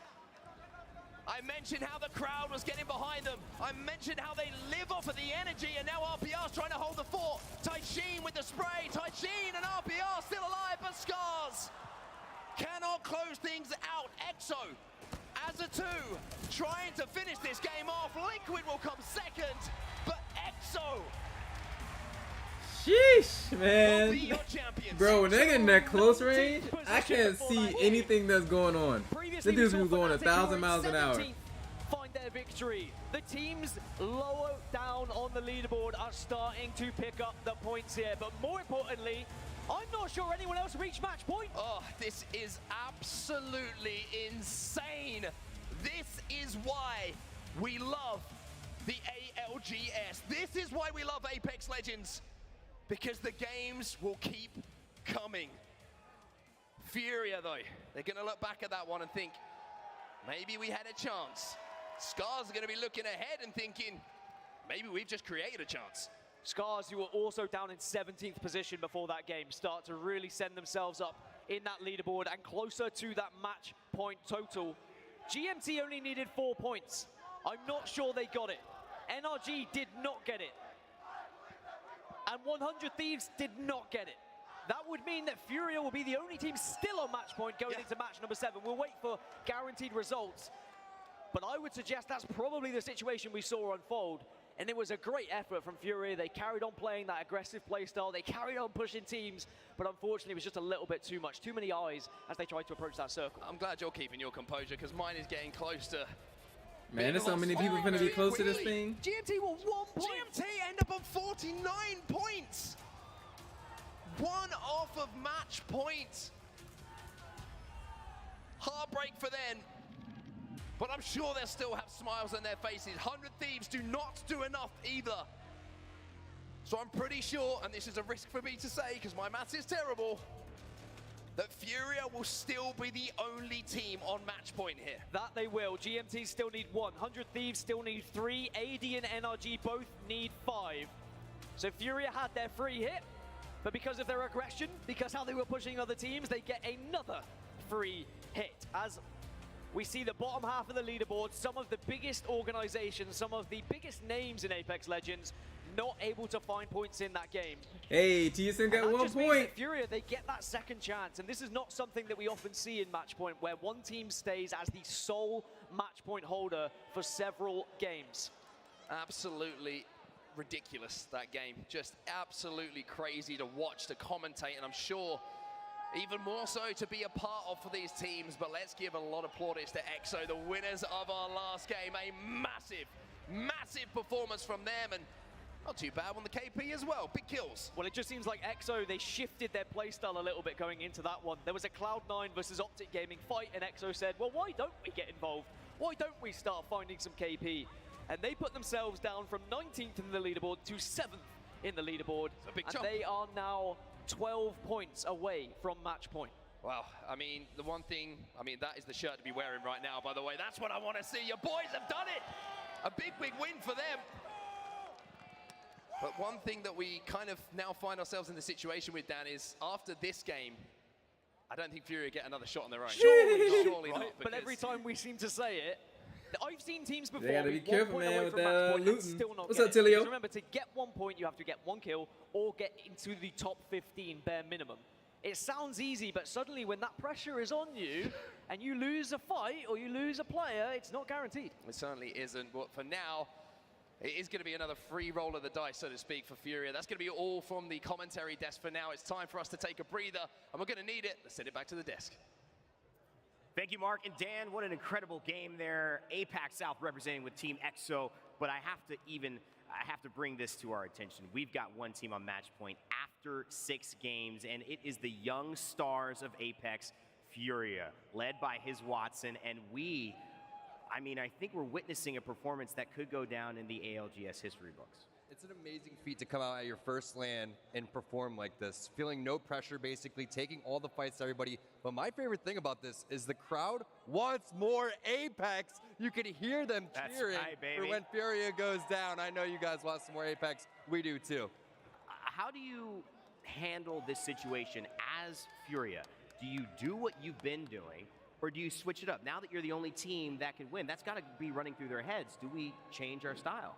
I mentioned how the crowd was getting behind them. I mentioned how they live off of the energy, and now RPR's trying to hold the fort. Taishin with the spray. Taishin and RPR still alive, but Scars cannot close things out. EXO, as a 2, trying to finish this game off. Liquid will come second, but EXO Sheesh, will man. be your champions. Bro, when they get in that close range, I can't see anything that's going on. This dude's been going 1,000 miles an hour. Find their victory. The teams lower down on the leaderboard are starting to pick up the points here. But more importantly, I'm not sure anyone else reached match point. Oh, this is absolutely insane. This is why we love the ALGS. This is why we love Apex Legends. Because the games will keep coming. Furia, though, they're going to look back at that one and think, maybe we had a chance. Scars are going to be looking ahead and thinking, maybe we've just created a chance. Scars, who were also down in 17th position before that game, start to really send themselves up in that leaderboard and closer to that match point total. GMT only needed 4 points. I'm not sure they got it. NRG did not get it. And 100 Thieves did not get it. That would mean that Furia will be the only team still on match point going into match number 7. We'll wait for guaranteed results. But I would suggest that's probably the situation we saw unfold. And it was a great effort from Furia. They carried on playing that aggressive playstyle. They carried on pushing teams. But unfortunately, it was just a little bit too much. Too many eyes as they tried to approach that circle. I'm glad you're keeping your composure, because mine is getting close to... Man, there's so many people finna be close to this thing. GMT were 1 point. GMT end up on 49 points. 1 off of match point. Heartbreak for them. but I'm sure they'll still have smiles on their faces. 100 Thieves do not do enough either. So I'm pretty sure, and this is a risk for me to say because my maths is terrible, that Furia will still be the only team on match point here. That they will. GMT still need 1. 100 Thieves still need 3. AD and NRG both need 5. So Furia had their free hit, but because of their aggression, because how they were pushing other teams, they get another free hit. As we see the bottom half of the leaderboard, some of the biggest organizations, some of the biggest names in Apex Legends, not able to find points in that game. Hey, TSM got 1 point. Furia, they get that second chance, and this is not something that we often see in match point, where one team stays as the sole match point holder for several games. Absolutely ridiculous, that game. Just absolutely crazy to watch, to commentate, and I'm sure even more so to be a part of for these teams. But let's give a lot of plaudits to EXO, the winners of our last game. A massive performance from them, and not too bad on the KP as well. Big kills. Well, it just seems like EXO, they shifted their playstyle a little bit going into that one. There was a Cloud9 versus Optic Gaming fight, and EXO said, well, why don't we get involved? Why don't we start finding some KP? And they put themselves down from 19th in the leaderboard to 7th in the leaderboard. A big and jump. They are now 12 points away from match point. Wow, I mean, the one thing, that is the shirt to be wearing right now, by the way. That's what I want to see. Your boys have done it. A big win for them. But one thing that we kind of now find ourselves in the situation with, Dan, is after this game, I don't think Furia get another shot on their own. Surely not. But every time we seem to say it, I've seen teams before. They gotta be careful, man, with that looting. What's up, Tilio? Remember, to get 1 point, you have to get 1 kill or get into the top 15 bare minimum. It sounds easy, but suddenly when that pressure is on you and you lose a fight or you lose a player, it's not guaranteed. It certainly isn't, but for now, it is going to be another free roll of the dice, so to speak, for Furia. That's going to be all from the commentary desk for now. It's time for us to take a breather, and we're going to need it. Let's send it back to the desk. Thank you, Mark and Dan. What an incredible game there. APAC South representing with Team EXO, but I have to bring this to our attention. We've got one team on match point after 6 games, and it is the young stars of Apex, Furia, led by his Watson, and I think we're witnessing a performance that could go down in the ALGS history books. It's an amazing feat to come out at your first LAN and perform like this, feeling no pressure, basically taking all the fights to everybody. But my favorite thing about this is the crowd wants more Apex. You can hear them cheering for when Furia goes down. I know you guys want some more Apex. We do too. How do you handle this situation as Furia? Do you do what you've been doing, or do you switch it up? Now that you're the only team that can win, that's got to be running through their heads. Do we change our style?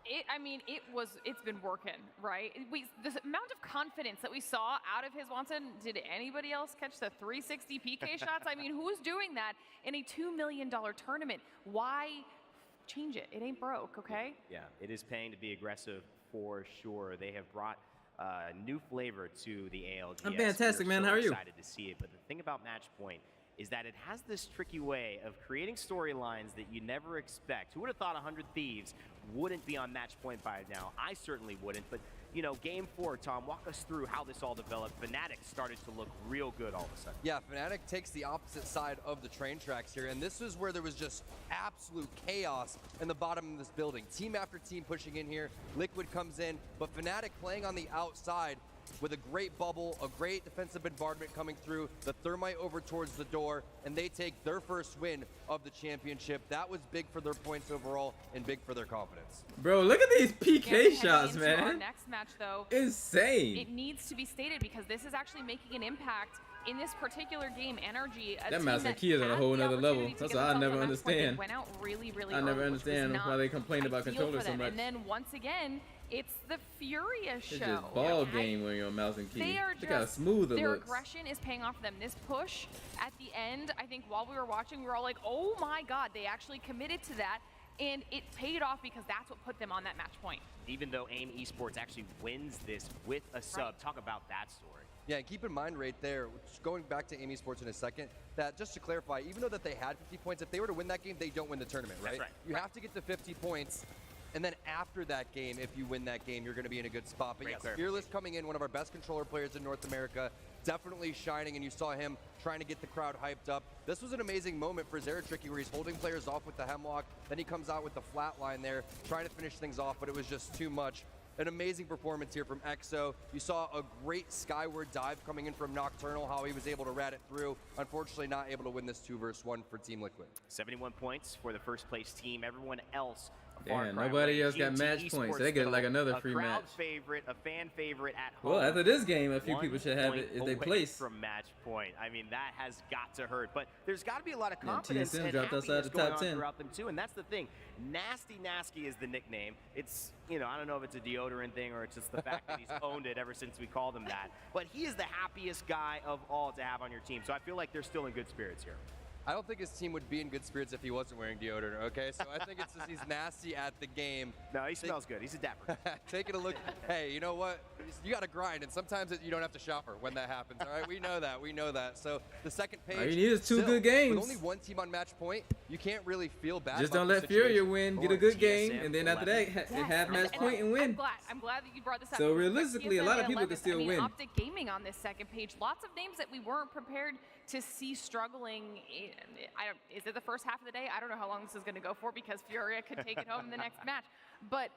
It's been working, right? The amount of confidence that we saw out of his Watson, did anybody else catch the 360 PK shots? Who's doing that in a $2 million tournament? Why change it? It ain't broke, okay? Yeah, it is paying to be aggressive for sure. They have brought new flavor to the ALGS. I'm fantastic, man. How are you? Excited to see it. But the thing about Match Point is that it has this tricky way of creating storylines that you never expect. Who would have thought 100 Thieves wouldn't be on match point by now? I certainly wouldn't, but game 4, Tom, walk us through how this all developed. Fnatic started to look real good all of a sudden. Yeah, Fnatic takes the opposite side of the train tracks here, and this is where there was just absolute chaos in the bottom of this building. Team after team pushing in here, Liquid comes in, but Fnatic playing on the outside with a great bubble, a great defensive bombardment coming through, the Thermite over towards the door, and they take their first win of the championship. That was big for their points overall and big for their confidence. Bro, look at these PK shots, man. Our next match, though, insane. It needs to be stated because this is actually making an impact in this particular game. Energy, that Master Key is on a whole nother level. That's what I never understand. Went out really I never understand why they complain about controllers so much. And then once again, it's the Furia show. It's just ball game when you're on mouse and key. They are Look how smooth it their looks. aggression is paying off for them. This push at the end, I think while we were watching, we were all like, oh my God, they actually committed to that. And it paid off because that's what put them on that match point. Even though AIM Esports actually wins this with a sub, talk about that story. Yeah, and keep in mind right there, going back to AIM Esports in a second, that just to clarify, even though that they had 50 points, if they were to win that game, they don't win the tournament, right? That's right. You have to get to 50 points. And then after that game, if you win that game, you're going to be in a good spot. But yes, Fearless coming in, one of our best controller players in North America, definitely shining, and you saw him trying to get the crowd hyped up. This was an amazing moment for Zeratricky where he's holding players off with the Hemlock, then he comes out with the flat line there, trying to finish things off, but it was just too much. An amazing performance here from EXO. You saw a great skyward dive coming in from Nocturnal, how he was able to rat it through. Unfortunately, not able to win this 2 versus 1 for Team Liquid. 71 points for the first place team. Everyone else, damn, nobody else got match points. They get like another free match. A crowd favorite, a fan favorite at home. Well, after this game, a few people should have it if they place. From match point. I mean, that has got to hurt. But there's got to be a lot of confidence TSM and dropped outside the top 10 throughout them too. And that's the thing. Nasty Nasky is the nickname. It's, you know, I don't know if it's a deodorant thing or it's just the fact that he's owned it ever since we called him that. But he is the happiest guy of all to have on your team. So I feel like they're still in good spirits here. I don't think his team would be in good spirits if he wasn't wearing deodorant, okay? So I think it's just he's nasty at the game. No, he smells good. He's a dapper. Taking a look. Hey, you know what? You got to grind, and sometimes you don't have to shower when that happens, all right? We know that. We know that. So the second page. All you need is 2 good games. With only 1 team on match point, you can't really feel bad. Just don't let Furia win. Get a good game, and then after that, have match point and win. I'm glad that you brought this up. So realistically, a lot of people can still win. Optic Gaming on this second page. Lots of names that we weren't prepared to see struggling. Is it the first half of the day? I don't know how long this is going to go for because Furia could take it home in the next match. But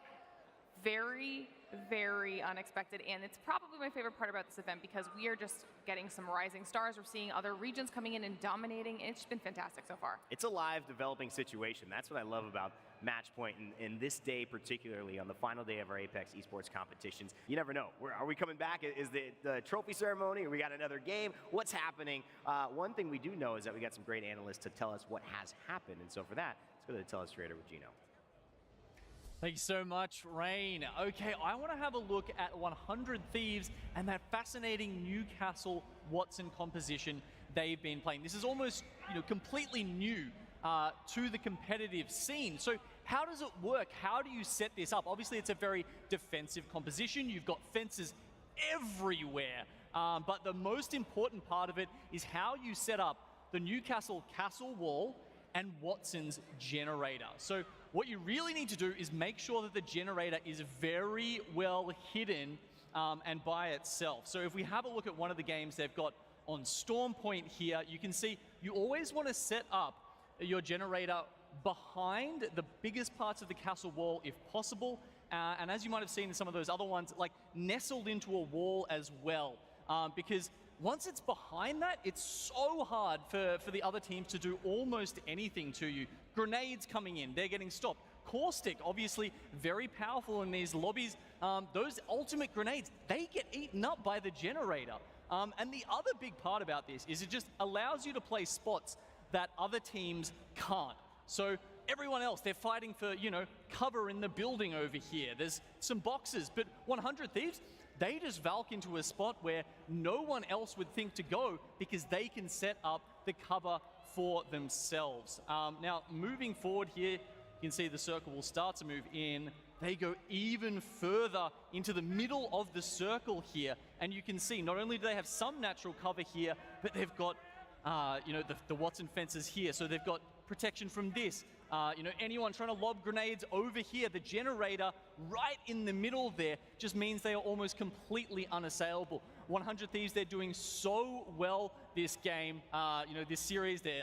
very, very unexpected. And it's probably my favorite part about this event because we are just getting some rising stars. We're seeing other regions coming in and dominating. It's been fantastic so far. It's a live developing situation. That's what I love about match point and this day particularly on the final day of our Apex esports competitions. You never know. Are we coming back? Is the trophy ceremony? Or we got another game? What's happening? One thing we do know is that we got some great analysts to tell us what has happened. And so for that, let's go to the Telestrator with Gino. Thank you so much, Rain. Okay, I want to have a look at 100 Thieves and that fascinating Newcastle Watson composition they've been playing. This is almost, completely new to the competitive scene. So how does it work? How do you set this up? Obviously, it's a very defensive composition. You've got fences everywhere. But the most important part of it is how you set up the Newcastle castle wall and Watson's generator. So what you really need to do is make sure that the generator is very well hidden and by itself. So if we have a look at one of the games they've got on Storm Point here, you can see you always want to set up your generator behind the biggest parts of the castle wall if possible. And as you might have seen in some of those other ones, like nestled into a wall as well. Because once it's behind that, it's so hard for the other teams to do almost anything to you. Grenades coming in, they're getting stopped. Caustic, obviously very powerful in these lobbies. Those ultimate grenades, they get eaten up by the generator. And the other big part about this is it just allows you to play spots that other teams can't. So everyone else, they're fighting for, cover in the building over here. There's some boxes, but 100 Thieves, they just valk into a spot where no one else would think to go because they can set up the cover for themselves. Now, moving forward here, you can see the circle will start to move in. They go even further into the middle of the circle here. And you can see not only do they have some natural cover here, but they've got, the Watson fences here. So they've got protection from this. Anyone trying to lob grenades over here, the generator right in the middle there just means they are almost completely unassailable. 100 Thieves, they're doing so well this game. This series, they're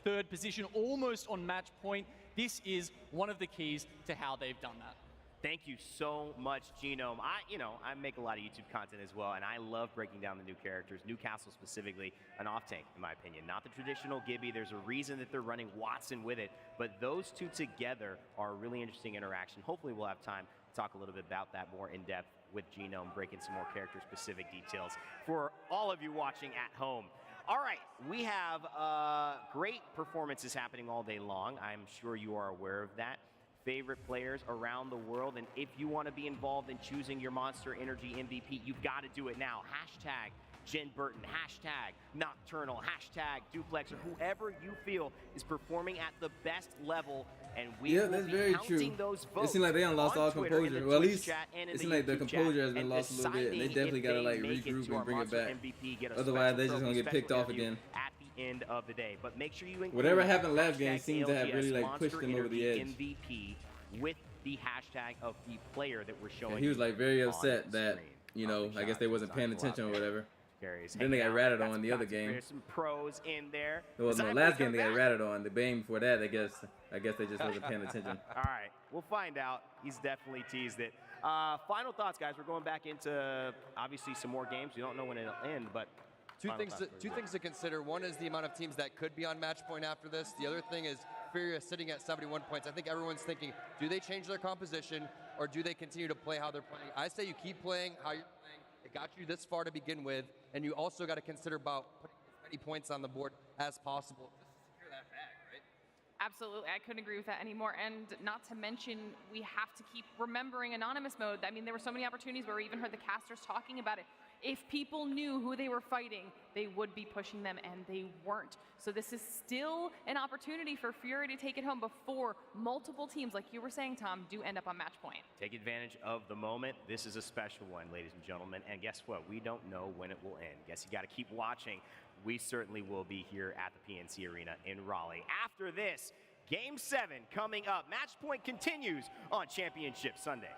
third position, almost on match point. This is one of the keys to how they've done that. Thank you so much, Genome. I make a lot of YouTube content as well, and I love breaking down the new characters. Newcastle specifically, an off-tank, in my opinion. Not the traditional Gibby. There's a reason that they're running Watson with it, but those two together are a really interesting interaction. Hopefully we'll have time to talk a little bit about that more in depth with Genome, breaking some more character-specific details for all of you watching at home. All right, we have great performances happening all day long. I'm sure you are aware of that. Favorite players around the world, and if you want to be involved in choosing your Monster Energy MVP, you've got to do it now. Hashtag Jen Burton, hashtag Nocturnal, hashtag Duplex, or whoever you feel is performing at the best level, and we will be counting those votes. It seems like they done lost all composure. Well, at least it seems like the composure has been lost a little bit, and they definitely got to regroup and bring it back. Otherwise, they're just gonna get picked off again. At the end of the day, but make sure you whatever happened last game seems to have really pushed them over the edge. MVP with the hashtag of the player that we're showing. Yeah, he was like very on upset that, screen. you know, I guess they wasn't paying attention or whatever. Carries Then they got hanging out. ratted Got on some the other shots. game. There's some pros in there. Well, no, Zyber last game come they got back. ratted on. The game before that, I guess they just wasn't paying attention. All right, we'll find out. He's definitely teased it. Final thoughts, guys. We're going back into obviously some more games. We don't know when it'll end, but Two things to consider. One is the amount of teams that could be on match point after this. The other thing is Furia sitting at 71 points. I think everyone's thinking, do they change their composition or do they continue to play how they're playing? I say you keep playing how you're playing. It got you this far to begin with, and you also got to consider about putting as many points on the board as possible to secure that bag, right? Absolutely, I couldn't agree with that anymore. And not to mention, we have to keep remembering anonymous mode. I mean, there were so many opportunities where we even heard the casters talking about it. If people knew who they were fighting, they would be pushing them, and they weren't. So this is still an opportunity for Fury to take it home before multiple teams, like you were saying, Tom, do end up on match point. take advantage of the moment. This is a special one, ladies and gentlemen. And guess what? We don't know when it will end. Guess you got to keep watching. We certainly will be here at the PNC Arena in Raleigh. After this, Game 7 coming up. Match point continues on Championship Sunday.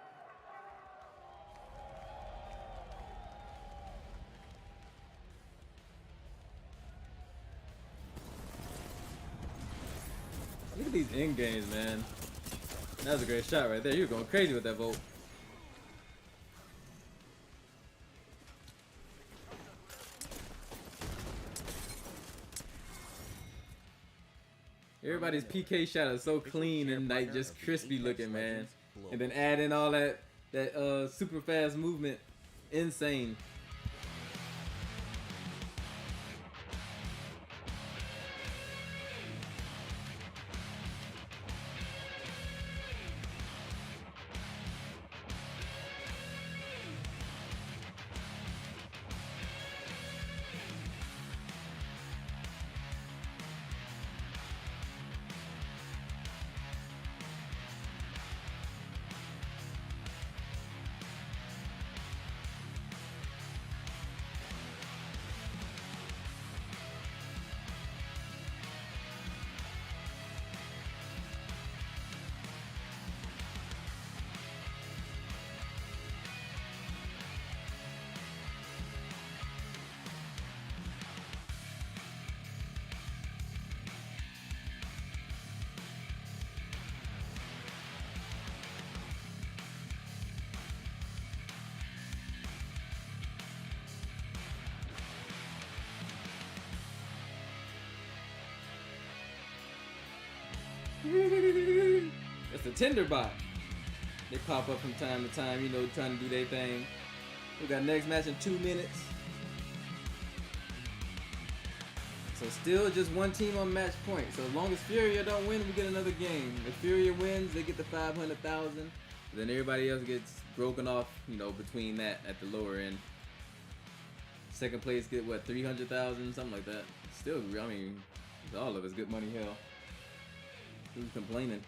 Look at these end games, man. That was a great shot right there. You were going crazy with that vote. Everybody's PK shot is so clean and like just crispy looking, man. And then add in all that super fast movement, insane. It's a Tinderbot. They pop up from time to time, you know, trying to do their thing. We got next match in 2 minutes. So still just one team on match point. So as long as Furia don't win, we get another game. If Furia wins, they get the 500,000. Then everybody else gets broken off, you know, between that at the lower end. Second place get what, 300,000, something like that. Still, I mean, all of it's good money, hell. Who's complaining?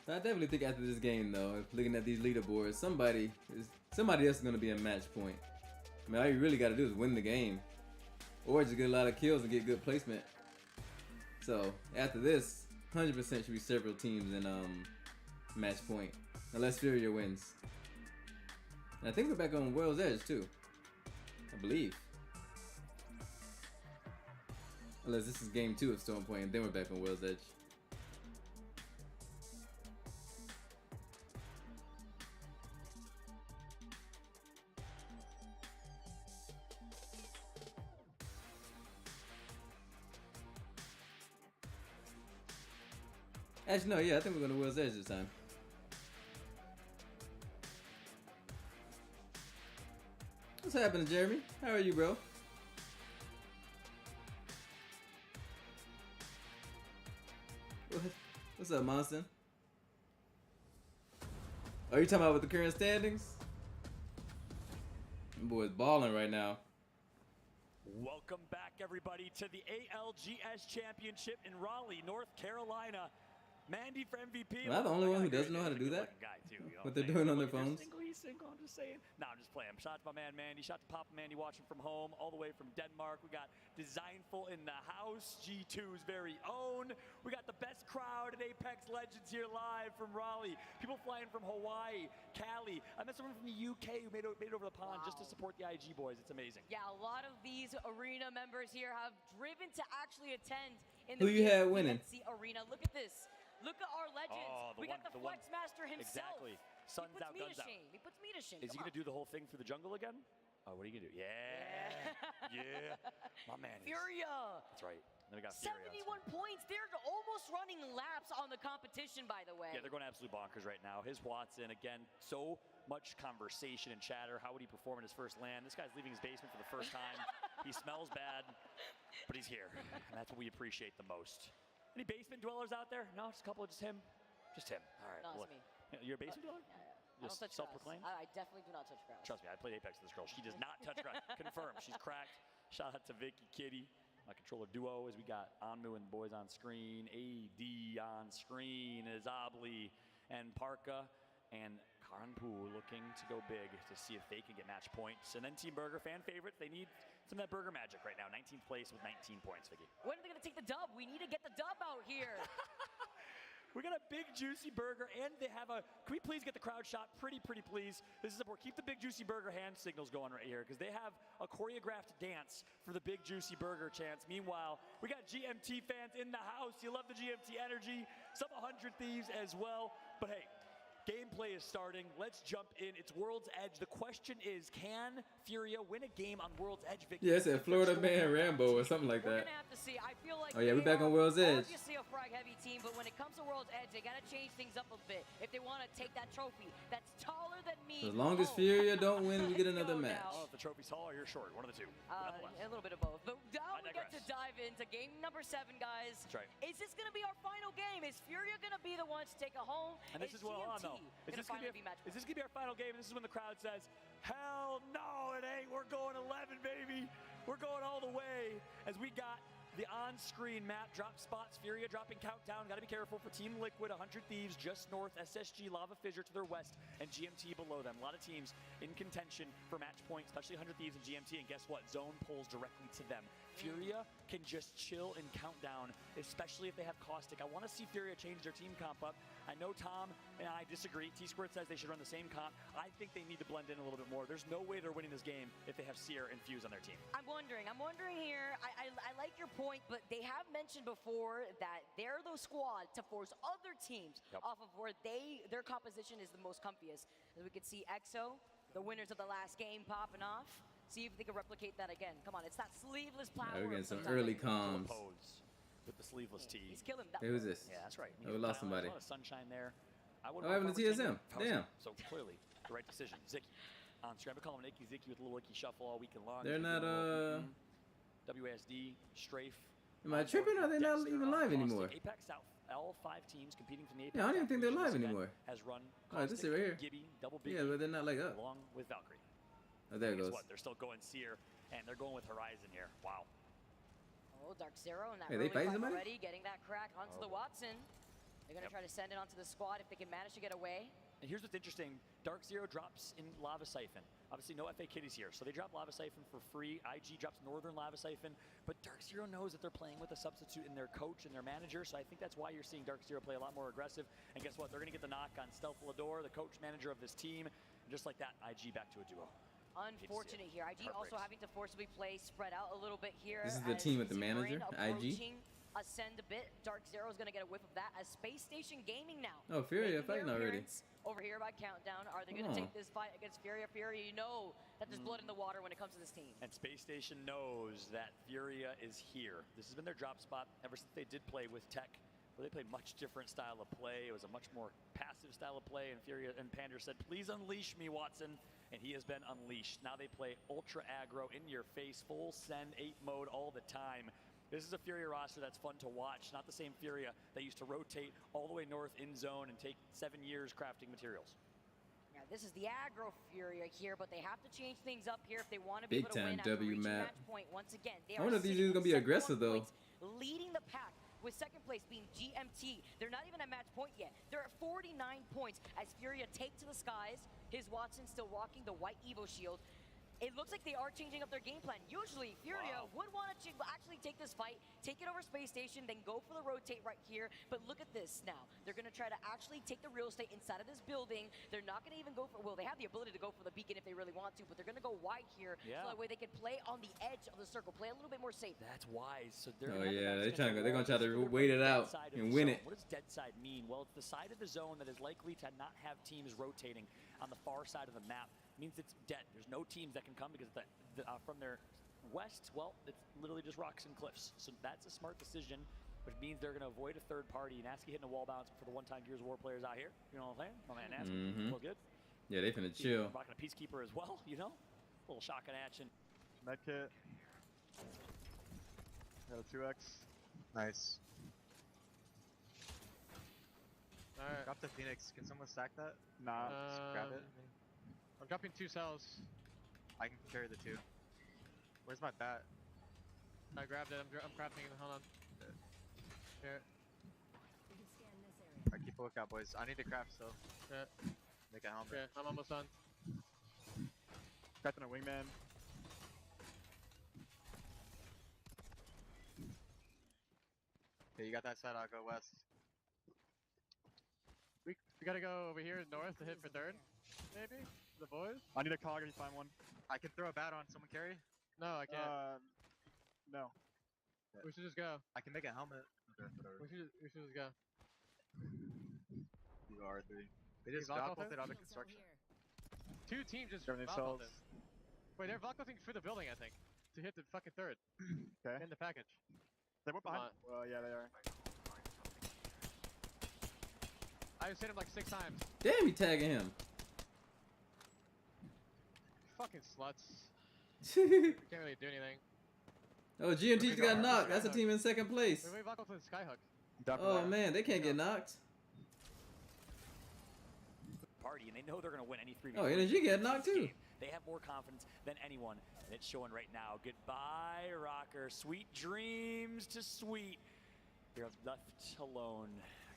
I definitely think after this game, though, looking at these leaderboards, somebody else is going to be a match point. I mean, all you really got to do is win the game, or just get a lot of kills and get good placement. So after this, 100% should be several teams in match point, unless Furia wins. And I think we're back on World's Edge too, I believe. Unless this is game 2 of Storm Point, and then we're back on World's Edge. Actually, no, yeah, I think we're going to World's Edge this time. What's happening, Jeremy? How are you, bro? What's up, Monson? Are you talking about with the current standings? Them boys balling right now. Welcome back, everybody, to the ALGS Championship in Raleigh, North Carolina. Mandy for MVP. Am I the only one who doesn't know how to do that? What they're doing on their phones? He's single, I'm just saying. No, I'm just playing. Shout out to my man Mandy. Shout out to Papa Mandy watching from home, all the way from Denmark. We got Designful in the house, G2's very own. We got the best crowd at Apex Legends here live from Raleigh. People flying from Hawaii, Cali. I met someone from the UK who made it over the pond just to support the IG boys. It's amazing. Yeah, a lot of these arena members here have driven to actually attend in the Who you had winning? PNC arena. Look at this. Look at our legends. Oh, we got the Flex Master himself. Exactly. Suns out, guns out. He puts me to shame. Is he going to do the whole thing through the jungle again? Oh, what are you going to do? Yeah. My man. Furia. That's right. Then we got Furia. 71 points. They're almost running laps on the competition, by the way. Yeah, they're going absolute bonkers right now. His Watson, again, so much conversation and chatter. How would he perform in his first land? This guy's leaving his basement for the first time. He smells bad, but he's here. And that's what we appreciate the most. Any basement dwellers out there? No, just a couple, just him. Just him. All right, no, look. Me. You're a basement dweller? Yeah. I don't touch self-proclaimed? I definitely do not touch grass. Trust me, I played Apex with this girl. She does not touch grass. Confirmed. She's cracked. Shout out to Vicky, Kitty, my controller duo, as we got Anmu and the boys on screen, AD on screen, Azabli and Parka, and Karanpu looking to go big to see if they can get match points. And then Team Burger, fan favorites, they need some of that burger magic right now. 19th place with 19 points, Vicky. When are they going to take the dub? We need to get the dub out here. We got a big juicy burger, and they have a. Can we please get the crowd shot? Pretty please. This is important. Keep the big juicy burger hand signals going right here, because they have a choreographed dance for the big juicy burger chants. Meanwhile, we got GMT fans in the house. You love the GMT energy. Some 100 Thieves as well. But hey, gameplay is starting. Let's jump in. It's World's Edge. The question is, can Furia win a game on World's Edge, Vicky? Yeah, it's a Florida Man Rambo or something like that. We're gonna have to see. I feel like oh yeah, we're back on World's Edge. Obviously a frag heavy team, but when it comes to World's Edge, they gotta change things up a bit if they want to take that trophy that's taller than me. As long as Furia don't win, we get another match. Oh, if the trophy's tall or you're short, one of the two. A little bit of both. But now we get to dive into game number 7, guys. That's right. Is this gonna be our final game? Is Furia gonna be the ones to take it home? And this is what on though. Is this gonna be our final game? And this is when the crowd says, "Hell no, it ain't. We're going 11, baby. We're going all the way." As we got the on-screen map drop spots, Furia dropping countdown. Got to be careful for Team Liquid, 100 Thieves just north, SSG, Lava Fissure to their west, and GMT below them. A lot of teams in contention for match points, especially 100 Thieves and GMT, and guess what? Zone pulls directly to them. Furia can just chill and count down, especially if they have Caustic. I want to see Furia change their team comp up. I know Tom and I disagree. T-Squirt says they should run the same comp. I think they need to blend in a little bit more. There's no way they're winning this game if they have Seer and Fuse on their team. I'm wondering here. I like your point, but they have mentioned before that they're the squad to force other teams off of where their composition is the most comfiest. As we could see EXO, the winners of the last game, popping off. See if they can replicate that again. Come on, it's that sleeveless power. We're getting some early comms. With the sleeveless tee. He's killing that. Who's this? Yeah, that's right. Oh, we lost somebody. A lot of sunshine there. Oh, I have the TSM. Damn. So clearly, the right decision. Zicky on screen. I call him Icky Zicky with a little Icky shuffle all weekend long. They're not WASD, Strafe. Am I tripping? Or are they not even live anymore? Apex South. All 5 teams competing from the Apex. Yeah, I don't even think they're live anymore. Has run. Oh, this is right here. Gibby, double B. Yeah, but they're not like up. Along with Valkyrie. Oh, there it goes. What? They're still going Seer, and they're going with Horizon here. Wow. Oh, Dark Zero and that hey, they fighting somebody? already, getting that crack onto the Watson. They're going to try to send it onto the squad if they can manage to get away. And here's what's interesting. Dark Zero drops in Lava Siphon. Obviously, no FA Kitties here, so they drop Lava Siphon for free. IG drops Northern Lava Siphon, but Dark Zero knows that they're playing with a substitute in their coach and their manager, so I think that's why you're seeing Dark Zero play a lot more aggressive. And guess what? They're going to get the knock on Stealth Lador, the coach manager of this team. And just like that, IG back to a duo. Unfortunate here. IG also having to forcibly play spread out a little bit here. This is the team with the manager, IG. Ascend a bit. Dark Zero is going to get a whiff of that as Space Station Gaming now. Oh, Furia fighting already. Over here by Countdown. Are they going to take this fight against Furia? Furia, you know that there's blood in the water when it comes to this team. And Space Station knows that Furia is here. This has been their drop spot ever since they did play with Tech, where they played much different style of play. It was a much more passive style of play, and Furia and Pander said, "Please unleash me, Watson." And he has been unleashed. Now they play ultra aggro, in your face, full send 8 mode all the time. This is a Furia roster that's fun to watch, not the same Furia that used to rotate all the way north in zone and take 7 years crafting materials. Yeah, this is the aggro Furia here, but they have to change things up here if they want to be Big able to time win after W reaching map. match point. Once again, they I wonder are if these sitting dudes gonna at be aggressive 71 though. points, leading the pack with second place being GMT. They're not even at match point yet. They're at 49 points as Furia take to the skies. His Watson still rocking the white Evo shield. It looks like they are changing up their game plan. Usually, Furia would want to actually take this fight, take it over Space Station, then go for the rotate right here. But look at this now. They're going to try to actually take the real estate inside of this building. They're not going to even go for, well, they have the ability to go for the beacon if they really want to, but they're going to go wide here. Yeah. So that way they can play on the edge of the circle, play a little bit more safe. That's wise. So they're Oh yeah, they're gonna try to wait it out and win it. What does dead side mean? Well, it's the side of the zone that is likely to not have teams rotating on the far side of the map. It means it's dead. There's no teams that can come because from their west, well, it's literally just rocks and cliffs. So that's a smart decision, which means they're going to avoid a third party. Nasky hitting a wall bounce for the one-time Gears of War players out here. You know what I'm saying? My man Nasky, feel good. Yeah, they finna chill. Rocking a Peacekeeper as well, you know? A little shotgun action. Medkit. Got a 2x. Nice. Alright. Drop the Phoenix. Can someone stack that? Nah. Just grab it. I'm dropping 2 cells. I can carry the 2. Where's my bat? I grabbed it. I'm crafting it. Hold on. Here. Alright, keep a lookout, boys. I need to craft still. Yeah. Make a helmet. Okay, I'm almost done. Crafting a wingman. Okay, you got that side. I'll go west. We gotta go over here north to hit for third, maybe? The boys? I need a cog if you find one. I can throw a bat on. Someone carry? No, I can't. No. We should just go. I can make a helmet. Okay, We should just go. You are 3. They You just Valk dodge ulted? it out of construction. 2 teams just Germany Valk cells. ulted. Wait, they're Valk ulting for the building, I think. To hit the fucking third. Okay. In the package. They went behind. Well, yeah, they are. I just hit him like 6 times. Damn, he tagging him. Fucking sluts. We can't really do anything. Oh, GMT's got knocked. That's a team in second place. We Valk ulted the Skyhook. Oh man, they can't get knocked. Party, and they know they're going to win any 3v3. Oh, Energy get knocked too. They have more confidence than anyone, and it's showing right now. Goodbye, Rocker. Sweet dreams to Sweet. You're left alone,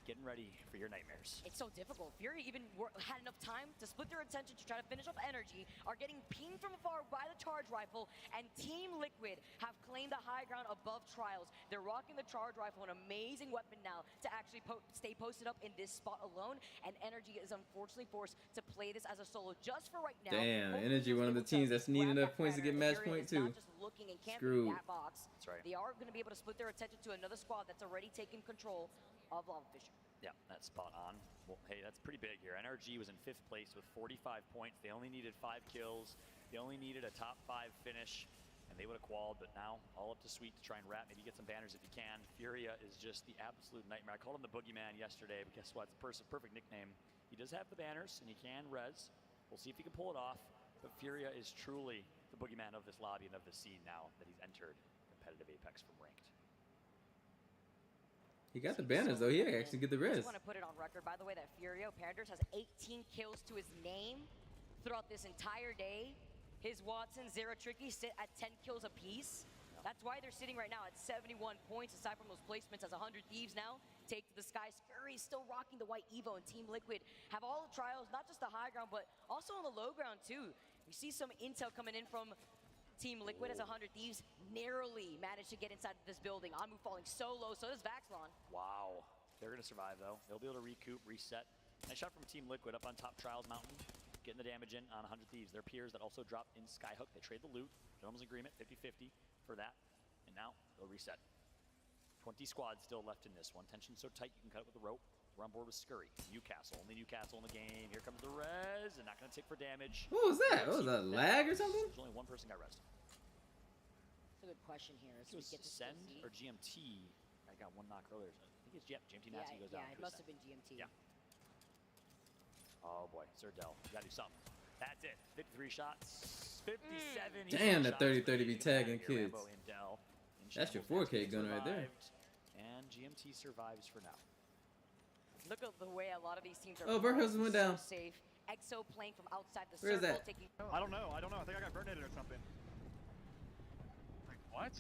getting ready for your nightmares. It's so difficult. Fury even had enough time to split their attention to try to finish off Energy, are getting pinged from afar by the charge rifle, and Team Liquid have claimed the high ground above Trials. They're rocking the charge rifle, an amazing weapon now to actually stay posted up in this spot alone, and Energy is unfortunately forced to play this as a solo just for right now. Damn, Energy, one of the teams that's needing enough points to get match point too. Not just looking and camping Screwed. that box. That's right. They are going to be able to split their attention to another squad that's already taken control of Lava Fisher. Yeah, that's spot on. Well, hey, that's pretty big here. NRG was in 5th place with 45 points. They only needed 5 kills. They only needed a top 5 finish, and they would have qualled, but now all up to Sweet to try and wrap. Maybe get some banners if you can. Furia is just the absolute nightmare. I called him the Boogeyman yesterday, but guess what? It's a perfect nickname. He does have the banners, and he can res. We'll see if he can pull it off, but Furia is truly the Boogeyman of this lobby and of the scene now that he's entered competitive Apex from ranked. He got the banners though. He actually get the I res. just want to put it on record, by the way, that Furio Panders has 18 kills to his name throughout this entire day. His Watson, Zero Tricky sit at 10 kills apiece. That's why they're sitting right now at 71 points, aside from those placements as 100 Thieves now. Take to the skies. Fury still rocking the white Evo, and Team Liquid have all the trials, not just the high ground, but also on the low ground too. We see some intel coming in from Team Liquid as 100 Thieves narrowly managed to get inside of this building. Amu falling so low, so does Vaxlon. Wow. They're going to survive, though. They'll be able to recoup, reset. Nice shot from Team Liquid up on top Trials Mountain, getting the damage in on 100 Thieves. Their peers that also dropped in Skyhook. They trade the loot. Gentleman's agreement, 50-50 for that. And now they'll reset. 20 squads still left in this one. Tension's so tight you can cut it with a rope. We're on board with Scurry. Newcastle, only Newcastle in the game. Here comes the res, and not going to tick for damage. What was that? What was that, lag or something? There's only one person got rezzed. That's a good question here. It was Send or GMT. I got one knock earlier. I think it's GMT. Nasty goes down. Yeah, it must have been GMT. Yeah. Oh boy, Serdell, you gotta do something. That's it. 53 shots, 57. Damn, that 30-30 be tagging kids. Rambo and Dell That's your Shambles 4K gun right there. survived, and GMT survives for now. Look at the way a lot of these teams are. Oh, Burkhausen went down. So safe. EXO playing from outside the Where is circle, that? taking. I don't know. I don't know. I think I got grenaded or something. Like what?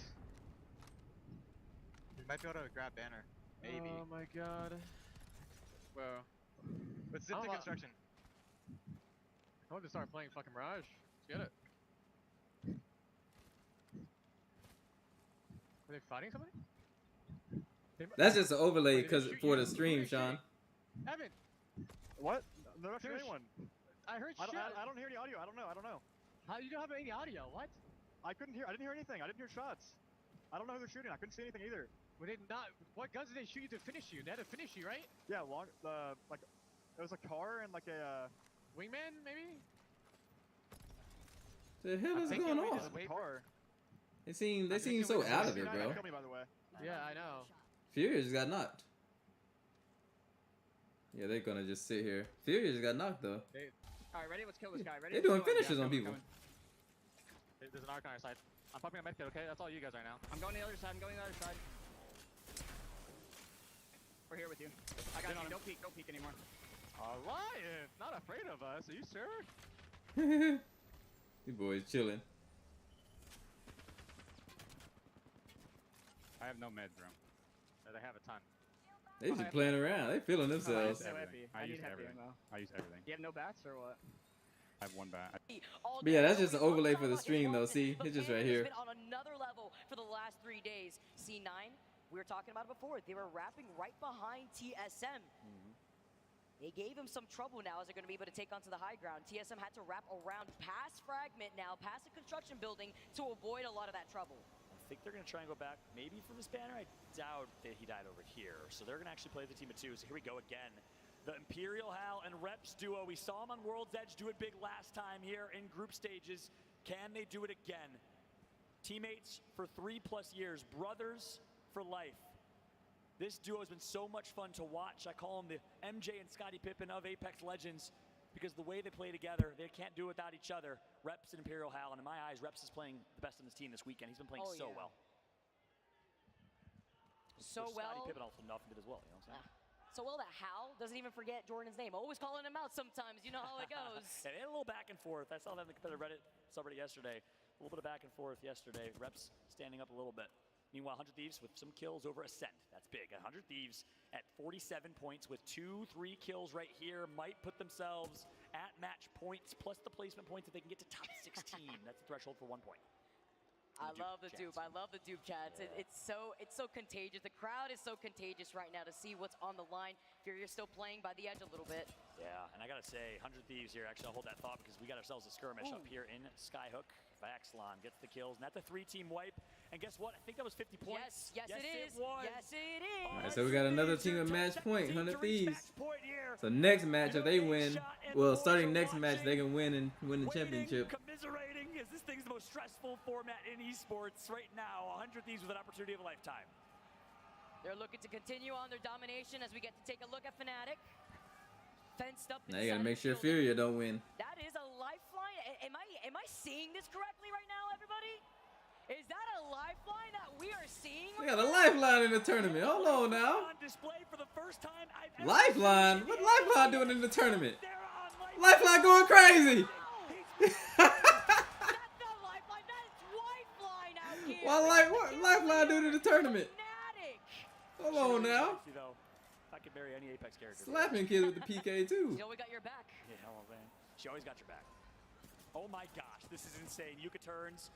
You might be able to grab banner. Maybe. Oh my god. Well, Let's zip to construction. I want to start playing fucking Mirage. Let's get it. Are they fighting somebody? That's just an overlay because for the stream, Sean. Evan! What? They're not shooting There's- anyone. I heard shit. I don't hear any audio. I don't know. How you don't have any audio? What? I didn't hear anything. I didn't hear shots. I don't know who they're shooting. I couldn't see anything either. Were they not? What guns did they shoot you to finish you? They had to finish you, right? Yeah, like it was a car and like a Wingman, maybe? The hell is going on? car. They seem so out of it, bro. Kill me, by the way. Yeah, I know. Fury just got knocked. Yeah, they're gonna just sit here. Fury just got knocked though. Alright, ready? Let's kill this guy. Ready? They're doing finishes on people. There's an arc on our side. I'm popping a medkit, okay? That's all you guys right now. I'm going to the other side. We're here with you. I got you. Don't peek anymore. Alliance! Not afraid of us. Are you sure? You boys chilling. I have no meds, bro. They have a ton. They just playing around. They feeling themselves. I use everything. You have no bats or what? I have one bat. But yeah, that's just an overlay for the stream though. See, it's just right here. Been on another level for the last 3 days. C9, we were talking about it before. They were wrapping right behind TSM. They gave him some trouble now as they're going to be able to take onto the high ground. TSM had to wrap around past Fragment now, past the construction building to avoid a lot of that trouble. I think they're going to try and go back maybe for this banner. I doubt that he died over here. So they're going to actually play the team of two. So here we go again. The Imperial Hal and Reps duo. We saw him on World's Edge do it big last time here in group stages. Can they do it again? Teammates for 3+ years, brothers for life. This duo has been so much fun to watch. I call them the MJ and Scottie Pippen of Apex Legends because the way they play together, they can't do it without each other. Reps and Imperial Hal, and in my eyes, Reps is playing the best on this team this weekend. He's been playing so well. So well. Scottie Pippen also nothing did as well, you know what I'm saying? So well that Hal doesn't even forget Jordan's name. Always calling him out sometimes. You know how it goes. And they had a little back and forth. I saw that in the competitive Reddit subreddit yesterday. A little bit of back and forth yesterday. Reps standing up a little bit. Meanwhile, 100 Thieves with some kills over Ascent. That's big. 100 Thieves at 47 points with 2-3 kills right here might put themselves at match points plus the placement points if they can get to top 16. That's the threshold for 1 point. I love the dupe. I love the dupe chats. It's so contagious. The crowd is so contagious right now to see what's on the line. Fury's still playing by the edge a little bit. Yeah, and I gotta say, 100 Thieves here. Actually, I'll hold that thought because we got ourselves a skirmish up here in Skyhook. Vaxlon gets the kills, and that's a 3-team wipe. And guess what? I think that was 50 points. Yes, it is. Yes, it is. All right, so we got another team of match point, 100 Thieves. So next match, if they win, well, starting next match, they can win the championship. Commiserating as this thing's the most stressful format in esports right now. 100 Thieves with an opportunity of a lifetime. They're looking to continue on their domination as we get to take a look at Fnatic. Fenced up. Now you gotta make sure Furia don't win. That is a lifeline. Am I seeing this correctly right now, everybody? Is that a lifeline that we are seeing? We got a lifeline in the tournament. Hold on now. On display for the first time I've Lifeline? What Lifeline doing in the tournament? Lifeline going crazy. What Lifeline doing in the tournament? Hold on now. I could marry any Apex character. Slapping kids with the PK too. She always got your back. Yeah, well, man. She always got your back. Oh my gosh, this is insane. Yuka turns,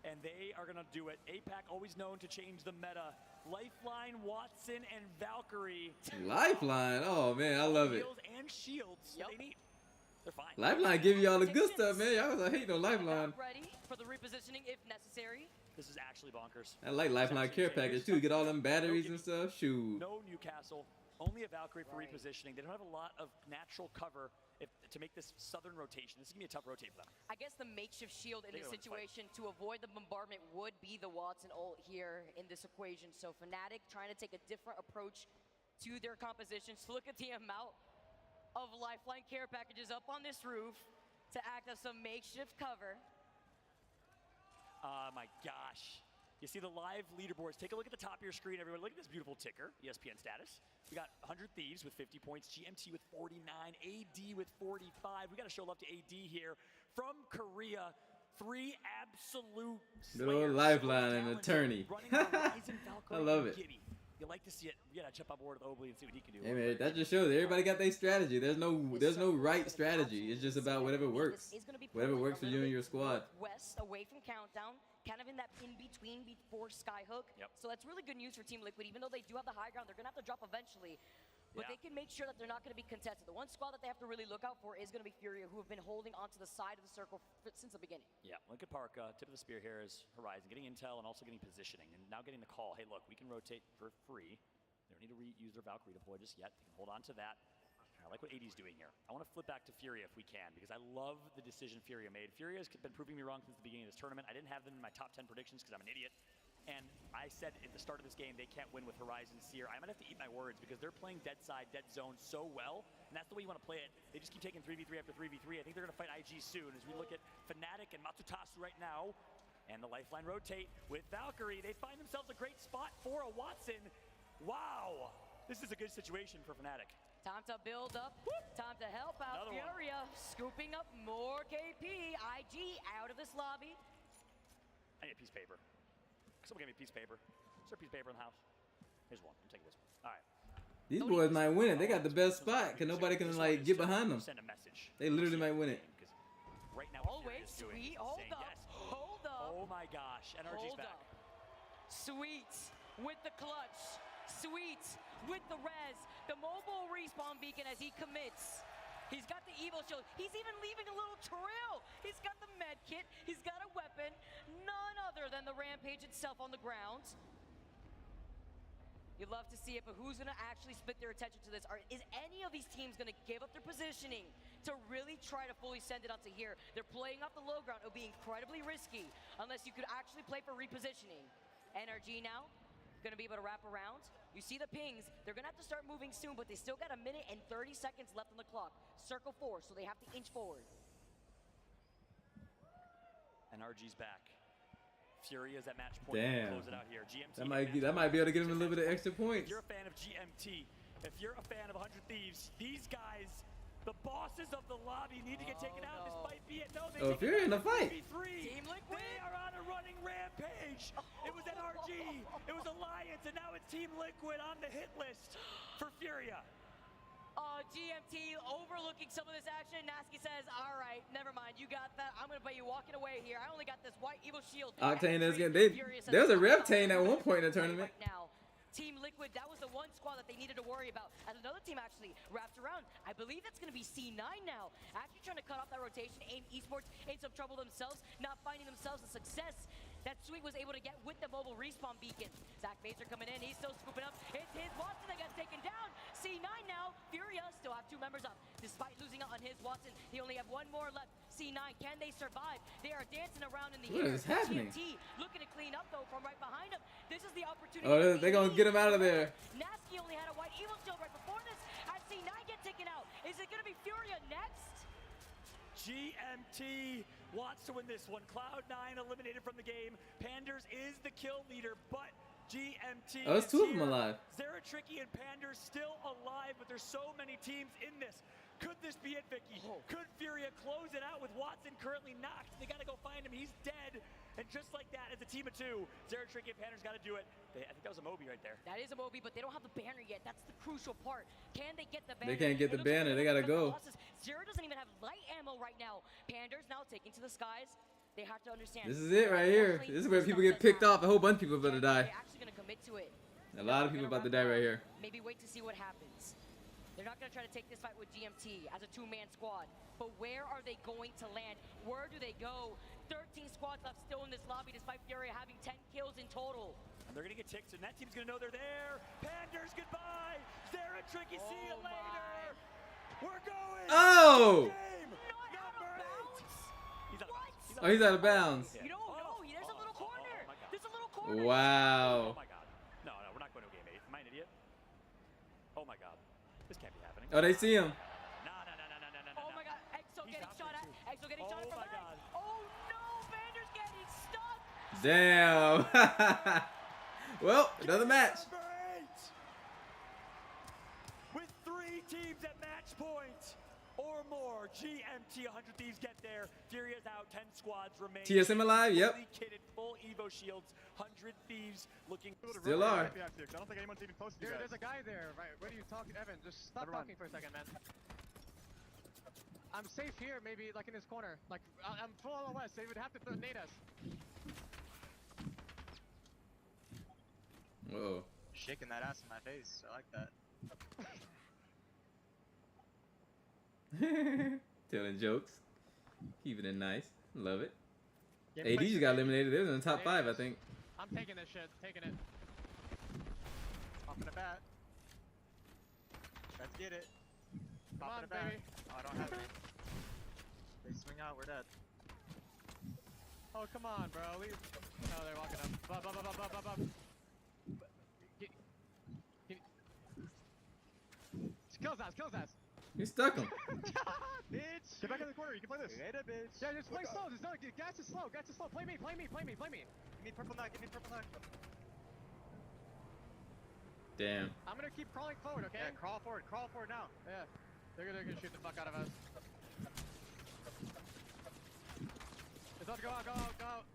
and they are gonna do it. APAC always known to change the meta. Lifeline, Watson, and Valkyrie. Lifeline? Oh man, I love it. And shields. They need. They're fine. Lifeline give you all the good stuff, man. Y'all was hating on Lifeline. Ready for the repositioning if necessary. This is actually bonkers. I like Lifeline care package too. Get all them batteries and stuff. Shoot. No Newcastle. Only a Valkyrie for repositioning. They don't have a lot of natural cover to make this southern rotation. This is going to be a tough rotate for them. I guess the makeshift shield in this situation to avoid the bombardment would be the Watson ult here in this equation. So Fnatic trying to take a different approach to their compositions. Look at the amount of Lifeline care packages up on this roof to act as some makeshift cover. Oh my gosh. You see the live leaderboards. Take a look at the top of your screen, everyone. Look at this beautiful ticker, ESPN status. We got 100 Thieves with 50 points, GMT with 49, AD with 45. We got to show love to AD here. From Korea, 3 absolute Little lifeline and attorney. I love it. You like to see it. You gotta jump on board with Obley and see what he can do. Hey man, that just shows everybody got their strategy. There's no right strategy. It's just about whatever works. Whatever works for you and your squad. West, away from Countdown, kind of in that in-between before Skyhook. Yep. So that's really good news for Team Liquid. Even though they do have the high ground, they're going to have to drop eventually. But they can make sure that they're not going to be contested. The one squad that they have to really look out for is going to be Furia, who have been holding onto the side of the circle since the beginning. Yeah, Lincoln Park, tip of the spear here is Horizon, getting intel and also getting positioning. And now getting the call, hey look, we can rotate for free. They don't need to use their Valkyrie deploy just yet. They can hold on to that. I like what AD's doing here. I want to flip back to Furia if we can, because I love the decision Furia made. Furia has been proving me wrong since the beginning of this tournament. I didn't have them in my top 10 predictions because I'm an idiot. And I said at the start of this game, they can't win with Horizon Seer. I might have to eat my words because they're playing dead side, dead zone so well. And that's the way you want to play it. They just keep taking 3v3 after 3v3. I think they're going to fight IG soon as we look at Fnatic and Matsutasu right now. And the lifeline rotate with Valkyrie. They find themselves a great spot for a Watson. Wow. This is a good situation for Fnatic. Time to build up. Time to help out. Another Furia scooping up more KP. IG out of this lobby. I need a piece of paper. Someone give me a piece of paper. Is there a piece of paper in the house? Here's one. I'm taking this one. All right. These boys might win it. They got the best spot because nobody can like get behind them. Send a message. They literally might win it. Right now, oh wait, sweet. Hold up. Yes. Hold up. Oh my gosh. NRG's Hold back. up. Sweet with the clutch. Sweet with the res. The mobile respawn beacon as he commits. He's got the Evo shield. He's even leaving a little trail. He's got the med kit. He's got a weapon. None other than the Rampage itself on the ground. You'd love to see it, but who's going to actually split their attention to this? Is any of these teams going to give up their positioning to really try to fully send it onto here? They're playing off the low ground. It would be incredibly risky unless you could actually play for repositioning. NRG now going to be able to wrap around. You see the pings. They're going to have to start moving soon, but they still got 1 minute and 30 seconds left on the clock. Circle 4, so they have to inch forward. NRG's back. Fury is at match point. Damn. Close it out here. GMT That might be able to give him a little bit of extra points. If you're a fan of GMT, if you're a fan of 100 Thieves, these guys, the bosses of the lobby, need to get taken out. This might be it. No, they if you're in the fight. Team Liquid. They are on a running rampage. It was NRG. It was Alliance, and now it's Team Liquid on the hit list for Furia. GMT overlooking some of this action. Nasky says, all right, never mind. You got that. I'm going to bet you walking away here. I only got this white Evo shield. Octane is getting, there was a Reptane at one point in the tournament. Right now. Team Liquid, that was the one squad that they needed to worry about. And another team actually wrapped around. I believe that's going to be C9 now. Actually trying to cut off that rotation. AIM Esports in some trouble themselves, not finding themselves a success that Sweet was able to get with the mobile respawn beacon. Zach Mazer coming in. He's still scooping up. It's his Watson that gets taken down. C9 now. Furia still have 2 members up. Despite losing out on his Watson, he only have 1 more left. C9, can they survive? They are dancing around in the air. What is happening? GMT looking to clean up though from right behind him. This is the opportunity. Oh, they're going to get him out of there. Nasky only had a white Evo shield right before this. As C9 get taken out. Is it going to be Furia next? GMT wants to win this one. Cloud9 eliminated from the game. Panders is the kill leader, but GMT there's 2 of them alive. Zeratricky and Panders still alive, but there's so many teams in this. Could this be it, Vicky? Could Furia close it out with Watson currently knocked? They got to go find him. He's dead. And just like that, as a team of 2, Zeratricky and Panders got to do it. I think that was a Moby right there. That is a Moby, but they don't have the banner yet. That's the crucial part. Can they get the banner? They can't get the banner. They got to go. Zero doesn't even have light ammo right now. Panders now taking to the skies. They have to understand. This is it right here. This is where people get picked off. A whole bunch of people about to die. They're actually going to commit to it. A lot of people about to die right here. Maybe wait to see what happens. They're not going to try to take this fight with GMT as a 2-man squad. But where are they going to land? Where do they go? 13 squads left still in this lobby despite Furia having 10 kills in total. And they're going to get ticked, and that team's going to know they're there. Panders, goodbye. Zeratricky, see you later. We're going. Oh! Not out of bounds? Oh, he's out of bounds. You don't know. There's a little corner. There's a little corner. Wow. Oh my God. No, we're not going to game 8. Am I an idiot? Oh my God. This can't be happening. Oh, they see him. No. Oh my God. Exo getting shot at. Exo getting shot at from behind. Oh no, Vander's getting stuck. Damn. Well, another match. With 3 teams at match point or more, GMT 100 Thieves get there. Fury is out, 10 squads remain. TSM alive, yep. Fully kitted, full Evo shields, 100 Thieves looking. Still are. I don't think anyone's even close to you guys. There's a guy there. Right? What are you talking, Evan? Just stop talking for a second, man. I'm safe here, maybe like in this corner. Like I'm full LOS. They would have to nade us. Whoa. Shaking that ass in my face. I like that. Telling jokes. Keeping it nice. Love it. Yeah, AD just got eliminated. They was in the top 5, I think. I'm taking this shit. Taking it. Pop in a bat. Let's get it. Come Pop on, in a bat. baby. Oh, I don't have it. They swing out. We're dead. Oh, come on, bro. Leave. Oh, they're walking up. Kills us, kills us. You stuck him. Bitch! Get back in the corner, you can play this. Later, bitch. Yeah, just play slow. There's no, gas is slow. Gas is slow. Play me. Give me purple knife, give me purple knife. Damn. I'm gonna keep crawling forward, okay? Yeah, crawl forward now. Yeah. They're gonna shoot the fuck out of us. It's about to go out, go out, go out.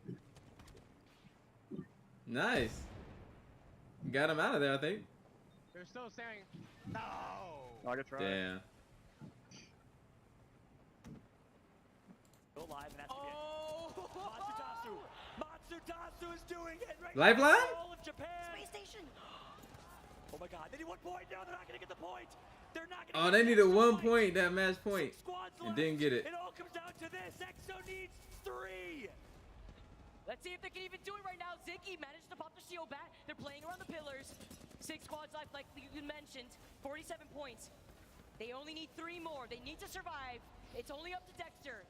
Nice. Got him out of there, I think. They're still saying, No! I get tried. Damn. Go live and that's Matsutasu is doing it right Lifeline? now. All of Japan. Space Station. Oh my god, they need 1 point. No, they're not gonna get the point. They're not Oh, gonna they get needed the 1 point, that match point. Squads And left. didn't get it. It all comes down to this. EXO needs 3. Let's see if they can even do it right now. Ziggy managed to pop the shield back. They're playing around the pillars. 6 squads left, like you mentioned. 47 points. They only need 3 more. They need to survive. It's only up to Dexter.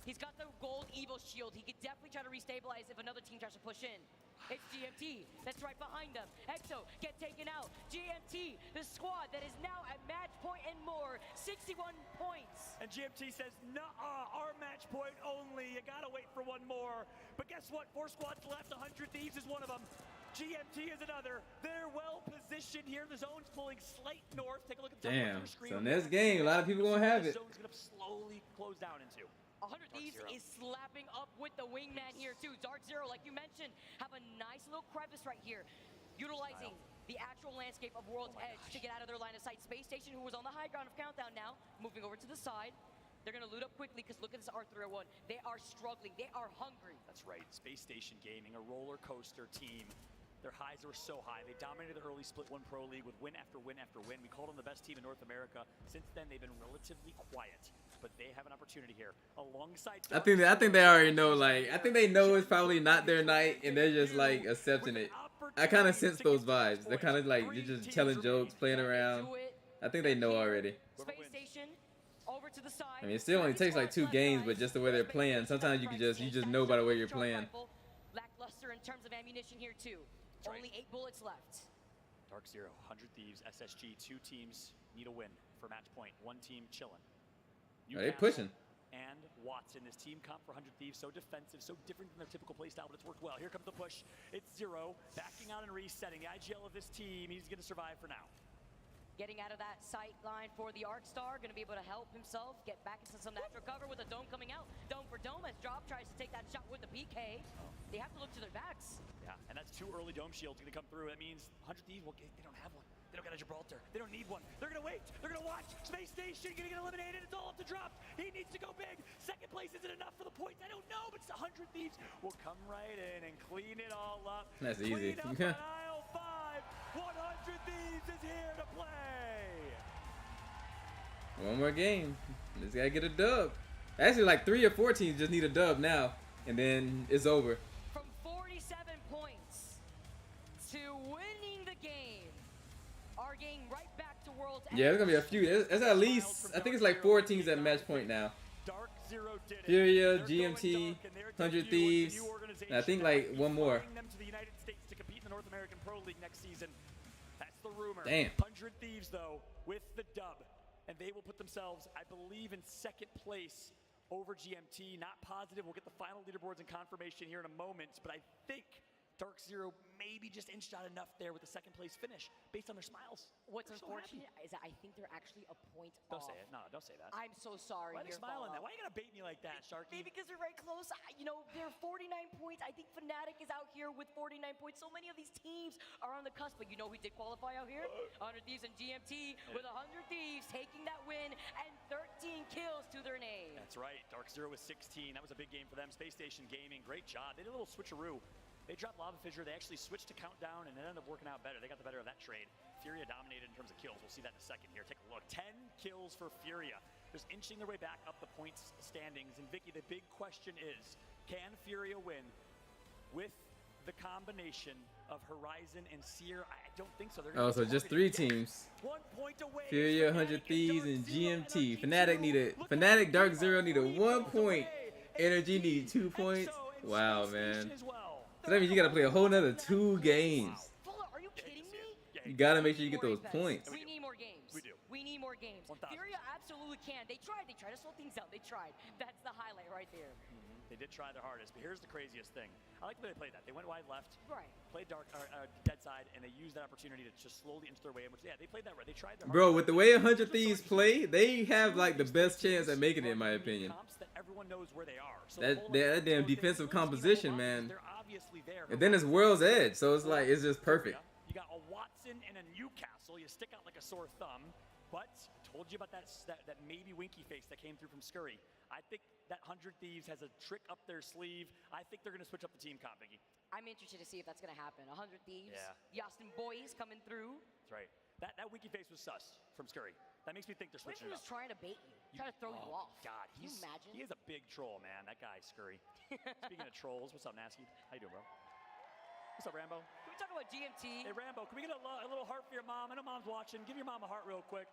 He's got the gold Evo shield. He could definitely try to restabilize if another team tries to push in. It's GMT that's right behind them. EXO get taken out. GMT, the squad that is now at match point and more, 61 points. And GMT says, nuh-uh, our match point only. You gotta wait for 1 more. But guess what? 4 squads left. 100 Thieves is one of them. GMT is another. They're well positioned here. The zone's pulling slight north. Take a look at the Damn. screen. So next game, a lot of people gonna have it. The zone's gonna slowly close down into. 100 Thieves is slapping up with the wingman here too. Dark Zero, like you mentioned, have a nice little crevice right here, utilizing the actual landscape of World's Edge to get out of their line of sight. Space Station, who was on the high ground of Countdown now, moving over to the side. They're gonna loot up quickly because look at this R301. They are struggling. They are hungry. That's right. Space Station Gaming, a roller coaster team. Their highs were so high. They dominated the early Split 1 Pro League with win after win after win. We called them the best team in North America. Since then, they've been relatively quiet, but they have an opportunity here alongside. I think they already know. Like, I think they know it's probably not their night, and they're just like accepting it. I kind of sense those vibes. They're kind of like they're just telling jokes, playing around. I think they know already. Space Station over to the side. I mean, it still only takes like 2 games, but just the way they're playing, sometimes you just know by the way you're playing. Lackluster in terms of ammunition here too. Only 8 bullets left. Dark Zero, 100 Thieves, SSG, 2 teams need a win for match point. 1 team chilling. Are they pushing? And Watson, this team comp for 100 Thieves, so defensive, so different than their typical playstyle, but it's worked well. Here comes the push. It's Zero, backing out and resetting. The IGL of this team, he's going to survive for now. Getting out of that sight line for the Arc Star, going to be able to help himself get back into some natural cover with a dome coming out. Dome for dome as Drop tries to take that shot with the PK. They have to look to their backs. Yeah, and that's 2 early dome shields going to come through. That means 100 Thieves, well, they don't have one. They don't got a Gibraltar. They don't need one. They're going to wait. They're going to watch. Space Station going to get eliminated. It's all up to Drop. He needs to go big. Second place isn't enough for the points. I don't know, but 100 Thieves will come right in and clean it all up. That's easy. Clean up on aisle 5. 100 Thieves is here to play. 1 more game. Just gotta get a dub. Actually, like 3 or 4 teams just need a dub now, and then it's over. From 47 points to winning the game, are getting right back to World's Edge. Yeah, there's gonna be a few. There's at least, I think it's like 4 teams at match point now. Furia, GMT, 100 Thieves, and I think like 1 more. Them to the United States to compete in the North American Pro League next season. That's the rumor. Damn. 100 Thieves though with the dub, and they will put themselves, I believe, in 2nd place over GMT. Not positive. We'll get the final leaderboards and confirmation here in a moment, but I think Dark Zero maybe just inched out enough there with the second place finish based on their smiles. What's They're so unfortunate happy. is that I think they're actually a point Don't off. say it. No, don't say that. I'm so sorry. Why are they you're smiling falling. that? Why are you gonna bait me like that, Sharky? Maybe because they're right close. You know, they're 49 points. I think Fnatic is out here with 49 points. So many of these teams are on the cusp. But you know who did qualify out here? 100 Thieves and GMT with 100 Thieves taking that win and 13 kills to their name. That's right. Dark Zero was 16. That was a big game for them. Space Station Gaming, great job. They did a little switcheroo. They dropped Lava Fissure. They actually switched to Countdown, and it ended up working out better. They got the better of that trade. Furia dominated in terms of kills. We'll see that in a second here. Take a look. 10 kills for Furia. Just inching their way back up the points standings. And Vicky, the big question is, can Furia win with the combination of Horizon and Seer? I don't think so. Oh, so just 3 teams. 1 point away. Furia, 100 Thieves, and GMT. Fnatic Dark Zero need a 1 point. Energy need 2 points. Wow, man. So that means you gotta play a whole nother 2 games. Are you kidding me? You gotta make sure you get those points. We need more games. We do. We need more games. Furia absolutely can. They tried. They tried to slow things down. They tried. That's the highlight right there. They did try their hardest, but here's the craziest thing. I like the way they played that. They went wide left, right, played dead side, and they used that opportunity to just slowly inch their way in. Which, yeah, they played that right. They tried their Bro, hardest. with the way 100 Thieves play, they have like the best chance at making it, in my opinion. Comps that everyone knows where they are. So That damn defensive composition, man. They're obviously there. And then it's World's Edge, so it's like it's just perfect. You got a Watson and a Newcastle. You stick out like a sore thumb. But told you about that maybe winky face that came through from Scurry. I think that 100 Thieves has a trick up their sleeve. I think they're going to switch up the team comp, Iggy. I'm interested to see if that's going to happen. 100 Thieves. Yeah. The Austin boys coming through. That's right. That winky face was sus from Scurry. That makes me think they're What if switching he it was up. trying to bait you? Trying to throw you off. God, Can you imagine? He is a big troll, man. That guy, Scurry. Speaking of trolls, what's up, Nasky? How you doing, bro? What's up, Rambo? Can we talk about GMT? Hey, Rambo, can we get a little heart for your mom? I know mom's watching. Give your mom a heart real quick.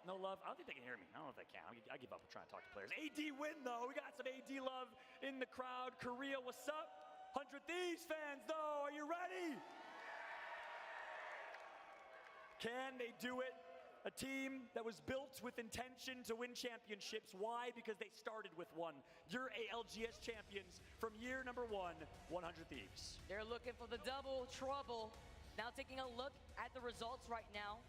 No love. I don't think they can hear me. I don't know if they can. I give up on trying to talk to players. AD win, though. We got some AD love in the crowd. Korea, what's up? 100 Thieves fans, though. Are you ready? Can they do it? A team that was built with intention to win championships. Why? Because they started with one. You're ALGS champions from year number 1, 100 Thieves. They're looking for the double trouble. Now taking a look at the results right now.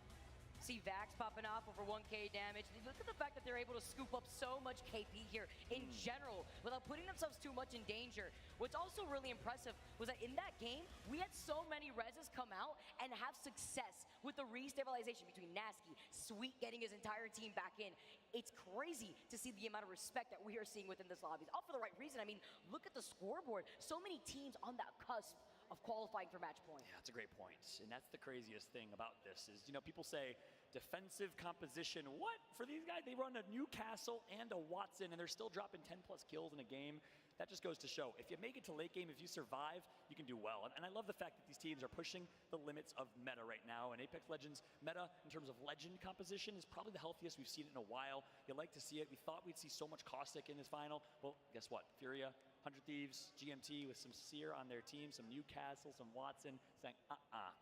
See Vax popping off over 1k damage. Look at the fact that they're able to scoop up so much KP here in general without putting themselves too much in danger. What's also really impressive was that in that game, we had so many reses come out and have success with the restabilization between Nasky, Sweet getting his entire team back in. It's crazy to see the amount of respect that we are seeing within this lobby. All for the right reason. I mean, look at the scoreboard. So many teams on that cusp of qualifying for match point. Yeah, that's a great point. And that's the craziest thing about this is, you know, people say defensive composition. What? For these guys, they run a Newcastle and a Watson, and they're still dropping 10 plus kills in a game. That just goes to show, if you make it to late game, if you survive, you can do well. And I love the fact that these teams are pushing the limits of meta right now. And Apex Legends meta, in terms of legend composition, is probably the healthiest we've seen it in a while. You like to see it. We thought we'd see so much Caustic in this final. Well, guess what? Furia, 100 Thieves, GMT with some Seer on their team, some Newcastle, some Watson, saying,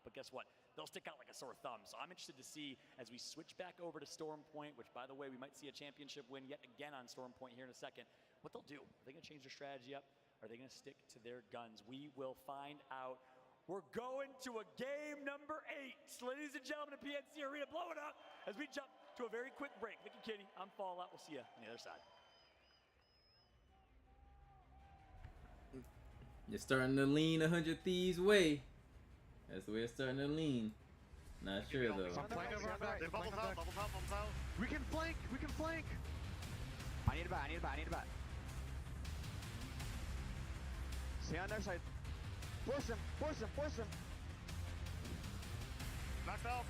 But guess what? They'll stick out like a sore thumb. So I'm interested to see as we switch back over to Storm Point, which, by the way, we might see a championship win yet again on Storm Point here in a second, what they'll do. Are they going to change their strategy up? Are they going to stick to their guns? We will find out. We're going to a game number 8. Ladies and gentlemen, at PNC Arena, blow it up as we jump to a very quick break. Vicky Kinney, I'm Fallout. We'll see you on the other side. You're starting to lean 100 Thieves way. That's the way it's starting to lean. Not sure though. They bubbles out. We can flank. I need a bat. Stay on their side. Force him. Knocked out.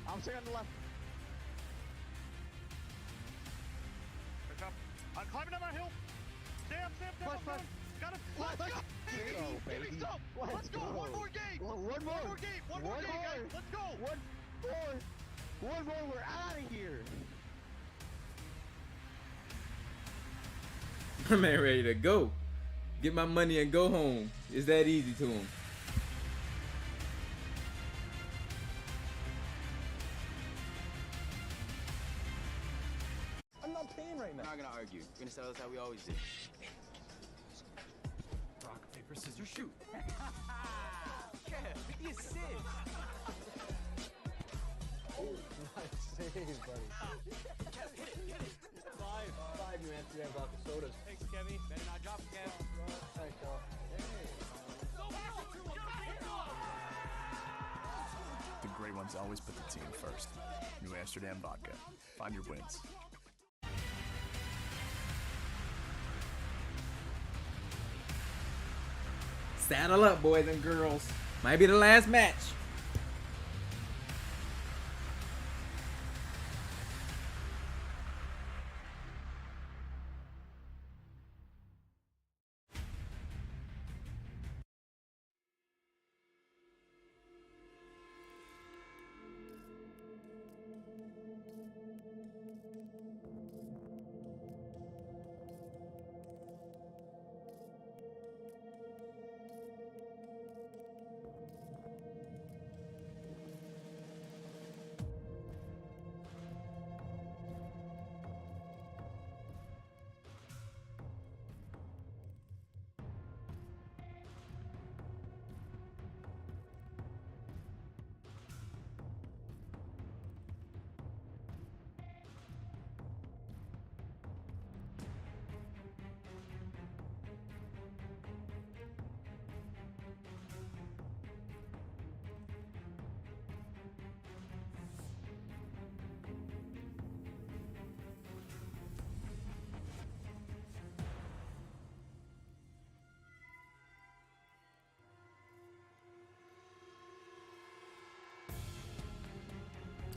I'm staying on the left. Good job. I'm climbing up my hill. Sam. Push. Got him. Let's go, baby. Give me some. Let's go. One more game. One more game, guys. Let's go. One more. We're out of here. My man ready to go. Get my money and go home. It's that easy to him. I'm not paying We're not gonna argue. We're gonna settle this how we always do. Rock, paper, scissors, shoot. Yeah, the assist. Nice save, buddy. Five New Amsterdam vodka sodas. Thanks, Kevy. Better not drop again. Thanks, y'all. The great ones always put the team first. New Amsterdam vodka. Find your wins. Saddle up, boys and girls. Might be the last match.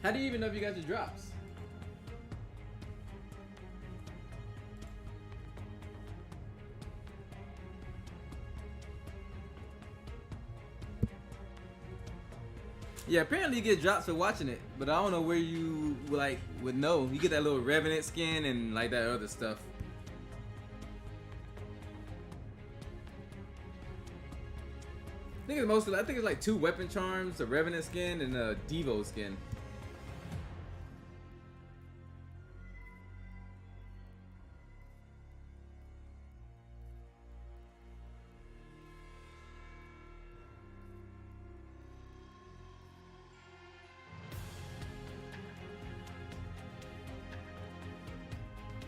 How do you even know if you got your drops? Yeah, apparently you get drops for watching it, but I don't know where you like would know. You get that little Revenant skin and like that other stuff. I think it's mostly, I think it's like 2 weapon charms, a Revenant skin, and a Devo skin.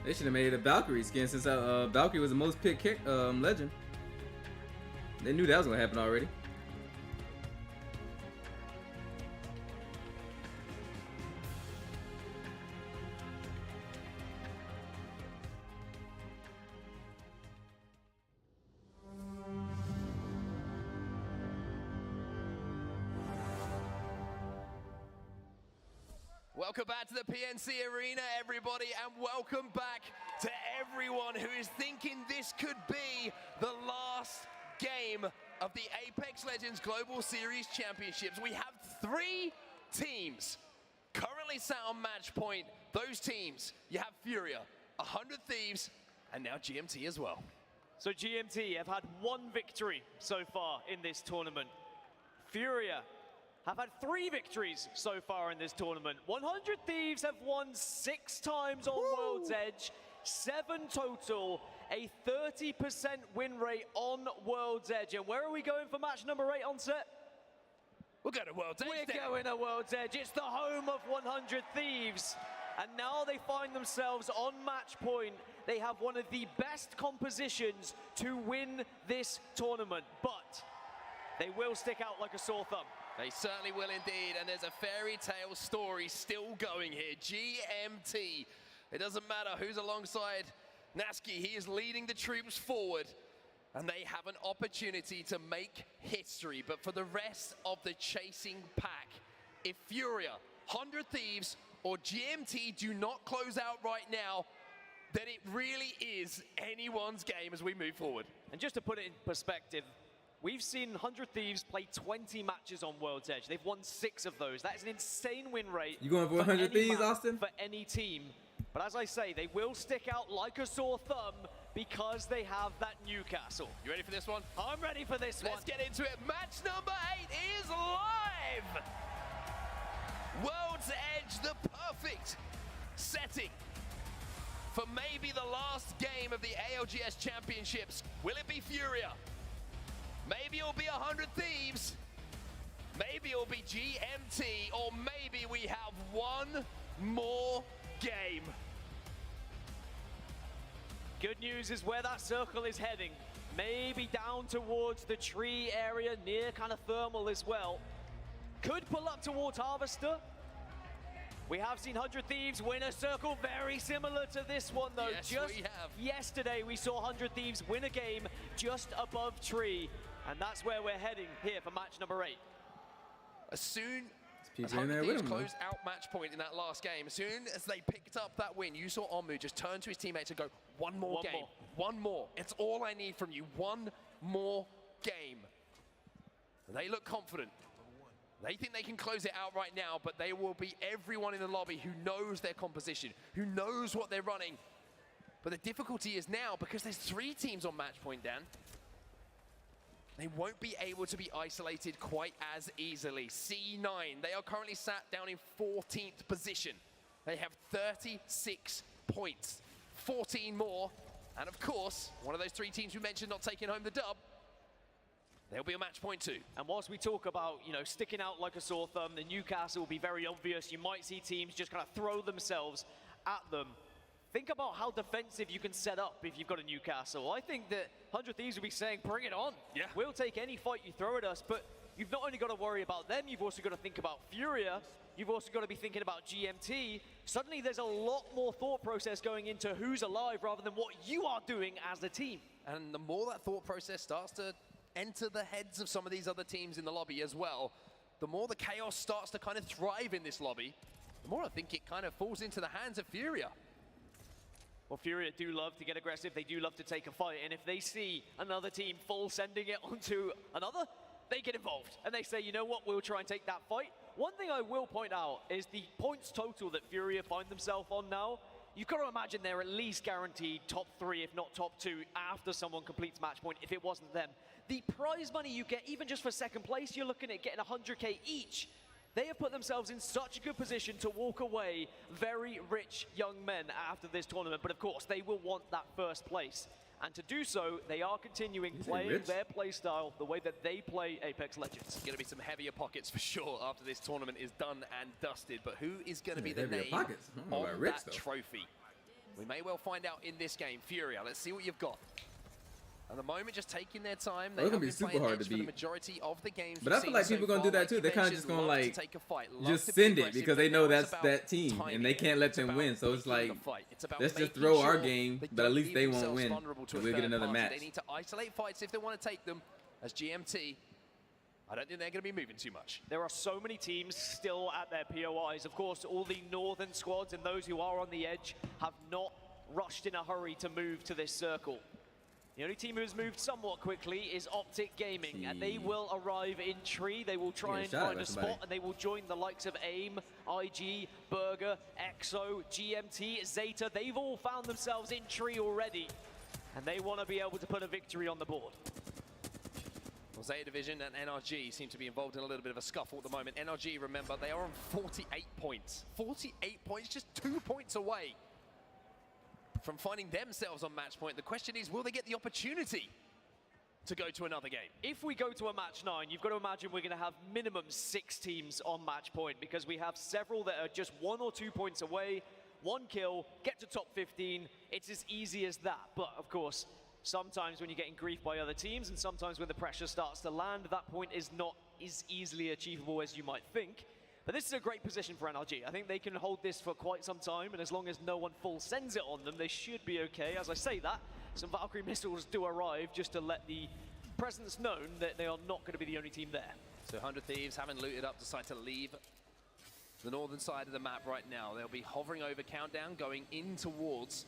They should have made a Valkyrie skin since Valkyrie was the most picked legend. They knew that was gonna happen already. Welcome back to the PNC Arena, everybody, and welcome back to everyone who is thinking this could be the last game of the Apex Legends Global Series Championships. We have 3 teams currently sat on match point. Those teams, you have Furia, 100 Thieves, and now GMT as well. So GMT have had 1 victory so far in this tournament. Furia have had 3 victories so far in this tournament. 100 Thieves have won 6 times on World's Edge, 7 total, a 30% win rate on World's Edge. And where are we going for match number 8 on set? We'll go to World's Edge. We're going to World's Edge. It's the home of 100 Thieves. And now they find themselves on match point. They have one of the best compositions to win this tournament, but they will stick out like a sore thumb. They certainly will indeed, and there's a fairy tale story still going here. GMT, it doesn't matter who's alongside Naski, he is leading the troops forward, and they have an opportunity to make history. But for the rest of the chasing pack, if Furia, 100 Thieves, or GMT do not close out right now, then it really is anyone's game as we move forward. And just to put it in perspective, we've seen 100 Thieves play 20 matches on World's Edge. They've won 6 of those. That is an insane win rate. You going for 100 Thieves, Austin? For any team. But as I say, they will stick out like a sore thumb because they have that Newcastle. You ready for this one? I'm ready for this one. Let's get into it. Match number 8 is live. World's Edge, the perfect setting for maybe the last game of the ALGS Championships. Will it be Furia? Maybe it'll be 100 Thieves. Maybe it'll be GMT, or maybe we have one more game. Good news is where that circle is heading. Maybe down towards the tree area, near kind of thermal as well. Could pull up towards Harvester. We have seen 100 Thieves win a circle very similar to this one though. Yes, just we have. yesterday we saw 100 Thieves win a game just above tree. And that's where we're heading here for match number 8. As soon as PJ in there 100 with Thieves him, closed out match point in that last game, as soon as they picked up that win, you saw Onmu just turn to his teammates and go, one more game. One more. It's all I need from you. One more game. They look confident. They think they can close it out right now, but they will be everyone in the lobby who knows their composition, who knows what they're running. But the difficulty is now, because there's 3 teams on match point, Dan, they won't be able to be isolated quite as easily. C9, they are currently sat down in 14th position. They have 36 points, 14 more. And of course, one of those 3 teams we mentioned not taking home the dub, there'll be a match point too. And whilst we talk about, you know, sticking out like a sore thumb, the Newcastle will be very obvious. You might see teams just kind of throw themselves at them. Think about how defensive you can set up if you've got a Newcastle. I think that 100 Thieves will be saying, bring it on. Yeah. We'll take any fight you throw at us, but you've not only got to worry about them, you've also got to think about Furia. You've also got to be thinking about GMT. Suddenly there's a lot more thought process going into who's alive rather than what you are doing as a team. And the more that thought process starts to enter the heads of some of these other teams in the lobby as well, the more the chaos starts to kind of thrive in this lobby, the more I think it kind of falls into the hands of Furia. Well, Furia do love to get aggressive. They do love to take a fight. And if they see another team full sending it onto another, they get involved. And they say, you know what, we'll try and take that fight. One thing I will point out is the points total that Furia find themselves on now. You've got to imagine they're at least guaranteed top 3, if not top 2, after someone completes match point, if it wasn't them. The prize money you get, even just for second place, you're looking at getting 100K each. They have put themselves in such a good position to walk away very rich young men after this tournament. But of course, they will want that first place. And to do so, they are continuing playing their play style the way that they play Apex Legends. Going to be some heavier pockets for sure after this tournament is done and dusted. But who is going to be the name on that trophy? We may well find out in this game. Furia, let's see what you've got. At the moment, just taking their time. They're going to be super hard to beat. The majority of the games but I feel like people are going to do that too. They're kind of just going to like just send it because they know that's that team and they can't let them win. So it's like, let's just throw our game, but at least they won't win. So we'll get another match. They need to isolate fights if they want to take them. As GMT, I don't think they're going to be moving too much. There are so many teams still at their POIs. Of course, all the northern squads and those who are on the edge have not rushed in a hurry to move to this circle. The only team who's moved somewhat quickly is Optic Gaming, and they will arrive in tree. They will try and find a spot, and they will join the likes of AIM, IG, Burger, EXO, GMT, Zeta. They've all found themselves in tree already, and they want to be able to put a victory on the board. Well, Zeta Division and NRG seem to be involved in a little bit of a scuffle at the moment. NRG, remember, they are on 48 points. 48 points, just 2 points away from finding themselves on match point. The question is, will they get the opportunity to go to another game? If we go to a match 9, you've got to imagine we're going to have minimum 6 teams on match point because we have several that are just 1 or 2 points away. 1 kill, get to top 15. It's as easy as that. But of course, sometimes when you're getting grief by other teams and sometimes when the pressure starts to land, that point is not as easily achievable as you might think. But this is a great position for NRG. I think they can hold this for quite some time, and as long as no one full sends it on them, they should be okay. As I say that, some Valkyrie missiles do arrive just to let the presence known that they are not going to be the only team there. So 100 Thieves, having looted up, decide to leave the northern side of the map right now. They'll be hovering over Countdown, going in towards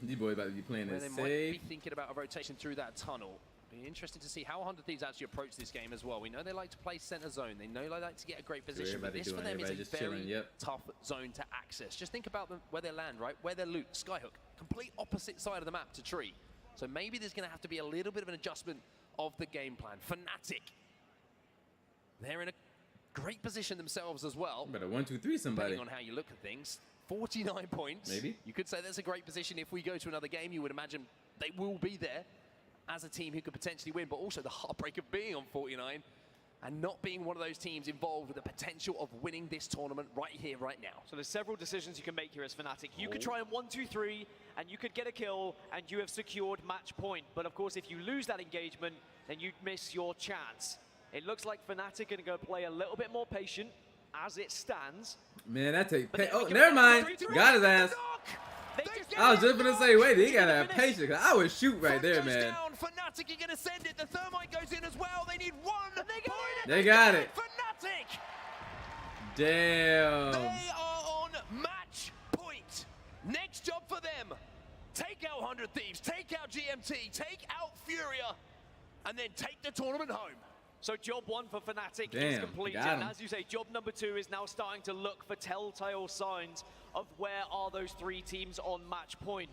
these boys about to be playing where it they safe. might be thinking about a rotation through that tunnel. Be interesting to see how 100 Thieves actually approach this game as well. We know they like to play center zone. They know they like to get a great position, but this for them is a very tough zone to access. Just think about where they land, right? Where they loot, Skyhook, complete opposite side of the map to Tree. So maybe there's going to have to be a little bit of an adjustment of the game plan. Fnatic, they're in a great position themselves as well. Better 1, 2, 3 somebody. Depending on how you look at things. 49 points. Maybe. You could say that's a great position. If we go to another game, you would imagine they will be there as a team who could potentially win, but also the heartbreak of being on 49 and not being one of those teams involved with the potential of winning this tournament right here, right now. So there's several decisions you can make here as Fnatic. You could try and 1-2-3, and you could get a kill, and you have secured match point. But of course, if you lose that engagement, then you'd miss your chance. It looks like Fnatic are going to go play a little bit more patient as it stands. Man, that takes. Oh, never mind. Got his ass. I was just gonna say, wait, he gotta have patience. Cause I would shoot right there, man. Fnatic are going to send it. The thermite goes in as well. They need one. They got it. Fnatic. Damn. They are on match point. Next job for them. Take out 100 Thieves. Take out GMT. Take out Furia. And then take the tournament home. So job 1 for Fnatic Damn, is complete, got and him. as you say, job number 2 is now starting to look for telltale signs of where are those 3 teams on match point.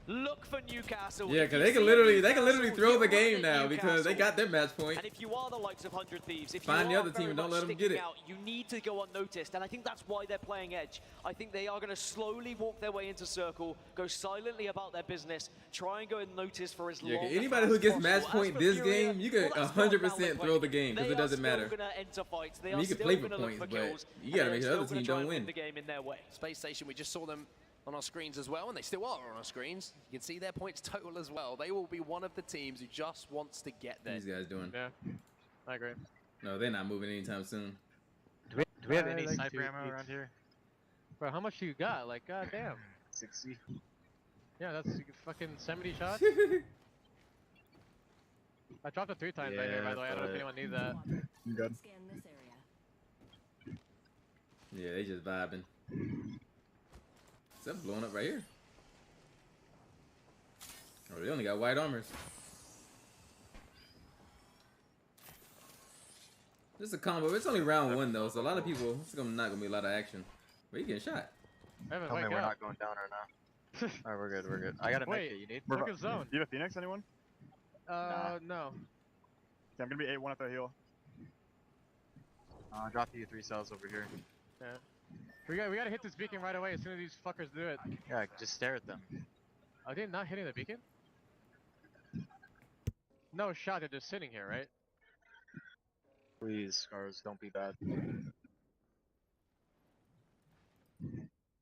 Look for Newcastle. Yeah, If cause you they can see literally Newcastle, throw the you're game at now because they Newcastle. got their match point. And if you are the likes of 100 Thieves, if Find you the are other team very and don't much let them get sticking it. out, you need to go unnoticed, and I think that's why they're playing Edge. I think they are going to slowly walk their way into circle, go silently about their business, try and go unnoticed for as long Yeah, as anybody who gets possible. match As point for this Furia, game, you can well, that's not 100% valid throw the game because They it doesn't are matter. still going to enter fights. They I mean, are you can still play for going to look points, for but kills, you gotta and make they're sure the other still team gonna try don't and win. the game in their way. Space Station, we just saw them on our screens as well, and they still are on our screens. You can see their points total as well. They will be one of the teams who just wants to get there. These guys doing? Yeah, I agree. No, they're not moving anytime soon. Do we have any like sniper ammo around here? Bro, how much do you got? Like, goddamn. 60. Yeah, that's fucking 70 shots. I dropped it 3 times right here, by the way. I don't know if anyone needs that. I'm good. Yeah, they just vibing. Is that blowing up right here? Oh, they only got white armors. This is a combo. It's only round 1 though, so a lot of people. It's not gonna be a lot of action. Where you getting shot? Evan, Tell me wake we're up. not going down or not. Alright, we're good, we're good. I got a Wait, medkit, you need? look at zone. Do you have a Phoenix, anyone? No. Okay, I'm gonna be 8-1 after a heal. I'll drop you 3 cells over here. Yeah. We gotta hit this beacon right away as soon as these fuckers do it. Yeah, just stare at them. Are they not hitting the beacon? No shot, they're just sitting here, right? Please, Scars, don't be bad.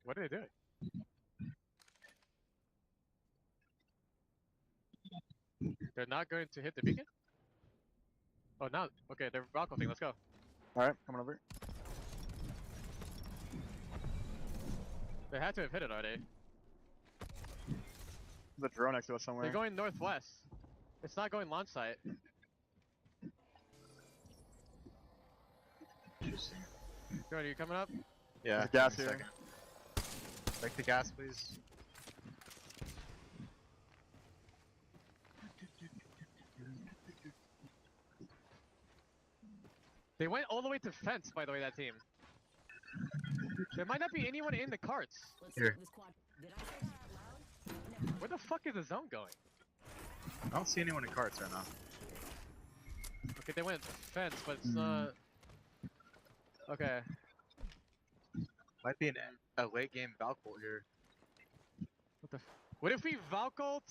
What are they doing? They're not going to hit the beacon? Oh, now, okay, they're balcony, let's go. Alright, coming over. They had to have hit it, are they? There's a drone next to us somewhere. They're going northwest. It's not going launch site. Interesting. Jordan, are you coming up? Yeah, There's gas give me a here. second. Break the gas, please. They went all the way to fence, by the way, that team. There might not be anyone in the carts. Here. Where the fuck is the zone going? I don't see anyone in carts right now. Okay, they went fence, but it's not... Okay. Might be a late game Valcolt here. What the what if we Valcolt?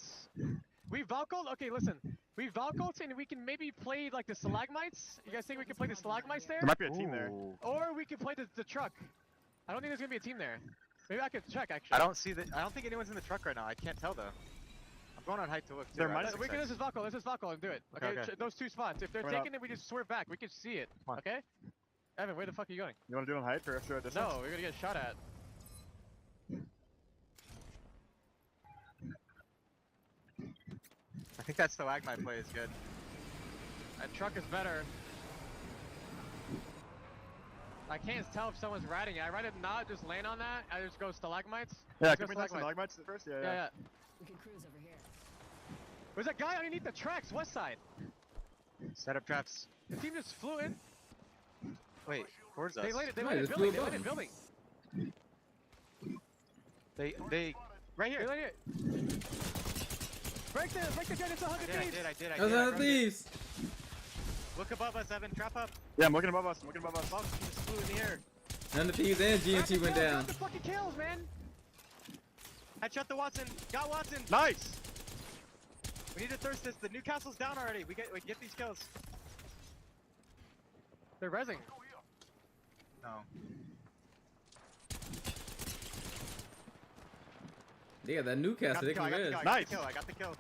We Valcolt? Okay, listen. We Valcolt and we can maybe play like the stalagmites? You guys think we can play the stalagmites there? There might be a team there. Or we can play the truck. I don't think there's gonna be a team there. Maybe I could check actually. I don't think anyone's in the truck right now. I can't tell though. I'm going on height to look too. There might We can, this is Valcolt and do it. Okay, Okay. those 2 spots. If they're Coming taking it, we just swerve back. We can see it. Okay? Evan, where the fuck are you going? You wanna do it on height or extra distance? No, we're gonna get shot at. I think that stalagmite play is good. That truck is better. I can't tell if someone's riding it. I rather not just land on that. I just go stalagmites. Yeah, Let's can go we take stalagmites first? Yeah, Yeah, yeah. We can cruise over here. There's a guy underneath the tracks, west side. Set up traps. The team just flew in. Wait, towards us. They landed Yeah, building. just They flew landed above building. They right here. They landed. Break the jet. It's 100 I thieves. did. Those are the thieves. Look above us, Evan. Trap up. Yeah, I'm looking above us. I'm looking above us. He just flew in the air. None of the thieves and GMT went down. Grab the fucking kills, man. Headshot the Watson. Got Watson. Nice. We need to thirst this. The Newcastle's down already. We get these kills. They're rezzing. No. They got that Newcastle. They can res. Nice. I got the kill.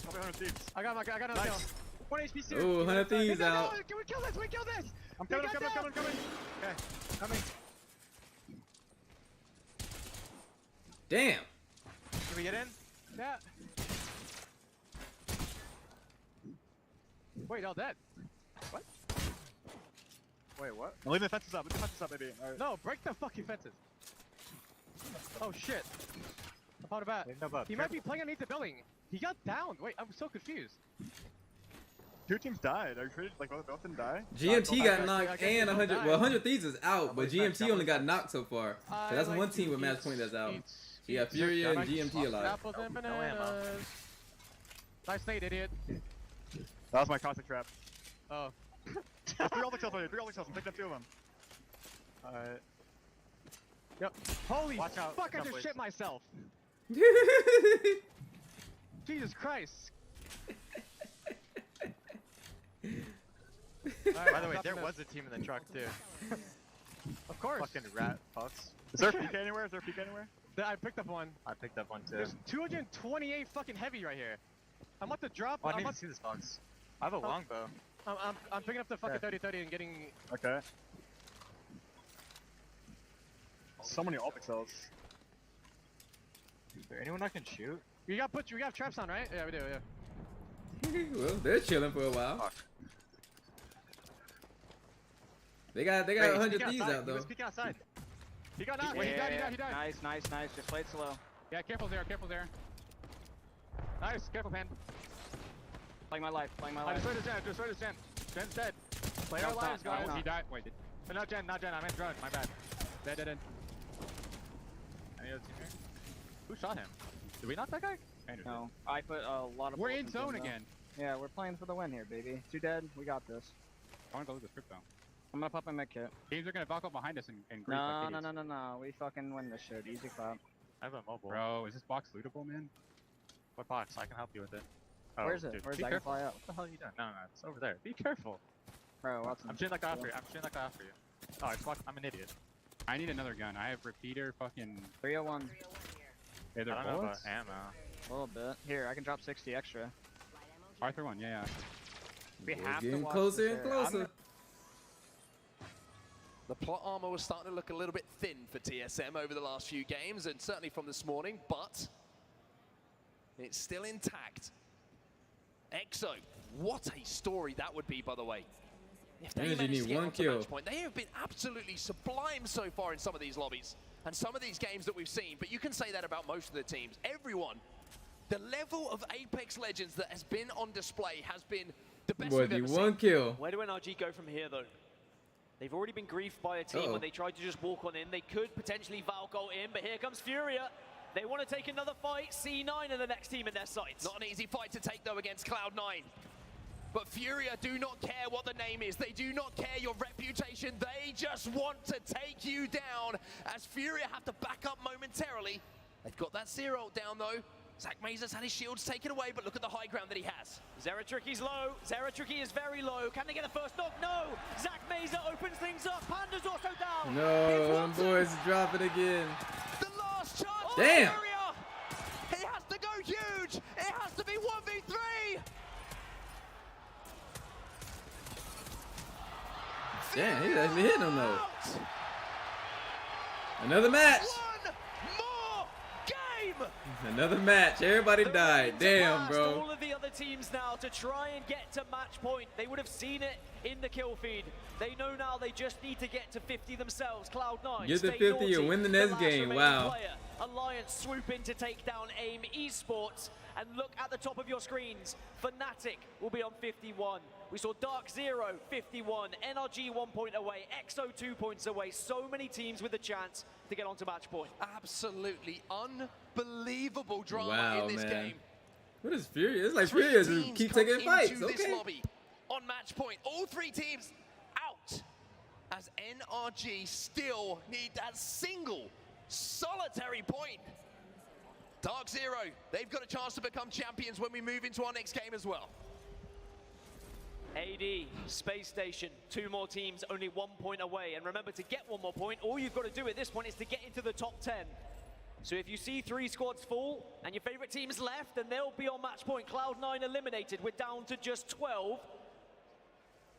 Probably 100 thieves. I got another kill. 1 HP soon. Oh, 100 thieves out. Can we kill this? We kill this. I'm coming. Okay. Coming. Damn. Can we get in? Yeah. Wait, all dead. What? Wait, what? Leave the fences up. Leave the fences up, baby. All right. No, break the fucking fences. Oh shit. I thought about it. He might be playing underneath the building. He got downed. Wait, I'm so confused. 2 teams died. Are you sure like both didn't die? GMT got knocked and 100. Well, 100 Thieves is out, but GMT only got knocked so far. So that's one team with match point that's out. So you got Furia and GMT alive. Apples and bananas. Nice nade, idiot. That was my caustic trap. Oh. 3 all the kills on you. 3 all the kills. I'm picking up 2 of them. Alright. Yep. Holy Watch out. fuck, I just shit myself. Jesus Christ. By the way, there was a team in the truck too. Of course. Fucking rat fucks. Is there a PK anywhere? Is there a PK anywhere? I picked up one. I picked up one too. There's 228 fucking heavy right here. I'm about to drop. Oh, I need to see this box. I have a longbow. I'm picking up the fucking 30-30 and getting. Okay. So many all pixels. Is there anyone I can shoot? We got traps on, right? Yeah, we do. Yeah. Well, they're chilling for a while. Fuck. They got 100 Thieves out He though. was peeking outside. He got knocked. He died. Nice. Just play it slow. Yeah, careful there. Nice. Careful, Pan. Playing my life. I destroyed his Jen. Jen's dead. Play our lives, guys. No. He died. Wait. Not Jen. I meant drone. My bad. Dead. Any other team here? Who shot him? Did we knock that guy? No. I put a lot of. We're bullets in into him, zone though. again. Yeah, we're playing for the win here, baby. 2 dead. We got this. I want to go to the script though. I'm gonna pop my med kit. Teams are gonna back up behind us and grief No. like idiots. We fucking win this shit. Easy clap. I have a mobile. Bro, is this box lootable, man? What box? I can help you with it. Oh, Where's it? dude, Where's be it? I can careful. fly out. What the hell are you doing? No, it's over there. Be careful. Bro, Watson. I'm shooting like that for you. Oh, I'm an idiot. I need another gun. I have repeater fucking 301. Hey, I there don't know bullets? about ammo. A little bit. Here, I can drop 60 extra. Arthur 1, yeah. We We're have to getting watch closer this and area. closer. The plot armor was starting to look a little bit thin for TSM over the last few games, and certainly from this morning, but it's still intact. EXO, what a story that would be, by the way. If they Energy manage to need get 1 onto kill. match point, they have been absolutely sublime so far in some of these lobbies and some of these games that we've seen, but you can say that about most of the teams. Everyone, the level of Apex Legends that has been on display has been the best Boy, we've the ever 1 seen. kill. Where do NRG go from here, though? They've already been griefed by a team Uh-oh. when they tried to just walk on in. They could potentially Valkyrie in, but here comes Furia. They want to take another fight. C9 are the next team in their sights. Not an easy fight to take, though, against Cloud9. But Furia do not care what the name is. They do not care your reputation. They just want to take you down. As Furia have to back up momentarily. They've got that zero down, though. Zach Mazer's had his shields taken away, but look at the high ground that he has. Zeratricky's low. Zeratricky is very low. Can they get the first knock? No! Zach Mazer opens things up. Panda's also down. No, them boys dropping again. The last chance. Damn. For Furia. He has to go huge. It has to be 1v3. Damn, he's actually hitting them though. Another match. One more game. Another match. Everybody died. Damn, Past bro. all of the other teams now to try and get to match point. They would have seen it in the kill feed. They know now they just need to get to 50 themselves. Cloud9. Get to stay 50 naughty. and win the next game. remaining Wow. player. Alliance swoop in to take down AIM Esports. And look at the top of your screens. Fnatic will be on 51. We saw Dark Zero 51. NRG 1 point away. EXO 2 points away. So many teams with a chance to get onto match point. Absolutely unbelievable drama Wow, in this man. game. What is Furia? It's like 3 Furia teams just keep come taking fights. into this Okay. lobby on match point. All 3 teams out as NRG still need that single solitary point Dark Zero, they've got a chance to become champions when we move into our next game as well. AD, Space Station, 2 more teams, only 1 point away. And remember, to get 1 more point, all you've got to do at this point is to get into the top 10. So if you see 3 squads fall and your favorite team is left, then they'll be on match point. Cloud9 eliminated. We're down to just 12.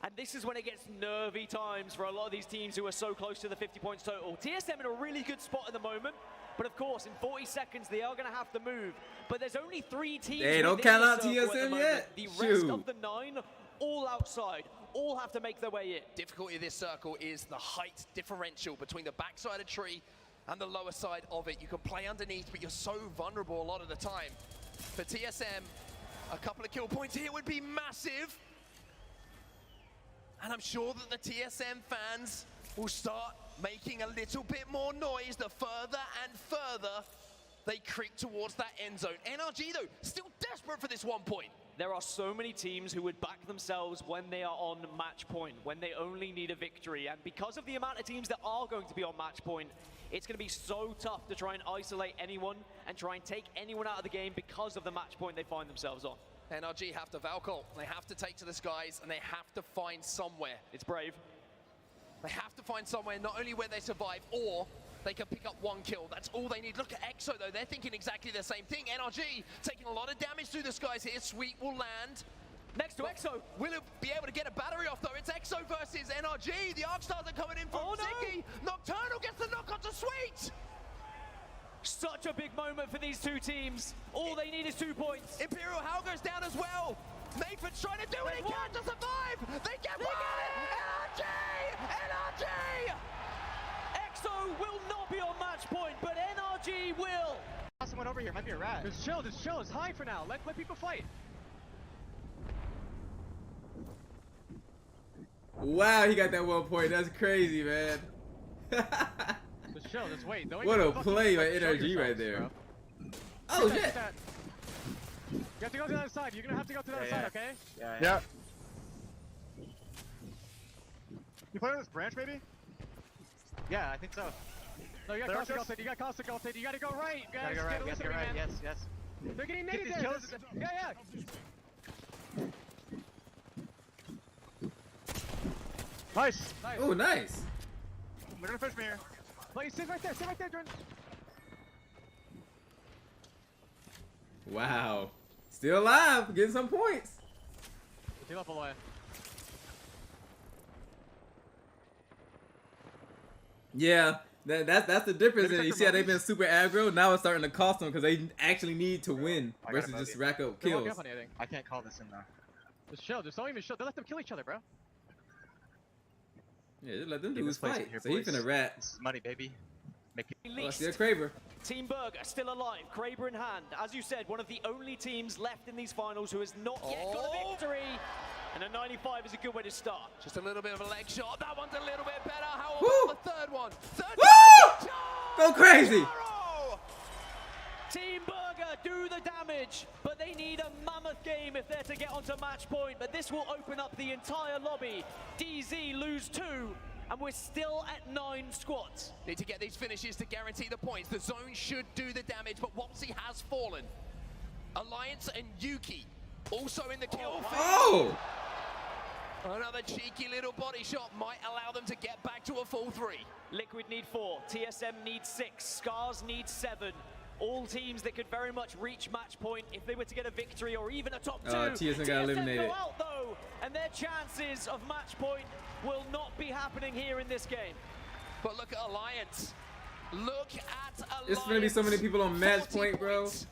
And this is when it gets nervy times for a lot of these teams who are so close to the 50 points total. TSM in a really good spot at the moment. But of course, in 40 seconds, they are going to have to move. But there's only 3 teams. Hey, don't count out TSM yet. The rest of the 9, all outside. All have to make their way in. Difficulty of this circle is the height differential between the backside of tree and the lower side of it. You can play underneath, but you're so vulnerable a lot of the time. For TSM, a couple of kill points here would be massive. And I'm sure that the TSM fans will start making a little bit more noise the further and further they creep towards that end zone. NRG, though, still desperate for this 1 point. There are so many teams who would back themselves when they are on match point, when they only need a victory. And because of the amount of teams that are going to be on match point, it's going to be so tough to try and isolate anyone and try and take anyone out of the game because of the match point they find themselves on. NRG have to Valcol. They have to take to the skies, and they have to find somewhere. It's brave. They have to find somewhere not only where they survive, or they can pick up 1 kill. That's all they need. Look at EXO, though. They're thinking exactly the same thing. NRG taking a lot of damage through the skies here. Sweet will land. Next to EXO. Will it be able to get a battery off, though? It's EXO versus NRG. The ALGS are coming in from Ziggy. Nocturnal gets the knock onto Sweet. Such a big moment for these 2 teams. All they need is 2 points. Imperial Hal goes down as well. Nathan's trying to do what he can to survive. They get one. NRG! EXO will not be on match point, but NRG will. Someone over here might be a rat. Just chill. It's high for now. Let people fight. Wow, he got that 1 point. That's crazy, man. Just chill. Just wait. What a play by NRG right there. Bro. Oh, shit. You have to go to the other side. You're gonna have to go to the other side, okay? Yeah. You play on this branch, maybe? Yeah, I think so. No, you got constant ulted. You got constant ulted. You gotta go right, guys. Gotta go right. Get Yes, listening, you're right. man. Yes. They're getting Get naded these there. kills. Yeah. Nice. Oh, nice. They're gonna push me here. Like, sit right there, Jordan. Wow. Still alive. Getting some points. Heal up, Aloy. Yeah. That's the difference. You see how they've been super aggro? Now it's starting to cost them because they actually need to win versus just rack up kills. I can't call this in though. Just chill. Just don't even chill. They let them kill each other, bro. Yeah, just let them dudes fight. So he's finna rat. This is money, baby. Make it. Oh, I see a Kraber. Team Burger still alive, Kraber in hand. As you said, one of the only teams left in these finals who has not yet got a victory. And a 95 is a good way to start. Just a little bit of a leg shot. That one's a little bit better. How Woo! about the third one? Woo! Go crazy. Team Burger do the damage, but they need a mammoth game if they're to get onto match point. But this will open up the entire lobby. DZ lose 2, and we're still at 9 squads. Need to get these finishes to guarantee the points. The zone should do the damage, but Wopsy has fallen. Alliance and Yuki also in the kill feed. Oh! Another cheeky little body shot might allow them to get back to a full 3. Liquid need 4, TSM needs 6, Scars need 7. All teams that could very much reach match point if they were to get a victory or even a top 2. TSM got eliminated. Go out though, and their chances of match point will not be happening here in this game. But look at Alliance. Look at Alliance. It's gonna be so many people on match point, bro. Points.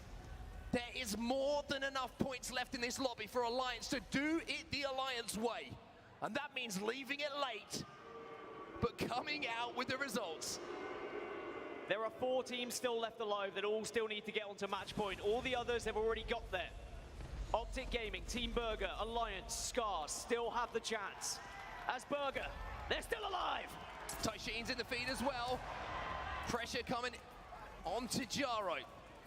There is more than enough points left in this lobby for Alliance to do it the Alliance way. And that means leaving it late, but coming out with the results. There are 4 teams still left alive that all still need to get onto match point. All the others have already got there. Optic Gaming, Team Burger, Alliance, Scars still have the chance. As Burger, they're still alive. Taishin's in the feed as well. Pressure coming onto Jaro.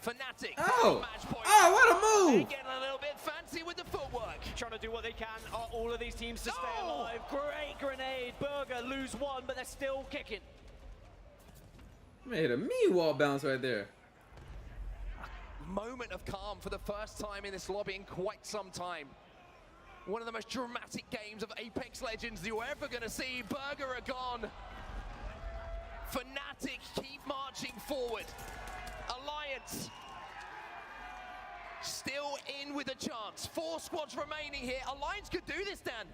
Fnatic. Oh! Match point. Oh, what a move! They're getting a little bit fancy with the footwork. Trying to do what they can. Are all of these teams to stay alive. Great grenade. Burger lose 1, but they're still kicking. Man, hit a mean wall bounce right there. moment of calm for the first time in this lobby in quite some time. One of the most dramatic games of Apex Legends you're ever gonna see. Burger are gone. Fnatic keep marching forward. Alliance still in with a chance. 4 squads remaining here. Alliance could do this, Dan.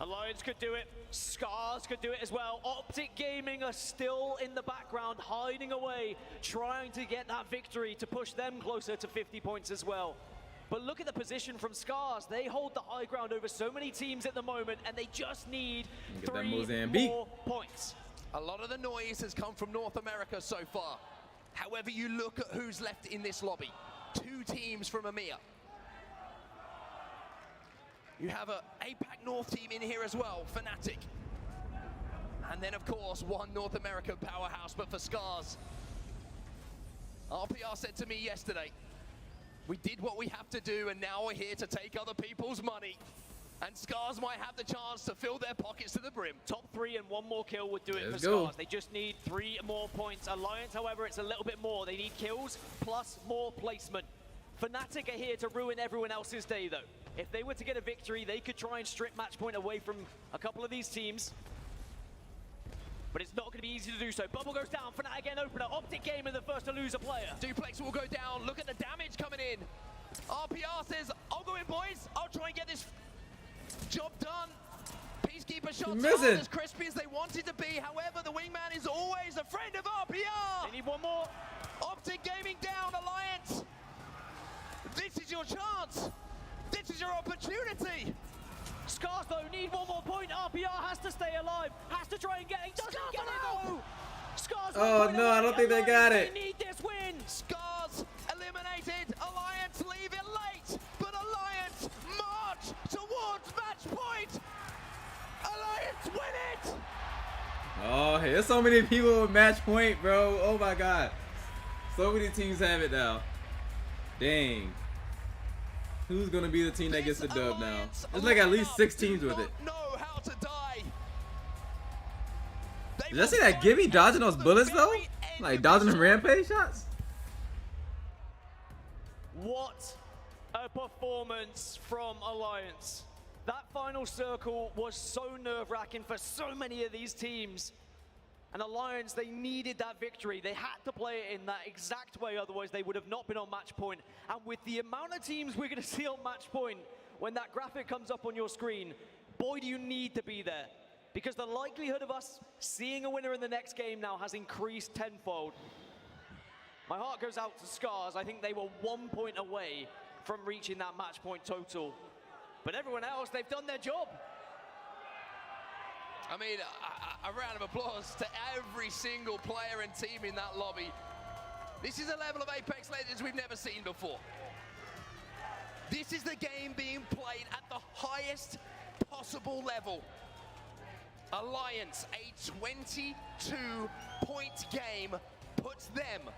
Alliance could do it. Scars could do it as well. Optic Gaming are still in the background, hiding away, trying to get that victory to push them closer to 50 points as well. But look at the position from Scars. They hold the high ground over so many teams at the moment, and they just need 3 more points. A lot of the noise has come from North America so far. However you look at who's left in this lobby, 2 teams from EMEA. You have a APAC North team in here as well, Fnatic. And then of course, one North American powerhouse, but for Scars. RPR said to me yesterday, we did what we have to do and now we're here to take other people's money. And Scars might have the chance to fill their pockets to the brim. Top 3 and 1 more kill would do it for Let's go. Scars. They just need 3 more points. Alliance, however, it's a little bit more. They need kills plus more placement. Fnatic are here to ruin everyone else's day, though. If they were to get a victory, they could try and strip match point away from a couple of these teams. But it's not going to be easy to do so. Bubble goes down. Fnatic again opener. Optic Gaming the first to lose a player. Duplex will go down. Look at the damage coming in. RPR says, I'll go in, boys. I'll try and get this job done. Peacekeeper shots aren't as crispy as they wanted to be. However, the wingman is always a friend of RPR. They need 1 more. Optic Gaming down, Alliance. This is your chance. This is your opportunity. Scars, though, need 1 more point. RPR has to stay alive. Has to try and get it. Doesn't get it, though. Scars. Oh, no, I don't think they got it. They need this win. Scars eliminated. Alliance leave it late. But Alliance march towards match point. Alliance win it. Oh, hey, there's so many people with match point, bro. Oh my god. So many teams have it now. Dang. Who's gonna be the team that gets the dub now? There's like at least 6 teams with it. Know how to die. Did I see that Gibby dodging those bullets though? Like dodging them rampage shots? What a performance from Alliance. That final circle was so nerve-wracking for so many of these teams. And Alliance, they needed that victory. They had to play it in that exact way, otherwise they would have not been on match point. And with the amount of teams we're going to see on match point, when that graphic comes up on your screen, boy, do you need to be there. Because the likelihood of us seeing a winner in the next game now has increased tenfold. My heart goes out to Scars. I think they were 1 point away from reaching that match point total. But everyone else, they've done their job. I mean, a round of applause to every single player and team in that lobby. This is a level of Apex Legends we've never seen before. This is the game being played at the highest possible level. Alliance, a 22-point game, puts them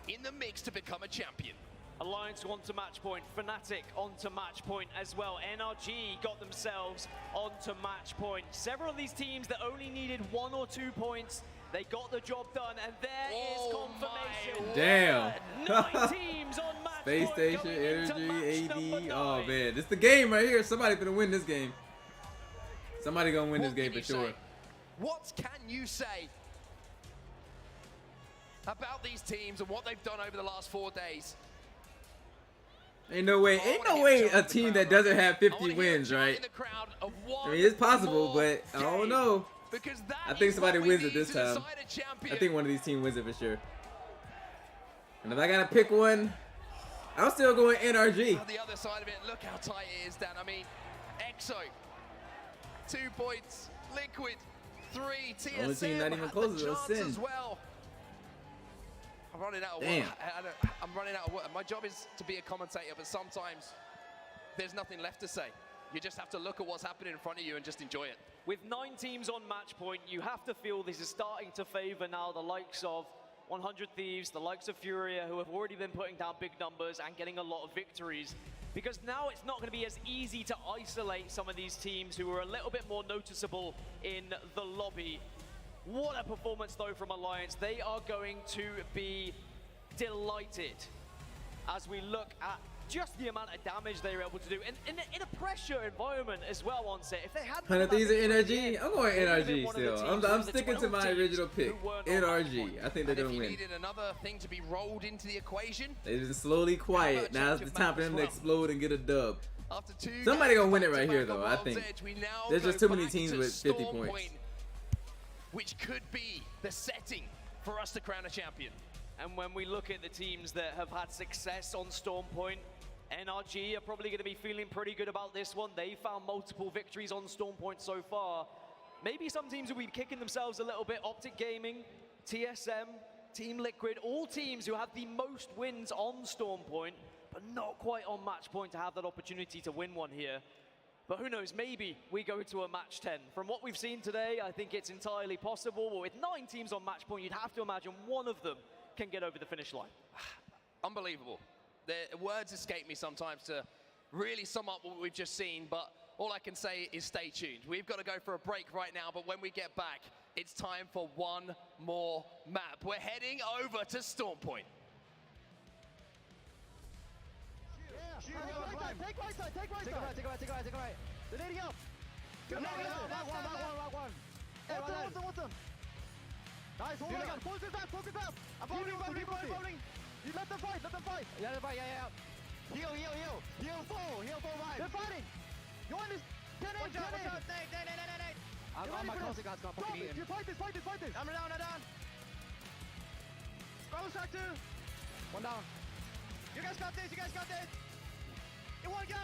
in the mix to become a champion. Alliance onto match point, Fnatic onto match point as well. NRG got themselves onto match point. Several of these teams that only needed 1 or 2 points, they got the job done, and there is confirmation. Damn. 9 teams on match Space point. Station, Energy, AD. Oh man, this is the game right here. Somebody's gonna win this game. Somebody gonna win this game for sure. What can you say about these teams and what they've done over the last 4 days? Ain't no way a team that doesn't have 50 wins, right? I mean, it's possible, but I don't know. I think somebody wins it this time. I think one of these teams wins it for sure. And if I gotta pick one, I'm still going NRG. On the other side of it, look how tight it is, Dan. I mean, EXO, 2 points, Liquid, 3, TSM, Only team not even close to us, Sin. as well. I'm running out of Damn. work. I'm running out of work. My job is to be a commentator, but sometimes there's nothing left to say. You just have to look at what's happening in front of you and just enjoy it. With 9 teams on match point, you have to feel this is starting to favor now the likes of 100 Thieves, the likes of Furia, who have already been putting down big numbers and getting a lot of victories. Because now it's not going to be as easy to isolate some of these teams who are a little bit more noticeable in the lobby. What a performance though from Alliance. They are going to be delighted as we look at just the amount of damage they were able to do in a pressure environment as well on set. If they had 100 Thieves or NRG? I'm going NRG still. I'm sticking to my original pick. NRG. I think they're going to win. Needed another thing to be rolled into the equation. They're just slowly quiet. Now it's the time for them to explode and get a dub. After Somebody going to win it right here, though, I think. There's just too many teams with 50 Storm points. Which could be the setting for us to crown a champion. And when we look at the teams that have had success on Storm Point, NRG are probably going to be feeling pretty good about this one. They found multiple victories on Storm Point so far. Maybe some teams will be kicking themselves a little bit. Optic Gaming, TSM, Team Liquid, all teams who have the most wins on Storm Point, but not quite on match point to have that opportunity to win one here. But who knows, maybe we go to a match 10. From what we've seen today, I think it's entirely possible. But with 9 teams on match point, you'd have to imagine one of them can get over the finish line. Unbelievable. The words escape me sometimes to really sum up what we've just seen, but all I can say is stay tuned. We've got to go for a break right now, but when we get back, it's time for one more map. We're heading over to Storm Point. Take right side. Take right. They're leading up. Lock one. Hey, what's them? Nice, hold on. Focus up. I'm bowling. You let them fight. Yeah. Heal, vibe. They're fighting. You want this? 10 8. I'm my crossing guys gonna fucking eat him. Fight this. I'm down. Scroll shot 2. One down. You guys got this. One guy.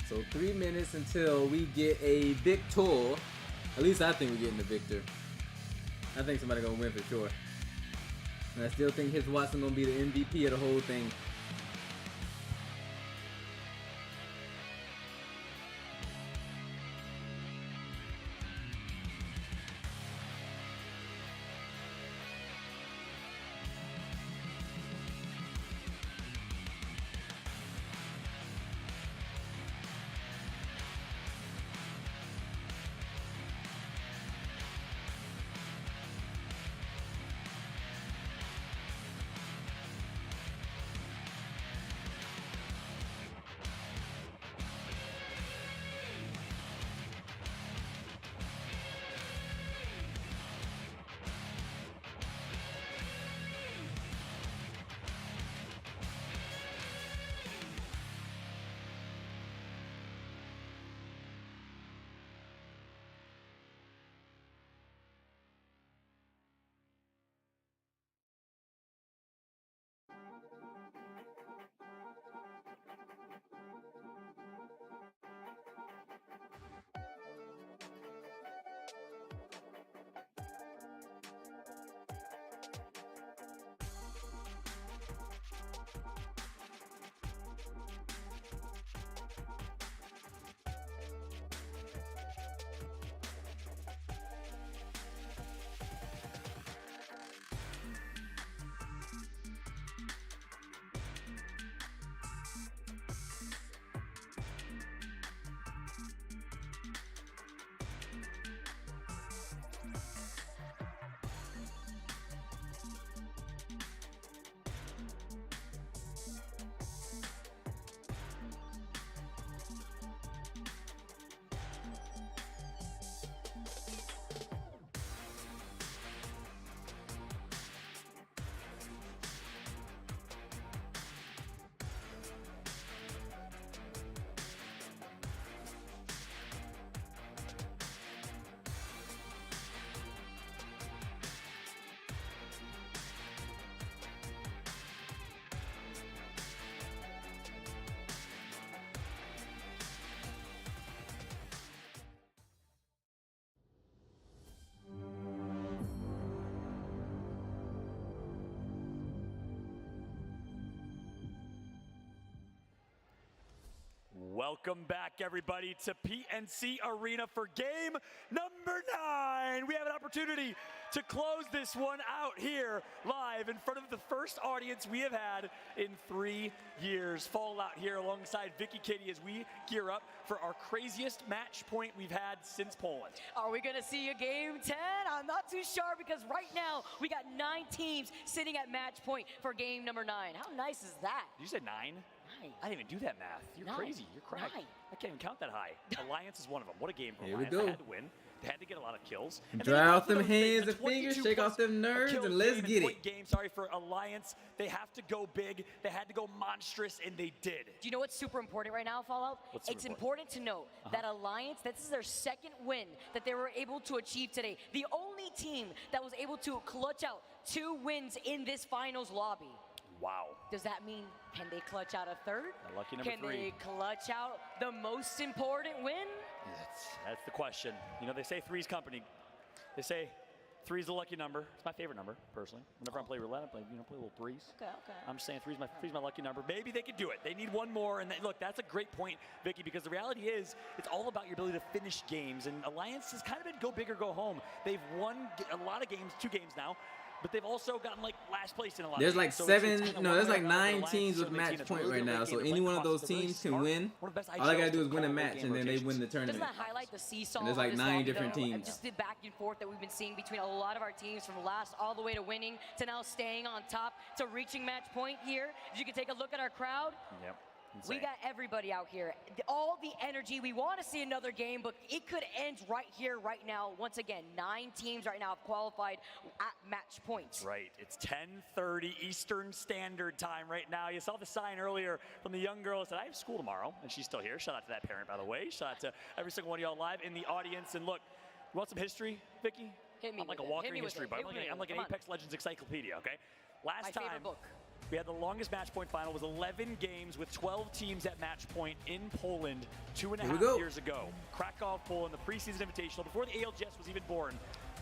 So 3 minutes until we get a victor. At least I think we're getting the victor. I think somebody gonna win for sure. And I still think his Watson gonna be the MVP of the whole thing. Welcome back, everybody, to PNC Arena for game number 9. We have an opportunity to close this one out here live in front of the first audience we have had in 3 years. Fallout here alongside Vicky Kitty as we gear up for our craziest match point we've had since Poland. Are we going to see a game 10? I'm not too sure because right now we got 9 teams sitting at match point for game number 9. How nice is that? Did you say 9? I didn't even do that math. You're 9. crazy. You're cracked. 9. I can't even count that high. Alliance is one of them. What a game for Here we Alliance. go. They had to win. They had to get a lot of kills. Dry off them hands and fingers, shake off them nerves, and let's get it. Game, sorry, for Alliance. They have to go big. They had to go monstrous, and they did. Do you know what's super important right now, Fallout? It's important to note that Alliance, this is their second win that they were able to achieve today. The only team that was able to clutch out 2 wins in this finals lobby. Wow. Does that mean, can they clutch out a third? Lucky number 3. Can they clutch out the most important win? That's the question. You know, they say 3's company. They say 3's the lucky number. It's my favorite number, personally. Whenever I play roulette, I play little 3s. Okay. I'm just saying 3's my lucky number. Maybe they could do it. They need one more. And look, that's a great point, Vicky, because the reality is it's all about your ability to finish games. And Alliance has kind of been go big or go home. They've won a lot of games, 2 games now. But they've also gotten like last place in a lot There's of like games. there's like 9 teams with match point right now. So any one of those teams can win. All I gotta do is win a match and then they win the tournament. Doesn't that highlight the seesaw? And there's like of this 9 lobby, different though? teams. Just the back and forth that we've been seeing between a lot of our teams from last all the way to winning to now staying on top to reaching match point here. If you can take a look at our crowd. Yep. We got everybody out here. All the energy. We want to see another game, but it could end right here, right now. Once again, 9 teams right now have qualified at match points. Right. It's 10:30 Eastern Standard Time right now. You saw the sign earlier from the young girl that said, I have school tomorrow, and she's still here. Shout out to that parent, by the way. Shout out to every single one of y'all live in the audience. And look, you want some history, Vicky? Hit me I'm like a with it. walking Hit me with history it. book. Hit me with I'm like it. an Come on. Apex Legends encyclopedia, okay? Last My time, favorite book. we had the longest match point final. It was 11 games with 12 teams at match point in Poland 2.5 years ago. Krakow, Poland, the preseason invitational before the ALGS was even born.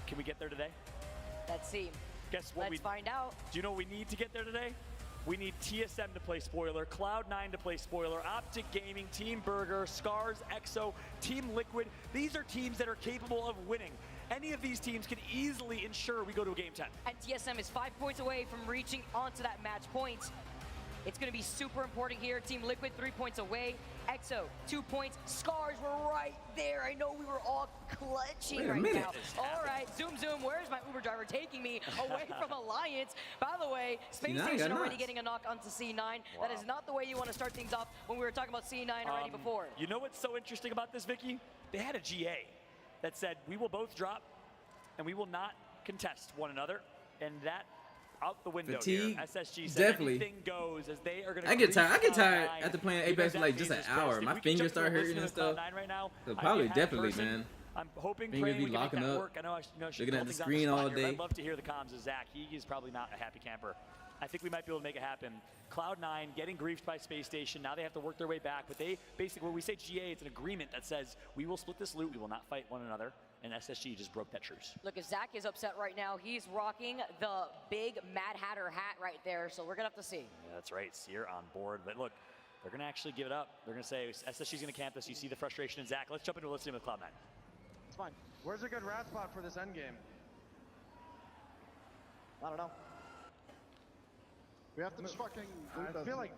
Can we get there today? Let's see. Guess what? Let's find out. Do you know what we need to get there today? We need TSM to play spoiler, Cloud9 to play spoiler, Optic Gaming, Team Burger, Scars, EXO, Team Liquid. These are teams that are capable of winning. Any of these teams can easily ensure we go to a game 10. And TSM is 5 points away from reaching onto that match point. It's going to be super important here. Team Liquid 3 points away. EXO 2 points. Scars were right there. I know we were all clutching right now. All right, zoom. Where's my Uber driver taking me away from Alliance? By the way, Space Station already getting a knock onto C9. That is not the way you want to start things off when we were talking about C9 already before. You know what's so interesting about this, Vicky? They had a GA that said we will both drop and we will not contest one another, and that out the window. Fatigue, here. SSG said definitely. anything goes as they are going to. I get tired after playing Apex for like just an hour. My fingers start hurting and stuff. Right now, So probably definitely, man. I'm hoping fingers be we can make locking that up. work. I know Looking at the screen all day. I'd love to hear the comms of Zach. He is probably not a happy camper. I think we might be able to make it happen. Cloud9 getting griefed by Space Station. Now they have to work their way back. But they basically, when we say GA, it's an agreement that says we will split this loot. We will not fight one another. And SSG just broke that truce. Look, if Zach is upset right now, he's rocking the big Mad Hatter hat right there. So we're going to have to see. Yeah, that's right. Seer on board. But look, they're going to actually give it up. They're going to say SSG's going to camp this. You see the frustration in Zach. Let's jump into a listening with Cloud9. It's fine. Where's a good rat spot for this end game? I don't know. We have to just fucking. I feel like.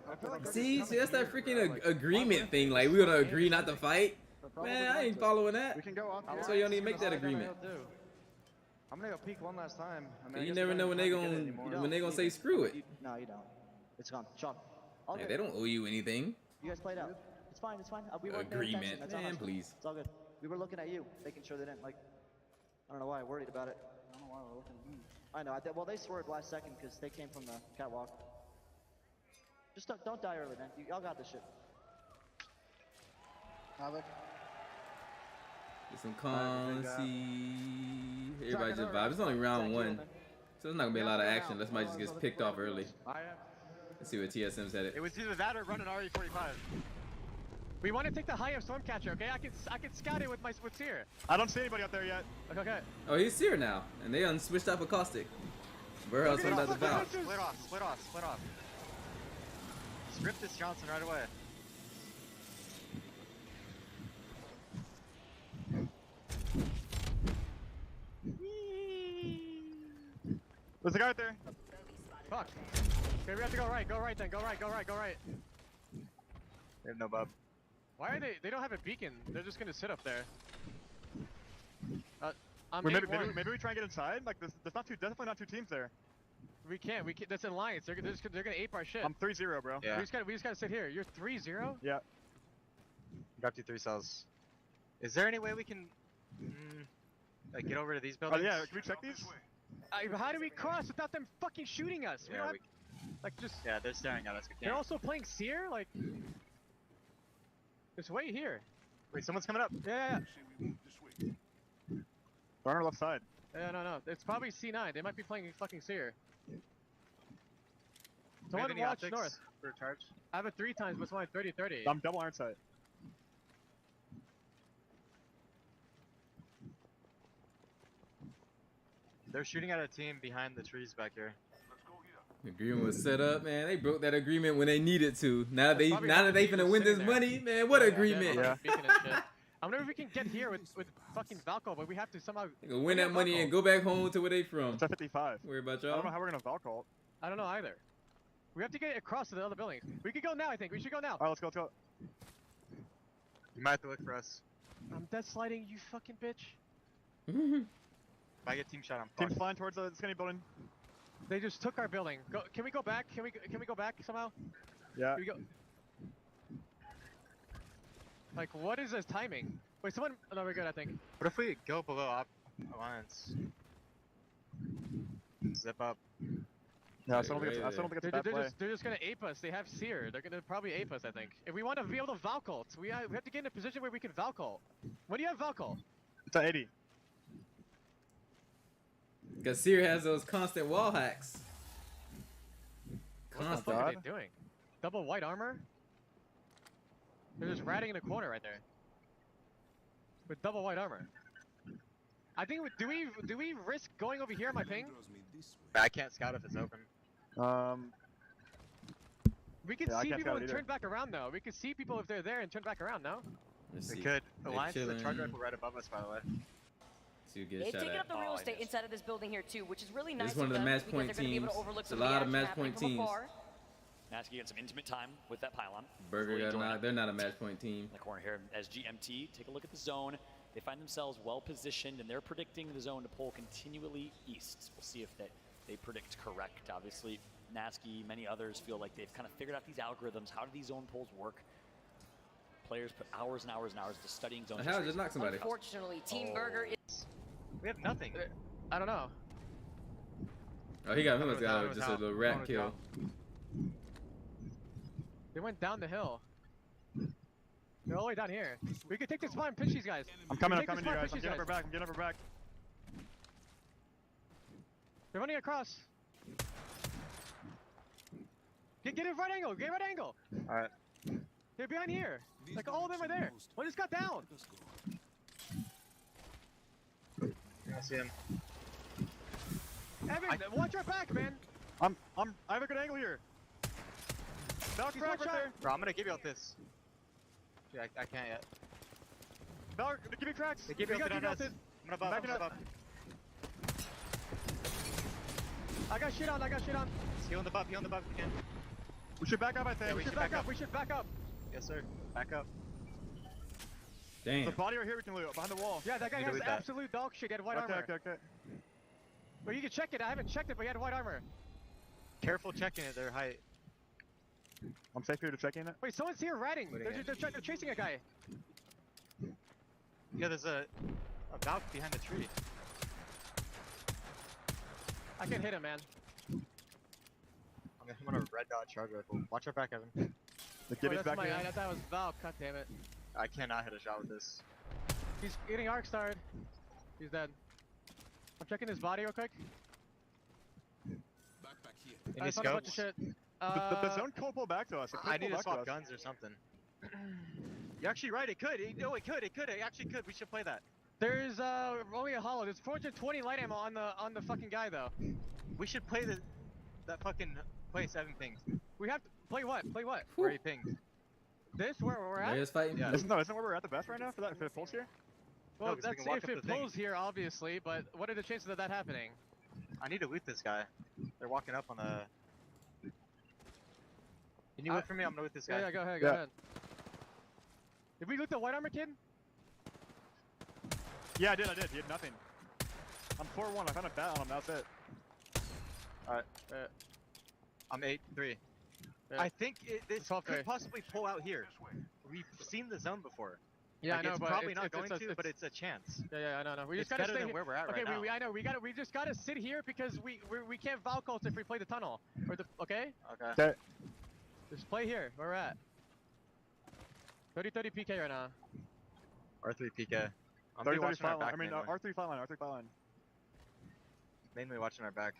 See, that's that freaking agreement thing. Like, we're gonna agree not to fight. Man, I ain't following that. We can go up here. So you don't need to make that agreement. I'm gonna go peek one last time. I mean, You never know when they gonna say screw it. No, you don't. It's gone. Sean. Like, they don't owe you anything. You guys played out. It's fine. It's fine. We weren't paying Agreement, attention. That's on man, us. please. It's all good. We were looking at you, making sure they didn't like. I don't know why I worried about it. I don't know why we're looking at me. I know. Well, they swerved last second because they came from the catwalk. Just don't die early, man. Y'all got this shit. Get some calm, see. Everybody just vibe. It's only round 1. So there's not gonna be a lot of action. Let's might just get picked off early. Let's see what TSM's headed. It was either that or run an RE45. We want to take the high of Stormcatcher, okay? I can scout it with Seer. I don't see anybody up there yet. Okay. Oh, he's here now, and they switched up a caustic. Where else was that the valve? Split off. Rip this Johnson right away. There's a guy out there. Fuck. Okay, we have to go right. Go right then. Go right. Go right. Go right. They have no bub. Why are they? They don't have a beacon. They're just gonna sit up there. I'm Wait, maybe maybe we try and get inside. Like there's definitely not two teams there. We can't. That's an alliance. They're gonna ape our shit. I'm 3-0, bro. Yeah. We just gotta sit here. You're 3-0. Yeah. Dropped you 3 cells. Is there any way we can like get over to these buildings? Oh yeah, can we check these? How do we cross without them fucking shooting us? We Yeah, don't have, like just. Yeah, they're staring at us. We They're can't. also playing Seer. Like. Just wait here. Wait, someone's coming up. Yeah. They're on our left side. Yeah, no. It's probably C9. They might be playing fucking Seer. Someone Maybe watch optics north. for a charge. I have it 3 times, but someone 30-30. I'm double iron sight. They're shooting at a team behind the trees back here. The agreement was set up, man. They broke that agreement when they needed to. Now That's probably that they why finna the win team this was money, man. What agreement? Yeah. I wonder if we can get here with fucking Valko, but we have to somehow. They gonna win that money and go back home to where they from. It's at 55. Worry about I don't know y'all. how we're gonna Valcult. I don't know either. We have to get across to the other buildings. We could go now, I think. We should go now. Alright, let's go, let's go. You might have to look for us. I'm dead sliding, you fucking bitch. If I get team shot, I'm Team's fucked. flying towards the skinny building. They just took our building. Can we go back? Can we go back somehow? Yeah. Can we go? Like, what is this timing? Wait, someone. Oh, no, we're good, I think. What if we go below Alliance? Zip up. Yeah, I still don't think it's a bad play. They're just gonna ape us. They have Seer. They're gonna probably ape us, I think. If we want to be able to Valcult, we have to get in a position where we can Valcult. When do you have Valcult? It's at 80. Because Seer has those constant wall hacks. What the fuck are they doing? Double white armor? They're just ratting in the corner right there. With double white armor. I think do we risk going over here, my ping? I can't scout if it's open. We can see people and turn back around though. We can see people if they're there and turn back around, no? We could. Alliance is a charge rifle right above us, by the way. They've taken up the real estate inside of this building here too, which is really nice. This is one of the match point teams. It's a lot of match point teams. Nasky getting some intimate time with that pylon. Burger, they're not a match point team. In the corner here, as GMT, take a look at the zone. They find themselves well positioned, and they're predicting the zone to pull continually east. We'll see if they predict correct. Obviously, Nasky, many others feel like they've kind of figured out these algorithms. How do these zone pulls work? Players put hours and hours and hours into studying zone. How just knock somebody? Unfortunately, Team Burger is. We have nothing. I don't know. Oh, he got just a little rat kill. They went down the hill. They're all the way down here. We could take this spot and pinch these guys. I'm coming to you guys. I'm getting over back. I'm getting over back. They're running across. Get in right angle. Get right angle. Alright. They're behind here. Like all of them are there. One just got down. I see him. Evan, watch your back, man. I have a good angle here. Valk frag right there. Bro, I'm gonna give you all this. Dude, I can't yet. Valk, give me cracks. They give you all this. I'm gonna buff. I'm gonna buff. I got shit on. Heal on the buff. Heal on the buff again. We should back up, I think. Yeah, We should back up. We should back up. Yes, sir. Back up. Damn. The body right here we can loot, behind the wall. Yeah, that guy has absolute dog shit. He had white armor. Okay. Well, you can check it. I haven't checked it, but he had white armor. Careful checking at their height. I'm safe here to check in it. Wait, someone's here ratting. They're chasing a guy. Yeah, there's a Valk behind the tree. I can hit him, man. I'm gonna red dot charge rifle. Watch our back, Evan. That's back I thought that was Valk. God damn it. I cannot hit a shot with this. He's getting arc starred. He's dead. I'm checking his body real quick. Any found a bunch of scopes? shit. The zone could pull back to us. I need to swap guns or something. You're actually right. It could. No, it could. It actually could. We should play that. There's only a hollow. There's 420 light ammo on the fucking guy though. We should play that fucking place Evan pinged. We have to play what? Play what? Where he pinged. This where we're at? They're fighting. Yeah. Isn't where we're at the best right now for the pulse here? Well, No, that's if it pulls here, obviously. But what are the chances of that happening? I need to loot this guy. They're walking up on the. Can you loot for me? I'm gonna loot this guy. Yeah, go ahead, go ahead. Did we loot the white armor kid? Yeah, I did. He had nothing. I'm 4-1. I found a bat on him. That's it. Alright. I'm 8-3. I think this could possibly pull out here. We've seen the zone before. Yeah, like, I know, it's but probably not going to, but it's a chance. Yeah, I know. We It's just gotta better stay than where we're at okay, right now. I know. We just gotta sit here because we can't Valk ult if we play the tunnel. Or the okay? Okay. Just play here. Where we're at. 30-30 PK right now. R3 PK. I'm 30-30 watching our flatline. back. I mean, mainly. R3 flatline. R3 flatline. Mainly watching our back.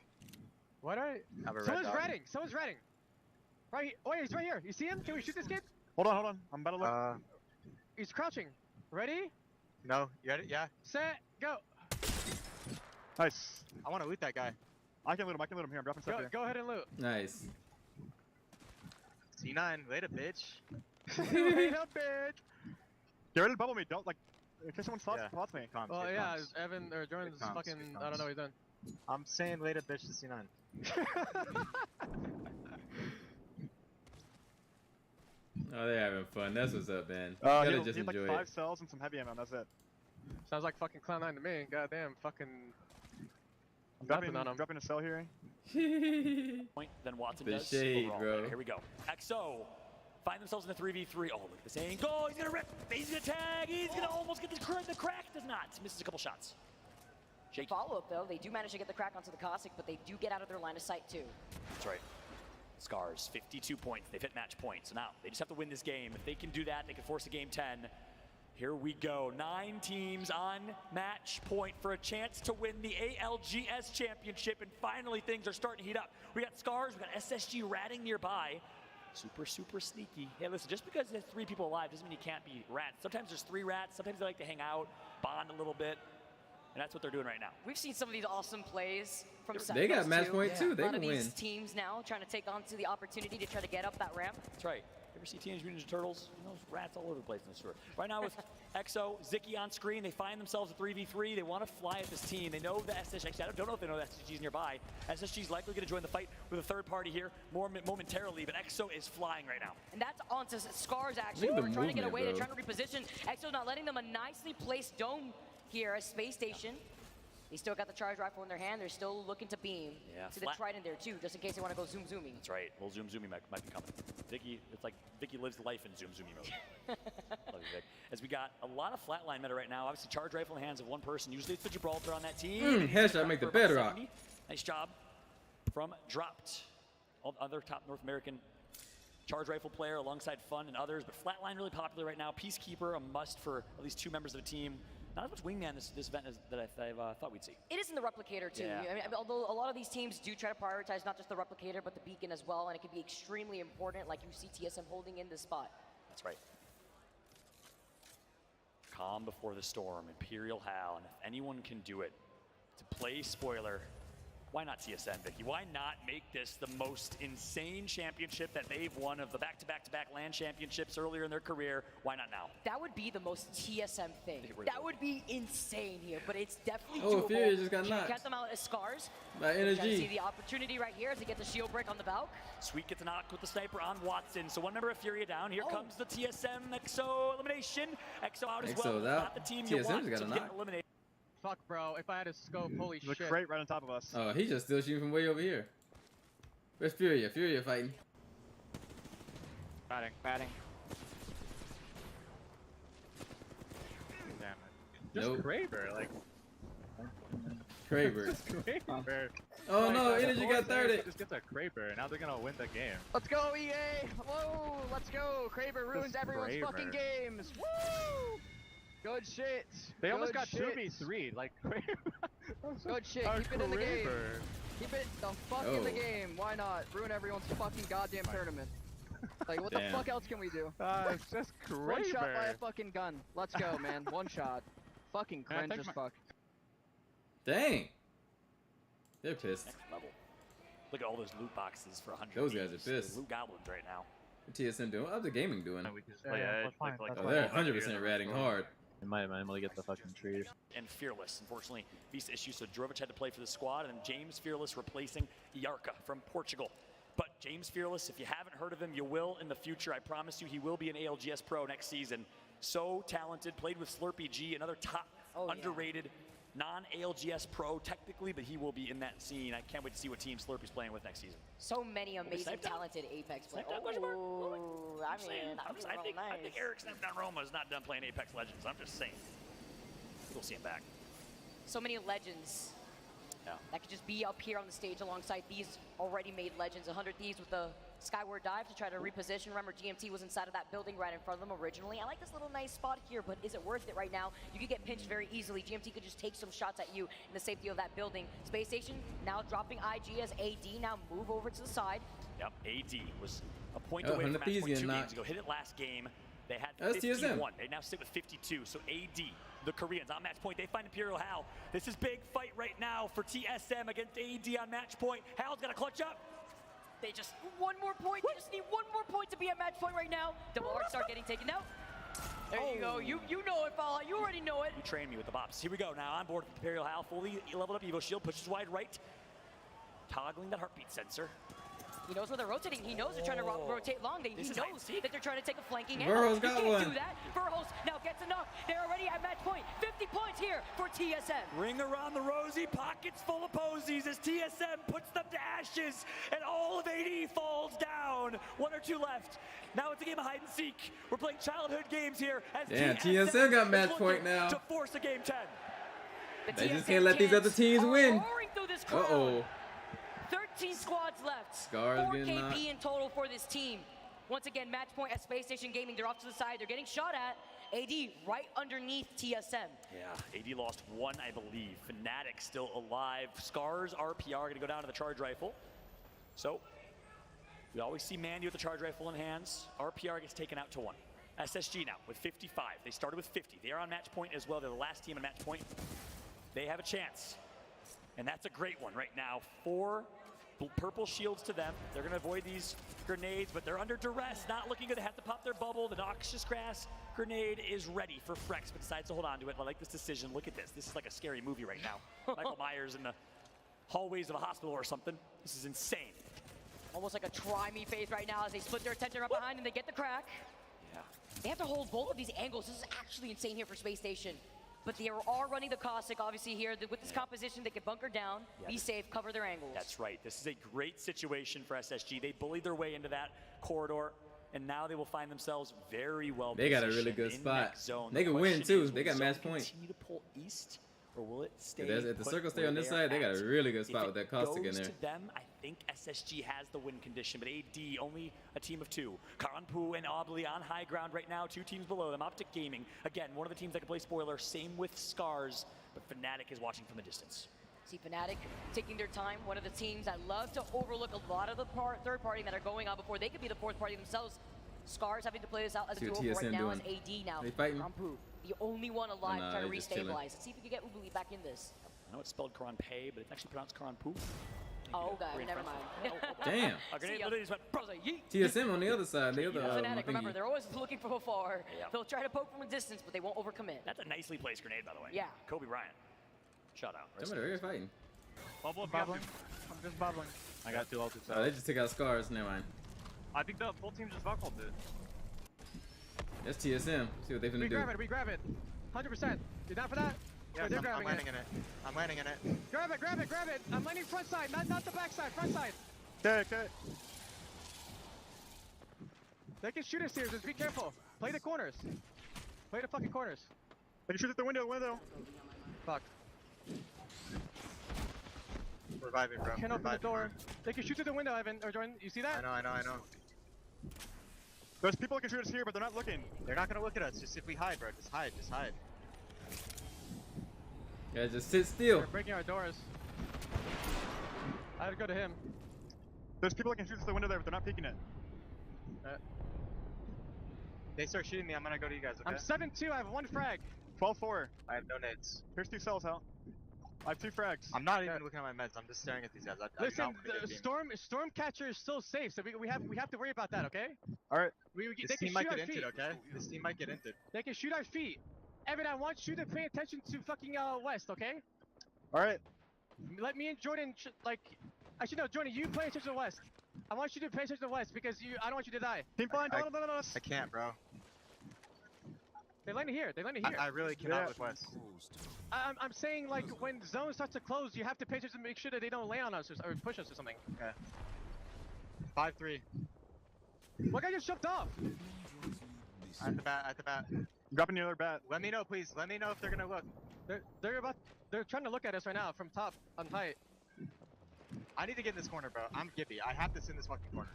What are? Have a red Someone's dot. ratting. Someone's ratting. Right. Oh yeah, he's right here. You see him? Can we shoot this kid? Hold on. I'm about to look. He's crouching. Ready? No. You got it? Yeah. Set. Go. Nice. I want to loot that guy. I can loot him here. I'm dropping stuff here. Go ahead and loot. Nice. C9, later, bitch. Wait up, bitch. Get ready to bubble me. Don't, like, in case someone spots me. Comms, Oh good yeah, comms. Evan or Jordan's Good comms, fucking. good I don't know comms. what he's done. I'm saying later, bitch, to C9. Oh, they're having fun. That's what's up, man. He Gotta had just like enjoy 5 it. cells and some heavy ammo. That's it. Sounds like fucking Cloud9 to me. Goddamn, fucking. I'm Nothing on him. dropping a cell here. Point than Watson The does. shade, overall. bro. Here we go. EXO find themselves in the 3v3. Oh, look at this angle. He's gonna rip. He's gonna tag. He's gonna almost get the crack. Does not. Misses a couple shots. Shaky. Follow-up, though. They do manage to get the crack onto the Cossack, but they do get out of their line of sight, too. That's right. Scars, 52 points. They've hit match point. So now they just have to win this game. If they can do that, they can force a game 10. Here we go. 9 teams on match point for a chance to win the ALGS Championship. And finally, things are starting to heat up. We got Scars. We got SSG ratting nearby. Super, super sneaky. Hey, listen, just because there's 3 people alive doesn't mean you can't be rats. Sometimes there's 3 rats. Sometimes they like to hang out, bond a little bit. And that's what they're doing right now. We've seen some of these awesome plays from They got match point too. A They lot can of win. these teams now trying to take on to the opportunity to try to get up that ramp. That's right. You ever see Teenage Mutant Ninja Turtles? You know, there's rats all over the place in the store. Right now with EXO, Zicky on screen, they find themselves a 3v3. They want to fly at this team. They know the SSG. Actually, I don't know if they know the SSG's nearby. SSG's likely going to join the fight with a third party here more momentarily, but EXO is flying right now. And that's onto Scars, actually. Look at We're the trying to get away. movement, They're bro. trying to reposition. EXO's not letting them. A nicely placed dome here, a space station. They still got the charge rifle in their hand. They're still looking to beam to the Trident there too, just in case they want to go zoom-zooming. That's right. Well, zoom-zooming might be coming. Vicky, it's like Vicky lives life in zoom-zooming mode. Love you, Vic. As we got a lot of flatline meta right now. Obviously, charge rifle in the hands of one person. Usually it's the Gibraltar on that team. Headshot make the bedrock. Nice job from Dropped. Other top North American charge rifle player alongside Fun and others, but flatline really popular right now. Peacekeeper, a must for at least 2 members of a team. Not as much wingman this event as that I thought we'd see. It is in the replicator too. Yeah. I mean, although a lot of these teams do try to prioritize not just the replicator, but the beacon as well, and it can be extremely important, like you see TSM holding in this spot. That's right. Calm before the storm, Imperial Hal, and if anyone can do it, to play spoiler, why not TSM, Vicky? Why not make this the most insane championship that they've won of the back-to-back-to-back LAN championships earlier in their career? Why not now? That would be the most TSM thing. really That would be insane here, but it's definitely Oh, doable. Fury just got Can you knocked. count them out as Scars? By Trying to energy. see the opportunity right here to get the shield break on the Valk. Sweet gets a knock with the sniper on Watson. So one member of Furia down. Here comes the TSM EXO elimination. EXO out as well. EXO's out. Not the team you TSM's want got to a get knock. eliminated. Fuck, bro. If I had a scope, holy There's shit. a crate right on top of us. Oh, he's just still shooting from way over here. Where's Furia? Furia fighting. Batting. Damn it. Just Nope. Kraber, like. Kraber. Just Kraber. Oh Like, no, of Energy course got they 30. Just get the Kraber, and now they're gonna win the game. Let's go, EA! Whoa, let's go! Kraber ruins everyone's Kraber. fucking games. Woo! Good shit. They almost Good got shit. 2v3. Like, Good shit. Our Keep it in the game. Kraber. Keep it the fuck in the Oh. game. Why not? Ruin everyone's fucking goddamn tournament. Like, what Damn. the fuck else can we do? It's just Kraber. One shot by a fucking gun. Let's go, man. One shot. Fucking Man, I cringe think as my- fuck. Dang. They're pissed. Next level. Look at all those loot boxes for 100. Those guys are games. pissed. Loot goblins right now. What TSM doing? How's the gaming doing? We can just play Edge, play Oh, they're 100% ratting hard. We might able to get the fucking tree. And Fearless, unfortunately, visa issues, so Drovic had to play for the squad, and James Fearless replacing Yarka from Portugal. But James Fearless, if you haven't heard of him, you will in the future. I promise you, he will be an ALGS Pro next season. So talented, played with Slurpee G, another top underrated non-ALGS Pro technically, but he will be in that scene. I can't wait to see what team Slurpee's playing with next season. So many amazing, talented Apex players. Oh, I think Eric Snapdown Roma is not done playing Apex Legends. I'm just saying. We'll see him back. So many legends that could just be up here on the stage alongside these already made legends. 100 Thieves with the skyward dive to try to reposition. Remember, GMT was inside of that building right in front of them originally. I like this little nice spot here, but is it worth it right now? You could get pinched very easily. GMT could just take some shots at you in the safety of that building. Space Station now dropping IG as AD now move over to the side. Yep, AD was a point away from match point 2 games ago. Hit it last game. They had 51. They now sit with 52. So AD, the Koreans on match point, they find Imperial Hal. This is big fight right now for TSM against AD on match point. Hal's got to clutch up. They just one more point. They just need one more point to be at match point right now. Double arc start getting taken out. There you go. You know it, Fallout. You already know it. You trained me with the bops. Here we go. Now on board with Imperial Hal, fully leveled up Evo Shield, pushes wide right, toggling that heartbeat sensor. He knows where they're rotating. He knows they're trying to rotate long. He knows that they're trying to take a flanking Burrow's angle. got He one. can't do that. Burrows now gets enough. They're already at match point. 50 points here for TSM. Ring around the rosy, pockets full of posies as TSM puts them to ashes, and all of AD falls down. 1 or 2 left. Now it's a game of hide and seek. We're playing childhood games here as TSM got match point now. To force a game 10. They just can't let these other teams win. Uh-oh. 13 squads left. Scars 4 getting KP knocked. in total for this team. Once again, match point at Space Station Gaming. They're off to the side. They're getting shot at. AD right underneath TSM. Yeah, AD lost 1, I believe. Fnatic still alive. Scars, RPR going to go down to the charge rifle. So, we always see Mandy with the charge rifle in hands. RPR gets taken out to 1. SSG now with 55. They started with 50. They are on match point as well. They're the last team on match point. They have a chance. And that's a great one right now. 4 purple shields to them. They're going to avoid these grenades, but they're under duress. Not looking good. They have to pop their bubble. The Noxious Grass grenade is ready for Frex, but decides to hold on to it. I like this decision. Look at this. This is like a scary movie right now. Michael Myers in the hallways of a hospital or something. This is insane. Almost like a try me face right now as they split their attention right behind and they get the crack. Yeah. They have to hold both of these angles. This is actually insane here for Space Station. But they are running the caustic, obviously, here. With this composition, they can bunker down, be safe, cover their angles. That's right. This is a great situation for SSG. They bullied their way into that corridor, and now they will find themselves very well They got a positioned really good in spot. that zone. They The can win, question too. is, They will got zone match point. continue to pull east, or will it stay If the put circle stay where on this they are side, they got at? a really good spot If with that it caustic in goes there. to them, I think SSG has the win condition, but AD only a team of 2. Karanpu and Obli on high ground right now, 2 teams below them. Optic Gaming, again, one of the teams that can play spoiler. Same with Scars, but Fnatic is watching from a distance. See Fnatic taking their time, one of the teams that love to overlook a lot of the third party that are going on before they could be the fourth party themselves. Scars having to play this out as a duo right now as AD now. They fighting? Rampu, the only one alive Nah, trying to they just chilling. restabilize. Let's see if we can get Ubuli back in this. I know it's spelled Karanpei, but it's actually pronounced Karanpu. Oh, God, never mind. Damn. A grenade literally just went, Bros like, yeet. TSM on the other side. The other Fnatic, remember, thingy. they're always looking from afar. Yeah. They'll try to poke from a distance, but they won't overcommit. That's a nicely placed grenade, by the way. Yeah. Kobe Bryant. Shout out. Somebody really fighting. Bubble bubbling. I'm just bubbling. I got 2 ults. Oh, they just took out Scars. Never mind. I think the full team just buckled it. That's TSM. See what they finna We do. grab it, we grab it. 100%. You down for that? Yes, they're I'm grabbing landing in it. I'm landing in it. Grab it, grab it, grab it. I'm landing front side, not the back side, front side. Okay. They can shoot us here, just be careful. Play the corners. Play the fucking corners. They can shoot at the window. Fuck. Reviving, bro. Can't open the door. They can shoot through the window, Evan, or Jordan. You see that? I know. There's people that can shoot us here, but they're not looking. They're not gonna look at us. Just if we hide, bro. Just hide. Yeah, just sit still. They're breaking our doors. I had to go to him. There's people that can shoot us the window there, but they're not peeking it. They start shooting me, I'm gonna go to you guys, okay? I'm 7-2, I have 1 frag. 12-4. I have no nades. Here's 2 cells, Hal. I have 2 frags. I'm not even looking at my meds. I'm just staring at these guys. I Listen, do not want to the get Stormcatcher is still safe, so we have to worry about that, okay? All right. This team might get inted, okay? This team might get inted. They can shoot our feet. Evan, I want you to pay attention to fucking West, okay? Alright. Let me and Jordan, actually no, Jordan, you pay attention to West. I want you to pay attention to West because I don't want you to die. Team flying, don't let us. I can't, bro. They landed here. They landed here. I really cannot with West. I'm saying like when zone starts to close, you have to pay attention to make sure that they don't land on us or push us or something. Okay. 5-3. What guy just jumped off? At the bat. I'm dropping the other bat. Let me know, please. Let me know if they're gonna look. They're trying to look at us right now from top on height. I need to get in this corner, bro. I'm Gibby. I have to sit in this fucking corner.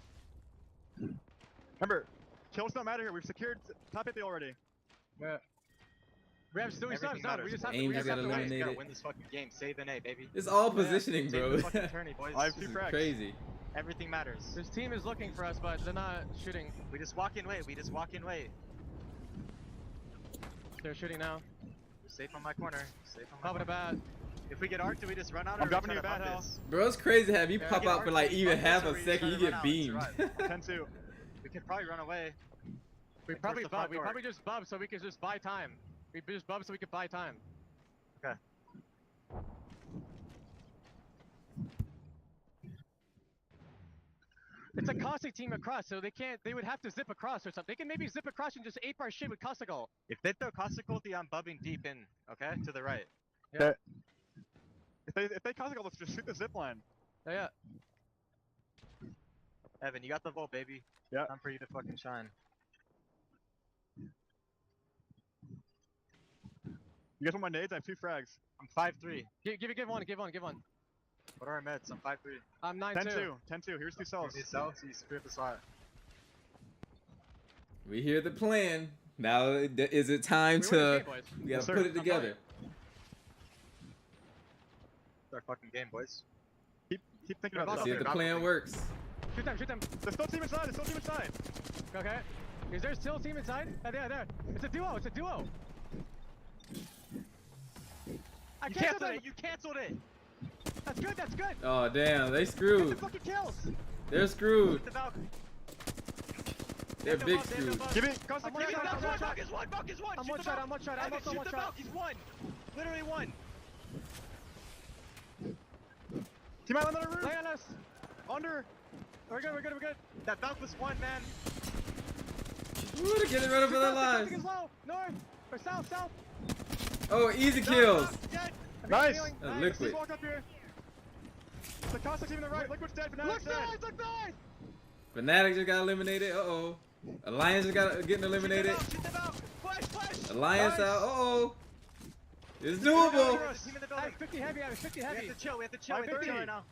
Remember, kills don't matter here. We've secured top 50 already. Yeah. We have still Everything zone. matters. We just have Aim to, just got We eliminated. gotta win this fucking game. Save an A, baby. It's all positioning, Save bro. the fucking tourney, boys. I have This 2 is frags. crazy. Everything matters. This team is looking for us, but they're not shooting. We just walk in late. We just walk in late. They're shooting now. You're safe on my corner. Safe on my Popping a bat. If we get arc, do we just run out? I'm or dropping we you try a to bat, bump this? Bro, it's crazy to have you Yeah, pop get out for arc, like we even bump half this, or a we second, try you to run get out and beamed. survive. 10-2. We could probably run away. We Like, probably towards the front door. just bub so we could just buy time. We just bub so we could buy time. Okay. It's a Caustic team across, so they would have to zip across or something. They can maybe zip across and just 8-bar shit with Caustic ult. If they throw Caustic ulti, I'm bubbing deep in. Okay, to the right. Yeah. If they cause a goal, let's just shoot the zip line. Yeah. Evan, you got the vault, baby. Yeah. Time for you to fucking shine. You guys want my nades? I have 2 frags. I'm 5-3. Give one. What are our meds? I'm 5-3. I'm 9-2. 10-2. Here's 2 cells. These cells, you screwed the slot. We hear the plan. Now, is it time We win this to? game, boys. We Yes, gotta sir. put it together. It's our fucking game, boys. Keep thinking about Let's this. see if the plan works. Shoot them. There's still team inside. Okay. Is there still a team inside? There. It's a duo. I canceled it. You canceled it. That's good. Oh damn, they Get the screwed. fucking kills. They're screwed. The Valk. They're big screwed. Give it. Caustic. I'm one shot. Valk is one. I'm one shot. I'm also one shot. He's one. Literally one. Team island on the roof. Lay on us. Under. We're good. That Valk was one, man. Ooh, they're getting rid of their lives. Caustic is low. North or south. Oh, easy kills. Dead. Nice. That's liquid. Walk up here. The Caustic team on the right. Liquid's dead. Look Fnatic's dead. nice. Fnatic just got eliminated. Uh-oh. Alliance just got getting eliminated. Shoot the Valk. Flash. Alliance out. Uh-oh. It's doable. Team in the building. 50 heavy. 50 We heavy. have to chill. We have to I'm chill 50. right now.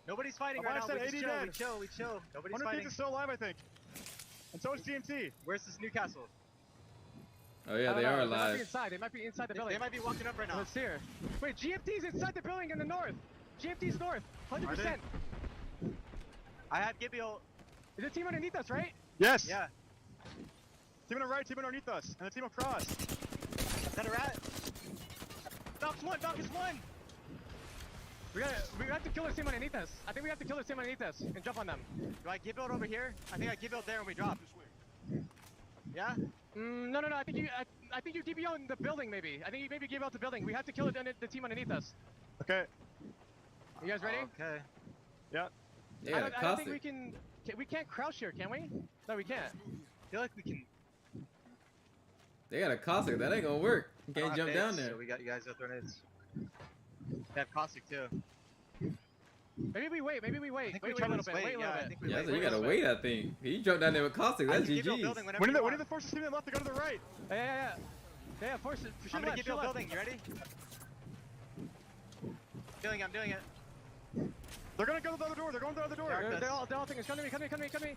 Nobody's fighting right Alliance now. said We 80 just chill. dead. We chill. Nobody's 100 fighting. Thieves is still alive, I think. And so is GMT. Where's this Newcastle? Oh yeah, they are alive. They might be inside the building. They might be walking up right now. Let's see here. Wait, GFT's inside the building in the north. GFT's north. 100%. I have Gibby ult. Is the team underneath us, right? Yes. Yeah. Team on the right, team underneath us, and a team across. Is that a rat? Valk's one. We have to kill this team underneath us. I think we have to kill this team underneath us and jump on them. Do I give ult over here? I think I give ult there when we drop. Yeah? No. I think you give out in the building maybe. I think you maybe give out the building. We have to kill the team underneath us. Okay. You guys ready? Okay. Yeah. Yeah, I don't think we Caustic. can. We can't crouch here, can we? No, we can't. I feel like we can. They got a Caustic. That ain't gonna work. You can't jump down there. So we got you guys with grenades. They have Caustic too. Maybe we wait. I think we Wait a wait little this bit. way. Wait a Yeah, little I bit. think we Yeah, wait. so you gotta wait, I think. You jump down there with Caustic, I that's can give you a GG's. building whenever When you are want. the forces team left to go to the right? Yeah, force it. I'm gonna give you a building. You ready? I'm doing it. They're gonna go to the other door. They're going to the other door. They're all thinking, come to me.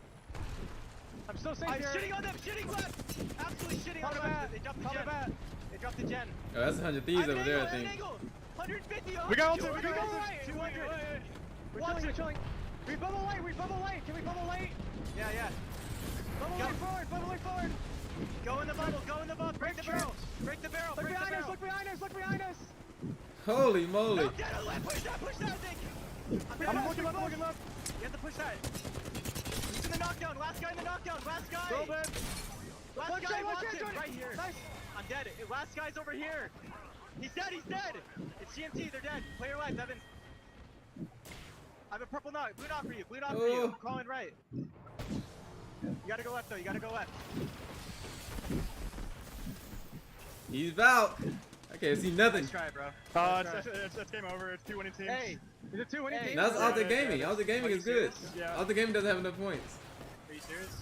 I'm still safe I'm here. shitting on them. Shitting left. Absolutely shitting on them. They dropped the gen. They dropped the gen. Oh, that's 100 Thieves over there, I think. 150. We got ulti. We go right. 200. We're chilling. We bubble light. Can we bubble light? Yeah. Bubble light forward. Go in the bubble. Break the barrel. Look behind us. Holy moly. Push that thing. I'm looking left. You have to push that. He's in the knockdown. Last guy in the knockdown. Last guy. Throw it. Last One guy shot, wants Jordan. it right here. Nice. I'm dead. Last guy's over here. He's dead, he's dead. It's GMT, they're dead. Play your life, Evan. I have a purple knock, blue knock for you, blue knock for you. I'm crawling right. You gotta go left though, you gotta go left. He's out. I can't see nothing. Nice try, bro. It's game over. It's 2 winning teams. Hey, is it 2 winning teams? That's Alta Gaming. Alta Gaming is good. Yeah. Alta Gaming doesn't have enough points. Are you serious?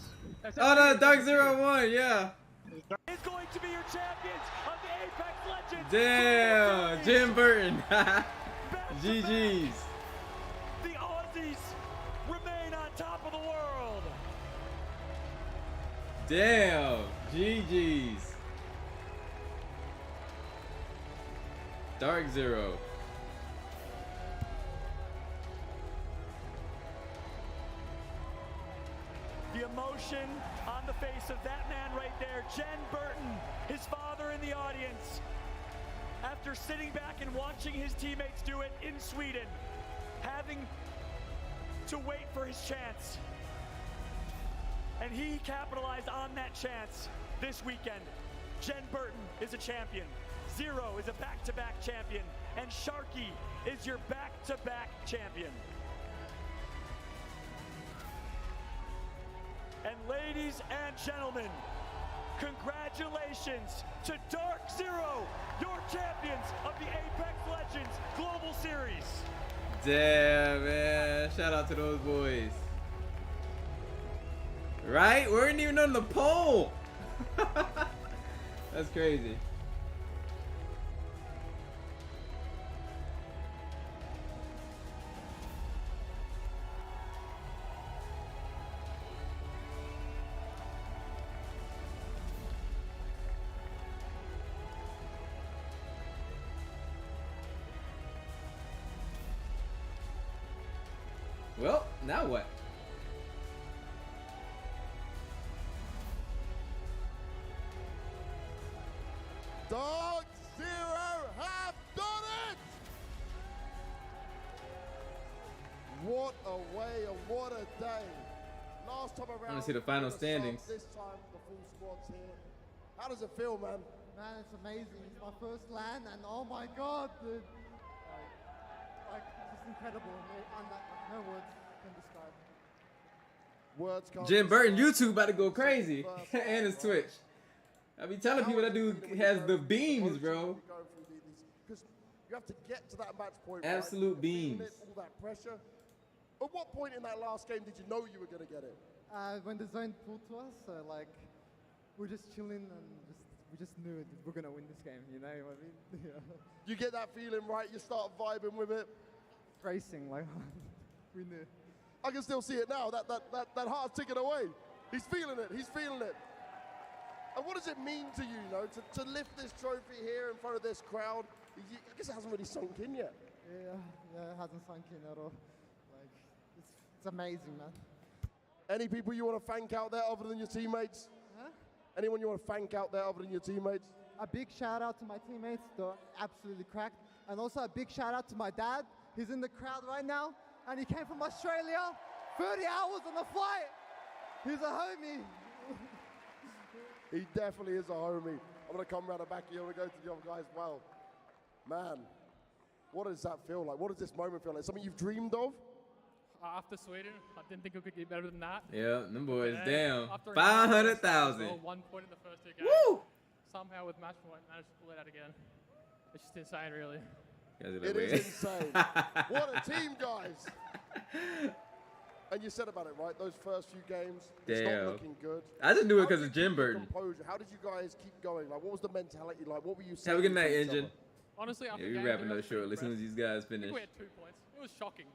Oh no, Dark Zero won. Yeah. Is going to be your champions of the Apex Legends. Damn, Jim Burton. GG's. The Aussies remain on top of the world. Damn, GG's. Dark Zero. The emotion on the face of that man right there, Jen Burton, his father in the audience. After sitting back and watching his teammates do it in Sweden, having to wait for his chance. And he capitalized on that chance this weekend. Jen Burton is a champion. Zero is a back-to-back champion. And Sharky is your back-to-back champion. And ladies and gentlemen, congratulations to Dark Zero, your champions of the Apex Legends Global Series. Damn, man. Shout out to those boys. Right? We weren't even on the pole. That's crazy. Well, now what? Dark Zero have done it! What a way and what a day. Last time around, I want to see the final standings. This time the full squad's here. How does it feel, man? Man, it's amazing. It's my first LAN, and oh my god, dude. Like, it's incredible. No words can describe. Words can't Jim Burton, describe. YouTube about to go crazy. And his Twitch. I be telling people that dude has the beams, bro. Because you have to get to that match point. Absolute right? beams. All that pressure. At what point in that last game did you know you were going to get it? When the zone pulled to us, so like, we're just chilling and we just knew we're gonna win this game. You know what I mean? Yeah. You get that feeling, right? You start vibing with it. Racing, like we knew. I can still see it now. That heart's ticking away. He's feeling it. He's feeling it. And what does it mean to you, to lift this trophy here in front of this crowd? I guess it hasn't really sunk in yet. Yeah, it hasn't sunk in at all. Like, it's amazing, man. Any people you want to thank out there other than your teammates? Huh? Anyone you want to thank out there other than your teammates? A big shout out to my teammates, they're absolutely cracked. And also a big shout out to my dad. He's in the crowd right now, and he came from Australia, 30 hours on a flight. He's a homie. He definitely is a homie. I'm going to come around the back here and go to the other guys. Well, man, what does that feel like? What does this moment feel like? Something you've dreamed of? After Sweden, I didn't think it could get better than that. Yeah, them boys, Today, damn. after 500,000. 1 point in the first 2 games. Woo! Somehow with match point, managed to pull it out again. It's just insane, really. It is insane. What a team, guys. And you said about it, right? Those first few games, it's not looking good. I just knew it because of Jim Burton. Composure. How did you guys keep going? Like, what was the mentality like? What were you saying? Have a good night, to each Engine. other? Honestly, after Yeah, the we're game, wrapping up shortly as soon as these guys I think finish. we had 2 points. It was shocking.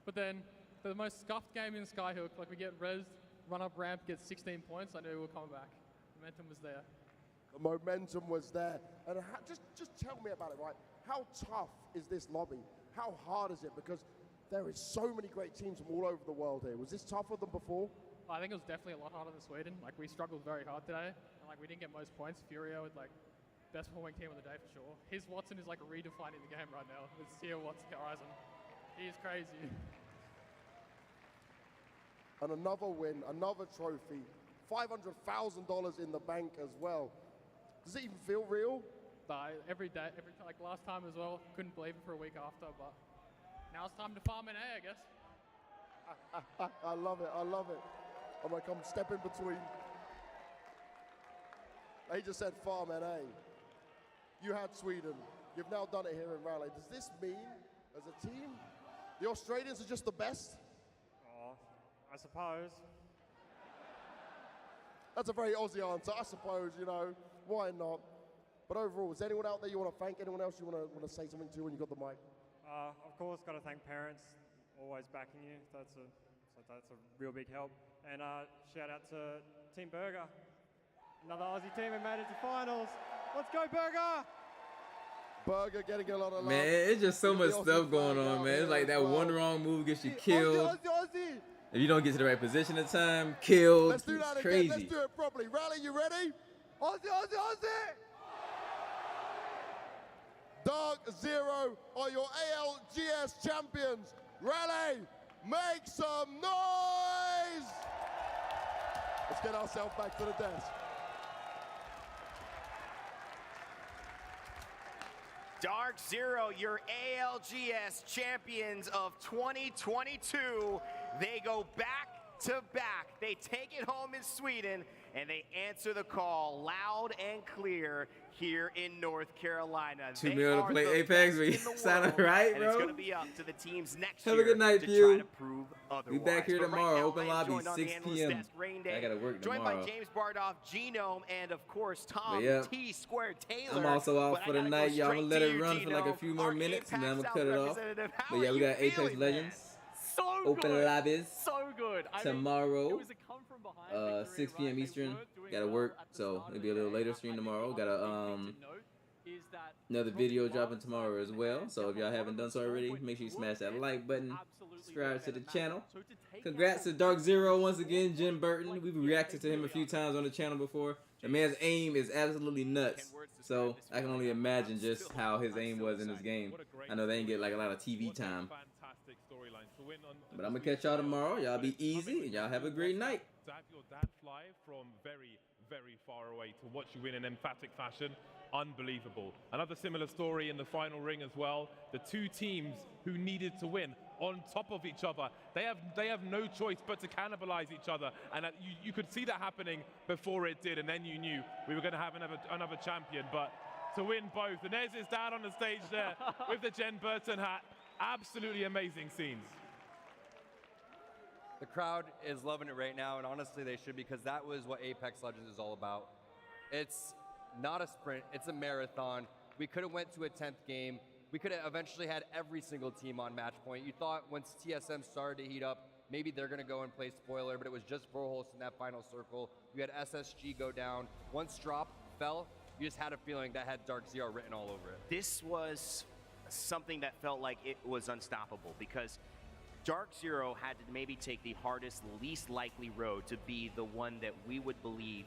But then, the most scuffed game in Skyhook, like we get rezzed, run up ramp, get 16 points, I knew we were coming back. Momentum was there. The momentum was there. And just tell me about it, right? How tough is this lobby? How hard is it? Because there is so many great teams from all over the world here. Was this tougher than before? I think it was definitely a lot harder than Sweden. Like, we struggled very hard today, and like we didn't get most points. Furio was like best performing team of the day for sure. His Watson is like redefining the game right now. With Seer Watson Horizon. He is crazy. And another win, another trophy, $500,000 in the bank as well. Does it even feel real? Every day, like last time as well, couldn't believe it for a week after, but now it's time to farm in A, I guess. I love it, I love it. I'm gonna come step in between. They just said farm NA. You had Sweden. You've now done it here in Raleigh. Does this mean, as a team, the Australians are just the best? Oh, I suppose. That's a very Aussie answer, I suppose, you know, why not? But overall, is there anyone out there you want to thank? Anyone else you want to say something to when you got the mic? Of course, got to thank parents, always backing you. That's a real big help. And shout out to Team Burger, another Aussie team who made it to finals. Let's go, Burger! Burger getting a lot of love. Man, it's just so much stuff going on, man. It's like that one wrong move gets you killed. Aussie. If you don't get to the right position at the time, killed. Let's do that it's again. crazy. Let's do it properly. Raleigh, you ready? Aussie, Aussie, Aussie! Dark Zero are your ALGS champions. Raleigh, make some noise! Let's get ourselves back to the desk. Dark Zero, your ALGS champions of 2022. They go back to back. They take it home in Sweden, and they answer the call loud and clear here in North Carolina. $2 million to play Apex, we sound right, and bro. it's going to be up to the teams next Have year a good night, to View. try to prove otherwise. We back here But right tomorrow, now, open I am lobby, joined on the 6 analyst p.m. desk, Rain Day, I gotta work joined tomorrow. by James Bardoff, Genome, and of course Tom But T Squared Taylor. I'm also out But I for the gotta go night. Y'all straight gonna let to it you, run for like a Genome, few more our minutes, and then I'm Apex gonna cut it off. representative. How But yeah, are we you got Apex feeling, Legends. So Open good. lobbies So good. I mean, tomorrow, it was a come from behind victory, 6 p.m. right? They Eastern. weren't doing Gotta well work, at the so start it'll of be a the little day. later I stream think tomorrow. the Got other a big thing to note is that another from video the dropping bottom tomorrow side as of well. the So if y'all haven't done so already, make sure you smash that like button, subscribe to the channel. Congrats to Dark Zero once again, Jim Burton. We've reacted to him a few times on the channel before. The man's aim is absolutely nuts. So I can only imagine just how his aim was in this game. I know they didn't get like a lot of TV time. But I'm gonna catch y'all tomorrow. Y'all be easy and y'all have a great night. To have your dad fly from very, very far away to watch you win in emphatic fashion, unbelievable. Another similar story in the final ring as well. The two teams who needed to win on top of each other. They have no choice but to cannibalize each other, and you could see that happening before it did, and then you knew we were going to have another champion. But to win both, and there's his dad on the stage there with the Jen Burton hat. Absolutely amazing scenes. The crowd is loving it right now, and honestly they should, because that was what Apex Legends is all about. It's not a sprint, it's a marathon. We could have went to a 10th game. We could have eventually had every single team on match point. You thought once TSM started to heat up, maybe they're gonna go and play spoiler, but it was just Brohulst in that final circle. You had SSG go down. Once Drop fell, you just had a feeling that had Dark Zero written all over it. This was something that felt like it was unstoppable, because Dark Zero had to maybe take the hardest, least likely road to be the one that we would believe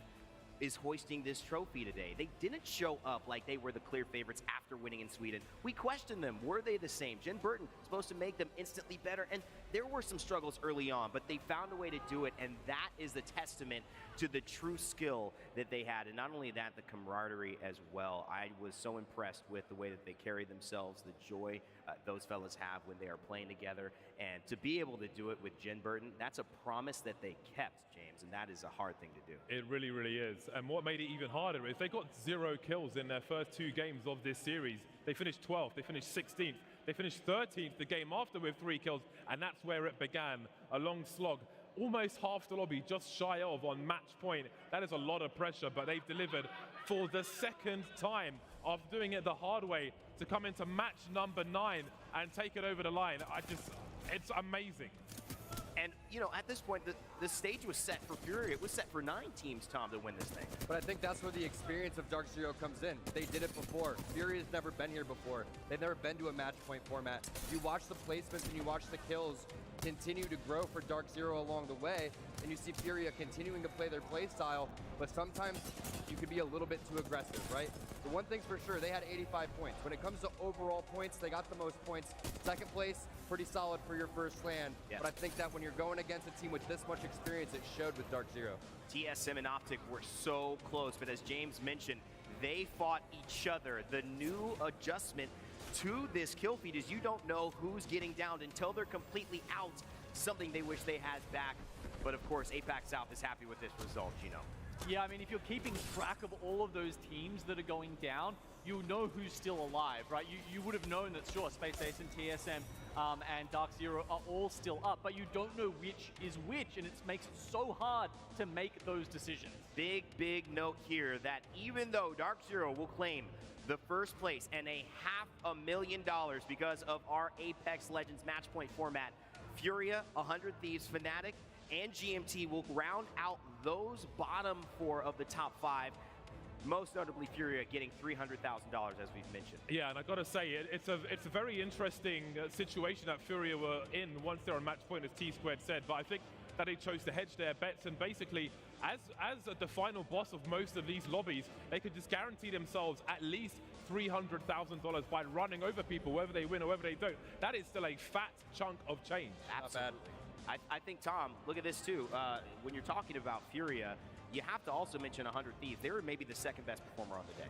is hoisting this trophy today. They didn't show up like they were the clear favorites after winning in Sweden. We questioned them. Were they the same? Jen Burton supposed to make them instantly better, and there were some struggles early on, but they found a way to do it, and that is the testament to the true skill that they had. And not only that, the camaraderie as well. I was so impressed with the way that they carry themselves, the joy those fellas have when they are playing together, and to be able to do it with Jen Burton, that's a promise that they kept, James, and that is a hard thing to do. It really, really is. And what made it even harder is they got 0 kills in their first 2 games of this series. They finished 12th, they finished 16th, they finished 13th the game after with 3 kills, and that's where it began. A long slog, almost half the lobby, just shy of on match point. That is a lot of pressure, but they've delivered for the second time of doing it the hard way to come into match number 9 and take it over the line. It's amazing. And, you know, at this point, the stage was set for Fury. It was set for 9 teams, Tom, to win this thing. But I think that's where the experience of Dark Zero comes in. They did it before. Fury has never been here before. They've never been to a match point format. You watch the placements and you watch the kills continue to grow for Dark Zero along the way, and you see Furia continuing to play their play style, but sometimes you could be a little bit too aggressive, right? The one thing's for sure, they had 85 points. When it comes to overall points, they got the most points. Second place, pretty solid for your first land. Yes. But I think that when you're going against a team with this much experience, it showed with Dark Zero. TSM and Optic were so close, but as James mentioned, they fought each other. The new adjustment to this kill feed is you don't know who's getting downed until they're completely out, something they wish they had back. But of course, APAC South is happy with this result, Gino. Yeah, I mean, if you're keeping track of all of those teams that are going down, you know who's still alive, right? You would have known that, sure, Space Ace and TSM and Dark Zero are all still up, but you don't know which is which, and it makes it so hard to make those decisions. Big note here that even though Dark Zero will claim the first place and $500,000 because of our Apex Legends match point format, Furia, 100 Thieves, Fnatic, and GMT will round out those bottom 4 of the top 5. Most notably, Furia getting $300,000, as we've mentioned. Yeah, and I gotta say, it's a very interesting situation that Furia were in once they're on match point, as T-Squared said. But I think that they chose to hedge their bets, and basically, as the final boss of most of these lobbies, they could just guarantee themselves at least $300,000 by running over people, whether they win or whether they don't. That is still a fat chunk of change. Absolutely. I think, Tom, look at this too. When you're talking about Furia, you have to also mention 100 Thieves. They were maybe the second best performer on the day.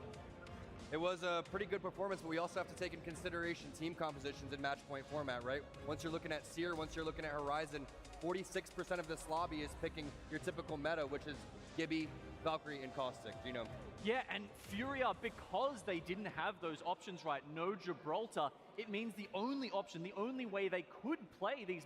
It was a pretty good performance, but we also have to take in consideration team compositions in match point format, right? Once you're looking at Seer, once you're looking at Horizon, 46% of this lobby is picking your typical meta, which is Gibby, Valkyrie, and Caustic, you know. Yeah, and Furia, because they didn't have those options right, no Gibraltar, it means the only option, the only way they could play these